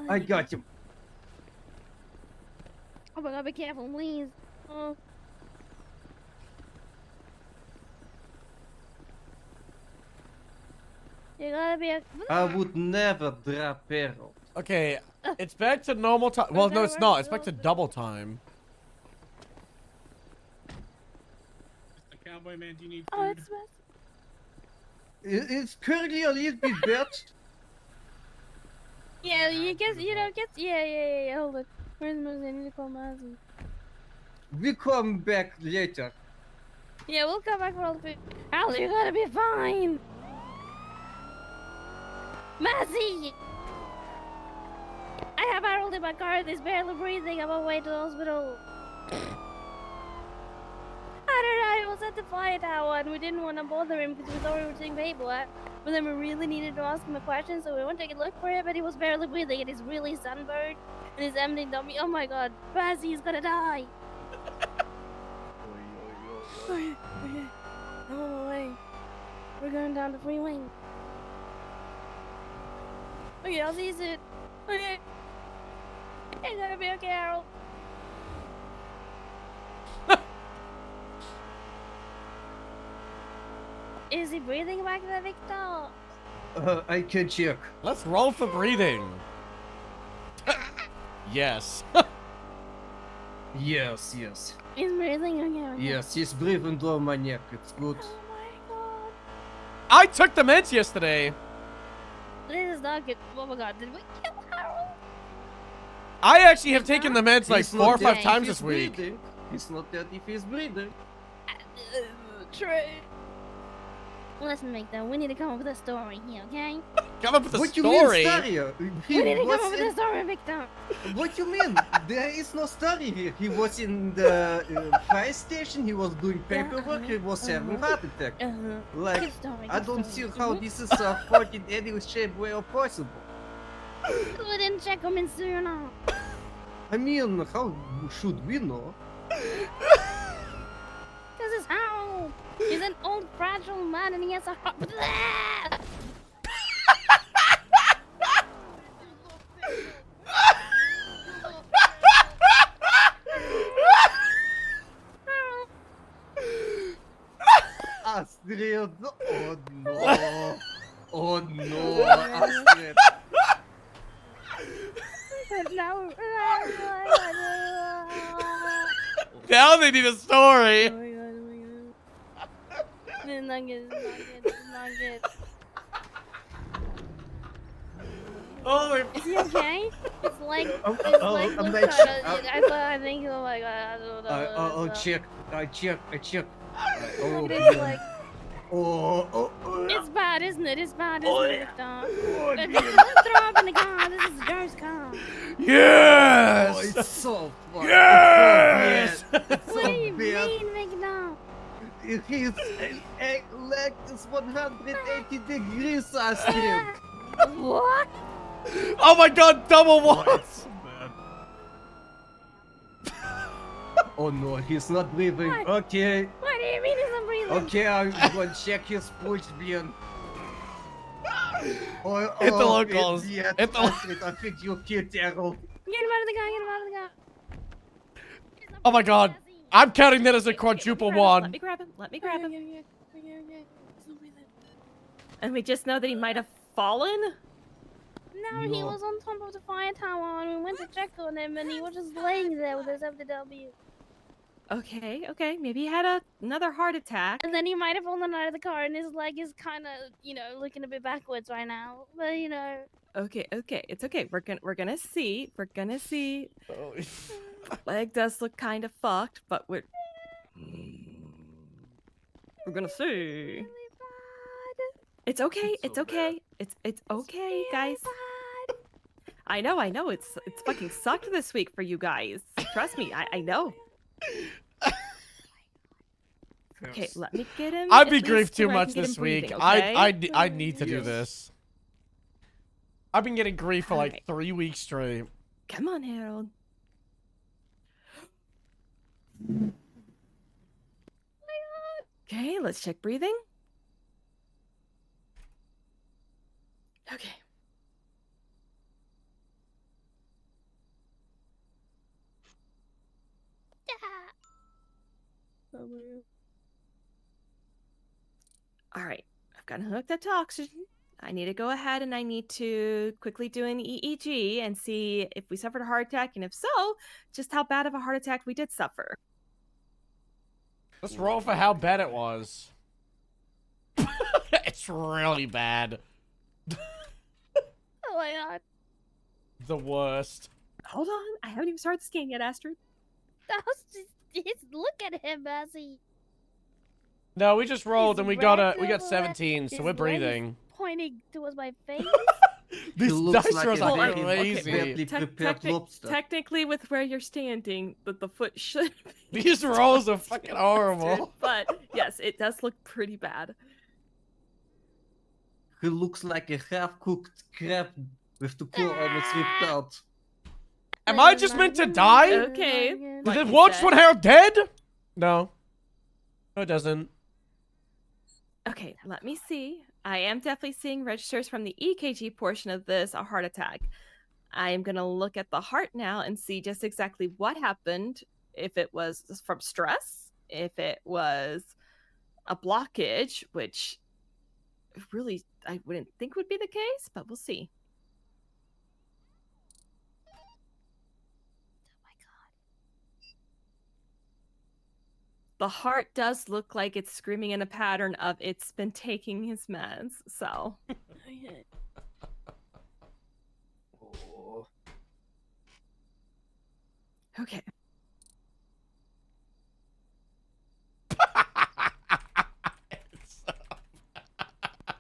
I got him. Oh my god, be careful, please. Oh. You gotta be a... I would never drop arrow. Okay, it's back to normal time. Well, no, it's not. It's back to double time. Mr. Cowboy Man, do you need food? Oh, it's It's currently a little bit bad. Yeah, you guess, you know, guess, yeah, hold it. Where's Mozzie? I need to call Mozzie. We come back later. Yeah, we'll come back for all the food. Al, you gotta be fine. Mozzie! I have Harold in my car. He's barely breathing. I'm on my way to the hospital. I don't know. He was at the fire tower, and we didn't want to bother him because we thought we were taking paperwork. But then we really needed to ask him a question, so we went to take a look for him, and he was barely breathing, and he's really sunburned, and he's emptying dummy. Oh my god, Bazzy, he's gonna die. Okay. I'm on my way. We're going down the freeway. Okay, I'll see you soon. Okay. It's gonna be okay, Harold. Is he breathing back there, Victor? I can check. Let's roll for breathing. Yes. Yes, yes. He's breathing again. Yes, he's breathing down my neck. It's good. I took the meds yesterday. This is not good. Oh my god, did we kill Harold? I actually have taken the meds like He's 4 not or 5 dead times if this he's week. breathing. He's not dead if he's breathing. True. Listen, Victor, we need to come up with a story here, okay? Come up with a What story. you mean story? We need to come was up with in- a story, Victor. What you mean? There is no story here. He was in the fire station. He was doing paperwork. He was having heart attack. Like, Good story, I good don't story. see how this is fucking any shape way possible. We didn't check him in sooner. I mean, how should we know? This is Harold. He's an old, fragile man, and he has a heart. Astrid, oh no. Oh no, Astrid. Now, Now they need a story. It's not good. It's not good. It's not good. Oh, is he okay? It's like, I'm looks not kinda, sure. I think, oh my god, I don't know. I'll check. I check. Oh, Look at his leg. oh. It's bad, isn't it? It's bad, isn't it, Victor? Don't throw up in the car. This is Joe's car. Yes. Oh, it's so fun. Yes. It's What so do you bad. mean, Victor? His leg is 180 degrees, Astrid. What? Oh my god, double ones. Oh no, he's not breathing. Okay. What do you mean he's not breathing? Okay, I'm going to check his push bin. Oh, Hit the locals. Hit Hit the Astrid, I think you killed Harold. Get him out of the car. Get him out of the car. Oh my god. I'm counting that as a quadruple Let one. me grab him. Let me grab him. And we just know that he might have fallen? No, he was on top of the fire tower, and we went to check on him, and he was just laying there with his FDW. Okay. Maybe he had another heart attack. And then he might have fallen out of the car, and his leg is kind of, looking a bit backwards right now. But Okay. It's okay. We're gonna see. Leg does look kind of fucked, but we're gonna see. It's okay. It's okay, guys. I know. It's fucking sucked this week for you guys. Trust me. I know. Okay, let me get him. I'd at be least griefed too where I much can get this him week. breathing, okay? I need to do this. I've been getting grief for like 3 weeks straight. Come on, Harold. Okay, let's check breathing. Okay. All right, I've got him hooked up to oxygen. I need to go ahead and I need to quickly do an EEG and see if we suffered a heart attack, and if so, just how bad of a heart attack we did suffer. Let's roll for how bad it was. It's really bad. Oh my god. The worst. Hold on, I haven't even started the scan yet, Astrid. That was just look at him, Bessie. No, we just rolled His and we got red 17, so his we're leg is breathing. Pointing towards my face. These looks dice like rolls a are very crazy. badly prepared lobster. Technically, with where you're standing, the foot should be These rolls are fucking mustard, horrible. but yes, it does look pretty bad. He looks like a half-cooked crab with the core almost ripped out. Am I just meant to die? Okay. Did like it you watch said. one hair dead? No. No, it doesn't. Okay, let me see. I am definitely seeing registers from the EKG portion of this a heart attack. I am going to look at the heart now and see just exactly what happened. If it was from stress, if it was a blockage, which really I wouldn't think would be the case, but we'll see. The heart does look like it's screaming in a pattern of it's been taking his meds, so. Okay.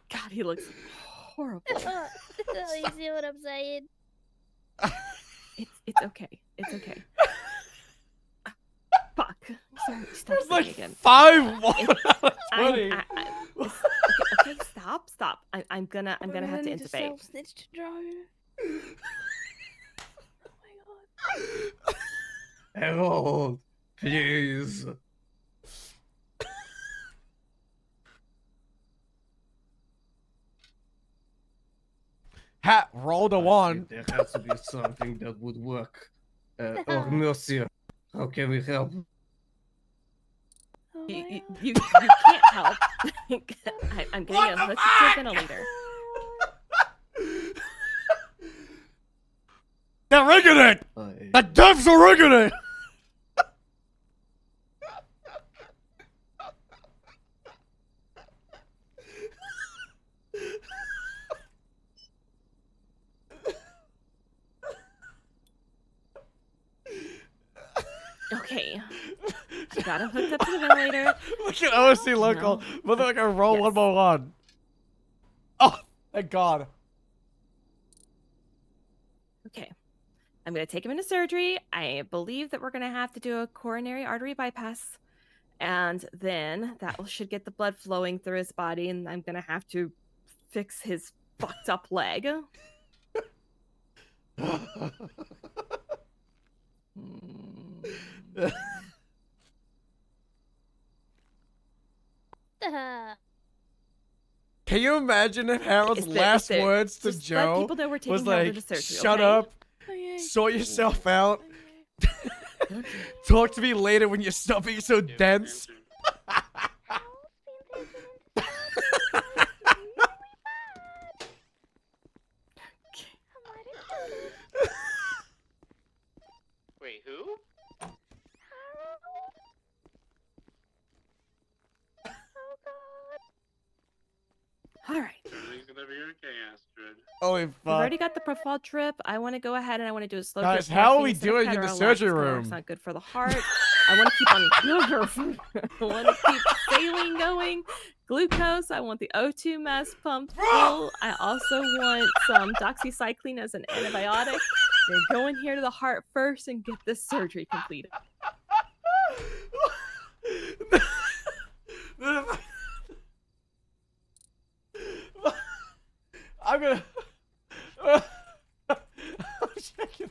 God, he looks horrible. You see what I'm saying? It's okay. It's okay. Fuck. Sorry, stop There's like again. 5 more out of I'm- 20. okay, stop. I'm gonna have to intubate. Snitch to draw. Harold, please. Hat, roll the one. There has to be something that would work. Oh, mercy. How can we help? You can't help. I'm getting a hooked to a ventilator. They're rigging it! The devs are rigging it! Okay. I got him hooked up to the ventilator. Look at OC local. Motherfucker, roll one more one. Oh, thank God. Okay. I'm going to take him into surgery. I believe that we're going to have to do a coronary artery bypass. And then that should get the blood flowing through his body. And I'm going to have to fix his fucked up leg. Can you imagine if Harold's last words to just let Joe people know we're taking was Harold like, into surgery, shut okay? up, sort yourself out, talk to me later when you stop being so dense. Wait, who? All right. Everything's gonna be okay, Astrid. Holy We've fuck. already got the profile drip. I want to go ahead and I want to do a slow Guys, drip. how are morphine we instead of doing in the ketorolac. surgery It's gonna- room? It's not good for the heart. I want to keep on I want to keep saline going. Glucose. I want the O2 mask pumped full. I also want some doxycycline as an antibiotic. Then go in here to the heart first and get this surgery completed. I'm gonna. I'm checking.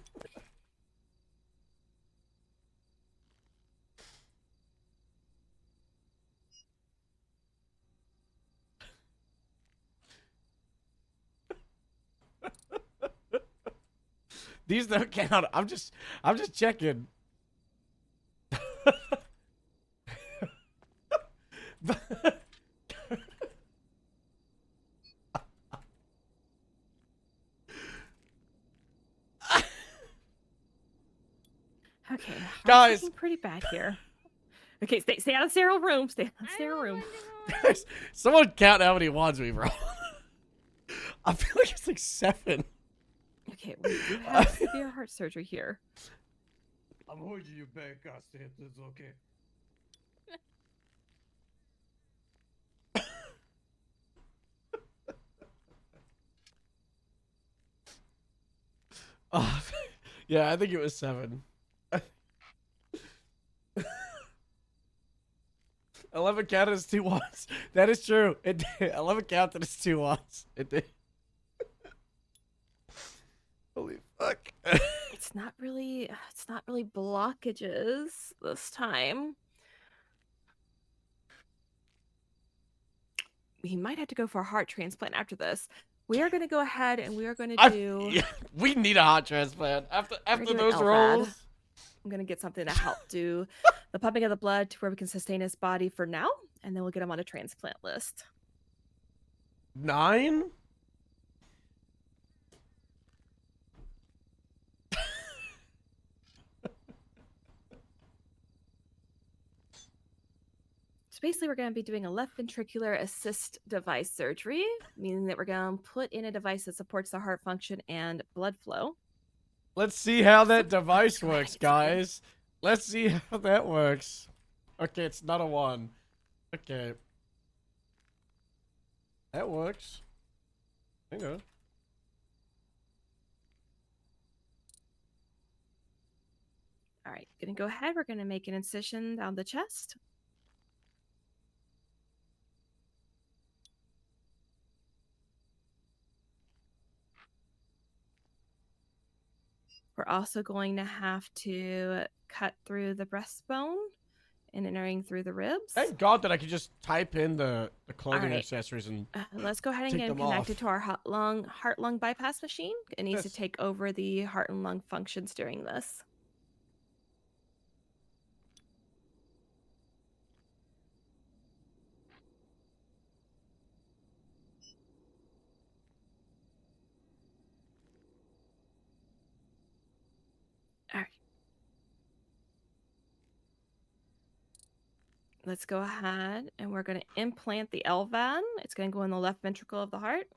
These don't count. I'm just checking. Okay, Guys. looking pretty bad here. Okay, stay out of the sterile room. Stay out of the sterile room. Guys, someone count how many wands we roll. I feel like it's like 7. Okay, we do have severe heart surgery here. I'm holding you back, Astrid. It's okay. Oh, yeah, I think it was 7. 11 counted as 2 ones. That is true. It did. 11 counted as 2 ones. It did. Holy fuck. It's not really blockages this time. He might have to go for a heart transplant after this. We are going to go ahead and we are going to do. Yeah, we need a heart transplant after do those an LVAD. rolls. I'm going to get something to help do the pumping of the blood to where we can sustain his body for now, and then we'll get him on a transplant list. 9? So basically, we're going to be doing a left ventricular assist device surgery, meaning that we're going to put in a device that supports the heart function and blood flow. Let's see how that device works, guys. Let's see how that works. Okay, it's not a 1. Okay. That works. Hang on. All right, going to go ahead. We're going to make an incision down the chest. We're also going to have to cut through the breastbone and entering through the ribs. Thank God that I could just type in the clothing right. accessories and let's go ahead and take get him them connected off. to our heart lung bypass machine. It needs to take over the heart and lung functions during this. All right. Let's go ahead and we're going to implant the LVAD. It's going to go in the left ventricle of the heart.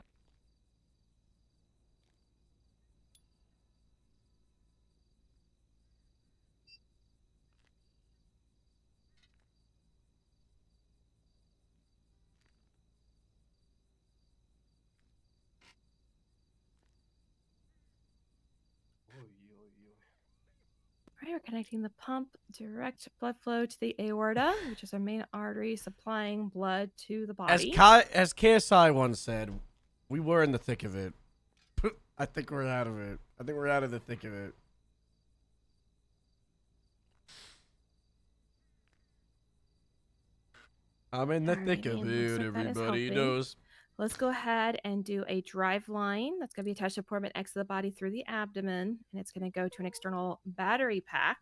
All right, we're connecting the pump direct blood flow to the aorta, which is our main artery supplying blood to the body. As KSI once said, we were in the thick of it. I think we're out of it. I think we're out of the thick of it. I'm in the thick of it, everybody knows. Let's go ahead and do a drive line. That's going to be attached to port X of the body through the abdomen, and it's going to go to an external battery pack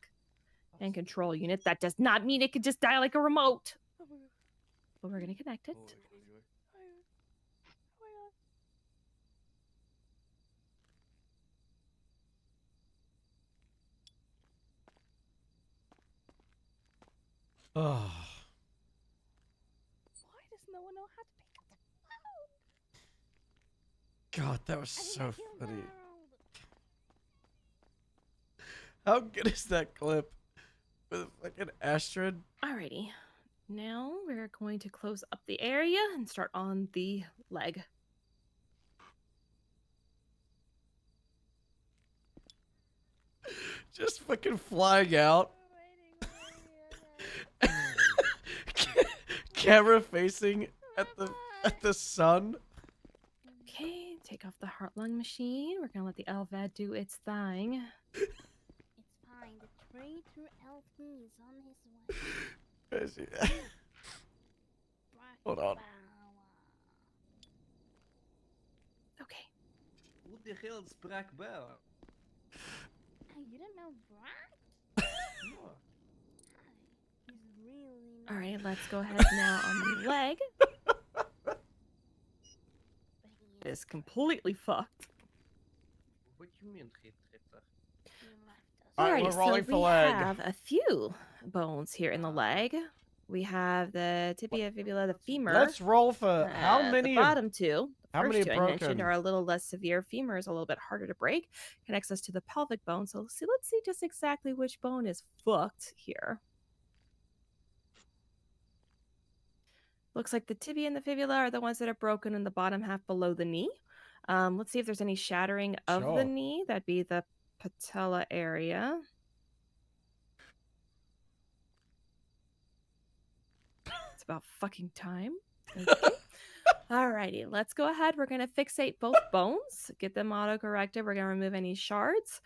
and control unit. That does not mean it could just die like a remote. But we're going to connect it. Oh. Why does no one know how to pick up the phone? God, that was so funny. How good is that clip? With like an Astrid? Alrighty. Now we're going to close up the area and start on the leg. Just fucking flying out. Camera facing at the sun. Okay, take off the heart lung machine. We're gonna let the LVAD do its thing. It's fine. The traitor LP is on his way. Where is he? Hold on. Okay. Who the hell's Brack Bell? You don't know Brock? No. He's really All right, let's go ahead now on the leg. It's completely fucked. What do you mean, traitor? Alright, Alrighty, we're rolling so for we leg. have a few bones here in the leg. We have the tibia, fibula, the femur. Let's roll for how many? The bottom two. The How first many two I broken? mentioned are a little less severe. Femur is a little bit harder to break. Connects us to the pelvic bone. So let's see just exactly which bone is fucked here. Looks like the tibia and the fibula are the ones that are broken in the bottom half below the knee. Let's see if there's any shattering of Sure. the knee. That'd be the patella area. It's about fucking time. Okay. Alrighty, let's go ahead. We're gonna fixate both bones, get them auto-corrected. We're gonna remove any shards.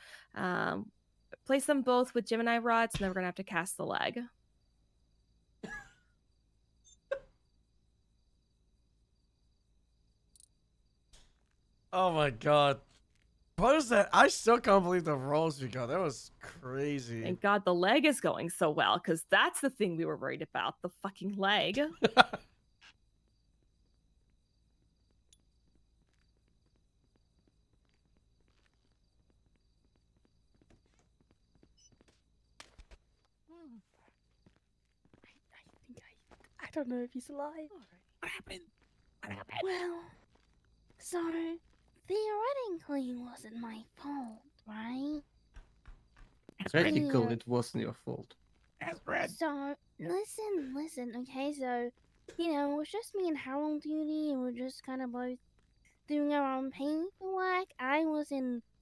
Place them both with Gemini rods, and then we're gonna have to cast the leg. Oh my god. What is that? I still can't believe the rolls we got. That was crazy. Thank God the leg is going so well, because that's the thing we were worried about, the fucking leg. I don't know if he's alive. What happened? Well, so theoretically, it wasn't my fault, right? Theoretical, Yeah. it wasn't your fault. So listen. Okay, so it was just me and Harold duty, and we're just kind of both doing our own paperwork.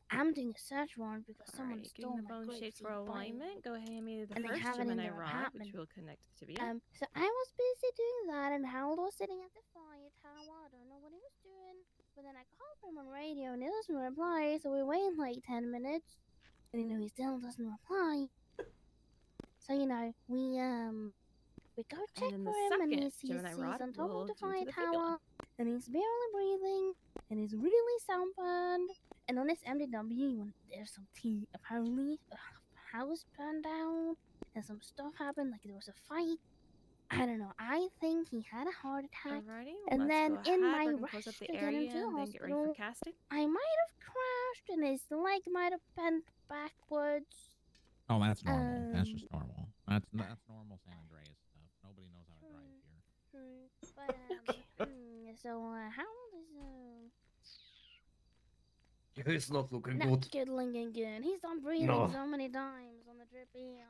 I'm doing a search warrant because someone Alrighty, stole getting the my bone shapes for grapeseed alignment. Go ahead and hand me the and they first have it in Gemini their rod, apartment. which will connect to the tibia. So I was busy doing that, and Harold was sitting at the fire tower. I don't know what he was doing, but then I called him on radio, and he doesn't reply. So we waited like 10 minutes, and he still doesn't reply. So we go check And then for the him, and second he's Gemini rod on top will of the do to fire the fibula. tower, and he's barely breathing, and he's really sunburned. And on this MDW, when there's some tea, apparently a house burned down, and some stuff happened, like there was a fight. I don't know. I think he had a heart attack. Alrighty, And let's then go in ahead. my We're gonna rush close up to the get him area to the and then get ready for hospital, casting. I might have crashed, and his leg might have bent backwards. Oh, that's normal. That's just normal. That's normal San Andreas stuff. Nobody knows how to drive here. But so how old is He's not looking not good. looking good. He's done breathing No. so many times on the trip here.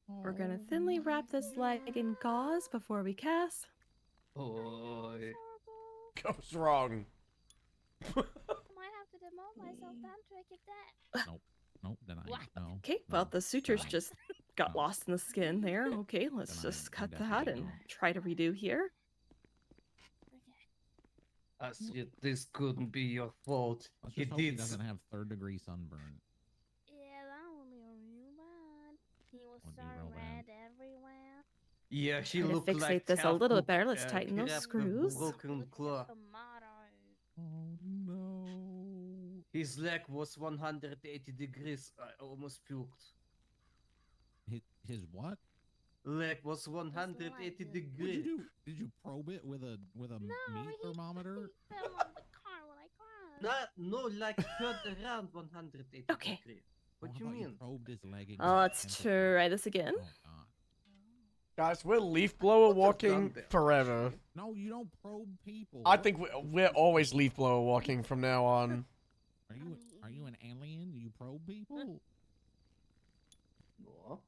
We're gonna thinly wrap this leg in gauze before we cast. Oh. Goes wrong. Might have to demote myself down to a cadet. Nope. Then no. Okay, well, the sutures just got lost in the skin there. Okay, let's just cut that and try to redo here. This couldn't be your fault. Let's just hope he doesn't have third-degree sunburn. Yeah, that would be real bad. He was so red everywhere. Yeah, she Trying to looked fixate like this a little bit better. half-cooked, Let's tighten those crab with screws. broken claw. Oh no. His leg was 180 degrees. I almost puked. His what? Leg was 180 degrees. What'd you do? Did you probe it with a meat thermometer? Fell on the car when I crashed. No, like turned around 180 Okay. degrees. What do you mean? Probed his leg Oh, let's try this again. Guys, we're leaf blower walking forever. No, you don't probe people. I think we're always leaf blower walking from now on. Are you an alien? Do you probe people? No.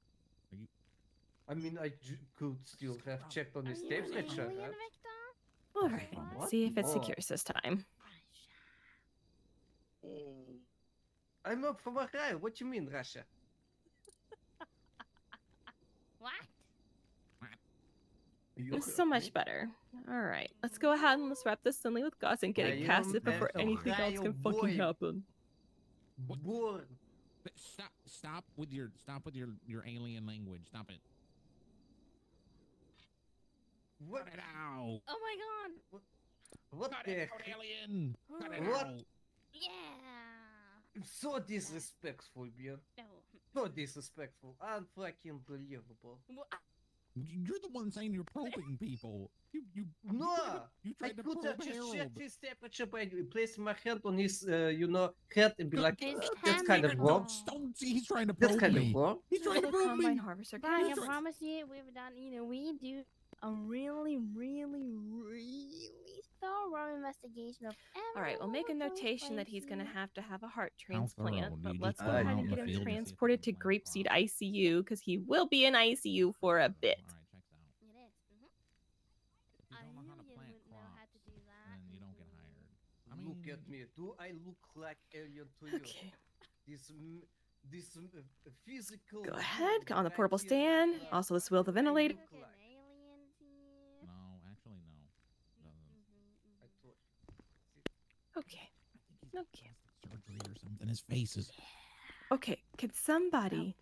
I mean, could still have checked on his tape lecture. Alright, let's see if it secures this time. I'm up for a ride. What do you mean, Russia? What? It's so much better. Alright, let's go ahead and let's wrap this thinly with gauze and get it casted before anything else can fucking happen. Born. Stop with your alien language. Stop it. What? Cut it out. Oh my god. What Cut the it out, alien. Cut it What? out. Yeah. So disrespectful, man. No. So disrespectful. Unfucking believable. You're the one saying you're probing people. You No! You I tried to could probe have just Harold. checked his temperature by placing my hand on his, head and be like, His that's kind of wrong. Don't see he's trying to That's probe kind me. of wrong. He's trying to Little probe me. combine harvester. But I Guys, promise you, we've done, we do a really thorough investigation of every Alright, we'll make a one of those notation that he's gonna places. have a heart thorough? transplant, Do but you let's just go put him ahead out and in get the him field to see if transported to Grapeseed ICU because he will be in ICU for a bit. It is. If you don't know how to plant crops, then you don't get hired. I mean, Look at me. Do I look like alien to you? Okay. This physical. Go ahead, on the portable stand. Also, this wheel the ventilator. No, actually, no. Okay. Okay. Surgery or something. His face is. Okay. Can somebody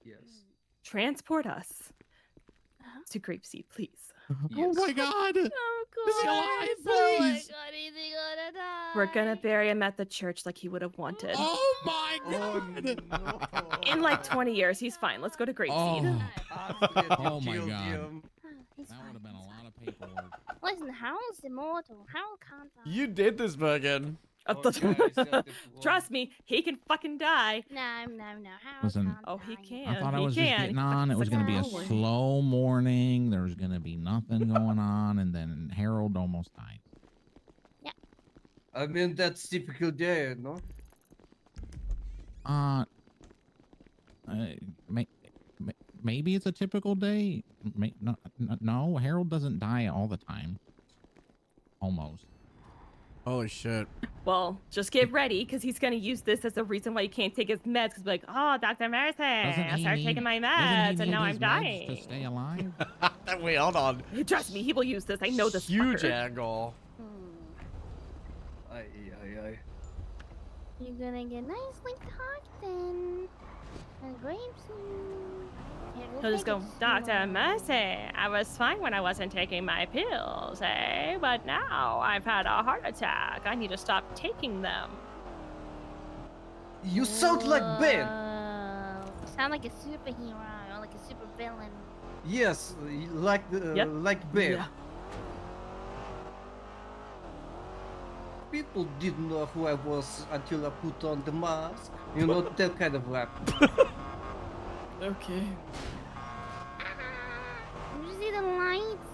Yes. transport us to Grapeseed, please? Oh my God! Oh Is he alive? Oh my Please! god, is he gonna die? We're gonna bury him at the church like he would have wanted. Oh my God! In like 20 years, he's fine. Let's go to Grapeseed. Oh my God! That would have been a lot of paperwork. Listen, Harold's immortal. Harold can't die. You did this, Bergen. Trust me, he can fucking die. No. Harold Listen, can't Oh, he die. can. I thought I He was just can. getting on. It was going to be a slow morning. There was going to be nothing going on, and then Harold almost died. I mean, that's typical day, no? Maybe it's a typical day. No, Harold doesn't die all the time. Almost. Holy shit. Well, just get ready, because he's going to use this as a reason why he can't take his meds. Because like, oh, Dr. Mercy, I started taking my meds, and now I'm dying. To stay alive? Wait, hold on. Trust me, he will use this. I know this Huge fucker. angle. Aye. You're gonna get nicely tucked in. And grapes. He'll just go, Dr. Mercy, I was fine when I wasn't taking my pills, eh? But now I've had a heart attack. I need to stop taking them. You sound like Ben. You sound like a superhero or like a super villain. Yes, like like Ben. Yeah. People didn't know who I was until I put on the mask. You know, that kind of rap. Okay. Did you see the lights?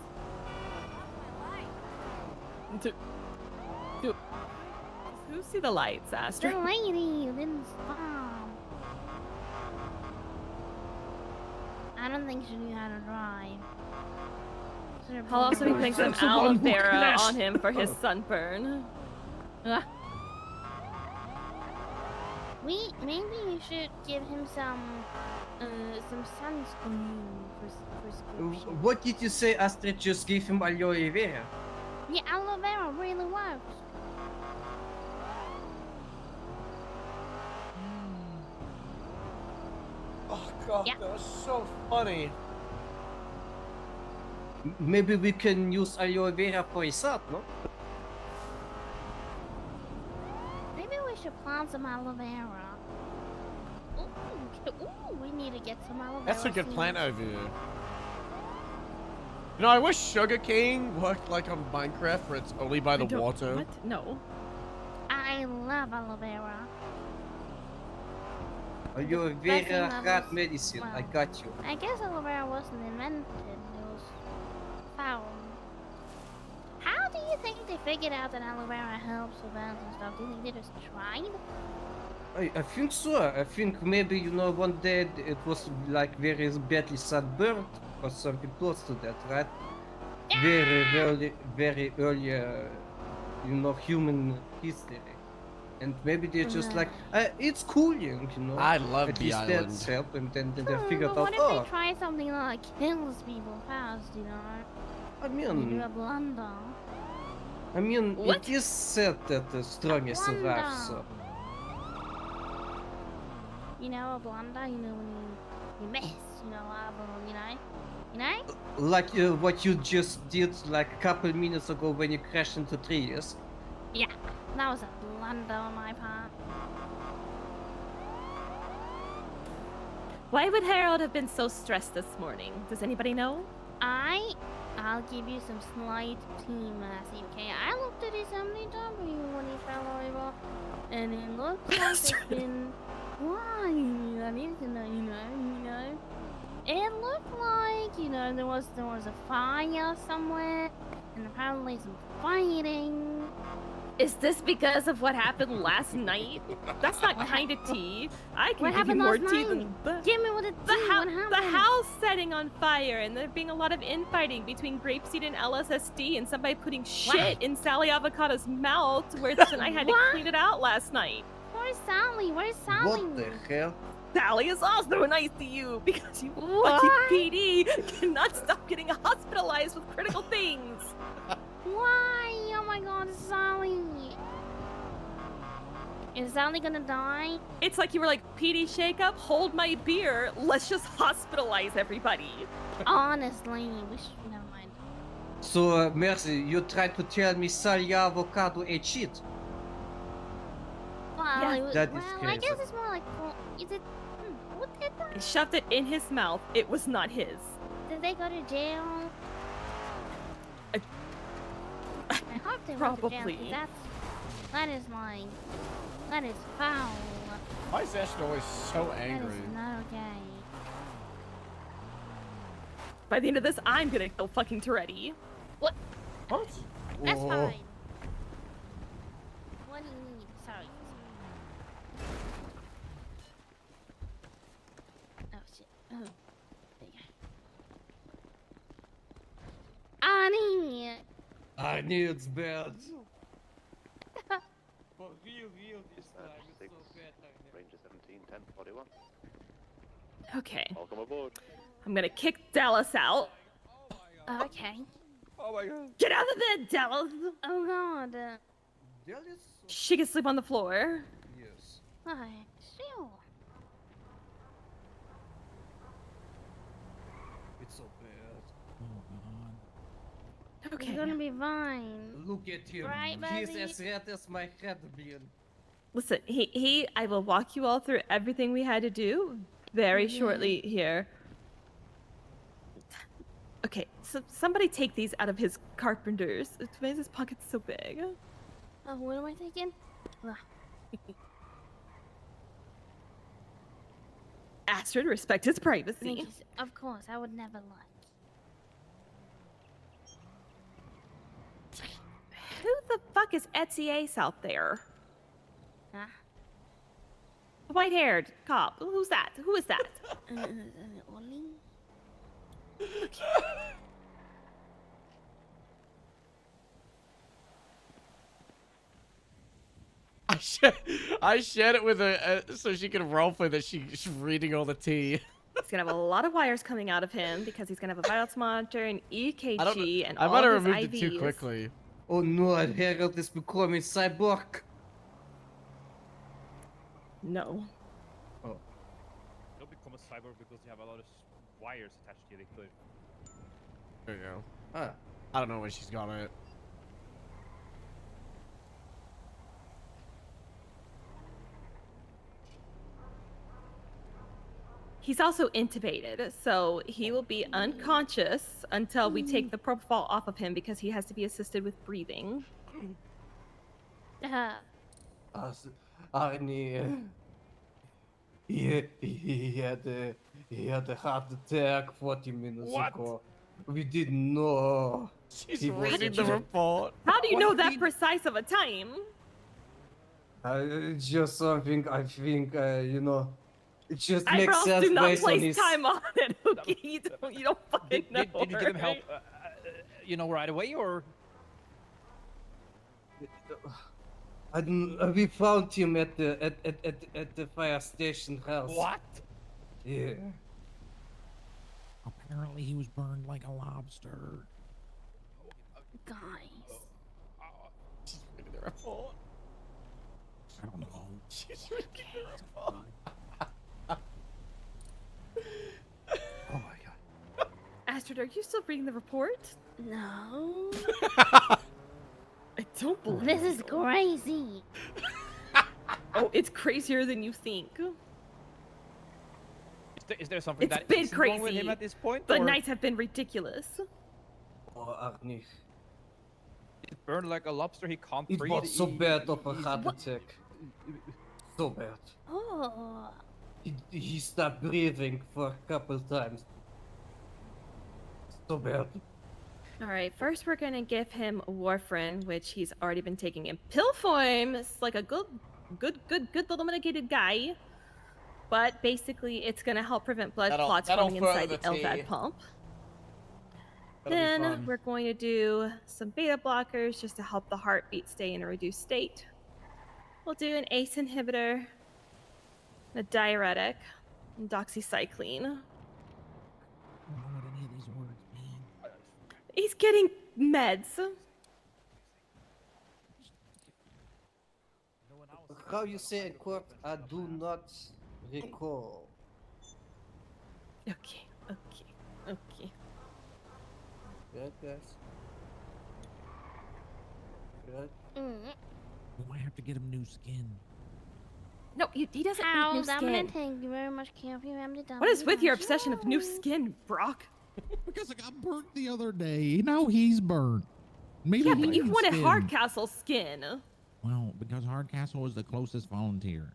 Who see the lights, Astrid? The lady didn't stop. I don't think she knew how to drive. I'll also be putting some aloe vera on him for his sunburn. Maybe you should give him some sunscreen prescription. What did you say, Astrid? Just give him aloe vera. Yeah, aloe vera really works. Oh god, that was so funny. Maybe we can use aloe vera for his son, no? Maybe we should plant some aloe vera. Ooh, we need to get some aloe vera. That's a good seeds. plant over here. You know, I wish Sugar Cane worked like on Minecraft where it's only by the water. What? No. I love aloe vera. Aloe vera heart medicine. I got you. I guess aloe vera wasn't invented. It was found. How do you think they figured out that aloe vera helps with burns and stuff? Do you think they just tried? I think so. I think maybe, you know, one day it was like very badly sunburned or something close to that, right? Very early, you know, human history. And maybe they're just like, it's cooling, you know. I love At the least island. that's help, and then they figured But what out, if they try something that kills people fast, you know? I You mean, do a blunder. it is said that the strongest survive, so. You know, a blunder, you know, when you miss, you know, you know? You know? Like what you just did like a couple minutes ago when you crashed into trees. Yeah, that was a blunder on my part. Why would Harold have been so stressed this morning? Does anybody know? I'll give you some slight team massy, okay? I looked at his MDW when he fell over, and it looked like it's been... Why? I need to know, you know? It looked like, you know, there was a fire somewhere, and apparently some fighting. Is this because of what happened last night? That's not kind of tea. I can What give you happened more last tea night? than the Give me what it the, what happened? the house setting on fire, and there being a lot of infighting between Grapeseed and LSSD, and somebody putting shit in Sally Avocado's mouth, where and I had to What? clean it out last night. What Where's Sally? Where's Sally? What the hell? Sally is also in ICU because you What? fucking PD cannot stop getting hospitalized with critical things. Why? Oh my god, Sally. Is Sally gonna die? It's like you were like, PD shake up, hold my beer, let's just hospitalize everybody. Honestly, we should. Never mind. So, Mercy, you tried to tell me Sally avocado ate shit? Well, Yeah, that is I crazy. guess it's more like. Is it? What did that? He shoved it in his mouth. It was not his. Did they go to jail? I hope they probably. went to jail. 'Cause that is like. That is foul. Why is Ashton always so angry? That is not okay. By the end of this, I'm gonna kill fucking Toretti. What? What? That's Whoa. fine. What do you need? Sorry. Oh shit. Oh. There you go. Annie! I knew it's bad. For real this time. It's so bad. Ranger 17, 1041. Okay. Welcome aboard. I'm gonna kick Dallas out. Okay. Oh my god. Get out of bed, Dallas! Oh god. She can sleep on the floor. Yes. Alright, sure. It's so bad. Okay. It's gonna be fine. Look at him. Right, He's buddy? as red as my head, Bill. Listen, I will walk you all through everything we had to do very shortly here. Okay, so somebody take these out of his carpenter's. Why is his pocket so big? Oh, what am I thinking? Astrid, respect his privacy. Thank you, of course, I would never lie. Who the fuck is Etsy Ace out there? Huh? The white-haired cop. Who's that? Who is that? Ollie? I shared it with her so she could roleplay that she's reading all the tea. He's gonna have a lot of wires coming out of him because he's gonna have a vitals monitor, an EKG, and I all might have his removed IVs. it too quickly. Oh no, Harold is becoming cyborg. No. Oh. Don't become a cyborg because you have a lot of wires attached to you. They could. There you go. Ah. I don't know where she's got it. He's also intubated, so he will be unconscious until we take the propofol off of him because he has to be assisted with breathing. Arnie, he had a heart attack 40 minutes ago. We didn't know. She's He was reading the report. How do you know that precise of a time? Just something I think, you know, it just makes Eyebrows sense do not based on place his... time on it, okay? You don't fucking know. Did you give him help? right? Right away, or? I don't, we found him at the fire station house. What? Yeah. Apparently he was burned like a lobster. Guys. She's reading the report. I don't know. She's reading the report. Oh my god. Astrid, are you still reading the report? No. I don't believe This is you. crazy. Oh, it's crazier than you think. Is there something It's that been isn't wrong with crazy. him at this point? The or? nights have been ridiculous. Oh, Arnie. He's burned like a lobster. He can't It breathe. was so bad of a he's- heart attack. So bad. Oh. He stopped breathing for a couple times. So bad. All right, first we're gonna give him warfarin, which he's already been taking in pill form. It's like a good little medicated guy. But basically, it's gonna help prevent blood clots that'll forming inside the further the tea. LVAD pump. That'll be Then fun. we're going to do some beta blockers just to help the heartbeat stay in a reduced state. We'll do an ACE inhibitor, a diuretic, and doxycycline. I don't know what any of these words mean. He's getting meds. How you say in court? I do not recall. Okay. Good, guys. Good. We might have to get him new skin. No, he doesn't need new Harold, I'm gonna skin. thank you very much, care for you. What is with your obsession of new skin, Brock? Because I got burnt the other day. Now he's burnt. Maybe Yeah, he but you needs wanted skin. Hardcastle skin. Well, because Hardcastle was the closest volunteer.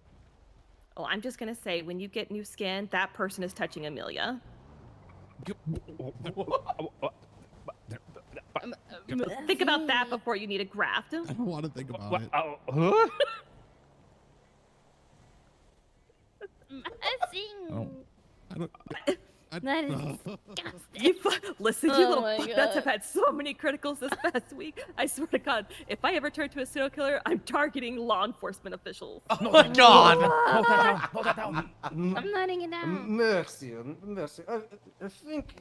Oh, I'm just gonna say, when you get new skin, that person is touching Amelia. Think about that before you need a graft. I don't want to think about it. Huh? That is disgusting. Listen, you Oh little my fucknuts God. have had so many criticals this past week. I swear to God, if I ever turn to a serial killer, I'm targeting law enforcement officials. Oh my God! Note that down. I'm letting it down. Mercy. I think,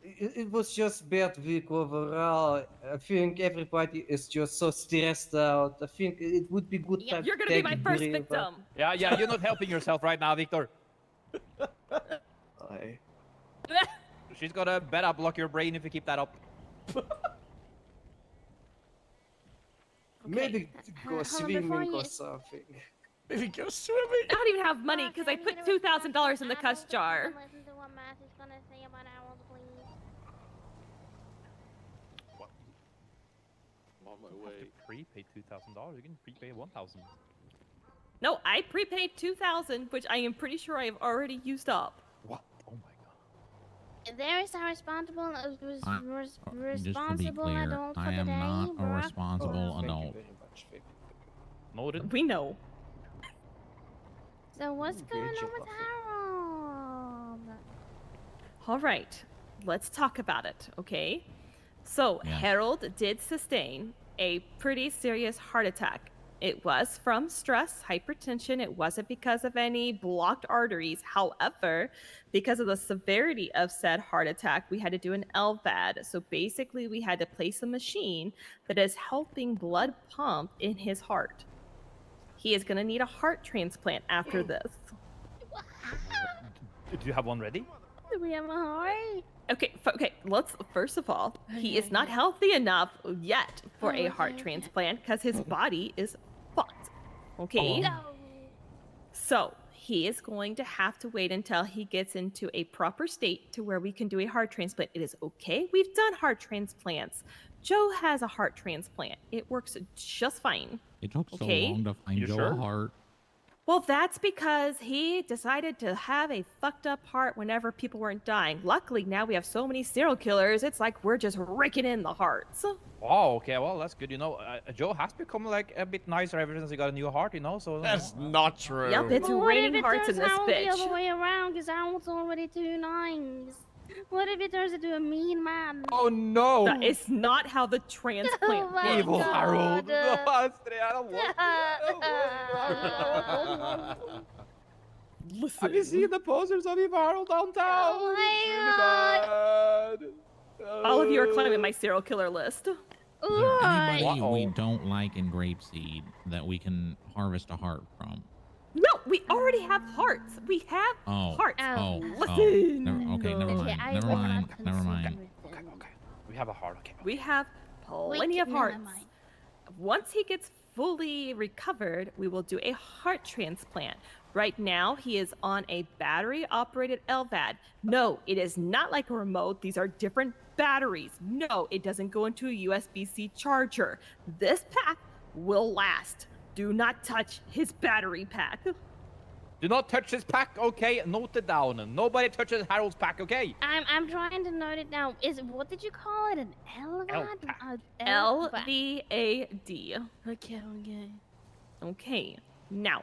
it was just bad week overall. I think everybody is just so stressed out. I think it would be good time You're to gonna be take my a first breather. victim. Yeah, you're not helping yourself right now, Victor. She's gonna better block your brain if you keep that up. Maybe go hold on, swimming before you- or something. Maybe go swimming. I don't even have money because I put $2,000 in the cuss jar. Listen to what Matt is gonna say about Harold, please. On my You way. have to prepay $2,000. You can prepay $1,000. No, I prepaid $2,000, which I am pretty sure I have already used up. What? Oh my God. There is a responsible, Just to be responsible clear, adult for I the am day, not a Brock. responsible Thank you adult. very much. Thank you. Noted. We know. So what's Okay, going on jump with off Harold? All right, let's talk about it, okay? So, Yes. Harold did sustain a pretty serious heart attack. It was from stress, hypertension. It wasn't because of any blocked arteries. However, because of the severity of said heart attack, we had to do an LVAD. So basically, we had to place a machine that is helping blood pump in his heart. He is going to need a heart transplant after this. Do you have one ready? Do we have a heart? Okay, let's first of all, he is not healthy enough yet for a heart transplant because his body is fucked. Okay? So, he is going to have to wait until he gets into a proper state to where we can do a heart transplant. It is okay. We've done heart transplants. Joe has a heart transplant. It works just fine. It took so Okay? long to find You Joe sure? a heart. Well, that's because he decided to have a fucked up heart whenever people weren't dying. Luckily, now we have so many serial killers, it's like we're just raking in the hearts. Oh, okay. Well, that's good. Joe has become like a bit nicer ever since he got a new heart. So That's not true. Yep, it's But what raining if it hearts in turns this Harold the bitch. other way around? Because Harold's already too nice. What if it turns into a mean man? Oh no! That is not how the transplant Oh my works. Evil God. Harold. No, Astrid, I don't want Listen. Have you seen the posters of Evil Harold downtown? Oh my It's really bad. All of you are climbing my serial killer list. Is there anybody we Uh-oh. don't like in grapeseed that we can harvest a heart from? No, we already have hearts. We have Oh. hearts. Oh. Listen. Okay, never Okay, mind. I Never will mind. not Never consider mind. it then. Okay. We have a heart. Okay. We have plenty of Never hearts. mind. Once he gets fully recovered, we will do a heart transplant. Right now, he is on a battery-operated LVAD. No, it is not like a remote. These are different batteries. No, it doesn't go into a USB-C charger. This pack will last. Do not touch his battery pack. Do not touch his pack. Okay, note it down. Nobody touches Harold's pack. Okay. I'm trying to note it down. What did you call it? An LVAD? LVAD. Okay. Okay, now,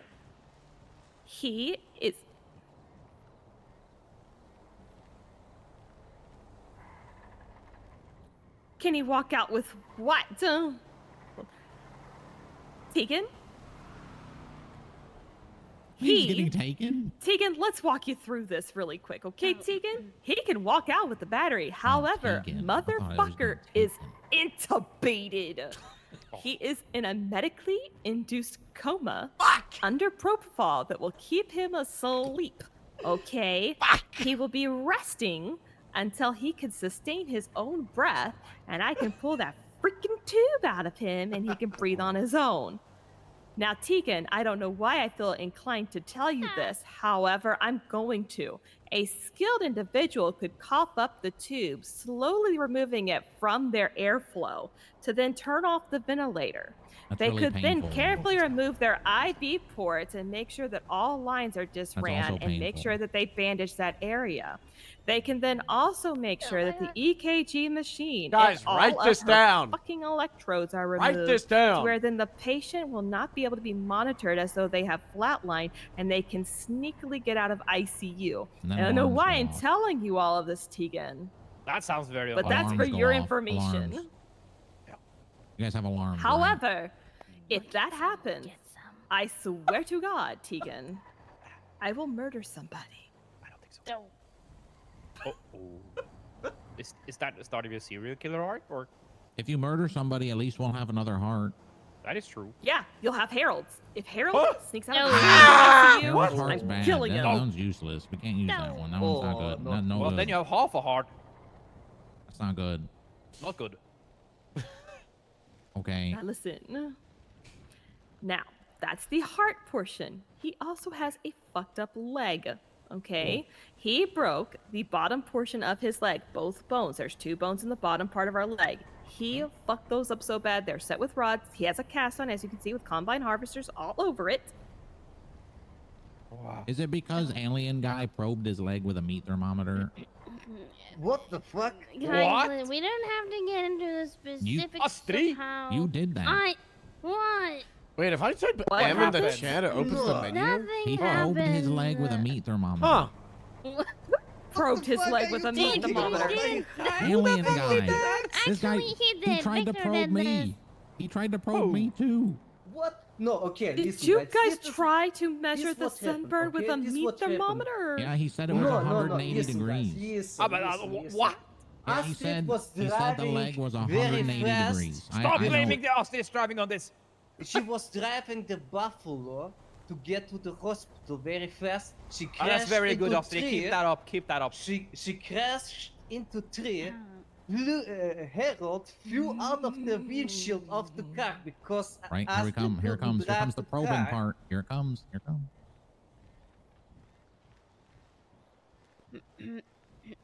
he is... Can he walk out with what? Tegan? He's getting taken? Tegan, let's walk you through this really quick, okay, Tegan? He can walk out with the battery. However, Tegan. I thought it was motherfucker is intubated. He is in a medically induced coma under propofol that will keep him asleep, okay? He will be resting until he can sustain his own breath, and I can pull that freaking tube out of him and he can breathe on his own. Now, Tegan, I don't know why I feel inclined to tell you this. However, I'm going to. A skilled individual could cough up the tube, slowly removing it from their airflow to then turn off the ventilator. That's They really could then painful. carefully remove their IV ports and make sure that all lines are just That's ran also and make painful. sure that they bandage that area. They can then also make sure that the EKG machine Guys, and all write this of her down. fucking electrodes are Write removed. this down. To where then the patient will not be able to be monitored as though they have flatline, and they can sneakily get out of ICU. And then I don't know alarms why go I'm off. telling you all of this, Tegan, That sounds very but that's for Alarms go your off. information. Alarms. You guys have alarms. right? However, if that happens, I swear to God, Tegan, I will murder somebody. Is that the start of your serial killer arc, or? If you murder somebody, at least we'll have another heart. That is true. Yeah, you'll have Harold's. If Harold sneaks out of Harold's the heart's ICU, I'm bad. killing That him. one's useless. We can't use that one. That one's not good. No Well, good. then you have half a heart. That's not good. Not good. Okay. Now listen. Now, that's the heart portion. He also has a fucked up leg. Okay? He broke the bottom portion of his leg, both bones. There's 2 bones in the bottom part of our leg. He fucked those up so bad they're set with rods. He has a cast on, as you can see, with combine harvesters all over it. Wow. Is it because alien guy probed his leg with a meat thermometer? What the fuck? Guys, we don't have to get into the specifics of how... You did that. What? Wait, if I type What M in the happened? chat, it opens the menu? Nothing He probed his happened. leg with a meat thermometer. Huh. Probed his leg with a meat thermometer. Alien guy. This guy, Actually, he he did. tried to Victor probe did me. this. He tried to probe me too. What? No, okay. Did listen, you guys, guys this is- try to measure the what happened, sunburn with okay? a This meat what happened. thermometer? Yeah, he said it was No, 180 listen, degrees. Guys, listen, Ah, but, listen, listen. what? Yeah, he Astrid said was the driving leg was very 180 fast. degrees. Stop I know. blaming the Astrid's driving on this. She was driving the Buffalo to get to the hospital very fast. She crashed Oh, that's very good, into Astrid. tree. Keep that up. Keep that up. She crashed into tree. Harold flew out of the windshield of the car because Right, here we come. Here it comes. Here comes the probing part. Here it comes. Here it comes.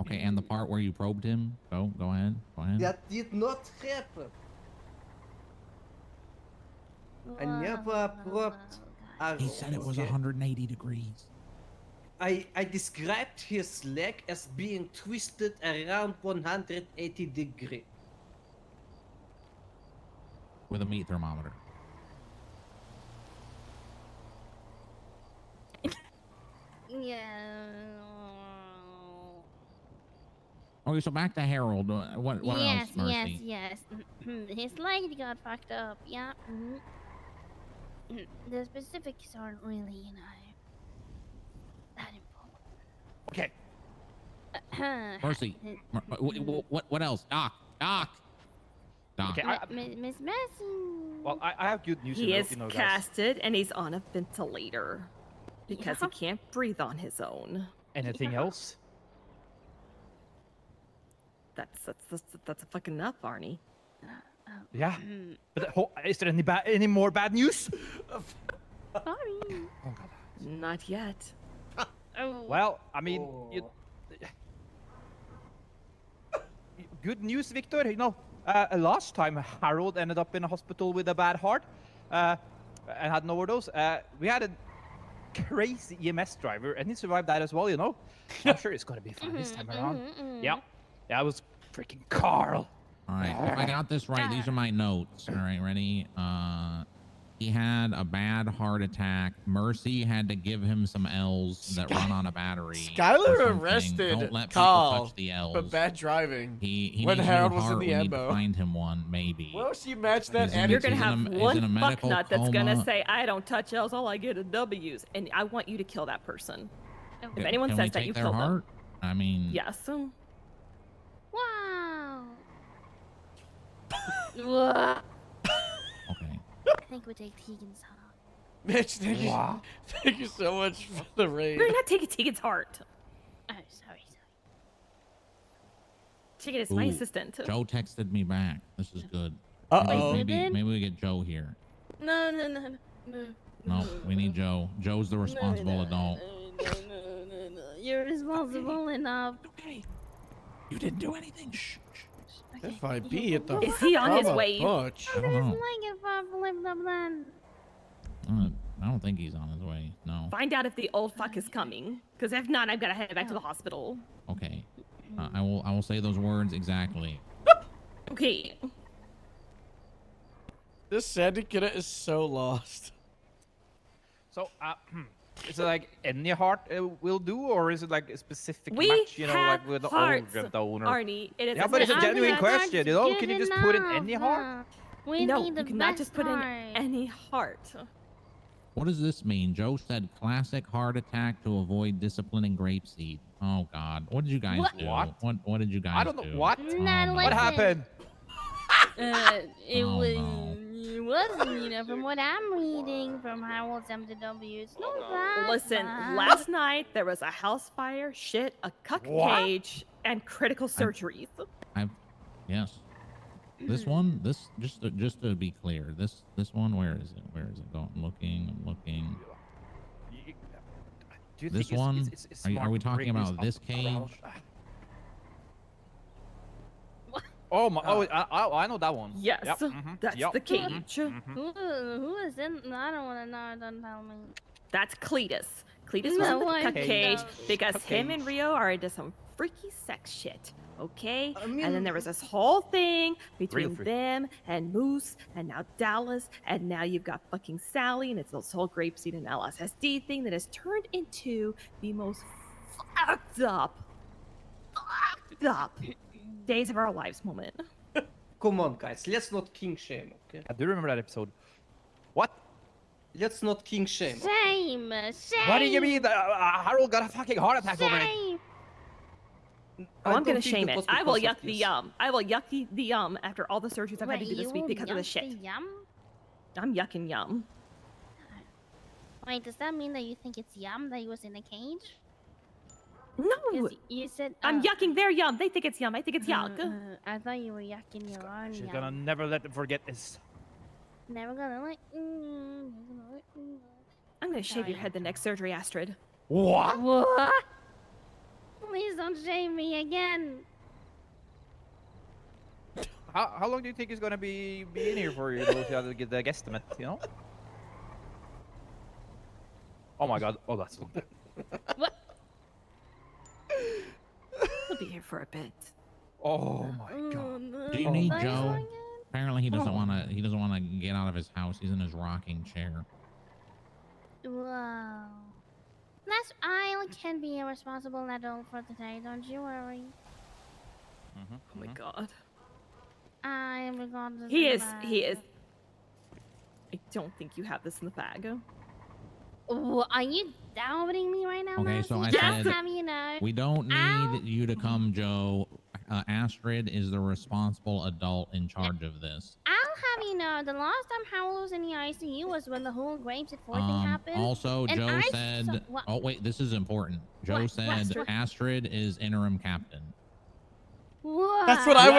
Okay, and the part where you probed him. Go ahead. Go ahead. That did not happen. I never probed. He said it was 180 degrees. I described his leg as being twisted around 180 degrees. With a meat thermometer. Yeah. Okay, so back to Harold. What yes, else, Mercy? yes. His leg got fucked up. Yeah. The specifics aren't really, that Okay. important. Mercy. What else? Doc. Okay, Miss Massey. Well, I have good news. He to is let you know, guys. casted and he's on a ventilator because he can't breathe on his own. Anything else? That's a fucking enough, Arnie. Yeah. But is there any more bad news? Sorry. Not yet. Well, I mean, good news, Victor. You know, last time Harold ended up in a hospital with a bad heart and had an overdose. We had a crazy EMS driver, and he survived that as well. You know, I'm sure it's gonna be fine this time around. Yeah, it was freaking Carl. All right, if I got this right, these are my notes. All right, ready? He had a bad heart attack. Mercy had to give him some L's that run on a battery. Skylar arrested Don't let Carl people touch the L's. for bad driving. He when needs Harold new was in heart. the We need to EMO. find him one, maybe. Well, she matched that You're You're gonna have one medical fucknut that's gonna coma. say, "I don't touch L's, all I get are W's," and I want you to kill that person. If anyone Can we says that, take you their kill them. heart? I mean, Yes. Wow. Whoa. Okay. I think we take Tegan's heart. Mitch, thank you so much for the raid. We're not taking Tegan's heart. Oh, sorry. Tegan is my Ooh, assistant. Joe texted me back. This is good. Uh-oh. Maybe we get Joe here. No. No, we need Joe. Joe's the responsible adult. You're responsible enough. Okay. You didn't do anything. Shh. FIB at the Is he on his Brahma way? Butch. I don't know. Like if I flipped up then. I don't think he's on his way. No. Find out if the old fuck is coming, because if not, I've got to head back to the hospital. Okay. I will say those words exactly. Okay. This Sandy kidder is so lost. So, is it like any heart will do, or is it like a specific We match? You know, have like with the hearts, organ donor. Arnie. It is Yeah, but it's a genuine that's question. You know, can you just put in enough. any heart? We no, need the you cannot best just put in heart. any heart. What does this mean? Joe said classic heart attack to avoid disciplining grapeseed. Oh God, what did you guys do? What did you guys do? I don't know what. Nah, What happened? It Oh, was, no. it wasn't, you know, from what I'm reading from Harold's MW, it's not that Listen, bad. last night there was a house fire, shit, a cuck What? cage, and critical surgeries. Yes. This one, just to be clear, this one, where is it? Where is it going? I'm looking. Do you This think one? it's Are smart we to talking bring this about up this around? cage? Oh my! Oh, I know that one. Yes, Yep, mhm, that's yep, the mhm, cage. mhm. Who is in? I don't want to know. Don't tell me. That's Cletus. Cletus No, was in I the cuck cage don't. because him Cage. and Rio are into some freaky sex shit. Okay? I mean- and then there was this whole thing between freak. them and Moose and now Dallas and now you've got fucking Sally and it's this whole grapeseed and LSSD thing that has turned into the most fucked up days of our lives moment. Come on, guys. Let's not king shame, okay? I do remember that episode. What? Let's not king shame. Shame. What do you mean? Harold got a fucking heart attack over it. Shame. Oh, I I'm don't gonna think shame it it. was I will because yuck of the this. yum. I will yuck the yum after all the surgeries I've had to Wait, do this you week will because of this yuck the shit. Yum? I'm yucking yum. Wait, does that mean that you think it's Yum that he was in a cage? No, 'Cause you said I'm yucking their yum. They think it's yum. I think it's yuck. I thought you were yucking your own She's yum. gonna never let them forget this. Never gonna let. Never gonna let. I'm gonna shave your head the next surgery, Astrid. What? What? Please don't shave me again. How long do you think he's gonna be in here for? You know, to get the guesstimate, you know? Oh my God! Oh, that's. What? He'll be here for a bit. Oh my God! Do you need Joe? Apparently he doesn't want to. He doesn't want to get out of his house. He's in his rocking chair. Whoa. I can be a responsible adult for the day. Don't you worry. Oh my God. I am regardless. He of is. that. He is. I don't think you have this in the bag. Are you doubting me right now? Okay, so I Mercy? said Just have you know. we don't need you to come, Joe. Astrid is the responsible adult in charge of this. I'll have you know, the last time Howell was in the ICU was when the whole grapes at 4 thing happened. Also, and Joe I said. saw- what? Oh wait, this is important. Joe What? said What? Astrid is interim captain. What? That's what I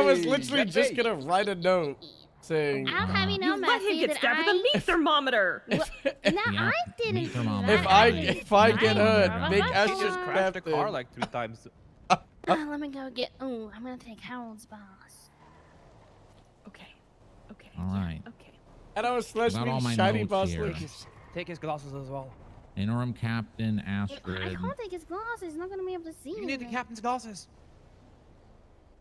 was literally Yay! just gonna write a note saying. I'll have you know, You let him Mercy, get that stabbed with a meat thermometer. No, Yeah, I didn't meat do thermometer. that. If I get hurt, Right. make Right. She Astrid just crashed the car captain. like 3 times. Let me go get. Oh, I'm gonna take Harold's boss. Okay. Okay. All right. Okay. And I was slash Got all my me shiny notes boss here. lady. Take his glasses as well. Interim captain I Astrid. can't take his glasses. He's not gonna be able to see. You need the me. captain's glasses.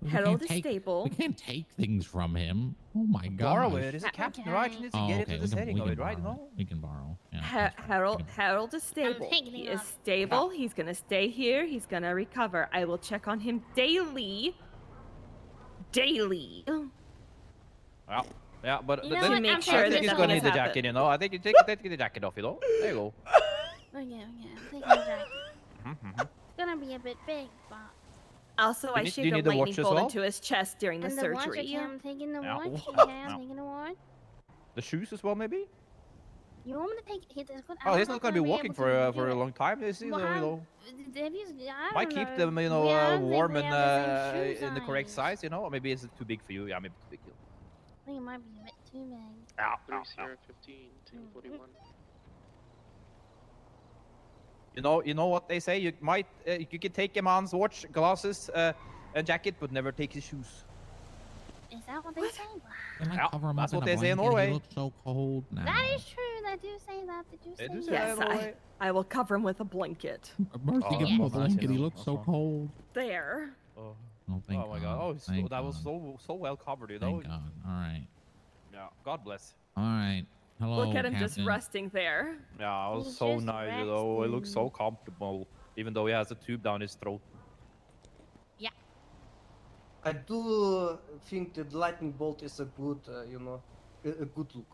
Harold is We stable. can't take things from him. Oh my god. Borrow it. It's a captain, right? She needs to get into the setting of it, right? Borrow No? it. We can borrow. Yeah, Harold is stable. taking He it is off. stable. He's gonna stay here. He's gonna recover. I will check on him daily. Daily. Yeah, but You know then what? make I'm sure I taking think that he's it gonna off. need the happen. jacket, you know? I think you take the jacket off, you know? There you go. Okay, I'm taking the jacket. It's gonna be a bit big, but. Also, Do I you need shaved a the lightning watch as bolt well? into his chest during the And the watch, surgery. okay, I'm taking the Yeah. watch. Wow. Okay, I'm taking the watch. The shoes as well, maybe? You want me to take his foot? Oh, he's not gonna be walking for a long time, is he? Well, You know, I might don't keep know. them, you know, We don't think warm we and have the same shoe in the correct size. size, you know? Or maybe is it too big for you? Yeah, maybe too big. I think it might be a bit too big. Ow, 3 ow, Sierra ow. 15, 1041. You know what they say? You might, you can take a man's watch, glasses, and jacket, but never take his shoes. Is that what they say? Can I Yeah, cover him that's up what in a they say in blanket? Norway. He looks so cold now. That is true. They do say that. They do say do say that. Yes, I will cover him with a blanket. Mercy, Oh, give him a that's nice, blanket. you He know. looks so That's cold. There. Oh, thank oh my God. god. Oh, Thank that was God. so well covered, you know? Thank God. All right. Yeah, God bless. All right. Hello, Look at him just Captain. resting there. Yeah, it was He's so just nice, you know? It looks so comfortable, even though he has a tube down his throat. Yeah. I do think that lightning bolt is a good, you know, a good look.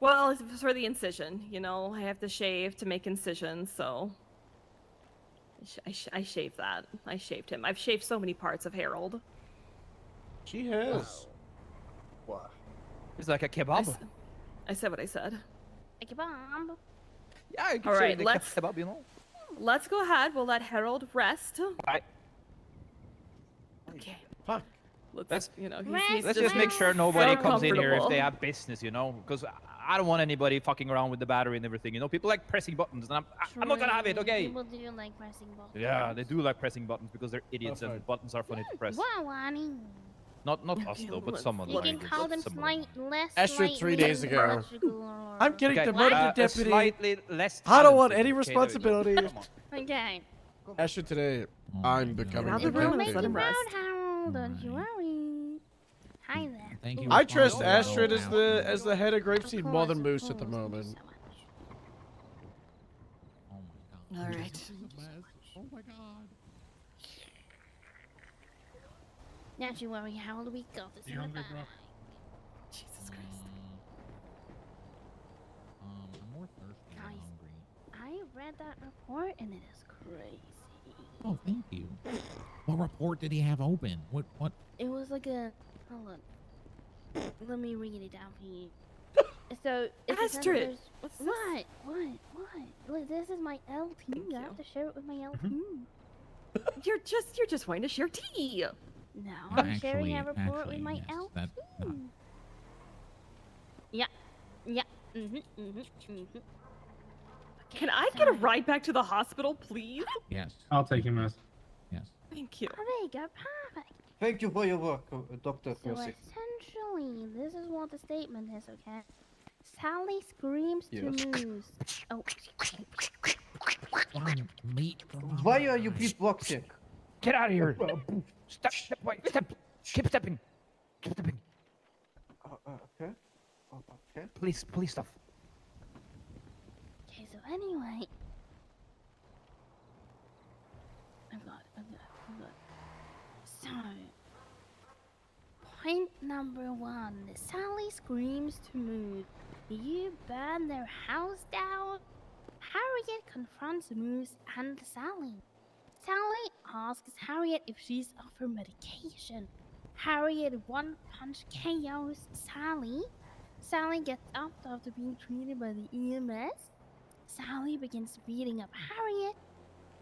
Well, it's for the incision, you know, I have to shave to make incisions, so I shaved that. I shaved him. I've shaved so many parts of Harold. She has. Wow. It's like a kebab. I said what I said. A kebab. Yeah, you can All say right, the let's kebab, you know? let's go ahead. We'll let Harold rest. Right. Okay. Fuck. Let's you know. Let's just make sure nobody so comes in here if comfortable. they have business, you know? Because I don't want anybody fucking around with the battery and everything, you know? People like pressing buttons, and I'm not gonna have it, True. okay? People do like pressing buttons. Yeah, they do like pressing buttons because they're idiots and buttons are funny to press. Wow, Annie. Not us though, but someone You like can it. call them Someone. less Astrid 3 days slightly ago. electrical or- I'm getting Okay, demoted to a deputy. slightly less I don't want talented. any Okay, there we go. responsibility. Come on. Okay. Astrid, today, I'm becoming Out the of the room We'll and make let you him proud, rest. Harold. Don't you worry. Hi there. Thank you. I trust Responsible Astrid adult as the head of Grapeseed more than Of Moose at the course, moment. Oh my God. All right. This is the best. Oh my God. Don't you worry, Harold. We got this. in the bag. Jesus Christ. I'm more thirsty than Guys. hungry. I read that report and it is crazy. Oh, thank you. What report did he have open? What? It was like a. Hold on. Let me read it down for you. So, it's Astrid, there's- what's this? What? Look, this is my LT. I have to share it with my LT. You're just wanting to share tea. No, I'm sharing a Actually, report with my yes, LT. that- no. Yeah. Can I get a ride back to the hospital, please? Yes. I'll take him, miss. Yes. Thank you. Oh, there you go. Perfect. Thank you for your work, Dr. So Percy. essentially, this is what the statement is, okay? Sally screams to Yes. Moose. Oh. Why are you beatboxing? Get out of here! Step, keep stepping. Okay. Okay. Police stuff. Okay, so anyway. I've got it. So, point number 1. Sally screams to Moose. You burn their house down? Harriet confronts Moose and Sally. Sally asks Harriet if she's off her medication. Harriet one-punch KOs Sally. Sally gets up after being treated by the EMS. Sally begins beating up Harriet.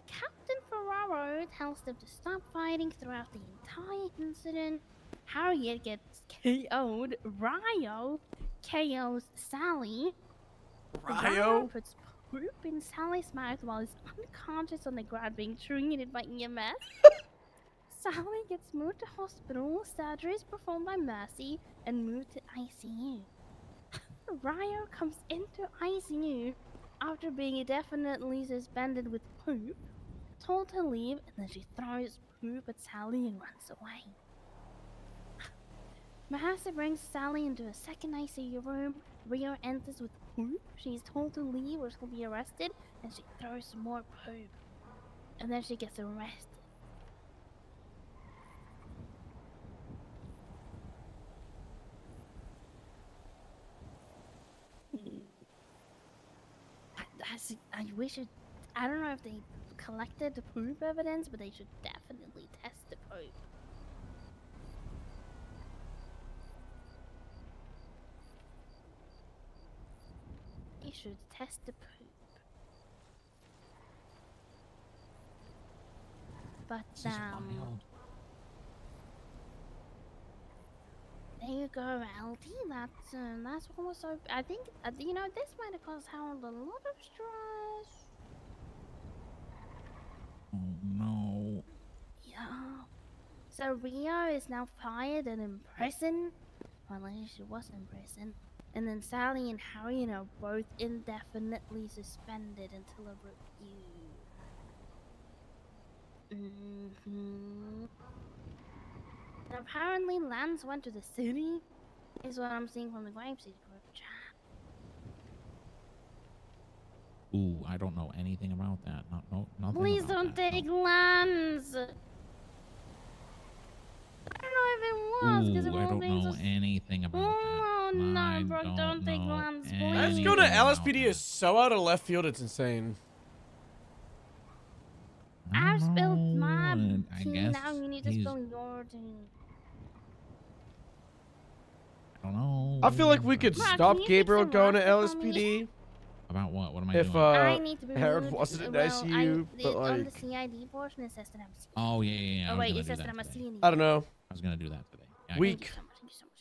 Captain Ferraro tells them to stop fighting throughout the entire incident. Harriet gets KO'd. Ryo KOs Sally. Ryo puts poop in Sally's mouth while he's unconscious on the ground being treated by EMS. Sally gets moved to hospital, surgery is performed by Mercy, and moved to ICU. Ryo comes into ICU after being indefinitely suspended with poop, told to leave, and then she throws poop at Sally and runs away. Mahasa brings Sally into a second ICU room. Rio enters with poop. She's told to leave or she'll be arrested, and she throws some more poop. And then she gets arrested. I wish it. I don't know if they collected the poop evidence, but they should definitely test the poop. They should test the poop. But there you go, LT. That's what was so. I think you know this might have caused Harold a lot of stress. Oh no. Yeah. So Rio is now fired and in prison. Well, at least she was in prison. And then Sally and Harry are both indefinitely suspended until a review. And apparently Lance went to the city, is what I'm seeing from the Grapeseed group chat. Ooh, I don't know anything about that. Nothing Please about don't that. take Lance. I don't know if it was because of Ooh, I all don't things. know anything about that. Oh no, Brooke, don't take Lance, please. Let's go to LSPD is so out of left field, it's insane. I've spilled my I tea, guess now you need to he's- spill your tea. I don't know. I feel like we could Mark, stop can you Gabriel fix the going to roster for me? LSPD. About what? What am I If doing? I need to be Harold moved. wasn't in Well, ICU, but on the like, CID portion it says that I'm C. Oh yeah. Oh I was wait, gonna it do says that that I'm a today. CNE. I don't know. I was gonna do that today. Yeah, Weak. Thank you so much.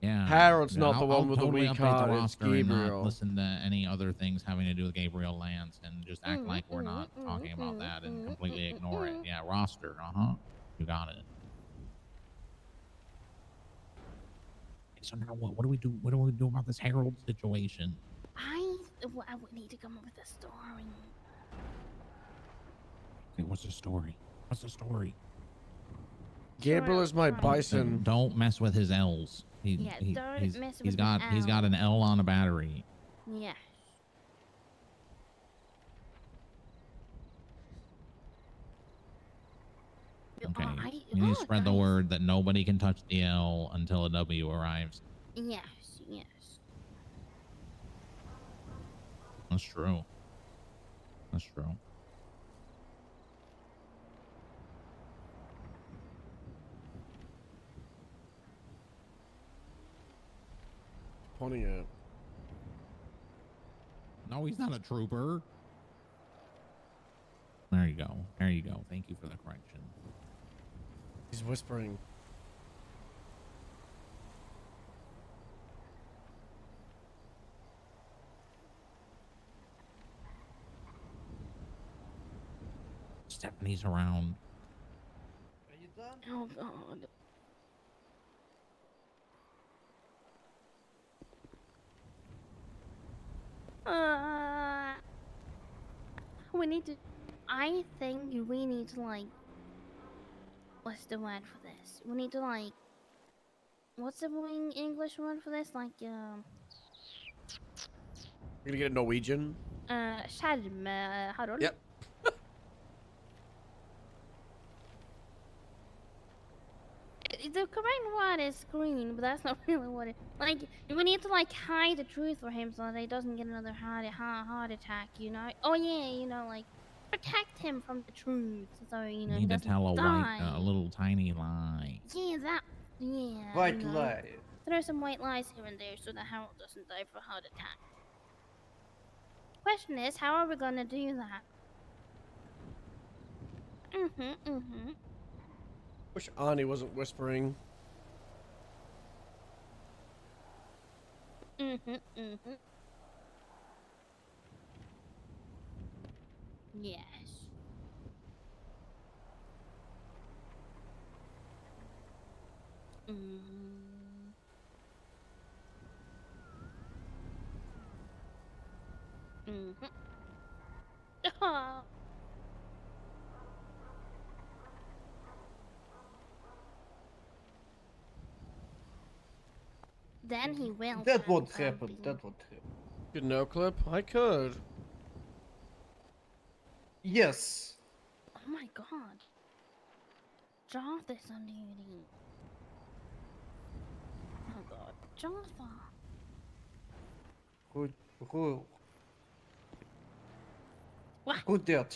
Yeah. Harold's yeah, not the I'll one with the totally weak update heart, the it's roster and not Gabriel. listen to any other things having to do with Gabriel Lance and just act like we're not talking about that and completely ignore it. Yeah, roster. You got it. So now what? What do we do? What do we do about this Harold situation? I would need to come up with a story. Okay, what's the story? What's the story? Gabriel is my bison. Don't mess with his L's. Don't mess with he's got an L on a battery. Yes. Okay. You need to spread the word that nobody can touch the L until a W arrives. Yes. That's true. That's true. Pointing at. No, he's not a trooper. There you go. There you go. Thank you for the correction. He's whispering. Stephanie's around. Are you done? Oh god. We need to. I think we need to like. What's the word for this? We need to like. What's the English word for this? Like You're gonna get a Norwegian. Skjerm, Harold. Yep. The correct word is screen, but that's not really what it. Like, we need to like hide the truth for him so that he doesn't get another heart attack. You know? Oh yeah, like protect him from the truth, so You he need to doesn't tell die. a little tiny lie. Yeah, that. Yeah. White lie. Throw some white lies here and there so that Harold doesn't die for a heart attack. Question is, how are we gonna do that? Wish Ani wasn't whispering. Yes. Oh. Then he will. That won't happen. That won't happen. Good no clip? I could. Yes. Oh my god. Joth is on duty. Oh god. Jotha. Who? What? Who did?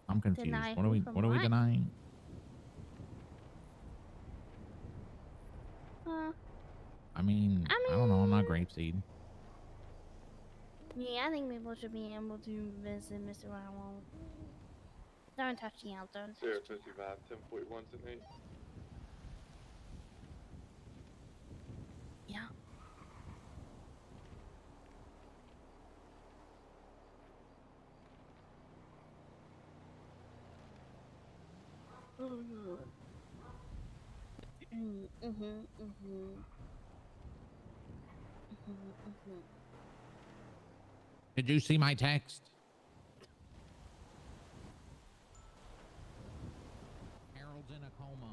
I'm confused. Deny What are who we? from What are we what? denying? I mean, I don't know. I'm not grapeseed. Yeah, I think people should be able to visit Mr. Rowell. Don't touch the out, don't touch the out. 055, 1041 tonight. Yeah. Oh god. Did you see my text? Harold's in a coma.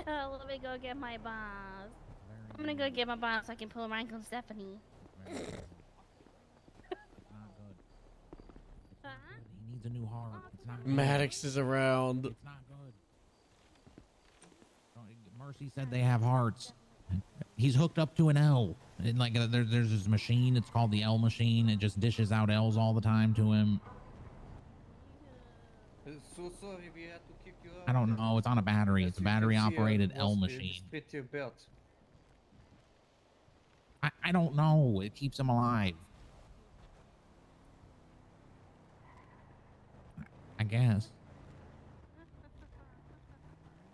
Oh, let me go get my boss. I'm gonna go get my boss so I can pull rank on Stephanie. He needs a new heart. It's not good. Maddox is around. It's not good. Mercy said they have hearts. He's hooked up to an L. And like there's this machine. It's called the L machine. It just dishes out L's all the time to him. So sorry, we had to kick you out. I don't know. It's on a battery. It's a battery operated L Was machine. split your belt. I don't know. It keeps him alive. I guess.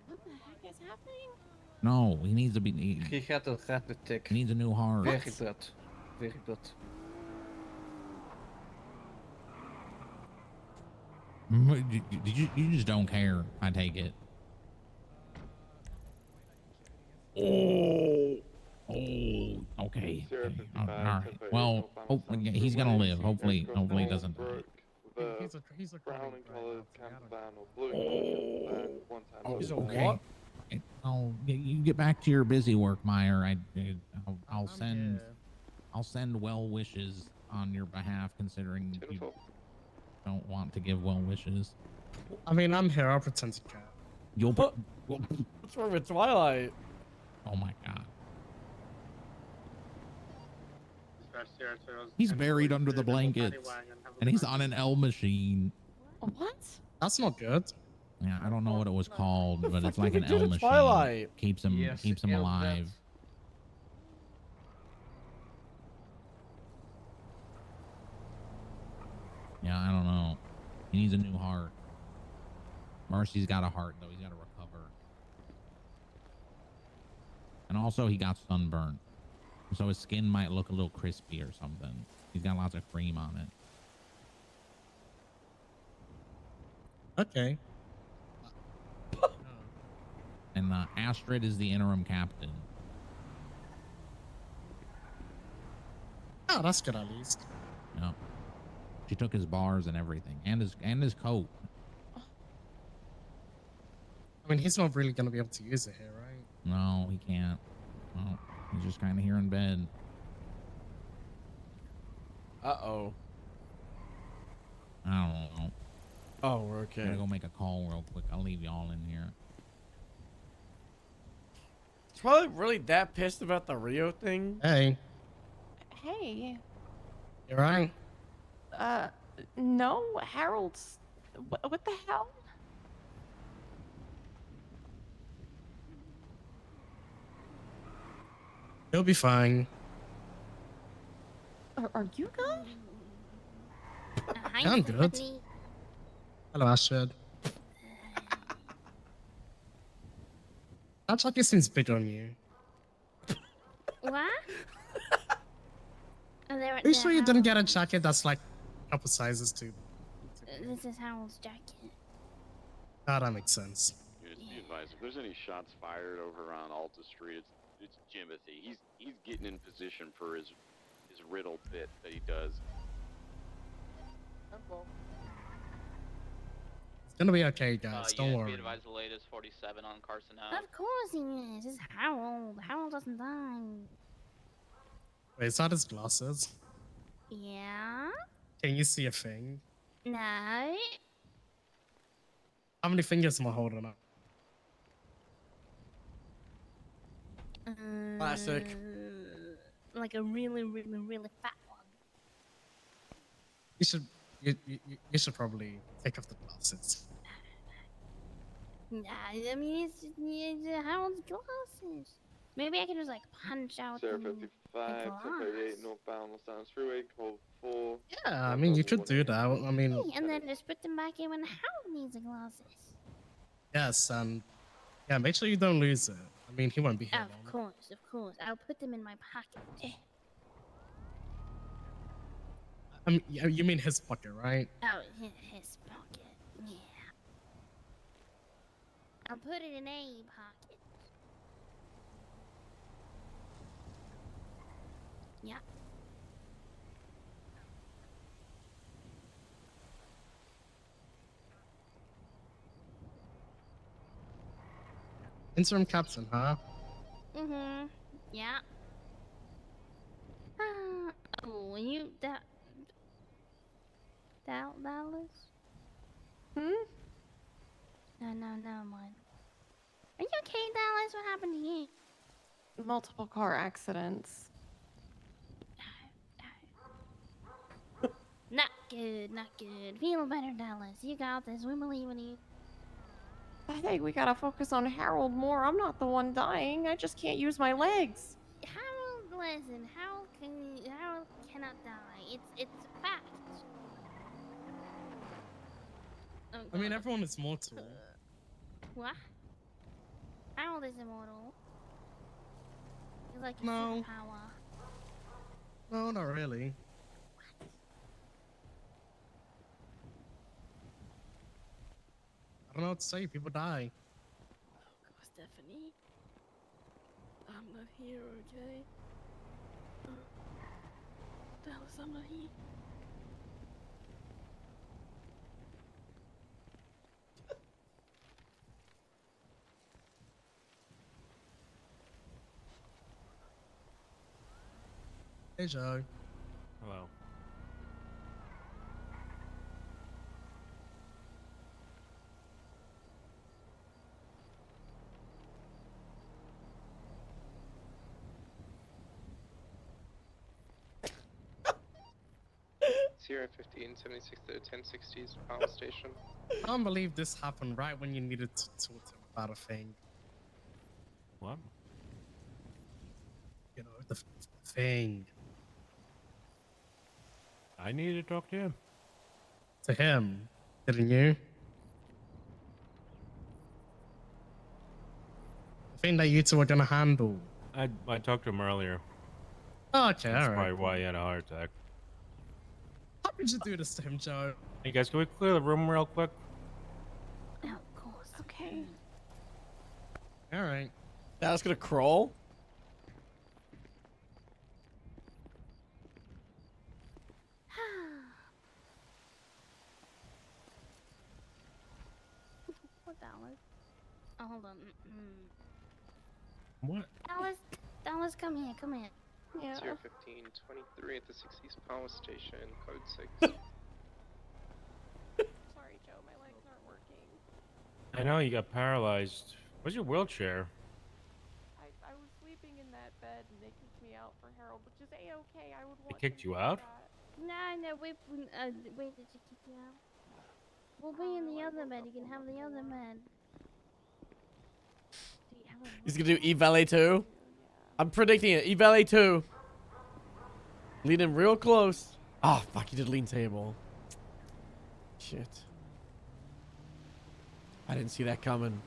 What the heck is happening? No, he needs to be. He had a heart attack. He needs a new heart. Very bad. Very bad. You just don't care. I take it. Oh, okay. All right. Well, hopefully he's gonna live. Hopefully he doesn't die. He's a brown and colored camper or blue camper one time. He's a Okay. what? You get back to your busy work, Meyer. I'll send well wishes on your behalf, considering you don't want to give well wishes. I mean, I'm here. I'll pretend to care. You'll. What's wrong with Twilight? Oh my god. He's buried under the blankets, and he's on an L machine. What? That's not good. Yeah, I don't know what it was called, but it's like did an we do L to machine. Twilight? Keeps him Yes, keeps him L alive. death. Yeah, I don't know. He needs a new heart. Mercy's got a heart though. He's got to recover. And also, he got sunburned, so his skin might look a little crispy or something. He's got lots of cream on it. Okay. And Astrid is the interim captain. Oh, that's good at least. Yeah. She took his bars and everything, and his coat. I mean, he's not really gonna be able to use it here, right? No, he can't. Well, he's just kind of here in bed. Uh-oh. I don't know. Oh, we're okay. I'm gonna go make a call real quick. I'll leave y'all in here. It's probably really that pissed about the Rio thing. Hey, Hey. you right? No, Harold's. What the hell? He'll be fine. Are you good? Hi, I'm good. Stephanie. Hello, Astrid. That jacket seems big on you. What? Oh, Are you sure you didn't get a jacket that's like a couple sizes too? This is Harold's jacket. Oh, that makes sense. Just be advised, if there's any shots fired over on Alta Street, it's Jimothy. He's getting in position for his riddle bit that he does. It's gonna be okay, guys. Don't Be worry. advised the latest 47 on Carson Ave. Of course he is. It's Harold. Harold doesn't die. Wait, is that his glasses? Yeah? Can you see a thing? No? How many fingers am I holding up? Classic. Like a really, really, really fat one. You should probably take off the glasses. Nah, I mean, it's Harold's glasses. Maybe I can just like punch out the 055, glass. 1038 northbound Los Angeles Freeway, code 4. Yeah, I mean, you could do that. I mean, And then just put them back in when Harold needs the glasses. yes, and yeah, make sure you don't lose it. I mean, he won't be here long. Of course. I'll put them in my pocket. You mean his pocket, right? Oh, his pocket. Yeah. I'll put it in a pocket. Yeah. Interim captain, huh? Mm-hmm. Yeah. Oh, you Dallas? Hmm? No, never mind. Are you okay, Dallas? What happened to you? Multiple car accidents. Not good. Feel better, Dallas. You got this. We believe in you. I think we gotta focus on Harold more. I'm not the one dying. I just can't use my legs. Harold, listen. Harold cannot die. It's a fact. Oh, I mean, everyone is mortal. What? Harold is immortal. He's like a No. superpower. No, not really. I don't know what to say. People die. Oh, Stephanie. I'm not here, okay? Dallas, I'm not here. Hey, Joe. Hello. Sierra 15, 76 to 1060s, power station. I can't believe this happened right when you needed to talk to him about a thing. What? You know, the thing. I needed to talk to him. To him, didn't you? The thing that you two are gonna handle. I talked to him earlier. Oh, okay, That's alright. probably why he had a heart attack. How did you do this to him, Joe? Hey guys, can we clear the room real quick? Of course. Okay. Alright. Now it's gonna crawl? What Dallas? Oh, hold on. What? Dallas, come here. Yeah. Sierra 15, 23 at the 60s power station, code 6. Sorry, Joe, my legs aren't working. I know you got paralyzed. Where's your wheelchair? I was sleeping in that bed and they kicked me out for Harold, which is A-okay. I would want They kicked you out? No, wait, did you kick you out? We'll be in the other bed. You can have the other bed. Do you have a He's gonna do evalet 2. I'm predicting it. Evalet 2. Lean in real close. Oh, fuck. He did lean table. Shit. I didn't see that coming.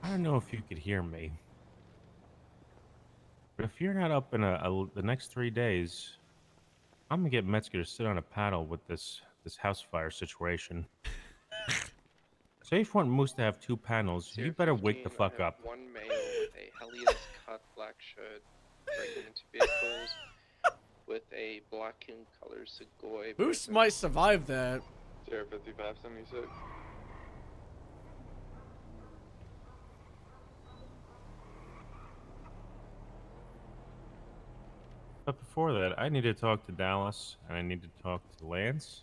I don't know if you could hear me. But if you're not up in the next 3 days, I'm gonna get Metzger to sit on a paddle with this house fire situation. Say if you want Moose to have 2 panels, you better wake the fuck up. One male with a Helios cut black shirt breaking into vehicles with a black and color Segoy. Moose might survive that. 05576. But before that, I need to talk to Dallas, and I need to talk to Lance.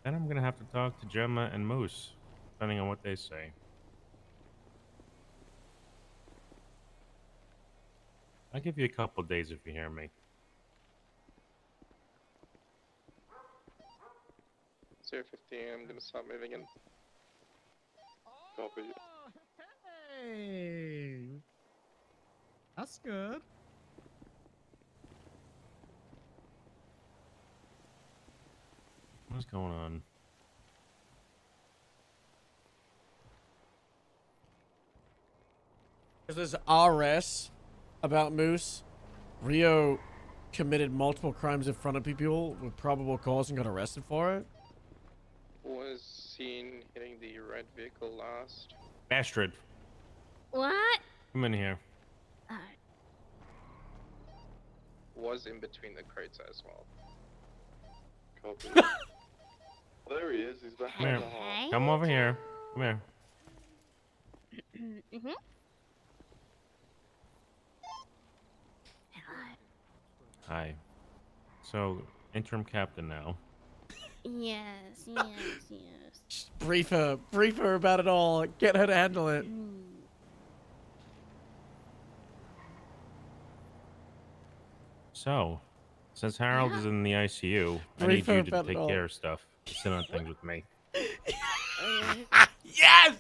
Then I'm gonna have to talk to Gemma and Moose, depending on what they say. I'll give you a couple days if you hear me. 015, I'm gonna stop moving in. Copy. Hey, that's good. What's going on? Because there's RS about Moose. Rio committed multiple crimes in front of people with probable cause and got arrested for it. Was seen hitting the red vehicle last. Astrid, What? come in here. Was in between the crates as well. Copy. There he is. He's Come behind here. the hall. Come over here. Come here. Mm-hmm. Hi. So, interim captain now. Yes, yes, yes. Brief her about it all. Get her to handle it. So, since Harold is in the ICU, I Brief need her you to about it take all. care of stuff. Sit on things with me. Yes!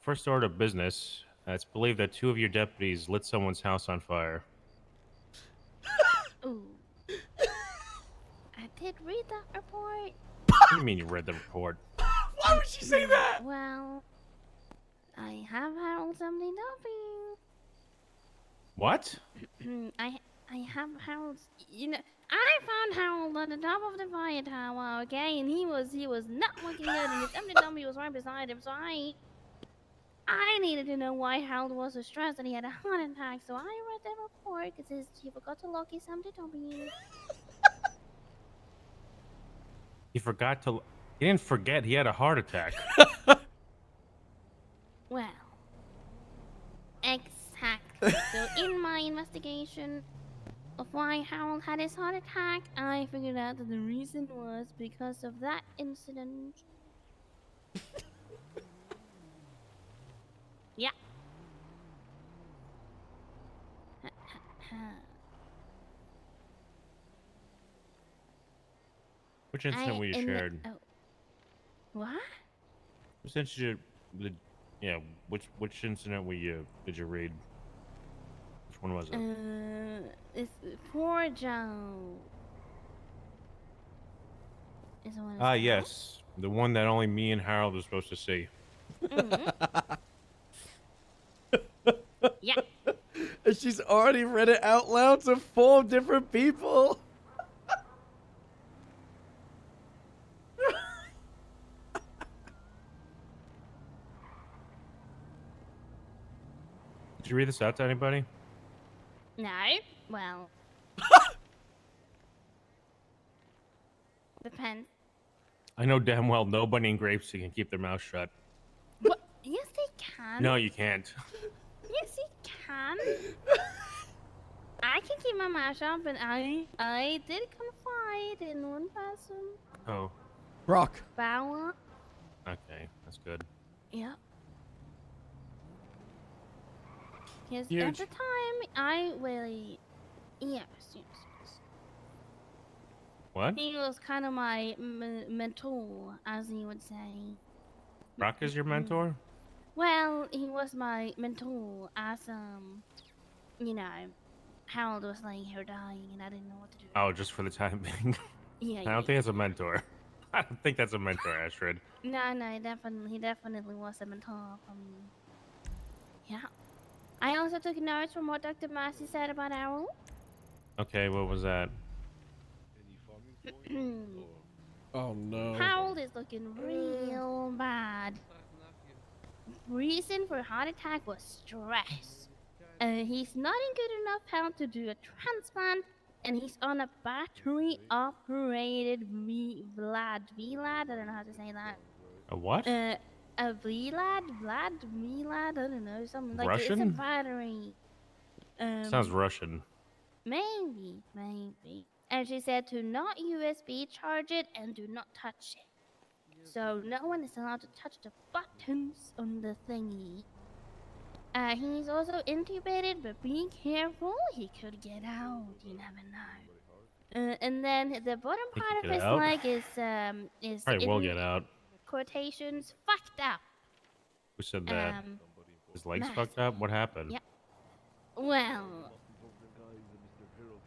First order of business. It's believed that 2 of your deputies lit someone's house on fire. Ooh. I did read that report. What do you mean you read the report? Why would she say that? Well, I have Harold's empty dumping. What? I have Harold's. You know, I found Harold at the top of the fire tower. Okay, and he was not looking good, and his empty dummy was right beside him. So I needed to know why Harold was so stressed and he had a heart attack. So I read the report because he forgot to lock his empty dummy. He forgot to... He didn't forget, he had a heart attack. Well, exactly. So in my investigation of why Harold had his heart attack, I figured out that the reason was because of that incident. Yeah. Which incident were you shared? What? Which incident... Yeah, which incident were you... Did you read? Which one was it? It's poor Joe. Is the one. Ah, yes. The one that only me and Harold were supposed to see. Yeah. And she's already read it out loud to 4 different people. Did you read this out to anybody? No. Well. Depends. I know damn well nobody in Grapeseed can keep their mouth shut. What? Yes, they can. No, you can't. Yes, you can. I can keep my mouth shut, but I did confide in one person. Oh. Brock. Bauer. Okay, that's good. Yep. Because Huge. at the time, I really... Yes. What? He was kind of my mentor, as you would say. Brock is your mentor? Well, he was my mentor as, you know, Harold was laying here dying and I didn't know what to do. Oh, just for the time being? Yeah, I don't think that's a mentor. I don't think that's a mentor, Astrid. No, he definitely was a mentor for me. Yeah. I also took notes from what Dr. Massey said about Harold. Okay, what was that? Oh no. Harold is looking real bad. Reason for heart attack was stress. He's not in good enough health to do a transplant, and he's on a battery-operated Vlad. I don't know how to say that. A what? A Vlad, I don't know, something like it's a Russian? battery. Sounds Russian. Maybe. And she said to not USB charge it and do not touch it. So no one is allowed to touch the buttons on the thingy. He's also intubated, but be careful, he could get out. You never know. And then the bottom Think part he of get his out? leg is Probably will in get out. quotations fucked up. Who said that? His legs massive. fucked up? What happened? Yeah. Well,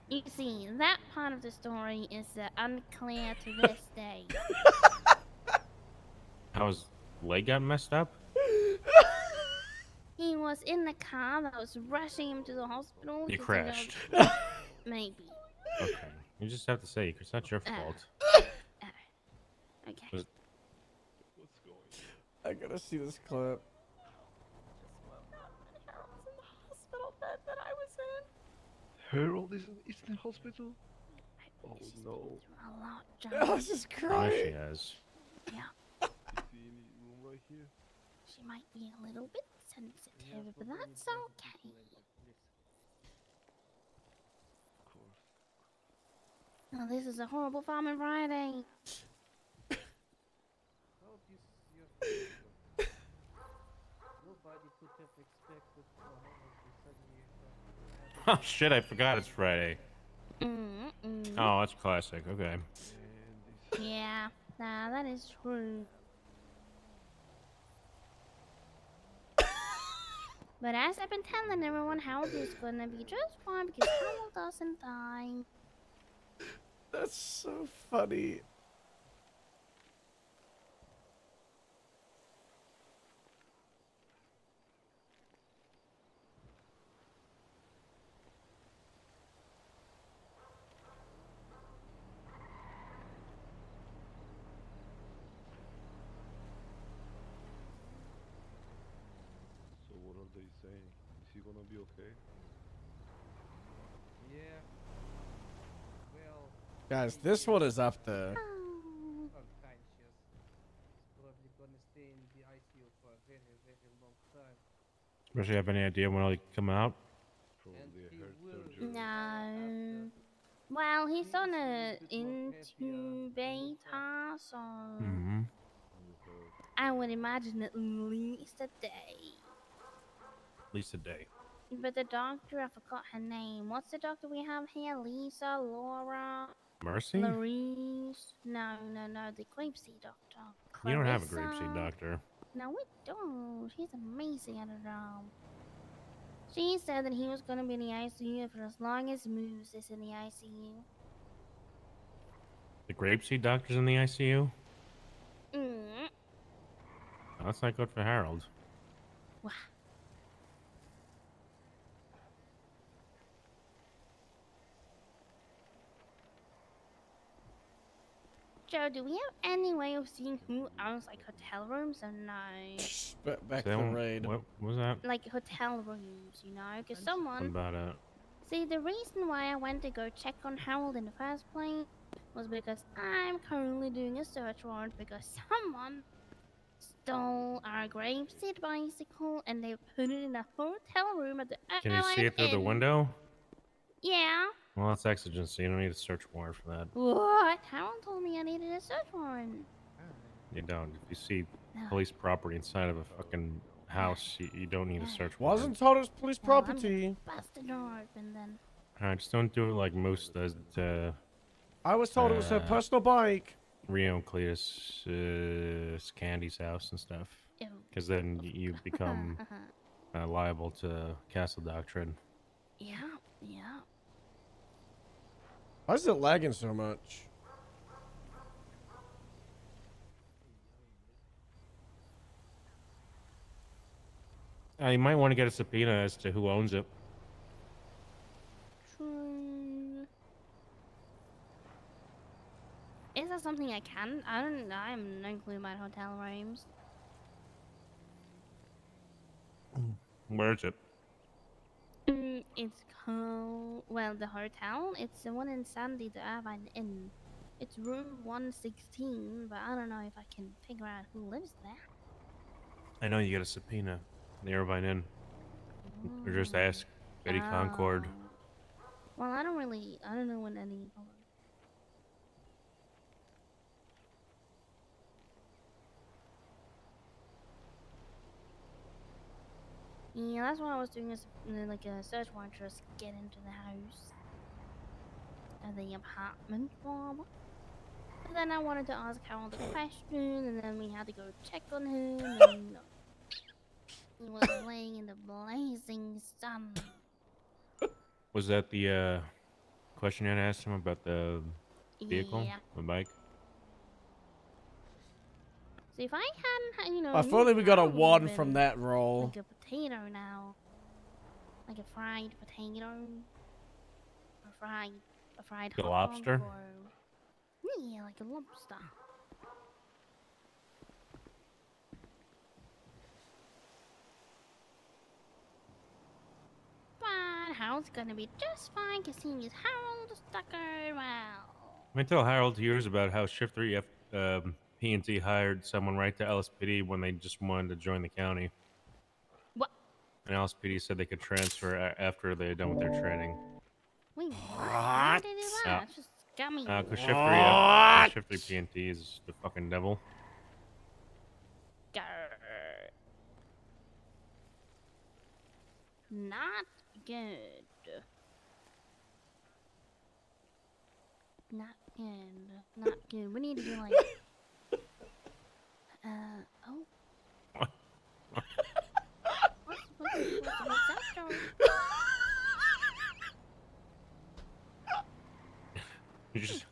you see, that part of the story is unclear to this day. How his leg got messed up? He was in the car that was rushing him to the hospital. You 'cause, crashed. Maybe. Okay. You just have to say it's not your fault. Okay. I gotta see this clip. Hospital bed that I was in. Harold is in the hospital? Oh no. A lot, John. Oh, this is Oh, crying. she has. Yeah. Is he in the room right here? She might be a little bit sensitive, but that's okay. Oh, this is a horrible farming Friday. Nobody could have expected for Harold to suddenly Oh shit, I forgot it's Friday. Mm-mm. Oh, that's classic. Okay. Yeah, nah, that is true. But as I've been telling everyone, Harold is gonna be just fine because Harold doesn't die. That's so funny. So what are they saying? Is he gonna be okay? Yeah. Well, Guys, this one is up there. unconscious. He's probably gonna stay in the ICU for a very, very long time. Does she have any idea when he'll come out? Probably a heart surgery. No. Well, he's on a intubator, so Mm-hmm. I would imagine at least a day. At least a day. But the doctor, I forgot her name. What's the doctor we have here? Lisa, Laura, Mercy? Clarice? No, the grapeseed doctor. You don't have a Clarissa. grapeseed doctor. No, we don't. She's amazing at her job. She said that he was gonna be in the ICU for as long as Moose is in the ICU. The grapeseed doctor's in the ICU? Mm. Oh, that's not good for Harold. Wow. Joe, do we have any way of seeing who owns like hotel rooms or no? Back So to the that one- raid. What was that? Like hotel rooms, you know? Because What someone. about it? See, the reason why I went to go check on Harold in the first place was because I'm currently doing a search warrant because someone stole our grapeseed bicycle and they put it in a hotel room at the Can you see it through the window? Yeah. Well, that's exigency. You don't need a search warrant for that. What? Harold told me I needed a search warrant. You don't. If you see police property inside of a fucking house, you don't need a search warrant. Wasn't told it was police Well, I'm property. gonna bust the door open then. Alright, just don't do it like Moose does to I was told it was her personal bike. Rio and Cletus Candy's house and stuff. Ew. Because then you become liable to Castle Doctrine. Yeah. Why is it lagging so much? You might want to get a subpoena as to who owns it. True. Is that something I can? I don't know. I have no clue about hotel rooms. Where is it? It's called, well, the hotel. It's the one in Sandy, the Irvine Inn. It's room 116, but I don't know if I can figure out who lives there. I know you got a subpoena in the Irvine Inn. Or just ask Betty Concord. Oh. Well, I don't know when any. Hold on. Yeah, that's what I was doing, is like a search warrant to just get into the house. Or the apartment, rather. But then I wanted to ask Harold a question, and then we had to go check on him, and he was laying in the blazing sun. Was that the question you had asked him about the vehicle? Yeah. The bike? So if I hadn't, If only we got a Harold would've 1 been from that roll. like a potato now. Like a fried potato. A fried The hot lobster? dog, or yeah, like a lobster. But Harold's gonna be just fine, cause he is Harold Stucker. Well, Let me tell Harold hears about how Shift 3 P&T hired someone right to LSPD when they just wanted to join the county. What? And LSPD said they could transfer after they're done with their training. wait, what? Why would they do that? Yeah. That's just scummy. Because Shift 3 P&T is the fucking devil. Grr. Not good. Not good. Not good. We need to do like. Oh. What's that story? You just.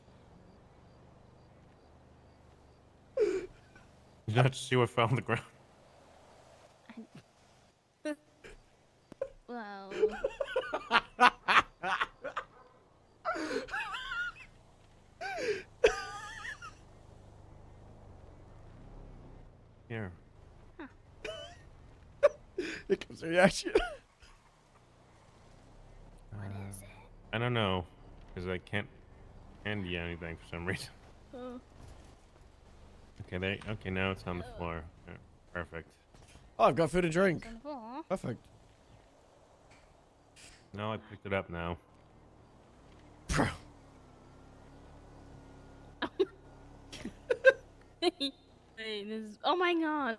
You not see what fell on the ground. Whoa. Here. Here comes the reaction. What is it? I don't know. Because I can't hand you anything for some reason. Oh. Okay, now it's on the floor. Yeah, perfect. Oh, I've got food and drink. On the floor. Perfect. No, I picked it up now. Bro. Wait, this is, oh my god.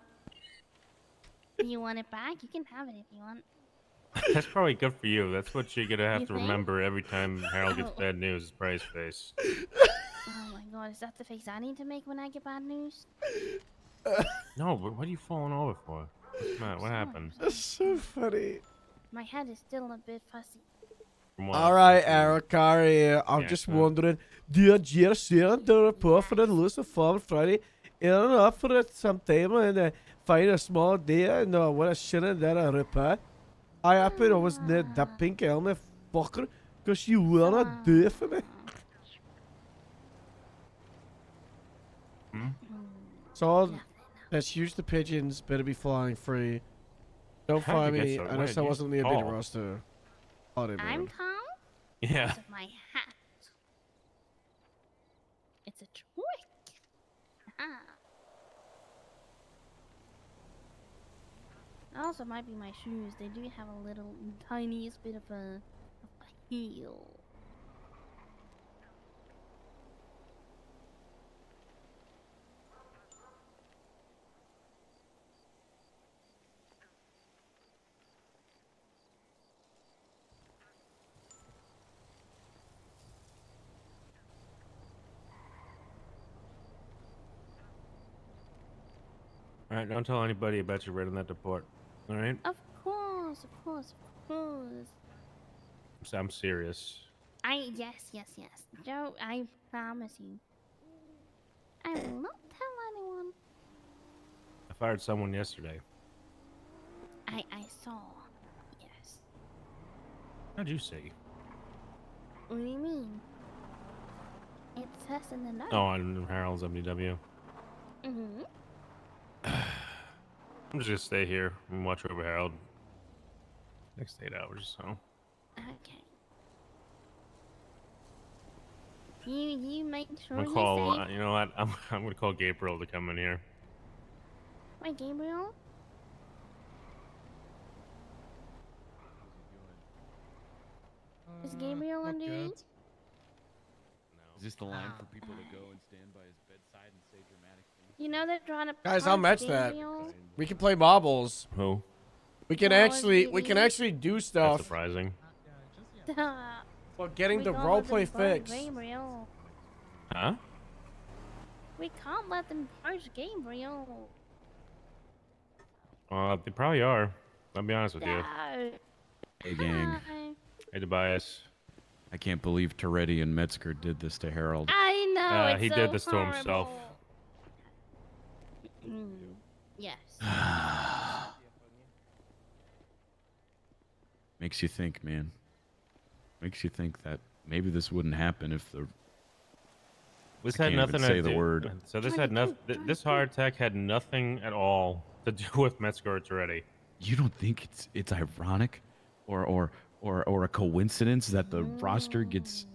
You want it back? You can have it if you want. That's probably good for you. That's what you're gonna have You to think? remember every time Harold gets Oh. bad news. Is Bryce's face. Oh my god, is that the face I need to make when I get bad news? No, but what are you falling over for? What's not? What happened? That's so funny. My head is still a bit fussy. From what? All right, Eric, I'm Yeah, just so- wondering, do you see the report for the Lucifer Farm Friday? In and up for it sometime and find a small day and what a shit and then a repair. I happen I was near that pink helmet fucker because you will not do it for me. So let's use the pigeons, better be flying free. Don't How'd find you get me so- unless wait, I you're wasn't near bid tall. roster. Oh, they I'm man. tall? Yeah. Because of my hat. It's a trick. Ah. Also might be my shoes. They do have a little tiniest bit of a heel. All right, don't tell anybody about you reading that report. All right? Of course, of course, of course. I'm serious. Yes. Joe, I promise you. I will not tell anyone. I fired someone yesterday. I saw. Yes. How'd you see? What do you mean? It says in the note. Oh, on Harold's MDW. Mm-hmm. I'm just gonna stay here and watch over Harold. Next 8 hours or so. Okay. You make sure I'm he's gonna call. safe. You know what? I'm gonna call Gabriel to come in here. Wait, Gabriel? Is Gabriel on duty? Is this the line for people to go and stand by his bedside and say dramatic things? You know they're trying to Guys, I'll match punch that. Gabriel? We can play marbles. Who? We can actually do That's stuff. surprising. Well, getting We the can't let roleplay them punch fixed. Gabriel. Huh? We can't let them punch Gabriel. They probably are. I'll be honest with you. No. Hey, gang. Hi. Hey, Tobias. I can't believe Toretti and Metzger did this to Harold. I know. It's He so did this to himself. horrible. Yes. Makes you think, man. Makes you think that maybe this wouldn't happen if the. This I had can't even nothing say to the do. word. So this had nothing. This heart attack had nothing at all to do with Metzger or Toretti. You don't think it's ironic, or a coincidence that the roster gets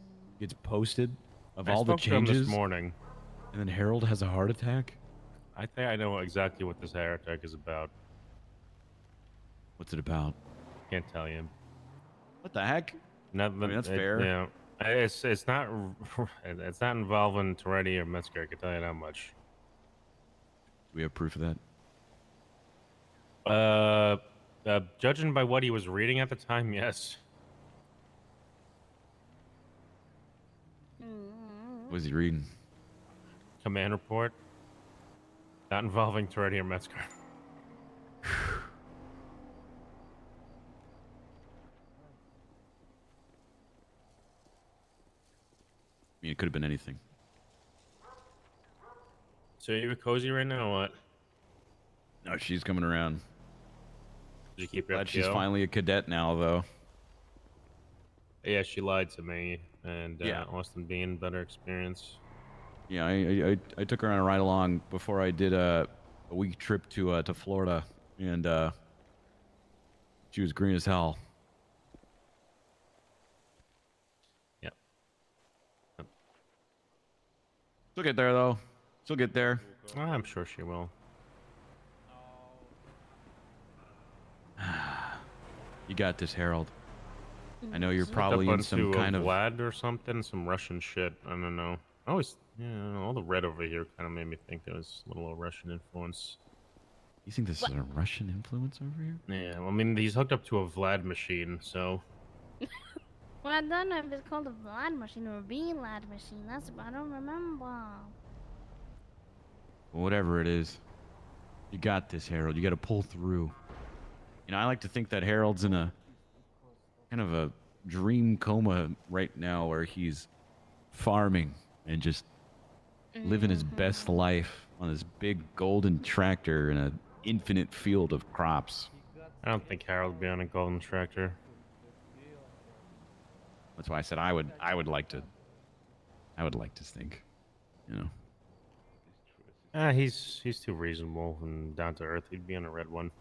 posted of I all the spoke to him changes this morning, and then Harold has a heart attack? I think I know exactly what this heart attack is about. What's it about? Can't tell you. What the heck? Nothing. I mean, that's fair. Yeah, it's not involving Toretti or Metzger. I can tell you that much. Do we have proof of that? Judging by what he was reading at the time, yes. What was he reading? Command report. Not involving Toretti or Metzger. I mean, it could have been anything. So you cozy right now or what? No, she's coming around. Did you keep your Glad she's FTO? finally a cadet now, though. Yeah, she lied to me, and Yeah. Austin Bean, better experience. Yeah, I took her on a ride along before I did a week trip to Florida, and she was green as hell. Yep. She'll get there though. She'll get there. I'm sure she will. You got this, Harold. I know you're Hooked probably up in some onto kind of. Vlad or something, some Russian shit. I don't know. I always, yeah, I don't know, all the red over here kind of made me think there was a little Russian influence. You think this is a Russian influence over here? Yeah, well, I mean, he's hooked up to a Vlad machine, so. Well, I don't know if it's called a Vlad machine or a VLAD machine. That's I don't remember. Whatever it is, you got this, Harold. You got to pull through. You know, I like to think that Harold's in a kind of a dream coma right now, where he's farming and just living his best life on this big golden tractor in an infinite field of crops. I don't think Harold would be on a golden tractor. That's why I said I would like to think, you know. He's too reasonable and down to earth. He'd be on a red one.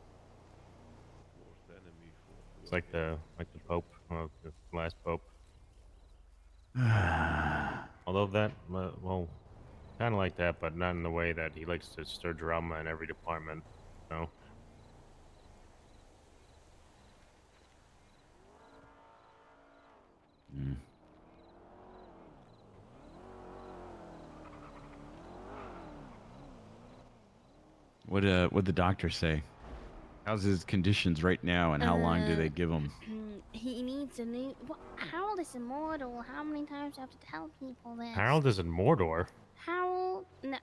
It's like the Pope, the last Pope. Although that, well, kind of like that, but not in the way that he likes to stir drama in every department. No. Mm. What'd the doctor say? How's his conditions right now, and how long do they give him? He needs a new. Harold is immortal. How many times do I have to tell people this? Harold is in Mordor. Harold, no.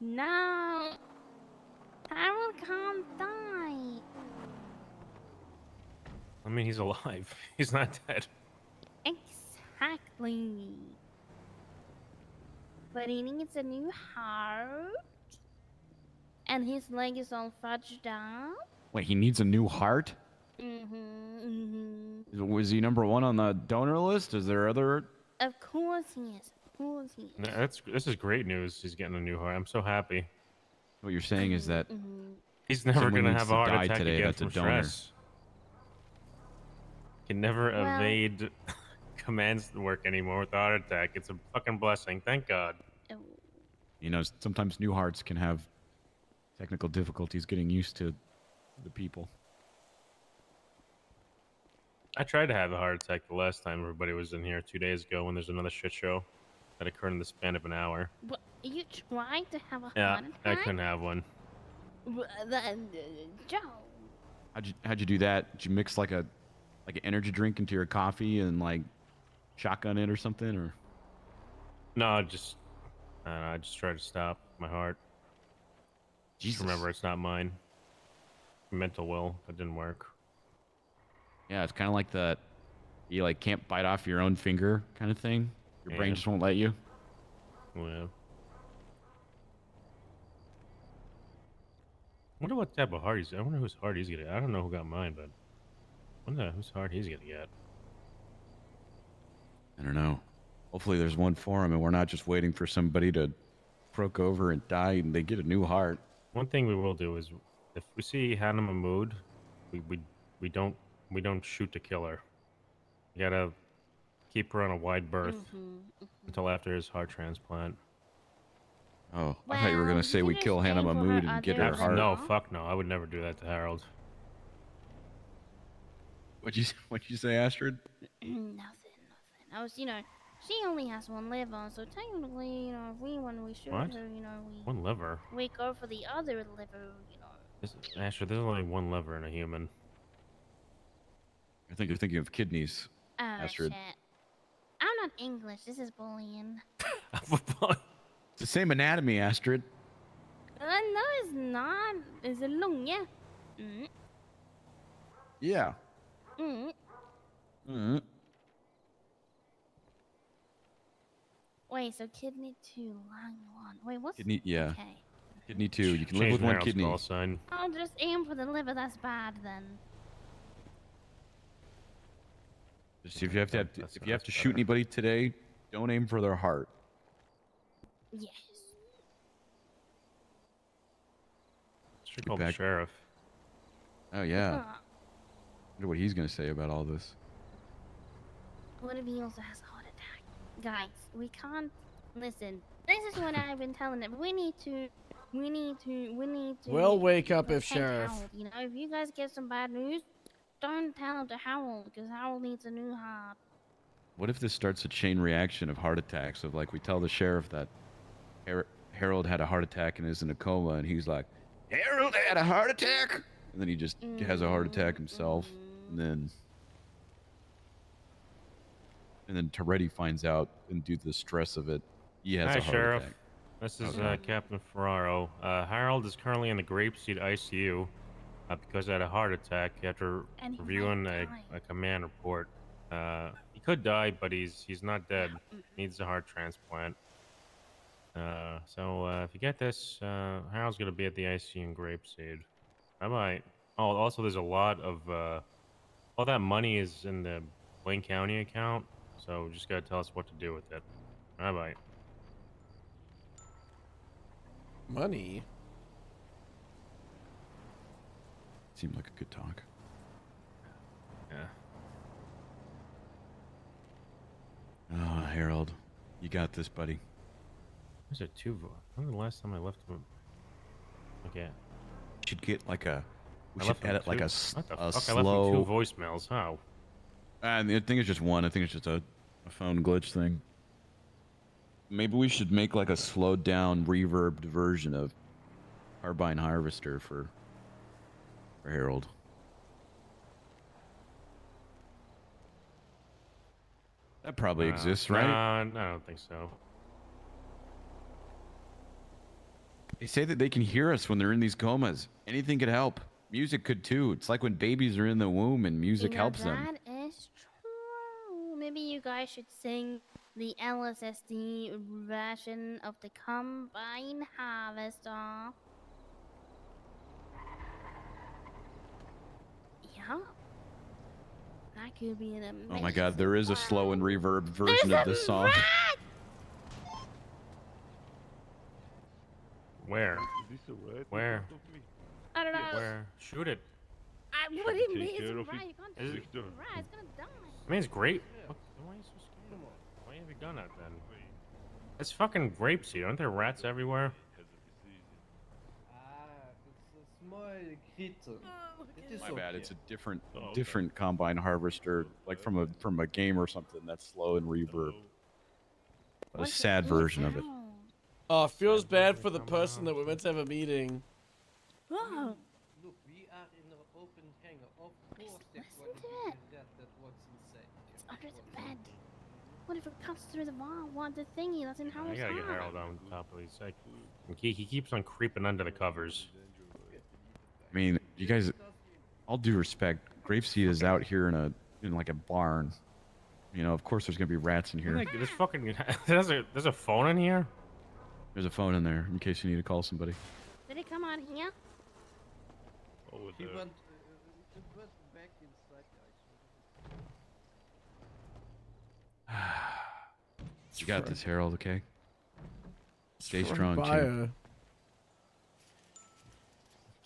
No. Harold can't die. I mean, he's alive. He's not dead. Exactly. But he needs a new heart. And his leg is all fudged up. Wait, he needs a new heart? Was he number one on the donor list? Is there other? Of course he is. Of course he is. This is great news. He's getting a new heart. I'm so happy. What you're saying is that He's never someone gonna needs have to a heart die attack today again that's a from donor. stress. Can never Well- evade commands to work anymore with a heart attack. It's a fucking blessing. Thank God. You know, sometimes new hearts can have technical difficulties getting used to the people. I tried to have a heart attack the last time everybody was in here 2 days ago when there's another shit show that occurred in the span of an hour. What, you tried to have a Yeah, heart I attack? couldn't have one. Joe. How'd you do that? Did you mix like an energy drink into your coffee and like shotgun it or something, or? No, I just tried to stop my heart. Just remember, it's not mine. Mental will, that didn't work. Yeah, it's kind of like that. You like can't bite off your own finger kind of thing. Your brain Yeah. just won't let you. Yeah. Wonder what type of heart he's. I wonder whose heart he's gonna. I don't know who got mine, but I wonder whose heart he's gonna get. I don't know. Hopefully, there's one for him, and we're not just waiting for somebody to croak over and die, and they get a new heart. One thing we will do is, if we see Hannah Mahmood, we don't shoot to kill her. You gotta keep her on a wide berth until after his heart transplant. Oh, I thought you were gonna say we kill Hannah Mahmood and get her heart. No, fuck no. I would never do that to Harold. What'd you say, Astrid? Nothing. I was, she only has one liver, so technically, if when we shoot What? her, One liver? we go for the other liver, Asher, there's only one liver in a human. I think you're thinking of kidneys, Oh, Astrid. shit. I'm not English. This is bullying. It's the same anatomy, Astrid. No, it's not. It's a lung, yeah. Mm. Yeah. Mm. Mm. Wait, so kidney 2, lung 1. Wait, what's... Kidney, yeah. Okay. Kidney 2. You can live Change with one Harold's kidney. call sign. I'll just aim for the liver. That's bad, then. Just if you have to shoot anybody today, don't aim for their heart. Yes. Should call the sheriff. Oh yeah. Wonder what he's gonna say about all this. What if he also has a heart attack? Guys, we can't... Listen, this is what I've been telling them. We need to... We'll wake up if protect Sheriff. Harold, if you guys get some bad news, don't tell it to Harold, because Harold needs a new heart. What if this starts a chain reaction of heart attacks? Of like we tell the sheriff that Harold had a heart attack and is in a coma, and he's like, Harold had a heart attack, and then he just has a heart attack himself, and then Toretti finds out, and due to the stress of it, he has Hi, a heart Sheriff. attack. This is Okay. Captain Ferraro. Harold is currently in the Grapeseed ICU because he had a heart attack after And he reviewing might a command report. He could die, but he's not dead. Needs a heart transplant. So if you get this, Harold's gonna be at the ICU in Grapeseed. Bye-bye. Oh, also there's a lot of all that money is in the Blaine County account, so just gotta tell us what to do with it. Bye-bye. Money? Seemed like a good talk. Yeah. Oh, Harold, you got this, buddy. Those are two. When was the last time I left him? Okay. Should get like a. We I should left him edit like two- a what the a fuck? slow. I left him two voicemails. How? I think it's just one. I think it's just a phone glitch thing. Maybe we should make like a slowed down, reverbed version of Carbine Harvester for Harold. That probably exists, right? I don't think so. They say that they can hear us when they're in these comas. Anything could help. Music could too. It's like when babies are in the womb and music helps them. That is true. Maybe you guys should sing the LSSD version of the Combine Harvester. Yeah. That could be an amazing... Oh my god, there is a slow and reverb version of this song. Where? Is this a rat? Where? I don't know. Where? Shoot it. What do you mean? Take care It's of a rat. it. You can't Is shoot it- the rat. It's gonna die. I mean, it's grape. Why are you so scared? Why have you done that then? It's fucking grapeseed. Aren't there rats everywhere? It's a small creature. It is My bad. okay. It's a different okay. different combine harvester, like from a game or something that's slow and reverb. A sad version of it. Oh, feels bad for the person that we're meant to have a meeting. Whoa. Look, we are in an open hangar. Of course, there's Listen going to to be it. a rat that walks inside. It's under the bed. What if it cuts through the wall? What the thingy that's in I Harold's gotta get heart? Harold on top of these. He keeps on creeping under the covers. I mean, you guys, all due respect, Grapeseed is out here in like a barn. You know, of course there's gonna be rats in here. Like, this fucking there's a phone in here. There's a phone in there in case you need to call somebody. Did it come out here? He went back inside, guys. You got this, Harold. Okay. Stay From strong, fire. champ.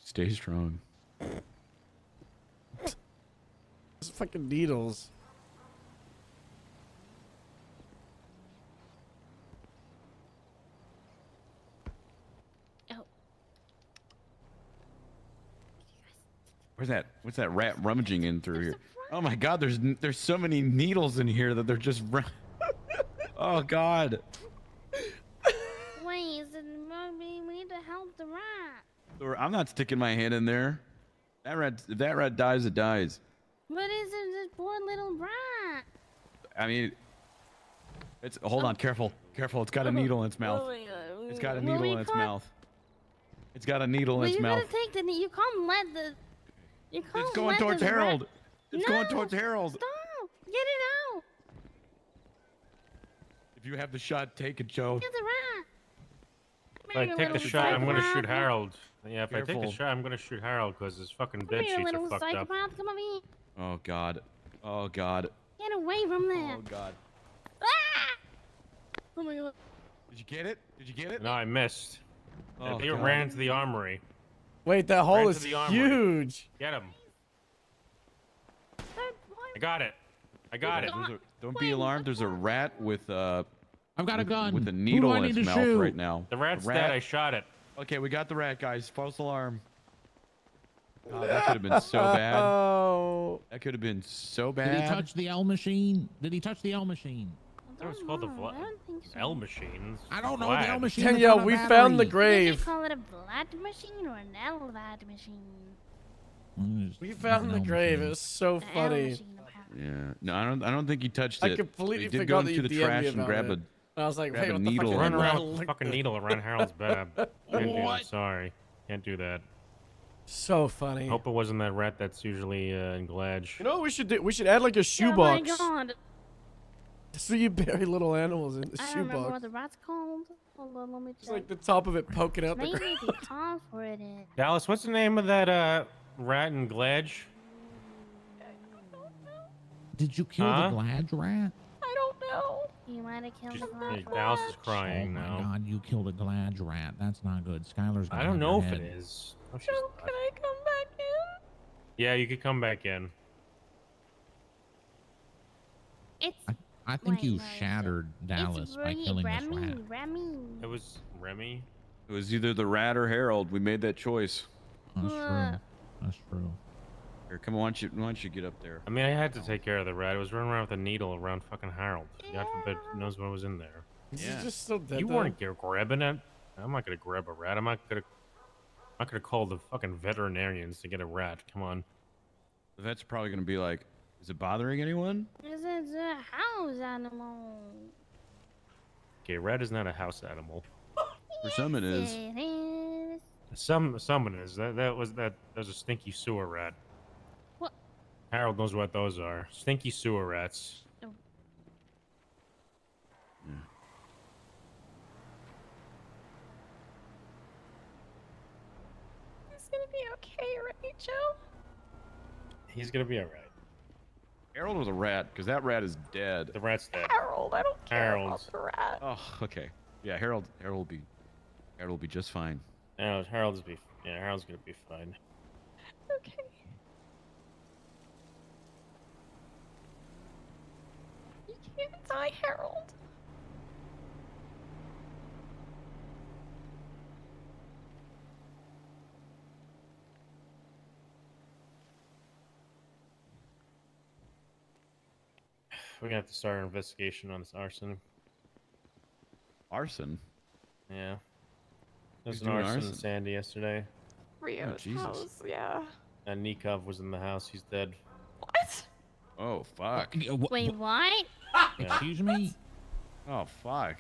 Stay strong. It's fucking needles. What's that rat rummaging in through here? Oh my God, there's so many needles in here that they're just. Oh God. Wait, is it maybe we need to help the rat? I'm not sticking my hand in there. If that rat dies, it dies. What is it, this poor little rat? I mean, hold on, careful. It's got a needle in its mouth. Oh my God. It's got a Well, needle we in its can't- mouth. It's got a needle Well, in its you mouth. gotta take the. You can't let the. You can't It's going let towards the rat- Harold. It's going No, towards Harold. Stop! Get it out! If you have the shot, take it, Joe. Get the rat! If I here, take the little shot, I'm gonna shoot psychopath. Harold. Yeah, if I take Careful. the shot, I'm gonna shoot Harold because his fucking Come bed here, sheets are little fucked up. psychopath. Come over here. Oh God. Oh God. Get away from there. Oh God. Ah! Oh my God. Did you get it? Did you get it? No, I missed. Oh, They God. ran into the armory. Wait, that Ran hole to is the armory. huge. Get him. I got it. I got it. Don't be alarmed. There's a rat with I've got a gun. with a Who needle do I in need its to mouth shoot? right now. The rat's The dead. I shot it. Okay, we got the rat, guys. False alarm. Oh, that could have been so bad. Oh. That could have been so Did bad. he touch the L machine? Did he touch the L machine? That was called the L machines. I don't know the L machine. Danielle, we found the Did grave. they call it a blood machine or an L-vat machine? We found the grave. It was so funny. Yeah. No, I don't think he touched I it. completely He did forgot go that into you the DM'd me trash and about grab it. a. I was like, grab hey, a what the fuck needle is Run and- that? around with a fucking needle around Harold's bed. Can't do that. What? Sorry. Can't do that. So funny. Hope it wasn't that rat that's usually in Gladge. You know what we should do? We should add like a Oh my shoebox. God. So you bury little animals in the I don't remember what shoebox. the rat's called. Hold on, let me check. It's like the top of it poking out the Maybe ground. the top for it is. Dallas, what's the name of that rat in Gladge? Did you kill Huh? the Gladge rat? I don't know. You might have killed the Hey, glass Dallas rat. is crying Oh my now. God, you killed a Gladge rat. That's not good. Skylar's gonna I don't have know your if it head. is. Oh, she's So not. can I come back in? Yeah, you could come back in. It's I think Wait, you no, it's shattered Dallas by killing this rat. Remy. It was Remy. It was either the rat or Harold. We made that choice. That's true. That's true. Here, come on, why don't you get up there? I mean, I had to take care of the rat. It was running around with a needle around fucking Harold. God forbid knows what was in there. Is he just still dead? You though? weren't grabbing it. I'm not gonna grab a rat. I'm not gonna call the fucking veterinarians to get a rat. Come on. The vet's probably gonna be like, "Is it bothering anyone?" This is a house animal. Okay, rat is not a house animal. For some, it is. It is. Some it is. That was a stinky sewer rat. What? Harold knows what those are. Stinky sewer rats. Oh. It's gonna be okay, right, Joe? He's gonna be alright. Harold was a rat, because that rat is dead. The rat's dead. Harold, I don't care Harold. about the rat. Oh, okay. Yeah, Harold will be Harold will be just fine. Harold's gonna be fine. Okay. You can't die, Harold. We're gonna have to start an investigation on this arson. Arson? Yeah. Who's There's an doing arson in arson? Sandy yesterday. Rio's Jesus. house, yeah. And Nikov was in the house. He's dead. What? Oh, fuck. Wait, what? Excuse me? Oh, fuck.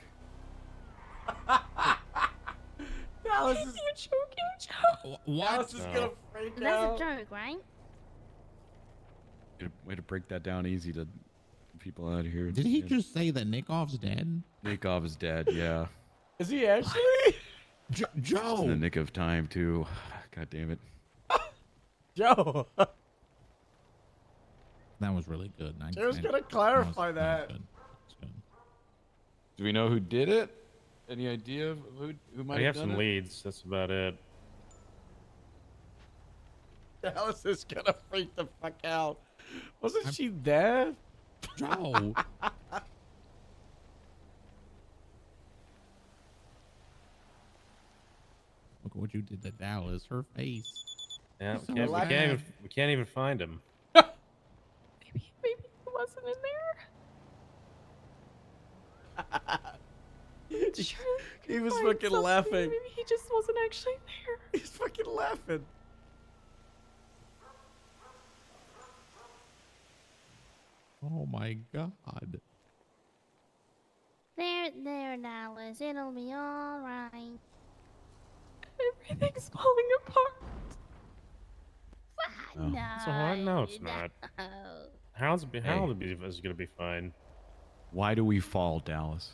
Dallas is You're joking, Joe. Dallas is gonna freak out. That's a joke, right? Way to break that down easy to people out here. Did he just say that Nikov's dead? Nikov is dead, yeah. Is he actually? Just Joe! in the nick of time, too. God damn it. Joe. That was really good. Joe's gonna clarify that. Do we know who did it? Any idea of who might We have have done some it? leads. That's about it. Dallas is gonna freak the fuck out. Wasn't she there? Joe. Look what you did to Dallas. Her face. Yeah, He's so we sad. can't even find him. Maybe he wasn't in there. He was Find fucking something. laughing. Maybe he just wasn't actually there. He's fucking laughing. Oh my god. There, Dallas. It'll be all right. Everything's falling apart. Oh. No. It's all right. No, it's not. No. Harold is gonna be fine. Why do we fall, Dallas?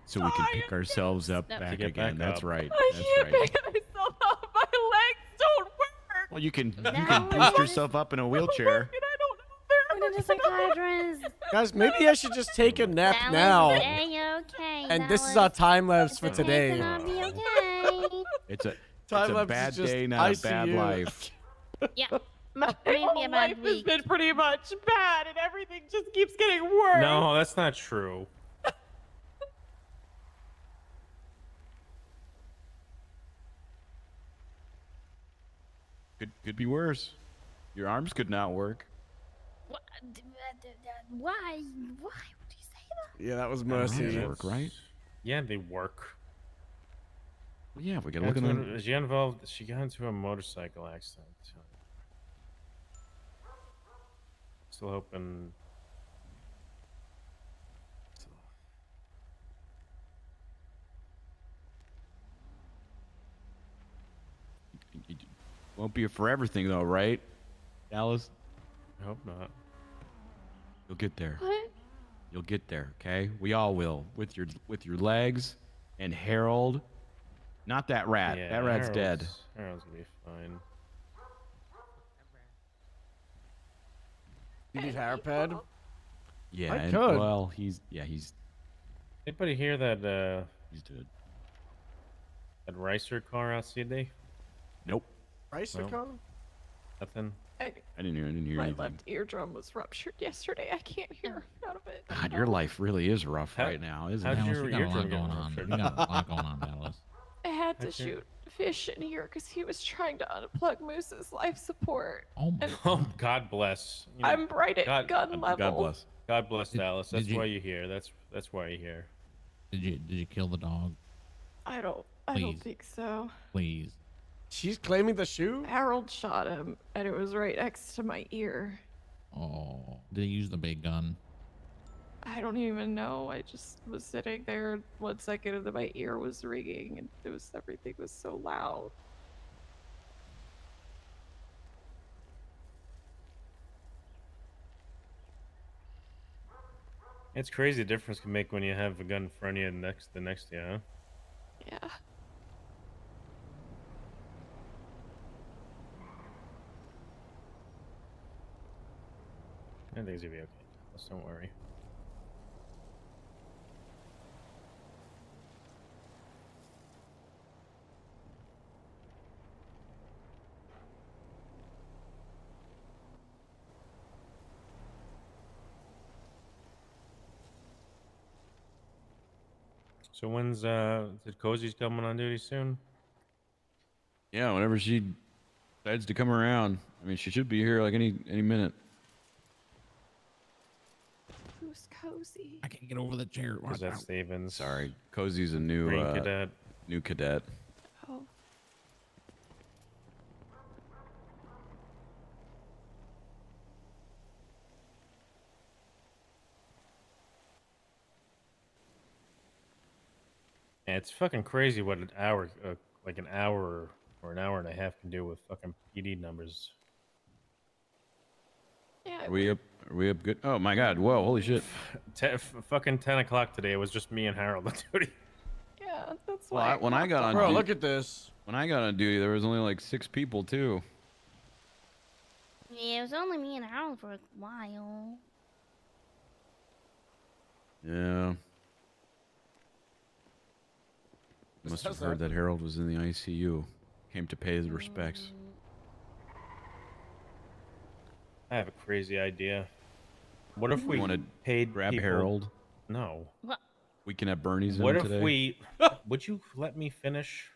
So we can pick ourselves up No. back To get again. back That's up. right. I That's can't right. pick myself up. My legs don't work. Well, you can No. boost yourself up in a wheelchair. And I don't know We need a psychiatrist. Guys, maybe I should just take a nap Dallas, now. okay, And this is our time lapse for It's today. gonna be okay. It's a Time lapse bad is just day, not a bad ICU. life. Yeah. My Maybe whole a bad life has week. been pretty much bad, and everything just keeps getting worse. No, that's not true. Could be worse. Your arms could not work. Why? Why would you say that? Yeah, that was Arms mercy. work, right? Yeah, they work. Well, yeah, we gotta look at them. She involved. She got into a motorcycle accident. Still hoping. Won't be for everything though, right, Dallas? I hope not. You'll get there. What? You'll get there, okay? We all will. With your legs and Harold. Not that rat. Yeah, that rat's dead. Harold's gonna be fine. You need hair pad? Yeah, I and, could. well, he's Anybody hear that? he's dead. That Ricer car out CD? Nope. Ricer No. car? Nothing. I didn't hear My anything. left eardrum was ruptured yesterday. I can't hear out of it. God, your life really is rough How- right now, isn't how'd it? Dallas, your we got a lot eardrum going get on. ruptured? We got a lot going on, Dallas. I had to Okay. shoot fish in here because he was trying to unplug Moose's life support. Oh my And Oh, God bless. You know, I'm right at God- gun level. God bless. God bless Dallas. That's did you- why you're here. That's why you're here. Did you kill the dog? I don't Please. think so. Please. She's claiming the shoe? Harold shot him, and it was right next to my ear. Oh, did he use the big gun? I don't even know. I just was sitting there 1 second, and then my ear was ringing, and everything was so loud. It's crazy the difference can make when you have a gun in front of you and the next to you, huh? Yeah. Everything's gonna be okay. Just don't worry. So when's is Cozy's coming on duty soon? Yeah, whenever she decides to come around. I mean, she should be here like any minute. Who's Cozy? I can't get over the chair. Is that Stevens? Sorry, Cozy's a new Green cadet. New cadet. Oh. Yeah, it's fucking crazy what an hour, like an hour or an hour and a half can do with fucking PD numbers. Yeah. Are we up? Are we up good? Oh my God! Whoa! Holy shit! Fucking 10 o'clock today. It was just me and Harold on duty. Yeah, that's Well, why. when I got on Bro, duty, look at this. When I got on duty, there was only like 6 people too. Yeah, it was only me and Harold for a while. Yeah. Must have heard that Harold was in the ICU. Came to pay his respects. I have a crazy idea. What if we want to paid grab people... Harold? No. What? We can have Bernie's What in if today. we... Would you let me finish?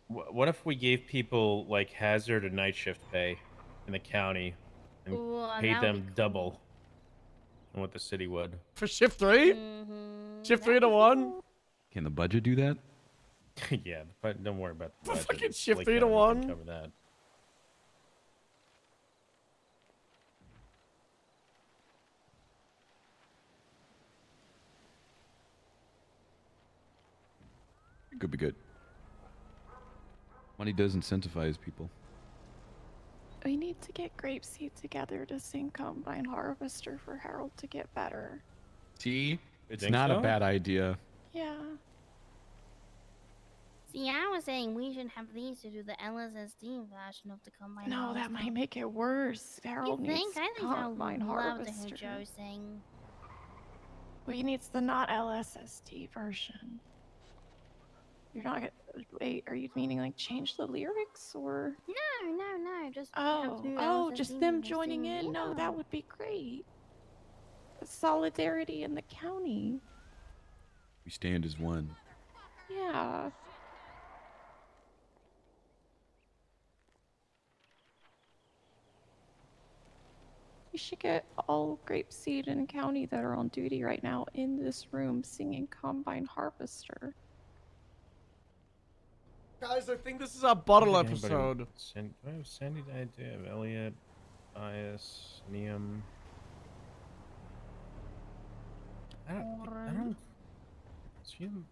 What if we gave people like hazard and night shift pay in the county and Ooh, paid that would them be cool. double than what the city would? For shift 3? Shift 3 to 1? Can the budget do that? Yeah, but don't worry about the budget. Fucking shift Lake 3 to County 1? can cover that. It could be good. Money does incentivize people. We need to get Grapeseed together to sing Combine Harvester for Harold to get better. See? It's think not so? a bad idea. Yeah. See, I was saying we should have these to do the LSSD version of the combine. No, that harvester. might make it worse. Harold You needs think? I think Harold would Combine love to hear Harvester. Joe sing. Well, he needs the not LSSD version. You're not gonna... Wait, are you meaning like change the lyrics or... No, just have to do just LSSD them and joining sing. in? No, Yeah. that would be great. Solidarity in the county. We stand as one. Yeah. We should get all Grapeseed and County that are on duty right now in this room singing Combine Harvester. Guys, I think this is our bottle I think anybody episode. would do I have Sandy the idea of Elliot, Bias, Neum? I don't. It's him.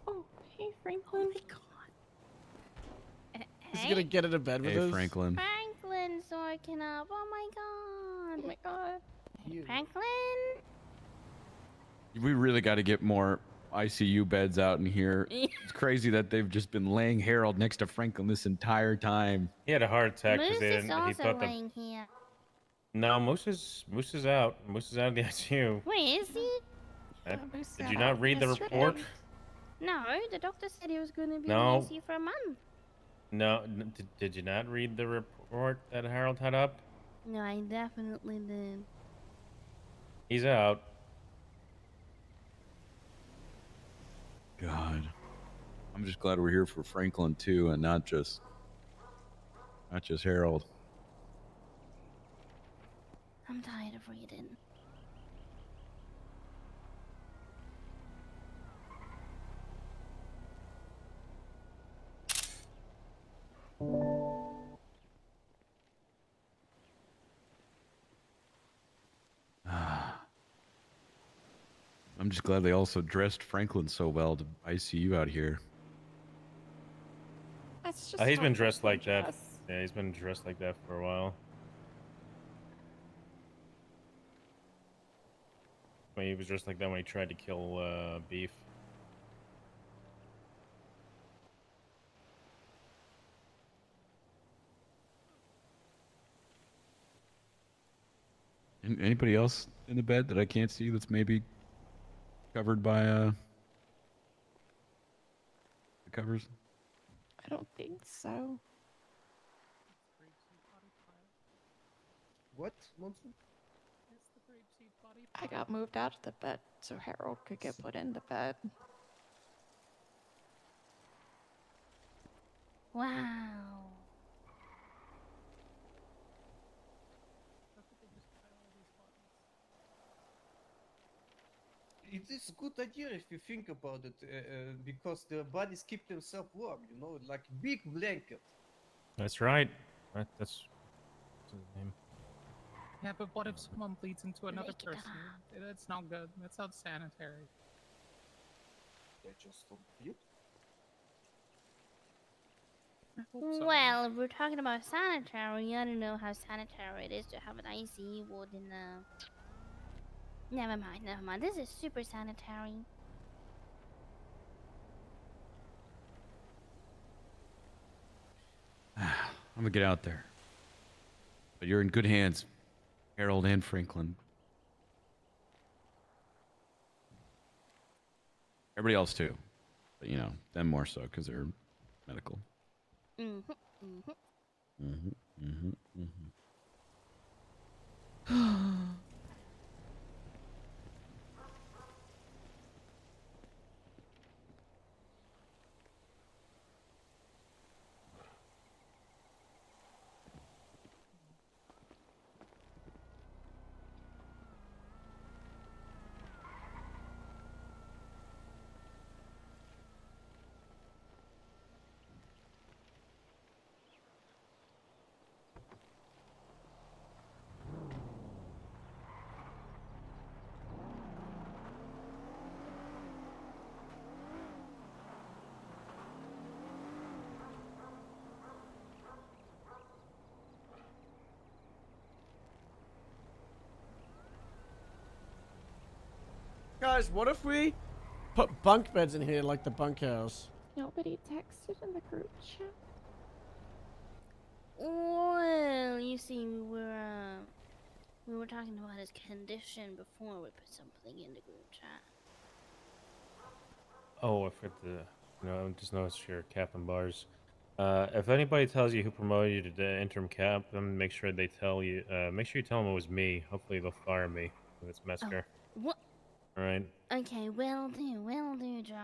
Oh, hey Franklin. Oh my god. Is he gonna get into bed with Hey, us? Franklin. Franklin soaking up. Oh my god. Oh my god. Franklin? We really got to get more ICU beds out in here. It's crazy that they've just been laying Harold next to Franklin this entire time. He had a heart attack because Moose they is didn't. He also thought the laying here. no Moose is out. Moose is out of the ICU. Wait, is he? Moose Did got you out not read the yesterday. report? No, the doctor said he was gonna be No. in the ICU for a month. No. Did you not read the report that Harold had up? No, I definitely did. He's out. God. I'm just glad we're here for Franklin too, and not just Harold. I'm tired of reading. I'm just glad they also dressed Franklin so well to ICU out here. That's just He's how been dressed Franklin like that. dress. Yeah, he's been dressed like that for a while. When he was dressed like that when he tried to kill Beef. Anybody else in the bed that I can't see that's maybe covered by the covers? I don't think so. What, Monson? I got moved out of the bed so Harold could get put in the bed. Wow. It is a good idea if you think about it, because the bodies keep themselves warm, you know, like big blanket. That's right. That's his name. Yeah, but what if someone bleeds into another person? That's not good. That's not sanitary. They just don't bleed. Well, if we're talking about sanitary, I don't know how sanitary it is to have an ICU ward in the... Never mind, never mind. This is super sanitary. I'm gonna get out there. But you're in good hands, Harold and Franklin. Everybody else too. But you know, them more so because they're medical. Mm-hmm, mm-hmm. Mm-hmm, mm-hmm, mm-hmm. Guys, what if we put bunk beds in here like the bunkhouse? Nobody texted in the group chat. Well, you see, we were talking about his condition before we put something in the group chat. Oh, I forgot to. No, I just noticed your cap and bars. If anybody tells you who promoted you to the interim captain, make sure they tell you. Make sure you tell them it was me. Hopefully they'll fire me if it's Mesker. What? All right. Okay, will do, Joe.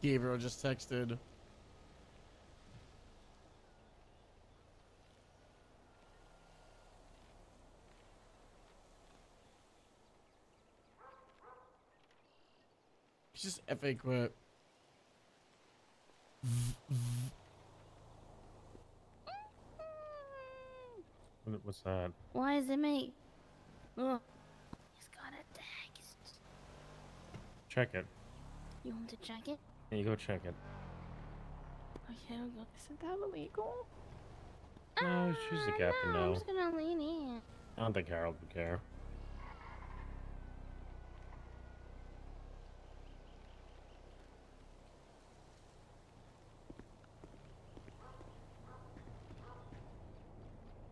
Gabriel just texted. He's just FA quit. What's that? Why is it me? Oh, he's got a text. Check it. You want to check it? Yeah, you go check it. Okay, isn't that illegal? No, she's the captain No, I'm now. just gonna lean in. I don't think Harold would care.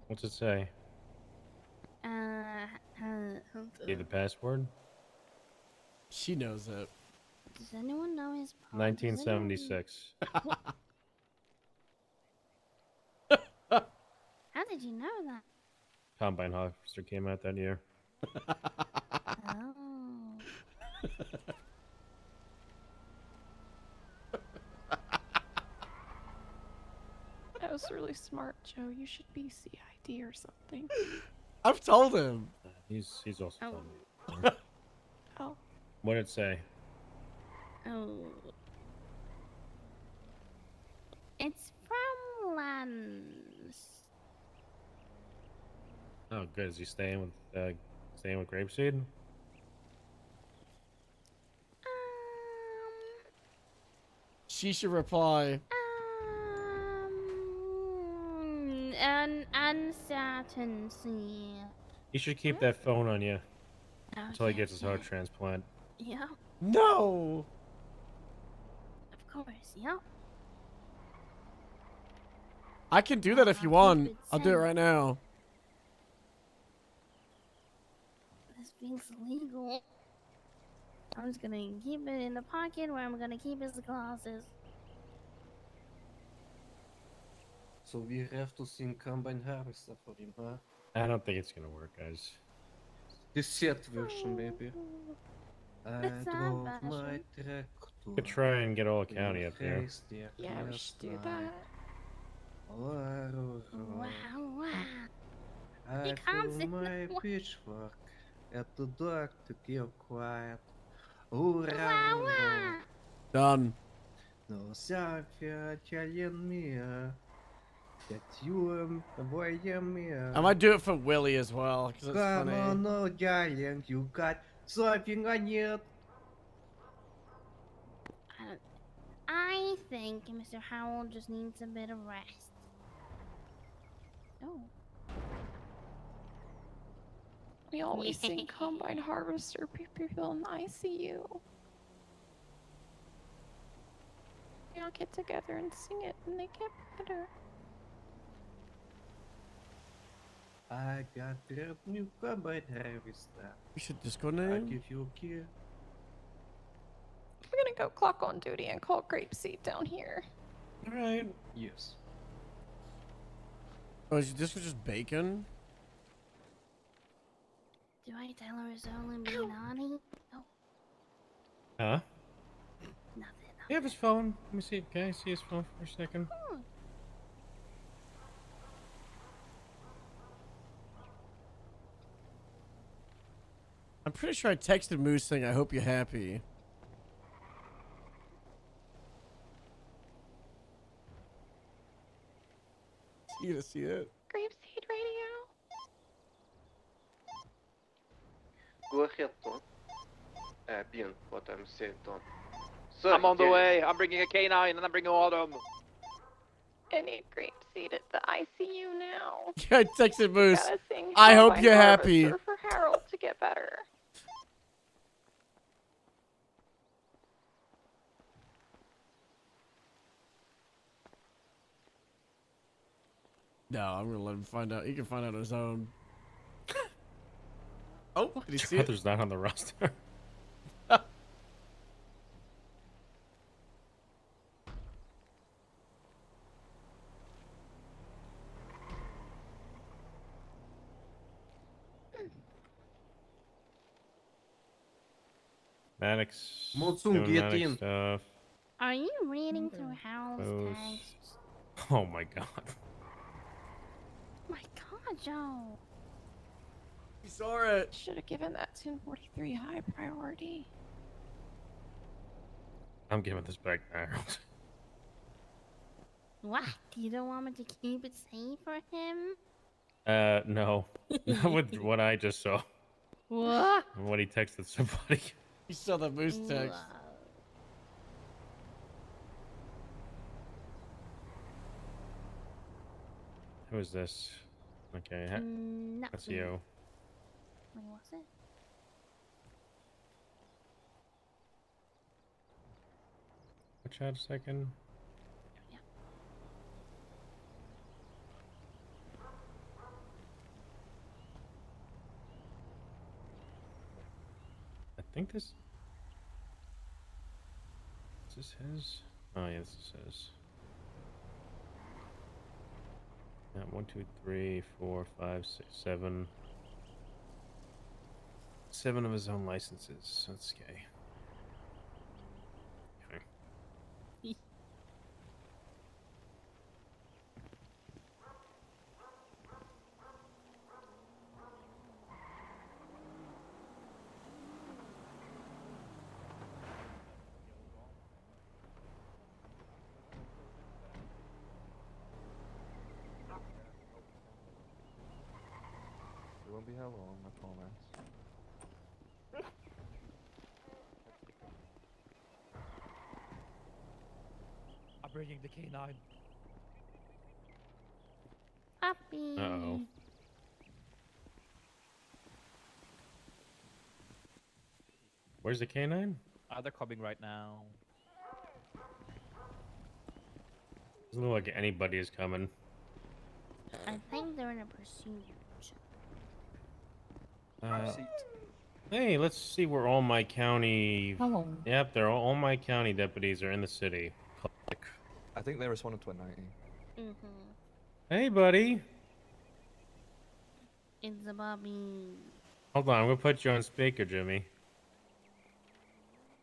What's it say? Get the password? She knows it. Does anyone know his part? 1976. How did you know that? Combine Harvester came out that year. Oh. That was really smart, Joe. You should be CID or something. I've told him. He's also Oh. funny. Oh. What did it say? Oh. It's from Lance. Oh, good. Is he staying with Grapeseed? She should reply. An uncertainty. You should keep that phone on you until he gets his heart transplant. Yeah, No. of course. Yeah. I can do that if you want. I'll do it right now. This thing's illegal. I'm just gonna keep it in the pocket where I'm gonna keep his glasses. So we have to sing Combine Harvester for him, huh? I don't think it's gonna work, guys. The set version, maybe. I It's that drove my version. tractor. We could try and get all county up here. Yeah, we should do that. Wow, wow. I He comes threw in my the pitchfork at the dog to keep quiet. Hurrah, Wow, hurrah. wow. Done. No Safia telling me that you boy me. I might do it for Willie as well, because it's Come funny. on, no darling, you got something on it. I think Mr. Howell just needs a bit of rest. Oh. We always sing Combine Harvester people in the ICU. We all get together and sing it and they get better. I got brand new Combine Harvester. We should Discord I name. give you a key. We're gonna go clock on duty and call Grapeseed down here. Alright. Yes. Oh, is this was just bacon? Do I tell her it's only being honey? Oh, Huh? nothing. You have his phone. Let me see. Can I see his phone for a second? I'm pretty sure I texted Moose saying, I hope you're happy. You gonna see it? Grapeseed Radio. Go ahead, Don. Bien, what I'm saying, Don. I'm on the yes. way. I'm bringing a canine and I'm bringing Autumn. I need Grapeseed at the ICU now. I texted Moose. Gotta sing I hope Combine you're happy. Harvester for Harold to get better. No, I'm gonna let him find out. He can find out on his own. Oh, did he see it? There's not on the roster. Maddox. Monsoon, doing get Maddox in. Stuff. Are you reading through Howell's Post. texts? Oh my god. My God, Joe. He saw it. Should have given that 1043 high priority. I'm giving this back to Harold. What? You don't want me to keep it safe for him? No. Not with what I just saw. What? When he texted somebody. He saw the Moose text. Who is this? Okay, that's Nothing. you. Wait, what's it? Watch out a second. I think this. Is this his? Oh yeah, this is his. Yeah, 1, 2, 3, 4, 5, 6, 7. 7 of his own licenses. That's okay. Okay. It won't be how long, I promise. I'm bringing the canine. Puppy. Uh-oh. Where's the canine? They're coming right now. Doesn't look like anybody is coming. I think they're in a pursuit. Hey, let's see where all my county. Hello. Yep, all my county deputies are in the city. I think they responded to a 90. Hey, buddy. It's a Bobby. Hold on, I'm gonna put you on speaker, Jimmy.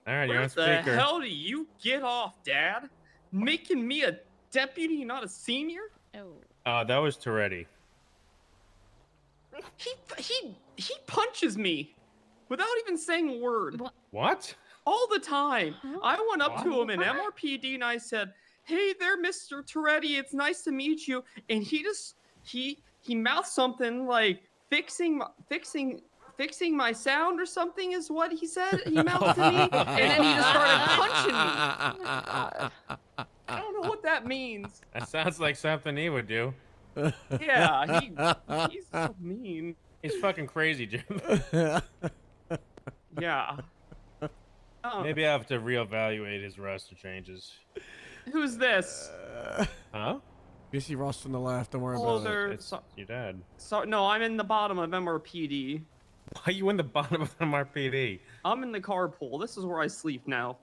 All right, you're Where on the speaker. hell do you get off, Dad? Making me a deputy, not a senior? Oh. That was Toretti. He punches me without even saying a word. What? All the time. I went up to him in MRPD and I said, "Hey there, Mr. Toretti, it's nice to meet you." And he mouthed something like fixing my sound or something is what he said. He mouthed to me, and then he just started punching me. Oh my God. I don't know what that means. That sounds like something he would do. Yeah, he's so mean. He's fucking crazy, Jim. Yeah. Maybe I have to reevaluate his roster changes. Who's this? Huh? You see Ross on the left. Don't worry Oh, about there- it. It's your dad. So no, I'm in the bottom of MRPD. Why are you in the bottom of MRPD? I'm in the carpool. This is where I sleep now.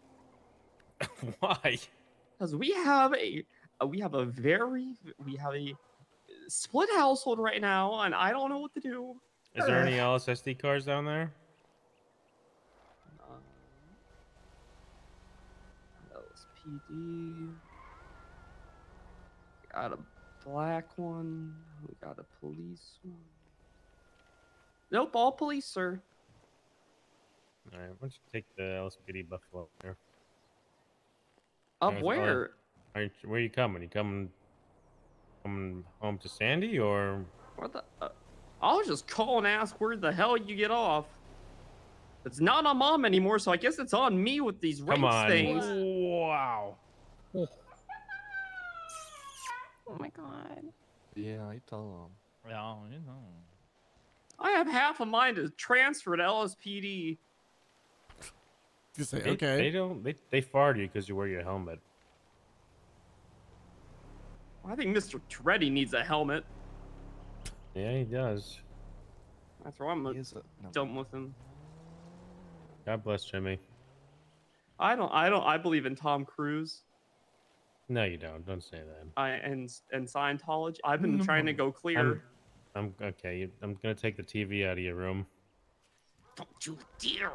Why? Because we have a split household right now, and I don't know what to do. Is there any LSSD cars down there? LSPD. Got a black one. We got a police one. Nope, all police, sir. All right, why don't you take the LSPD Buffalo here? Up where? Where are you coming? You coming home to Sandy or? What the? I'll just call and ask where the hell you get off. It's not on Mom anymore, so I guess it's on me with these race Come on. things. Wow. Oh my God. Yeah, I tell them. Yeah, you know. I have half a mind to transfer to LSPD. You say, They- okay. They don't. They fired you because you wear your helmet. I think Mr. Toretti needs a helmet. Yeah, he does. That's why I'm done with him. God bless Jimmy. I believe in Tom Cruise. No, you don't. Don't say that. And Scientology. I've been trying to go clear. I'm okay. I'm gonna take the TV out of your room. Don't you dare!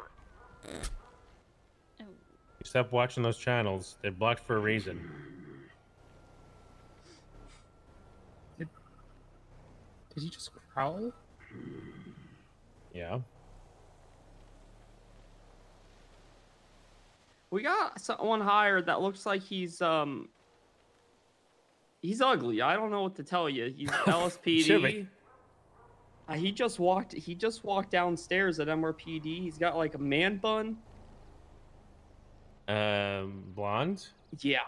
You stop watching those channels. They're blocked for a reason. Did he just growl? Yeah. We got someone hired that looks like he's ugly. I don't know what to tell you. He's LSPD. Jimmy. He just walked downstairs at MRPD. He's got like a man bun. Blonde. Yeah.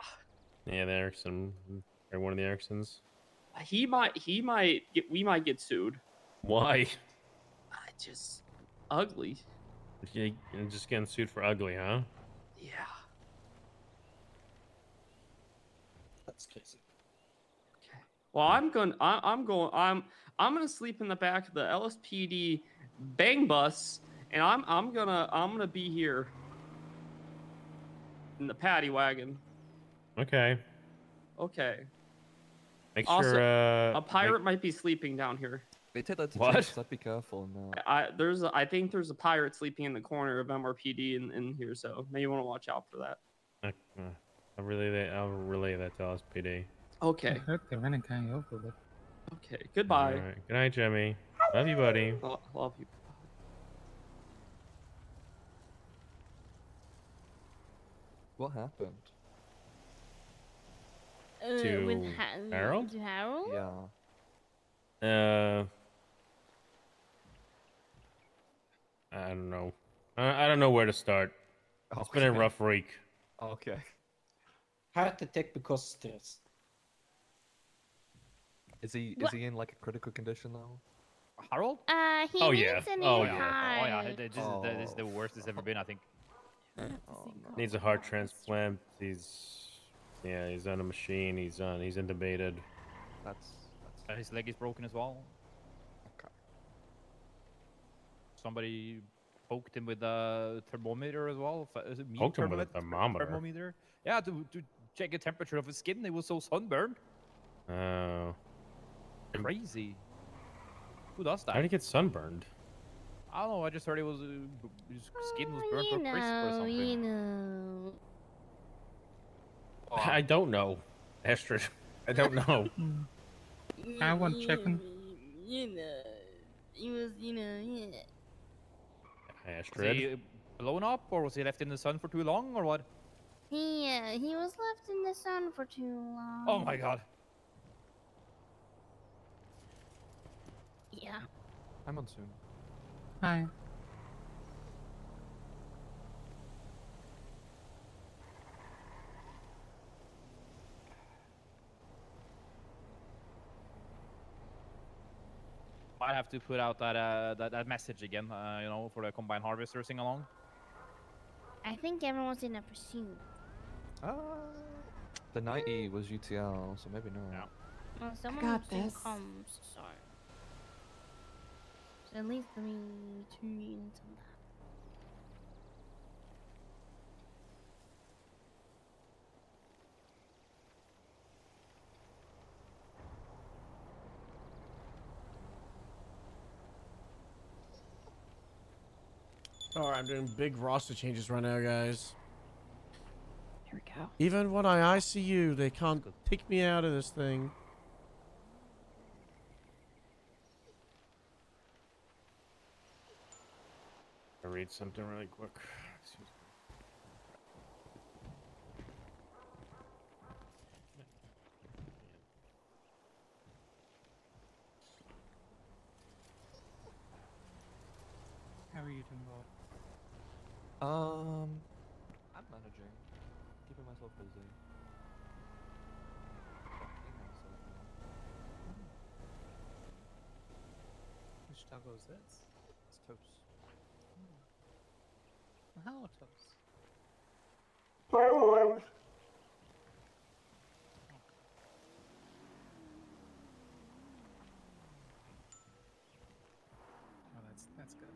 Yeah, the Erickson. Or one of the Ericksons. We might get sued. Why? Just ugly. You're just getting sued for ugly, huh? Yeah. That's crazy. Well, I'm gonna sleep in the back of the LSPD bang bus, and I'm gonna be here in the paddy wagon. Okay. Okay. Make Also, sure. a pirate might be sleeping down here. They take that to What? change, so be careful now. I think there's a pirate sleeping in the corner of MRPD in here, so maybe you want to watch out for that. I'll relay that to LSPD. Okay. I heard they ran a guy over with. Okay. Goodbye. All right. Good night, Jimmy. Love you, buddy. Love you. What happened? To Harold? To Harold? Yeah. I don't know. I don't know where to start. It's been a Okay. rough week. Okay. Heart attack because stress. Is he in like a critical condition now? Harold? He Oh, needs yeah. a new Oh, yeah. heart. Oh yeah, this is the worst it's ever been, I think. Needs a heart transplant. He's on a machine. He's intubated. That's His leg is broken as well. Okay. Somebody poked him with a thermometer as well. Is it meat Poked him with a thermometer? Thermometer. Yeah, to check the temperature of his skin. He was so sunburned. Oh. Crazy. Who does that? How did he get sunburned? I don't know. I just heard it was his skin was burnt You or crisp or know, something. you know. I don't know, Astrid. I don't know. I want chicken. You know. He was, you know, yeah. Was Astrid. he blown up, or was he left in the sun for too long, or what? He was left in the sun for too long. Oh my god. Yeah. I'm on soon. Hi. Might have to put out that message again, you know, for the combine harvester sing along. I think everyone's in a pursuit. The 90 was UTL, so maybe not. Yeah. Well, someone got was in this. comms, so at least 3 into that. Alright, I'm doing big roster changes right now, guys. Here we go. Even when I ICU, they can't take me out of this thing. I'll read something really quick. Excuse me. How are you doing, Bob? I'm managing. Keeping myself busy. Fucking myself now. Which taco is this? It's toast. Well, hello, Toast. Oh, that's good.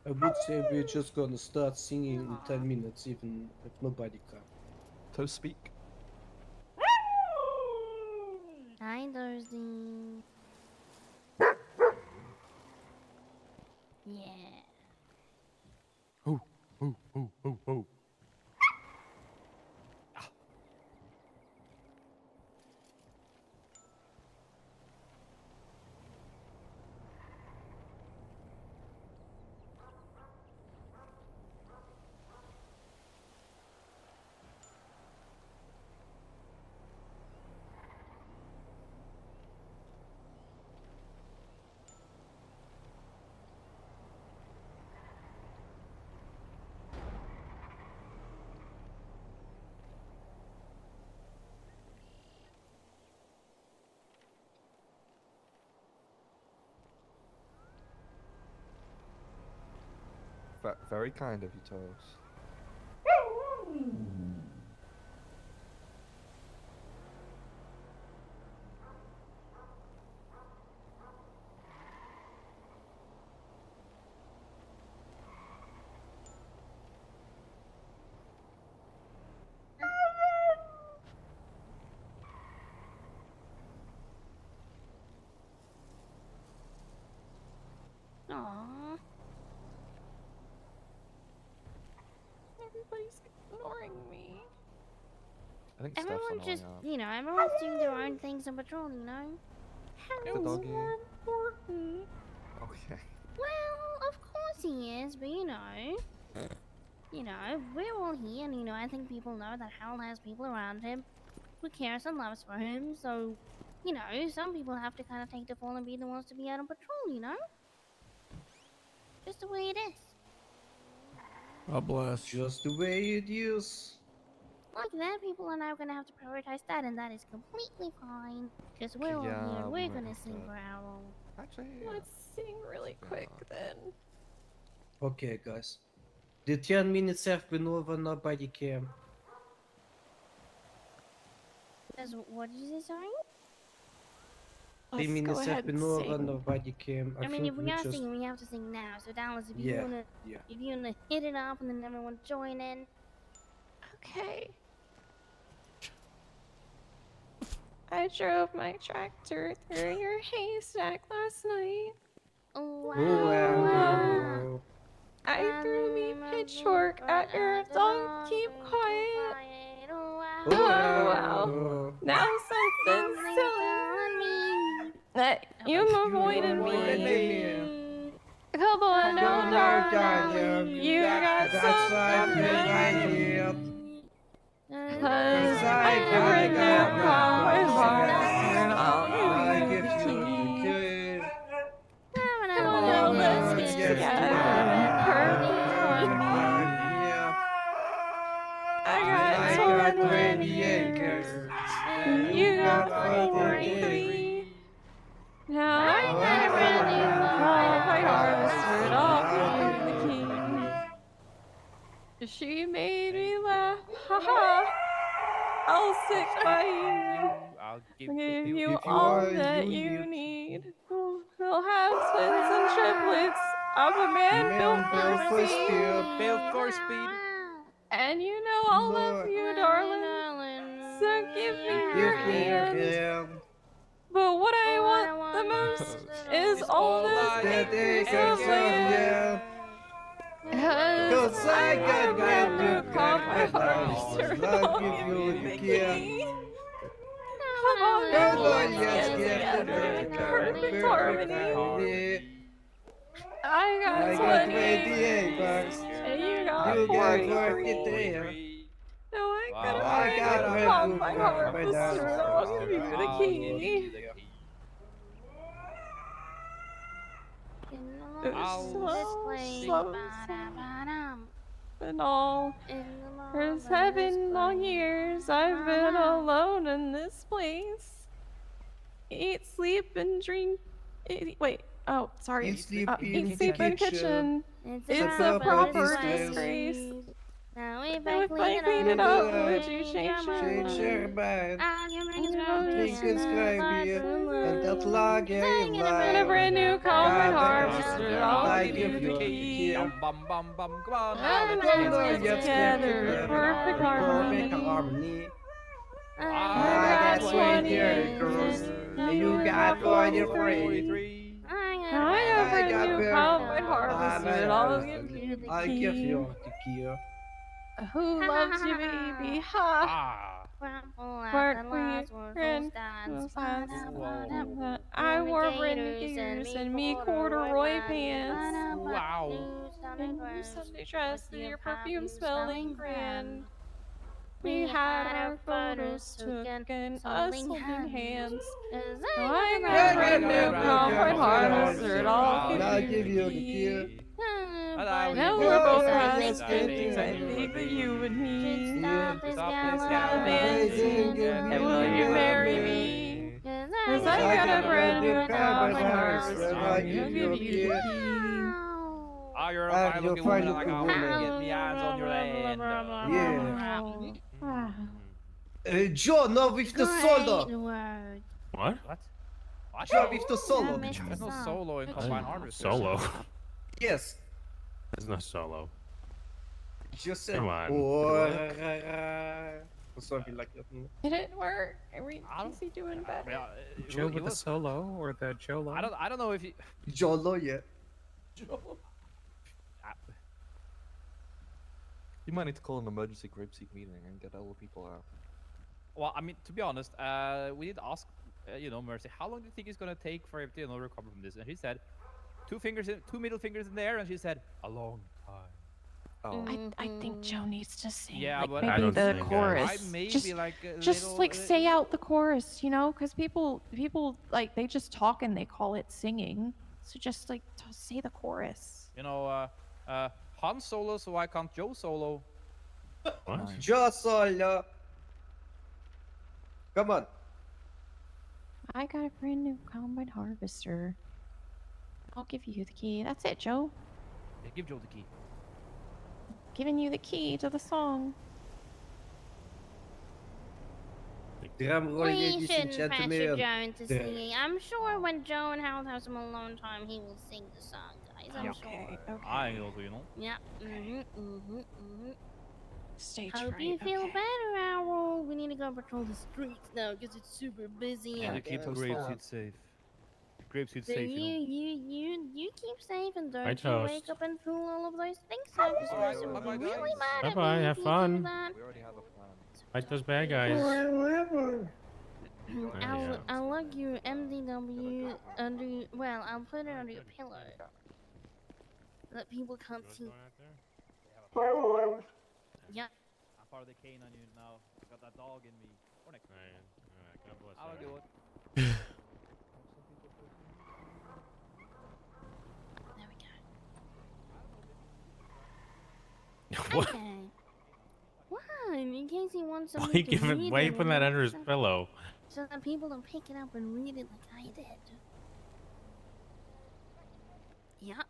I would say we're just gonna start singing in 10 minutes, even if nobody comes. Toast speak. Hi, Thursday. Yeah. Oh, oh, oh, oh, oh. Very kind of you, Toast. Aww. Everybody's ignoring me. I think Steph's Everyone annoying just, up. you know, everyone's doing their own things on patrol, you know? The doggy. Important. Okay. Well, of course he is, but you know, we're all here, and I think people know that Harold has people around him who cares and loves for him, so, some people have to kind of take the fall and be the ones to be out on patrol, Just the way it is. God bless. Just the way it is. Like that, people are now gonna have to prioritize that, and that is completely fine. Because we're all Yeah, here, we we're might gonna have sing that. for our own. Actually, Let's sing really quick then. Okay, guys. The 10 minutes have been over, nobody came. What did you say, sorry? 3 Let's go minutes ahead have been and over, sing. nobody came. I mean, think if we we are just... singing, we have to sing now. So Dallas, if you Yeah, wanna, yeah. if you wanna hit it up and then everyone join in. Okay. I drove my tractor through your haystack last night. Oh wow. I threw me pitchfork at your dog. Keep quiet. Oh wow. Now something's telling me that you've avoided me. Come on, no, darling. You got something right here. Cause I got a new car with hearts and I'll give you the key. Come on, let's get together in perfect harmony. I got 20 acres and you got 43. Now I got a brand new car, my harvester, and I'll give you the key. She made me laugh, haha. I'll stick by you. I'll Give you all that you need. We'll have twins and triplets. I'm a man built for speed. Built for speed. And you know I'll love you, darling. So give me your hand. But what I want the most is all those acres of land. Cause I got a brand new car, my harvester, I'll give you the key. Come on, now, let's get together in perfect harmony. I got 20 acres, and you got 43. No, I got a brand new car, my harvester, I'll give you the key. And all for 7 long years I've been alone in this place. Eat, sleep, and drink. Wait. Oh, sorry. Eat, sleep, eat, sleep, and kitchen. It's a proper disgrace. Now if I I clean it up, would you change your mind? mind? I'll give Drink and scry beer, and that lager in And a brand new car, my harvester, I'll give you the key. Bum bum bum, come on. And let's get together in perfect harmony. I got 20 acres, and you got 43. I got a new car, my harvester, and I'll give you the key. Who loves you, baby? Ha! Part queen, friend, I wore brand new gears and me corduroy pants. Wow. And your Sunday dress and your perfume smelling grand. We had our photos taken, us holding hands. I got a brand new car, my harvester, and I'll give you the key. Now we're both past 50, I think that you and me. Stop this gallivanting, and will you marry me? Cause I got a brand new car, my harvester, I'll give you the key. Oh, you're a fine looking woman, like I want to get me hands on your land. Yeah. Joe, no with the solo. What? What? Joe with the solo. There's no solo in Combine Harvester. Solo. Yes. There's no solo. Just said. Come on. Or something like that. It didn't work. Is he doing better? Joe with the solo or the Jolo? I don't know if you. Jolo, yeah. You might need to call an emergency grapeseed meeting and get all the people out. Well, I mean, to be honest, we did ask, Mercy, how long do you think it's gonna take for him to, recover from this? And she said, two middle fingers in the air, and she said, a long time. Oh. I think Joe needs to sing. Yeah, like, but maybe I don't the think chorus. I maybe just like a just little, like say out the chorus, because people like they just talk and they call it singing. So just like say the chorus. You know, Han Solo, so why can't Joe Solo? What? Joe Solo. Come on. I got a brand new combine harvester. I'll give you the key. That's it, Joe. Yeah, give Joe the key. Giving you the key to the song. Drum roll, We ladies and shouldn't pressure gentlemen. Joe into singing. I'm sure when Joe and Harold have some alone time, he will sing the song, guys. I'm sure. I also, you know. Yeah. Stage Hope fright. you feel better, Harold. We need to go patrol the streets now because it's super busy And out to keep there. Grapeseed safe. Grapeseed So safe, you know. you keep safe and Bye, don't you wake Toast. up and pull all of those things up because Alright, Mercy will be bye-bye, really guys. mad at Bye-bye, me have if you do fun. that. We already have a plan. Fight those bad guys. yeah. I'll log your MDW under. Well, I'll put it under your pillow that people can't see. Yeah. I'm part of the canine unit now. Got that dog in me. ONX. Alright, God bless. Have a good alright. one. What? Okay. What? In case he wants Why something you to giving? read Why you it putting or that under his something, pillow? so that people don't pick it up and read it like I did. Yeah.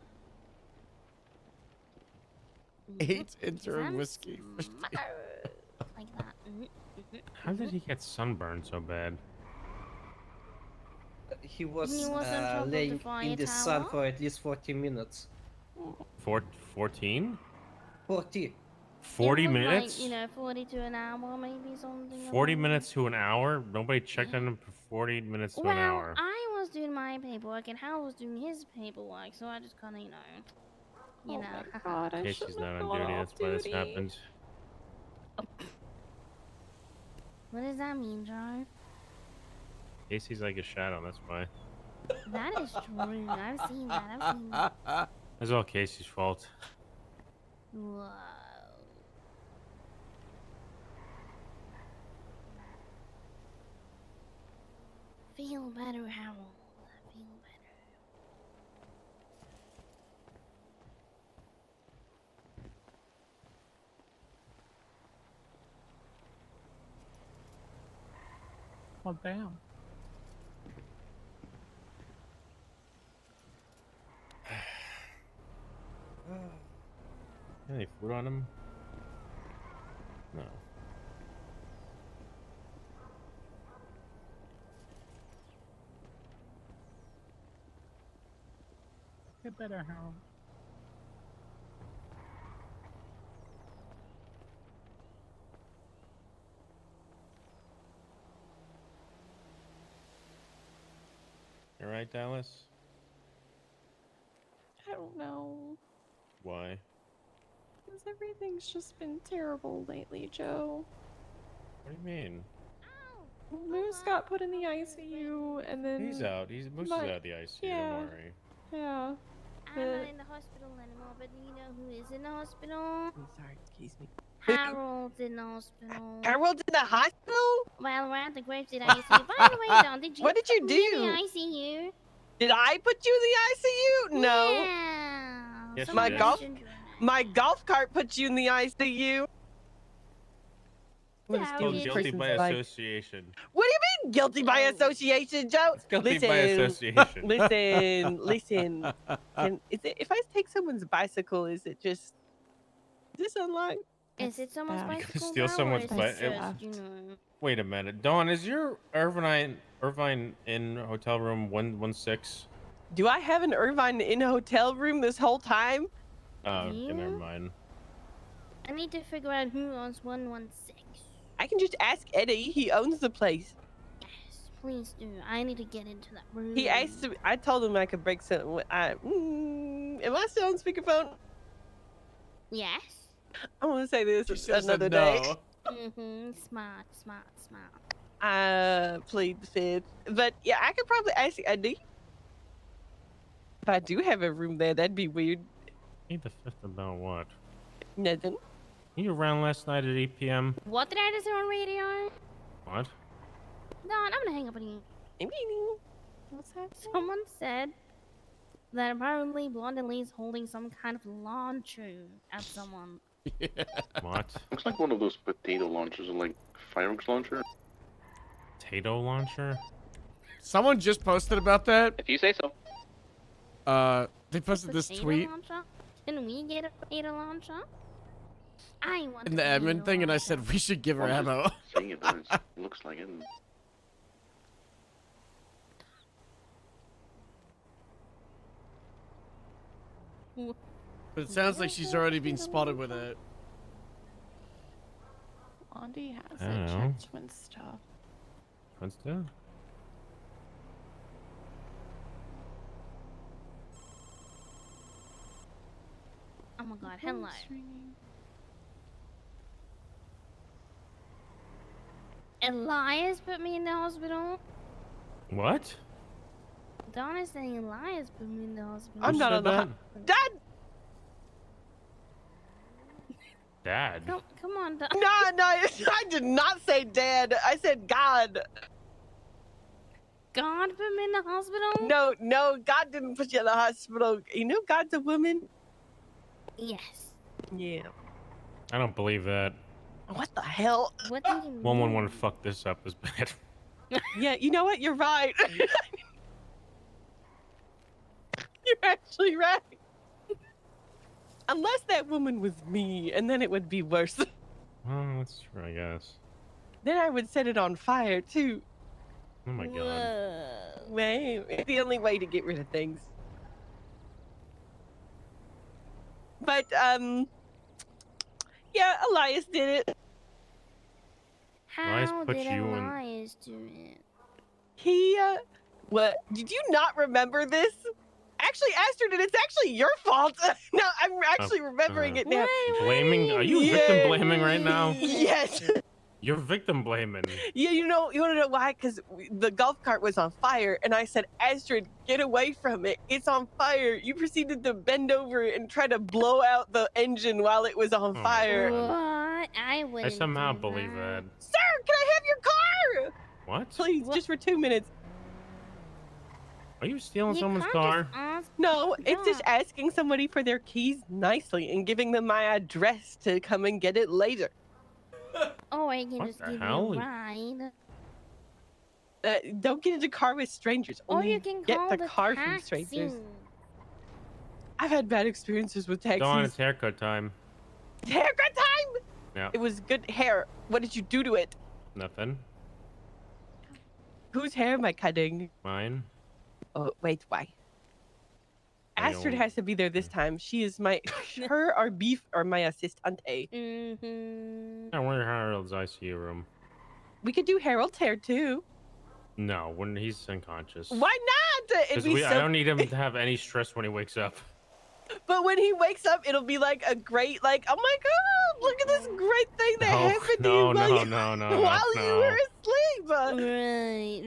8 interim whiskey. Like that. How did he get sunburned so bad? He was, He was on top of the laying fire in the sun tower? for at least 40 minutes. 14? 40. 40 It was minutes? Like, you know, 40 to an hour, maybe something. 40 like minutes to an hour? Nobody checked on him for 40 minutes to that. an Well, hour. I was doing my paperwork and Hal was doing his paperwork, so I just kind of, you know. Oh my god, I Casey's shouldn't not have on gone duty. off That's why this duty. happened. What does that mean, Joe? Casey's like a shadow. That's why. That is true. I've seen that. I've seen that. That's all Casey's fault. Whoa. Feel better, Harold. Feel better. Well, damn. Any food on him? No. Get better, Harold. You alright, Dallas? I don't know. Why? Because everything's just been terrible lately, Joe. What do you mean? Moose got put in the ICU, and then He's out. Moose is out of the ICU. Yeah. Don't worry. Yeah. I'm not in the hospital anymore, but you know who is in the hospital? I'm sorry, excuse me. Harold's in the hospital. Harold's in the hospital? Well, we're at the Grapeseed ICU. By the way, Don, did you What did you put me in do? the ICU? Did I put you in the ICU? No. Yeah. Yes, my you did. golf cart put you in the ICU. What is Yeah, Oh, this guilty person's by like? association. What do you mean guilty by association, Joe? Guilty by association. Listen. If I take someone's bicycle, is this unlocked? Is it someone's bad. bicycle? Steal now, or someone's is it bike. just, you know? Wait a minute, Dawn. Is your Irvine in hotel room 116? Do I have an Irvine in a hotel room this whole time? Oh, okay, never mind. I need to figure out who owns 116. I can just ask Eddie. He owns the place. Yes, please do. I need to get into that room. He asked me, I told him I could break some. Am I still on speakerphone? Yes. I want to say this She says another that day. no. Smart. I plead the fifth. But yeah, I could probably ask Eddie. If I do have a room there, that'd be weird. Need the fifth about what? Nothing. You around last night at 8 p.m.? What did I just hear on radio? What? Don, I'm gonna hang up on you. What's that? Someone said that probably Blonde and Lee's holding some kind of launcher at someone. What? Looks like one of those potato launchers, like fireworks launcher. Potato launcher? Someone just posted about that. If you say so. They posted this Potato tweet launcher? Can we get a potato launcher? I want in the a admin potato thing, and I launcher. said we should give her I'm just ammo. saying it, but it looks like it. But it sounds like she's already been spotted with it. Blondie has I don't it. know. Check twin stuff. What's that? Oh my god, hello. Elias put me in the hospital. What? Donna saying Elias put me in the hospital. I'm not on the Dad! Dad. Come on, Donna. No, I did not say Dad. I said God. God put me in the hospital? No, God didn't put you in the hospital. You know God's a woman? Yes. Yeah. I don't believe that. What the hell? What do you mean? 111 fucked this up as bad. Yeah, you know what? You're right. You're actually right. Unless that woman was me, and then it would be worse. Well, that's true, I guess. Then I would set it on fire, too. Oh my god. Well, it's the only way to get rid of things. But, yeah, Elias did it. Elias How put did you in- Elias do it? He, what? Did you not remember this? Actually, Astrid, it's actually your fault. No, I'm actually remembering it now. Blaming? Are you victim blaming right now? Yes. You're victim blaming. Yeah, you want to know why? Because the golf cart was on fire, and I said, Astrid, get away from it. It's on fire. You proceeded to bend over and try to blow out the engine while it was on fire. What? I I wouldn't somehow do believe that. Sir, can I have your car? What? Please, just for 2 minutes. Are you stealing You someone's can't car? just ask- No, it's just asking somebody for their keys nicely and giving them my address to come and get it later. Oh, I can What just the give hell? you a ride. Don't get into car with strangers. Or Only you can get call the the car from taxi. strangers. I've had bad experiences with taxis. Dawn, it's haircut time. Haircut time! Yeah. It was good hair. What did you do to it? Nothing. Whose hair am I cutting? Mine. Oh, wait, why? I Astrid don't- has to be there this time. She is my, her or Beef or my assistante. Mm-hmm. Yeah, we're in Harold's ICU room. We could do Harold's hair too. No, when he's unconscious. Why not? It'd 'Cause be I so. don't need him to have any stress when he wakes up. But when he wakes up, it'll be like a great, like, oh my god, look at this great thing that happened to you while you while you were asleep. Right.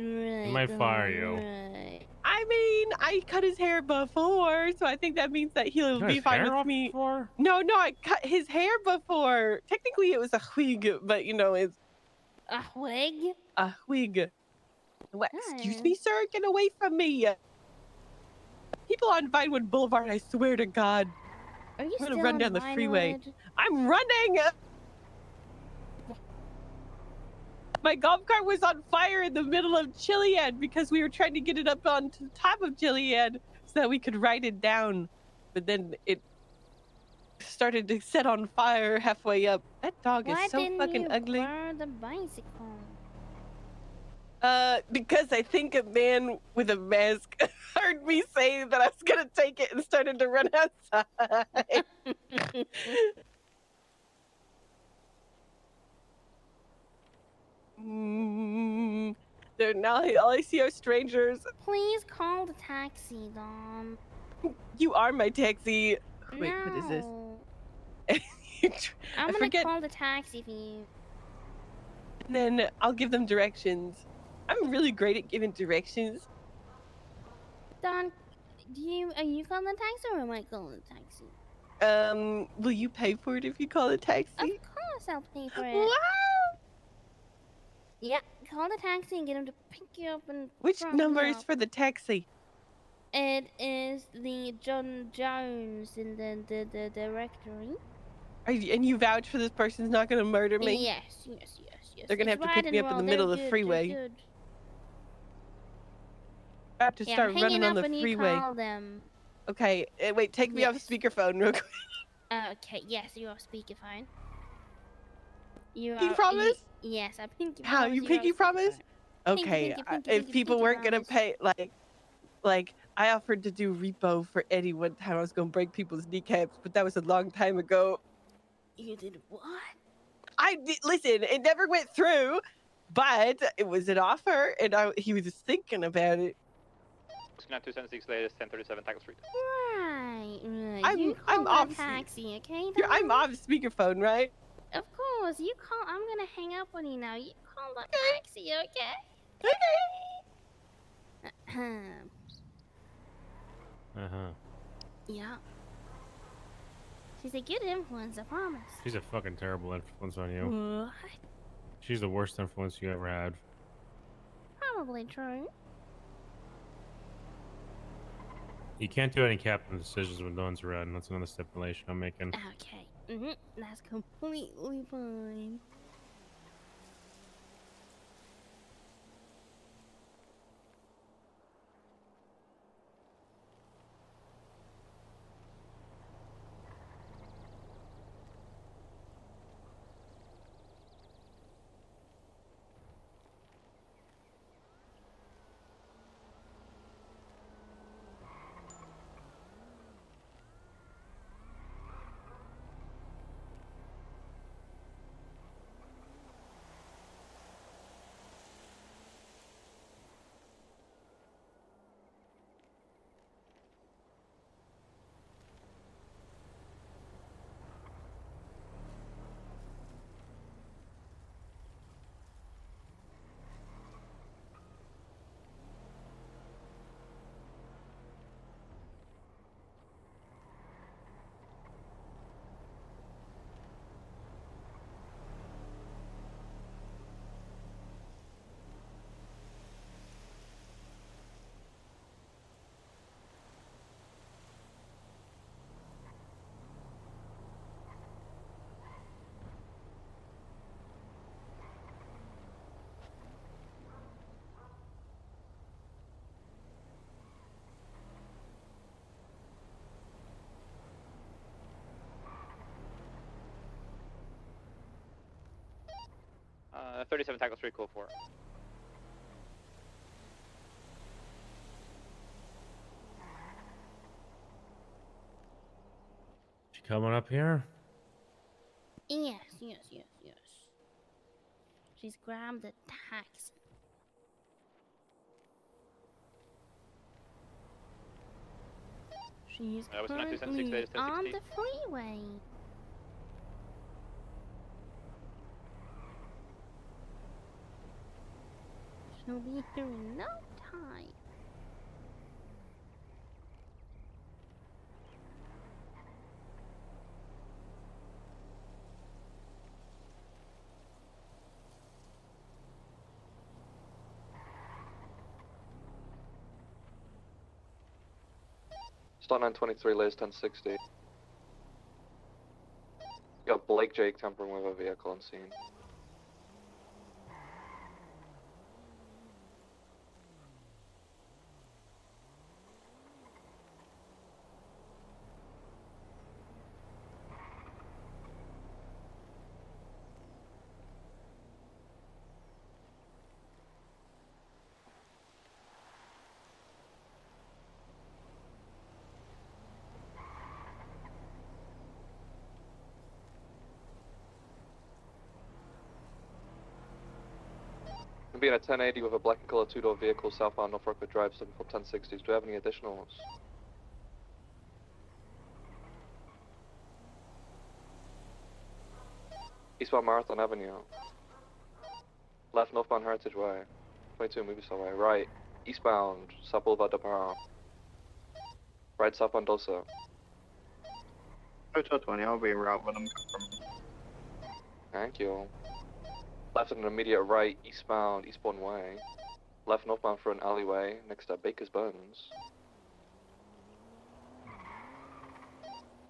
He might fire you. Right. I mean, I cut his hair before, so I think that means that he'll cut be his fine hair with off me. before? No, I cut his hair before. Technically, it was a wig, but you know, it's A wig? a wig. What? Excuse me, sir? Get away from me. People on Vinewood Boulevard, I swear to God. Are you I'm gonna still run on down the freeway. Vinewood? I'm running! My golf cart was on fire in the middle of Chiliad because we were trying to get it up on the top of Chiliad so that we could ride it down. But then it started to set on fire halfway up. That dog Why is so didn't fucking you ugly. burn the bicycle? Because I think a man with a mask heard me say that I was gonna take it and started to run outside. Now all I see are strangers. Please call the taxi, Dom. You are my taxi. Wait, what is this? I'm I gonna forget. call the taxi for you. And then I'll give them directions. I'm really great at giving directions. Don, are you calling the taxi or am I calling the taxi? Will you pay for it if you call a taxi? Of course I'll pay for it. Wow! Yeah, call the taxi and get him to pick you up and Which drop number you is off. for the taxi? It is the John Jones in the directory. And you vouch for this person's not gonna murder me? Yes, yes, yes, yes. They're gonna It's have to right pick and me up in the roll. middle They're of the good, freeway. They're good. I have to Yeah, start I'm hanging running on up the and you freeway. call them. Okay, wait, take me off Yes. speakerphone real quick. Okay, yes, you're off speakerphone. You Pinky are. promise? Yes, I pinky How, promise you you're off pinky promise? speakerphone. Okay, Pinky, if people pinky weren't gonna promise. pay, like, I offered to do repo for Eddie one time. I was gonna break people's kneecaps, but that was a long time ago. You did what? I did, listen, it never went through, but it was an offer, and he was just thinking about it. 276 latest 1037 Tackle Street. Right, right. You call I'm that off. taxi, okay? I'm off speakerphone, right? Of course. You call. I'm gonna hang up on you now. You call that taxi, okay? Okay. Yeah. She's a good influence, I promise. She's a fucking terrible influence on you. What? She's the worst influence you ever had. Probably true. You can't do any captain decisions when no one's around. That's another stipulation I'm making. Okay. That's completely fine. Uh, 37 Tackle Street, call 4. She coming up here? Yes. She's grabbed a taxi. She's currently on the freeway. She'll be here in no time. Start 923, latest 1060. Got Blake Jake tampering with a vehicle on scene. Being a 1080 with a black and color two-door vehicle southbound North Rockford Drive, 74 1060s. Do we have any additionals? Eastbound Marathon Avenue. Left northbound Heritage Way. 22 Movie Star Way. Right. Eastbound South Boulevard de Paran. Right southbound Dulce. Hotel 20, I'll be en route when I'm from. Thank you. Left and an immediate right, eastbound Eastbourne Way. Left northbound through an alleyway next to Baker's Buns.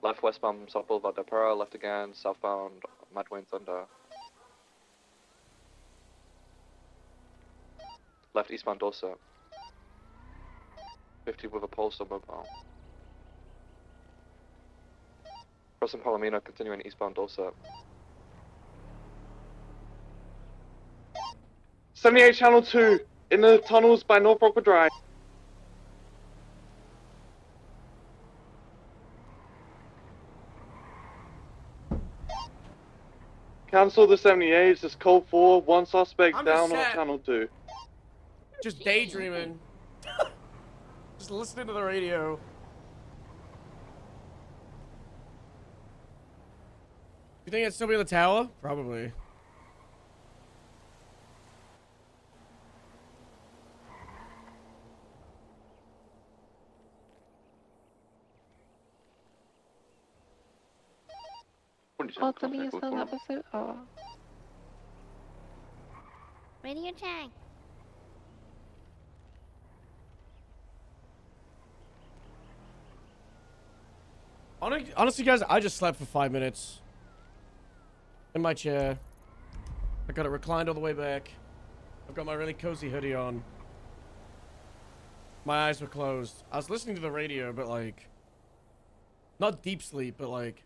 Left westbound South Boulevard Del Perro, left again, southbound Madwayne Thunder. Left eastbound Dorset. 50 with a pulse or mobile. Crossing Palomino, continuing eastbound Dorset. 78 Channel 2, in the tunnels by North Rockwood Drive. Cancel the 78s, it's code 4, one suspect I'm down just on sad. Channel 2. Just daydreaming. Just listening to the radio. You think it'd still be in the tower? Probably. What's the news on that episode? Oh. Radio check. Honestly, guys, I just slept for 5 minutes. In my chair. I got it reclined all the way back. I've got my really cozy hoodie on. My eyes were closed. I was listening to the radio, but like... Not deep sleep, but like...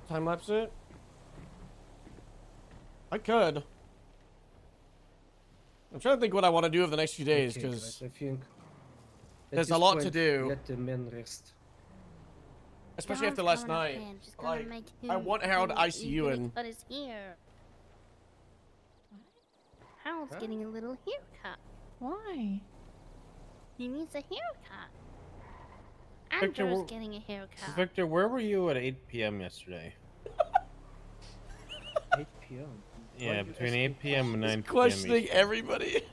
Time lapse it? I could. I'm trying to think what I want to do over the next few days, Okay, because guys, I think at there's a this lot to point, do. Let the men rest. Especially after last night. Like, I want Harold ICU in. But it's here. Harold's getting a little haircut. Why? He needs a haircut. Victor, Andrew's getting a haircut. Victor, where were you at 8 p.m. yesterday? 8 p.m. Yeah, between 8 p.m. and 9 p.m. Questioning everybody.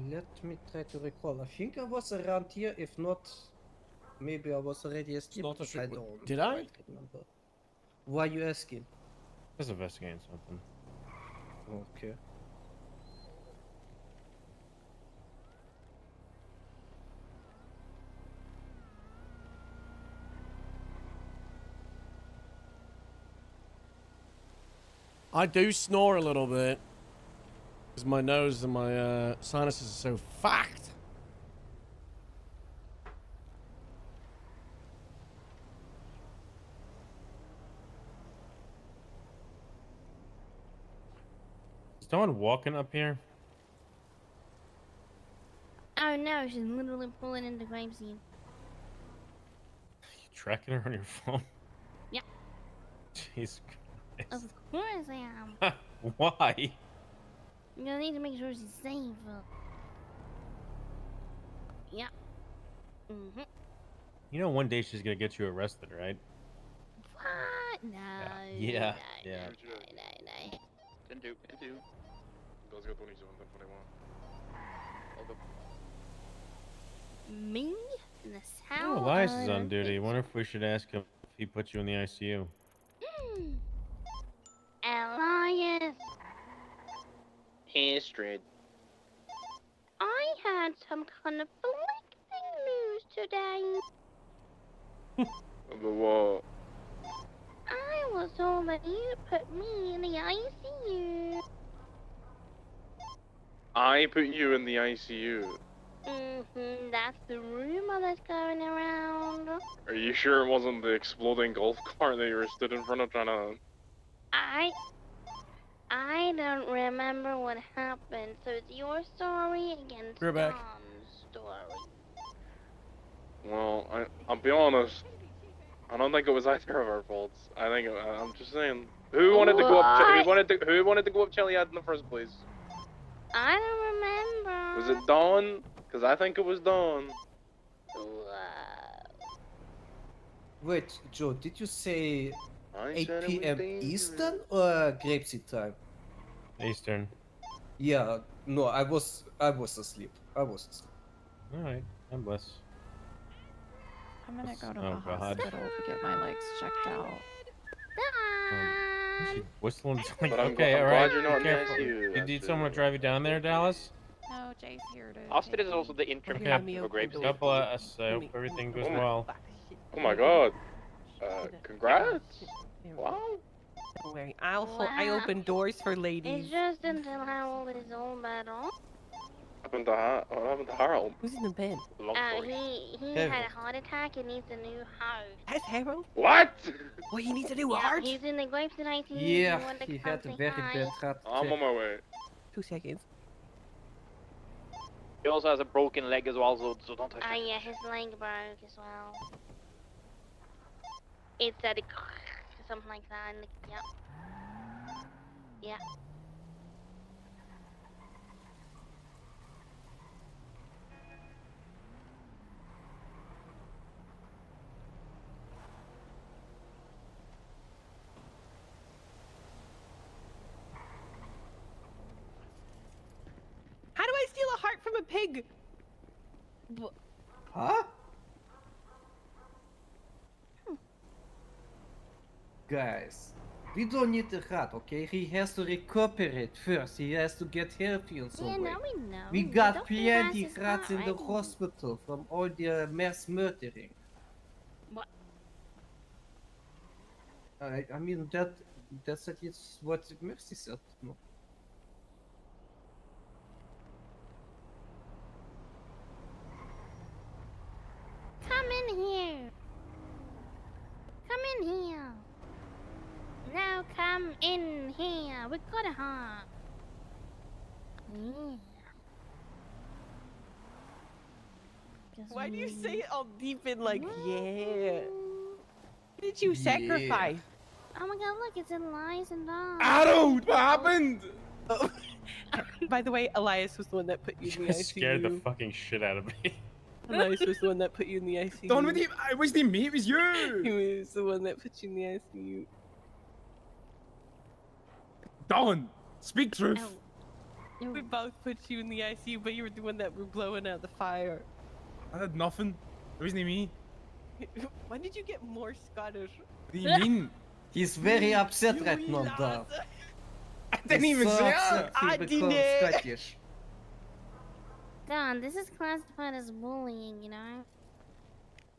Let me try to recall. I think I was around here. If not, maybe I was already asleep. I don't Did I? quite remember. Why are you asking? Just investigating something. Okay. I do snore a little bit. Because my nose and my sinuses are so fucked. Is someone walking up here? Oh no, she's literally pulling into Gravesy. You tracking her on your phone? Yeah. Jeez Christ. Of course I am. Why? You need to make sure she's safe. Yeah. Mm-hmm. You know one day she's gonna get you arrested, right? What? No. Yeah. No, Yeah. no. Can do. 1221, 1041. Me? In the Oh, south? Elias is on duty. Wonder if we should ask him if he put you in the ICU. Elias, Astrid. I had some conflicting news today. The what? I was told that you put me in the ICU. I put you in the ICU. That's the rumor that's going around. Are you sure it wasn't the exploding golf cart that you were stood in front of trying to... I don't remember what happened, so it's your story against We're back. Tom's story. Well, I'll be honest. I don't think it was either of our faults. I think I'm just saying. Who wanted to go up? Who wanted to go up Chiliad in the first place? I don't remember. Was it Dawn? Because I think it was Dawn. Wait, Joe, did you say I 8 said it was p.m. dangerous. Eastern or Grapeseed time? Eastern. Yeah, no, I was asleep. I was asleep. All right. God bless. I'm gonna go to Oh, the God. hospital to get my legs checked out. Is she whistling? Like, But I'm okay, I'm all glad right. you're Be not in the careful. ICU, You need that's someone to drive you down there, Dallas? No, Jay's here to. Austin take is also me. the interim Okay. captain for Grape City. God bless. I hope everything goes well. Oh my god. Congrats. Wow. Don't worry. I Wow. open doors for ladies. It's just until Harold is all better. What happened to Harold? Who's in the bed? He had a heart attack and needs a new heart. That's Harold? What? Well, he needs a new Yeah, heart? he's in the Grapes and ICU. Yeah, You want to he come had a say very hi? bad heart I'm on my way. 2 seconds. He also has a broken leg as well, so don't touch it. Yeah, his leg broke as well. It's at something like that. Yep. Yeah. How do I steal a heart from a pig? Huh? Guys, we don't need the heart, okay? He has to recuperate first. He has to get healthy in some Yeah, way. no, we know. We got Don't think that's plenty his rats in the heart. hospital from all the mass murdering. What? I mean that's at least what Mercy said. No. Come in here. Come in here. Now come in here. We got a heart. Yeah. Why do you say it all deep and like, yeah? What did you sacrifice? Oh my god, look, it's Elias and Dom. Harold, what happened? Oh. By the way, Elias was the one that put you in the ICU. Scared the fucking shit out of me. Elias was the one that put you in the ICU. Don, it wasn't me, it was you. He was the one that put you in the ICU. Don, speak truth. Oh. We both put you in the ICU, but you were the one that were blowing out the fire. I had nothing. It wasn't me. When did you get more Scottish? What do you mean? He's very upset right now, Dom. I didn't even say that. I become didn't. Scottish. Don, this is classified as bullying, you know?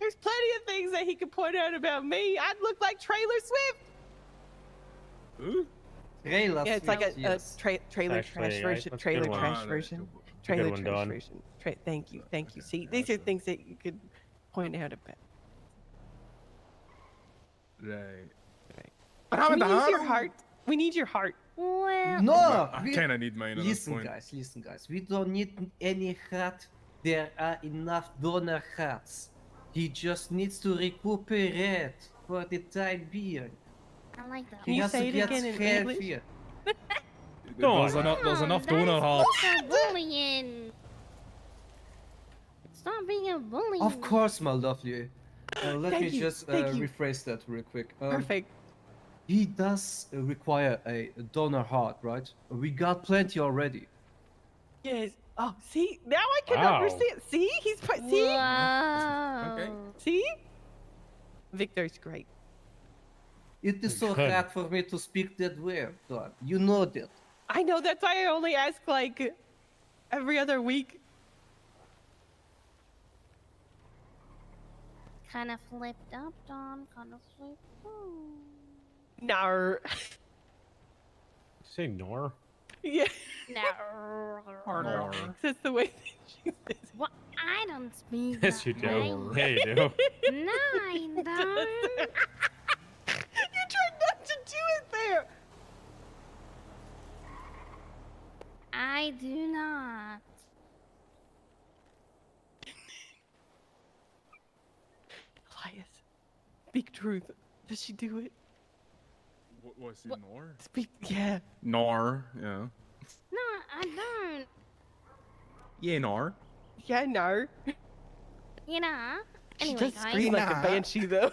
There's plenty of things that he could point out about me. I'd look like Trailer Swift. Who? Trailer Yeah, it's like a yes. trailer Actually, trash yeah, version. that's a Trailer good one. trash Ah, version. That's a good Trailer one, trash Don. version. Thank you. See, these are things that you could point out about. Right. We What happened to need your Harold? heart. We need your heart. Well, No, I we- kind of need mine at this listen, point. guys. We don't need any heart. There are enough donor hearts. He just needs to recuperate for the time being. I like that. Can He you has say to it get again in English? healthier. There's enough donor hearts. Stop bullying. Stop being a bully. Of course, my lovely. Let Thank me you, just thank you. rephrase that real quick. Perfect. He does require a donor heart, right? We got plenty already. Yes. Oh, see, now I can Wow. understand. See, see, Whoa. Okay. see. Victor's great. It is so Good. hard for me to speak that way, Don. You know that. I know that's why I only ask like every other week. Kind of flipped up, Don. Kind of flipped up. Nar. Say Nor? Yeah. No. That's the way that she says it. What? I don't speak Yes, that you do. way. Yeah, you do. No, I don't. You tried not to do it there. I do not. Elias, speak truth. Does she do it? What's it, Nor? Speak. Yeah. Nor, yeah. No, I don't. Yeah, Nor. Yeah, no. You know. She Anyway, does guys. scream like a banshee, though.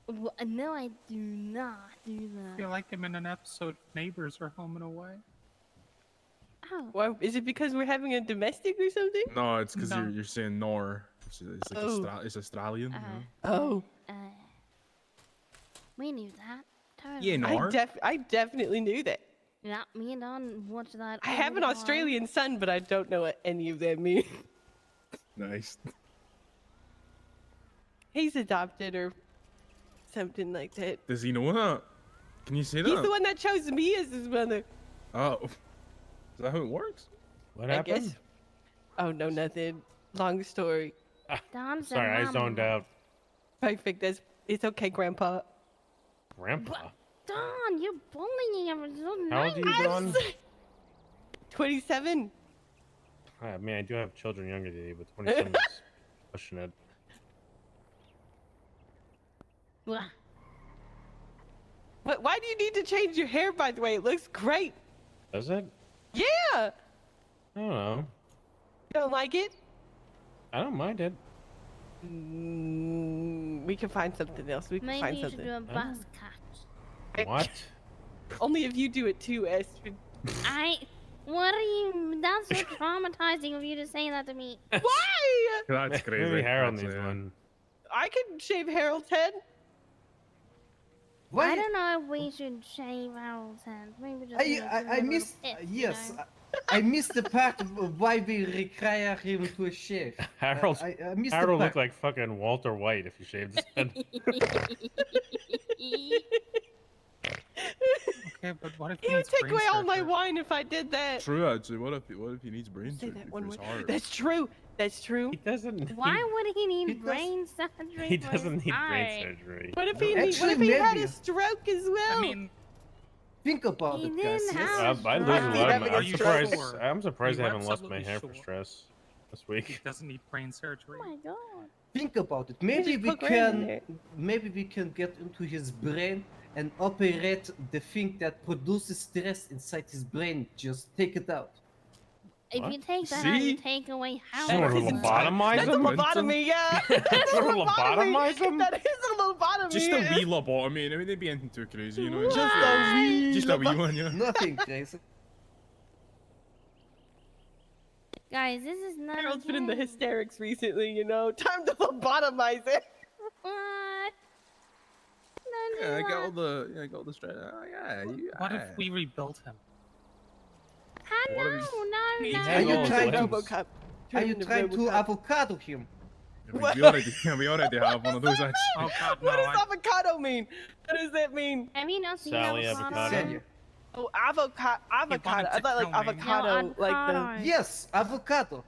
No, I do not do I that. feel like I'm in an episode of Neighbors or Home and Away. Oh. Well, is it because we're having a domestic or something? No, it's because No. you're saying nor. It's like Oh. it's Australian. You know? Oh. We knew that. Totally. Yeah, nor. I definitely knew that. Yeah, me and Don watched that. I have all an the time. Australian son, but I don't know what any of them mean. Nice. He's adopted or something like that. Does he know that? Can you say that? He's the one that chose me as his mother. Oh. Is that how it works? What I happened? guess. Oh no, nothing. Long story. Don said Sorry, I mama. zoned out. Perfect. It's okay, Grandpa. Grandpa. Don, you're bullying him. So How old are you, Don? 27. I mean, I do have children younger than you, but 27 is pushing it. What? Why do you need to change your hair, by the way? It looks great. Does it? Yeah. I don't know. You don't like it? I don't mind it. We can find something else. We can Maybe find you should something. do a buzz cut. What? Only if you do it too, Astrid. What are you? That's so traumatizing of you to say that to me. Why? That's crazy. Maybe Harold That's, needs one. I can shave Harold's head. I don't know if we should shave Harold's head. Maybe just. do a I little missed. tip, Yes, you know? I missed the part of why we require him to shave. Harold I missed Harold the looked part. like fucking Walter White if he shaved his head. Okay, but what if He would take away all my wine if I did that. True, actually. What if he needs brain Say surgery that for one his word. heart? That's true. That's true. He doesn't. Why would he need brain surgery? He for doesn't his need brain eye? surgery. What if he, Actually, what if he had maybe. a stroke as well? I mean, think about He it, didn't guys. have I a lose a stroke. lot of Having my, a I'm stroke. surprised. Sure. I'm surprised I You haven't lost my absolutely hair for sure. stress this he week. doesn't need brain surgery. Oh my god. Think about it. Maybe just we put Graham in can. there. Maybe we can get into his brain and operate the thing that produces stress inside his brain. Just take it out. If What? you take that out, See? you take away how. You want to lobotomize That's a him? lobotomy, yeah. You want to lobotomize him? That is a lobotomy. Just a wee lobotomy. I mean, they'd be anything too crazy, you know. Just a wee. Just a wee one, yeah. Nothing crazy. Guys, this is not. Harold's been in the okay. hysterics recently, you know. Time to lobotomize it. What? Yeah, I got all the stress. Oh, yeah. What if we rebuilt him? What if No, He no. Are has you all trying his to? limbs. Robocop. Are you Turn into trying to Robocop. avocado him? we already have one of those actually. Oh God, no! What does avocado mean? What does that mean? Have you not seen Sally avocado? avocado. Oh, avocado. Avocado. I to thought like kill me. avocado, No, like avocado. Yes, avocado.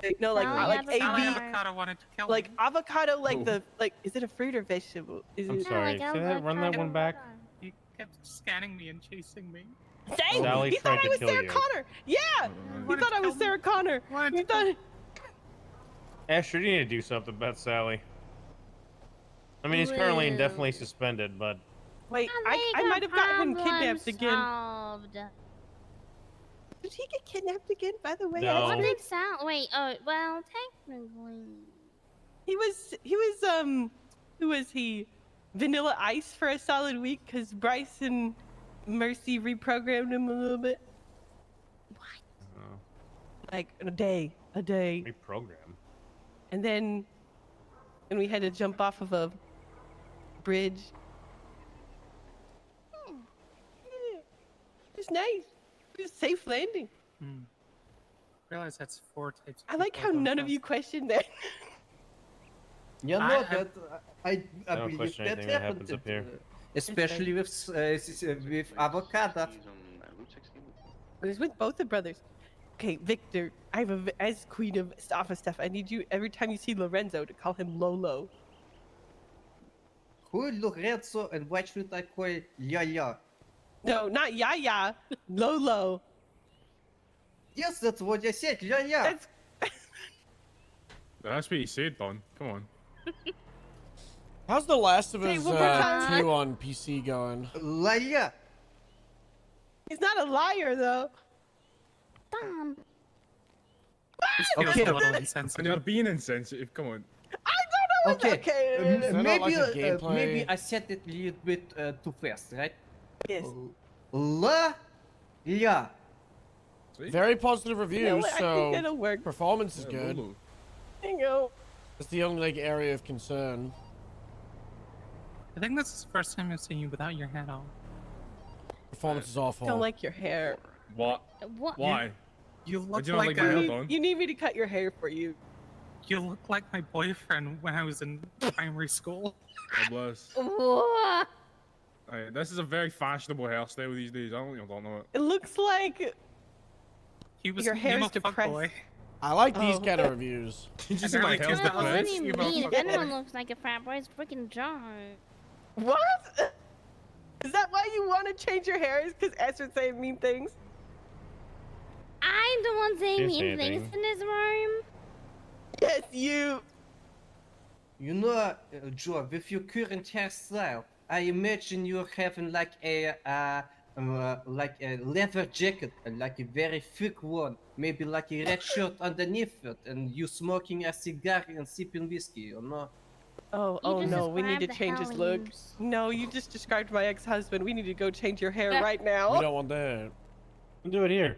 the no, like Sally like avocado. AB, Avocado wanted to kill like me. avocado, like Oh. the like. Is it a fruit or vegetable? Is I'm it? sorry. like Say that. Run that one back. He kept scanning me and chasing me. Dang! Sally He tried thought to I was kill Sarah you. Connor. Yeah, he Wanted thought to I was kill me. Sarah Connor. Wanted He to kill thought. Asher, you need to do something about Sally. I mean, he's currently indefinitely suspended, but Wait, I might have got him kidnapped again. Did he get kidnapped again? By the way, No. What did Sal? Wait. Oh, well, technically. he was who was he? Vanilla Ice for a solid week because Bryce and Mercy reprogrammed him a little bit. Like a day, reprogram. and then we had to jump off of a bridge. Yeah. It was nice. It was a safe landing. Realize that's 4 types. I like how none of you questioned that. Yeah, I no, have- that I I don't believe question that anything that happened. happens up here. Especially with avocado. It was with both the brothers. Okay, Victor, I have as queen of office stuff, I need you every time you see Lorenzo to call him Lolo. Who Lorenzo and what should I call Yaya? No, not Yaya, Lolo. Yes, that's what I said, Yaya. That's what you said, Don. Come on. How's The Last of Say Us one more time. 2 on PC going? Yaya. He's not a liar though. Tom. This feels Okay. a little And insensitive. you're being insensitive. Come on. I don't know Okay. Is that not Maybe like a gameplay? maybe I said it a little bit too fast, right? Yes. Yeah. Very positive You reviews, know what? I think so that'll work. performance is good. There you go. That's the only like area of concern. I think this is the first time I've seen you without your hat on. Performance is awful. Don't like your hair. What? What? Why? You Why look do you not like like my a, hair done? You need me to cut your hair for you. you look like my boyfriend when I was in primary school. God bless. What? Hey, this is a very fashionable hairstyle these days. I don't know it. It looks like He was your hair is emo depressed. fuckboy. I like these Oh. kind of reviews. Did you And see my early hair's What do depressed? you Emo mean? If fuckboy. anyone looks like a frat boy, it's freaking John. What? Is that why you want to change your hair? Is because Esther's saying mean things? I'm the one saying Didn't mean say things anything. in this room. Yes, you. You know, Joe, with your current hairstyle, I imagine you're having like a leather jacket, like a very thick one, maybe like a red shirt underneath it, and you smoking a cigar and sipping whiskey, you know? Oh, You oh just no, we need to described the change his look. Hellenes. No, you just described my ex-husband. We need to go change your hair right We now. don't want that. Do it here.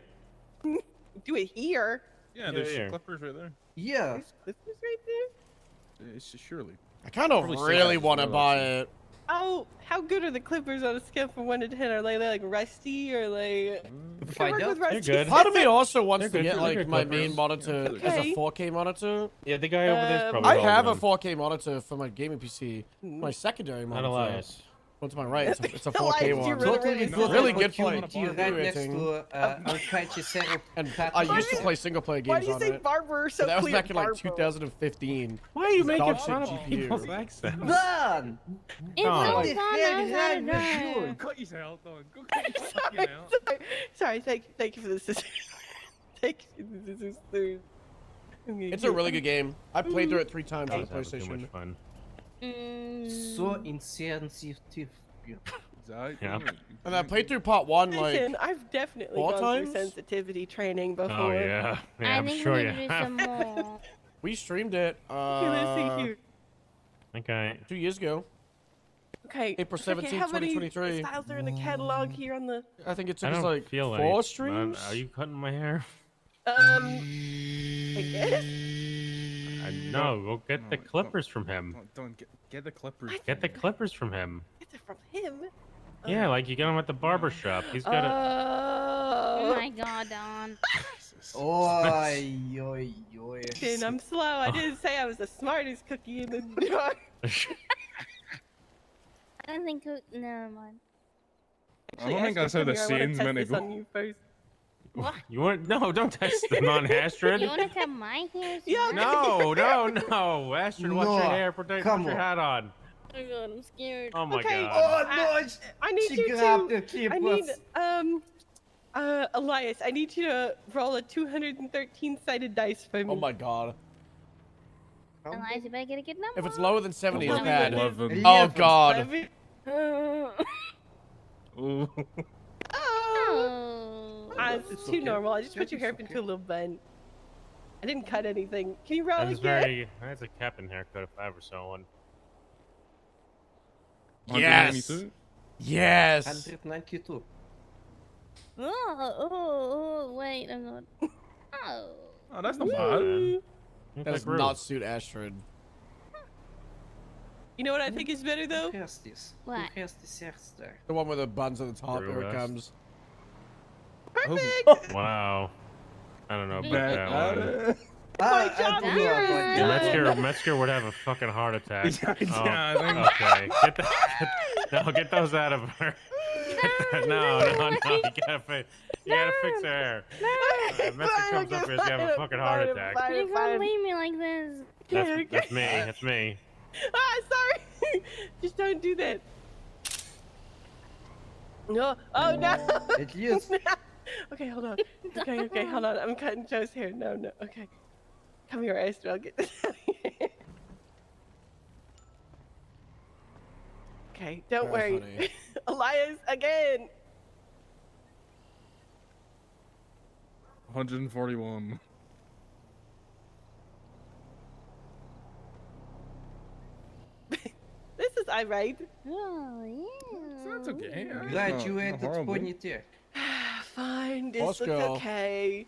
Do it here. Yeah, Do it there's here. clippers right there. Yeah. There's clippers right there. It's surely. I kind of Probably really safe want to as well, buy actually. it. Oh, how good are the clippers on a scale from 1 to 10? Are they like rusty or like? I Find work out. with They're rusty. good. Part of me also wants They're to good. get They're like good my clippers. main monitor Okay. as a 4K monitor. Yeah, the guy over there's probably. I holding have a them. 4K monitor for my gaming PC. My secondary Not monitor. Elias. One to my right, it's a Elias, 4K you one. really Totally rated good Really good for like opportunity right next rating. to unconscious serum. And I used to play single player Why games do you on say it. barber so But that was clear? back in like Barber. 2015. Why are you making Dog fun shit of GPU. people's accents? Done! It's Oh. so What the fun. hell I is got wrong it with done. you? Cut yourself, Don. Go cut your fucking out. Sorry, thank you for this. Thank you. This is It's a really good game. I played through it 3 times on the That was having too much PlayStation. fun. So insensitive. Yeah. And I played through part 1 like Listen, I've definitely 4 gone times? through sensitivity training before. Oh yeah. Yeah, I I'm think sure we you need to do have. some more. We streamed it Okay, let's see here. Okay. 2 years ago. Okay. April okay, 17th, how many 2023. styles are in the catalog here on the? I think it I took us don't like feel 4 any. streams. Are you cutting my hair? I guess. No, go get the clippers from him. Don't get the clippers. Get the clippers from him. Get it from him. Yeah, like you get them at the barber shop. He's got a. Oh my god, Don. Oi, oi, oi. Listen, I'm slow. I didn't say I was the smartest cookie in the jar. I don't think. Never mind. I don't think that's how the Come here, I wanna scene's test meant to this go. on you first. What? You want no? Don't test the non-Astrid. You want to cut my hair? Yeah. No, no. Astrid, watch your No, hair. Protect. come Put your on. hat on. Oh my god, I'm scared. Oh my Okay. god. Oh no! I need She you grabbed to. the I need clippers. Elias. I need you to roll a 213-sided dice for me. Oh my god. Elias, you better get a good number. If it's lower than 70, it's 11. bad. 11. Oh god. Ooh. Oh. It's It's too okay. normal. I just Yeah, put your it's hair up okay. into a little bun. I didn't cut anything. Can you roll That was again? very. That's a captain haircut if I ever saw one. Yes. 192? Yes. 192. Oh, wait, I'm going. Oh. Oh, that's not bad. Bad. That does not suit Astrid. You know what I think is better though? Who has this? What? Who has this hairstyle? The one with the buns at the top. True Here it West. comes. Perfect. Wow. I don't know about Bad. that one. My I job don't know here about is that. Metzger would have a fucking heart attack. Yeah, Oh, I think- okay. Get those out of her. No, you gotta fix her hair. Metzger comes up here, he's gonna have a fucking heart attack. You can't leave me like this. That's me. That's me. Ah, sorry. Just don't do that. No. Oh no. It is. Okay, hold on. Okay, hold on. I'm cutting Joe's hair. No. Okay. Come here, Astrid. I'll get this out of here. Okay, don't Very worry. funny. Elias, again. 141. I right? Oh, yeah. That's okay. Graduated Ponytail. Fine, this Boss looks girl. okay.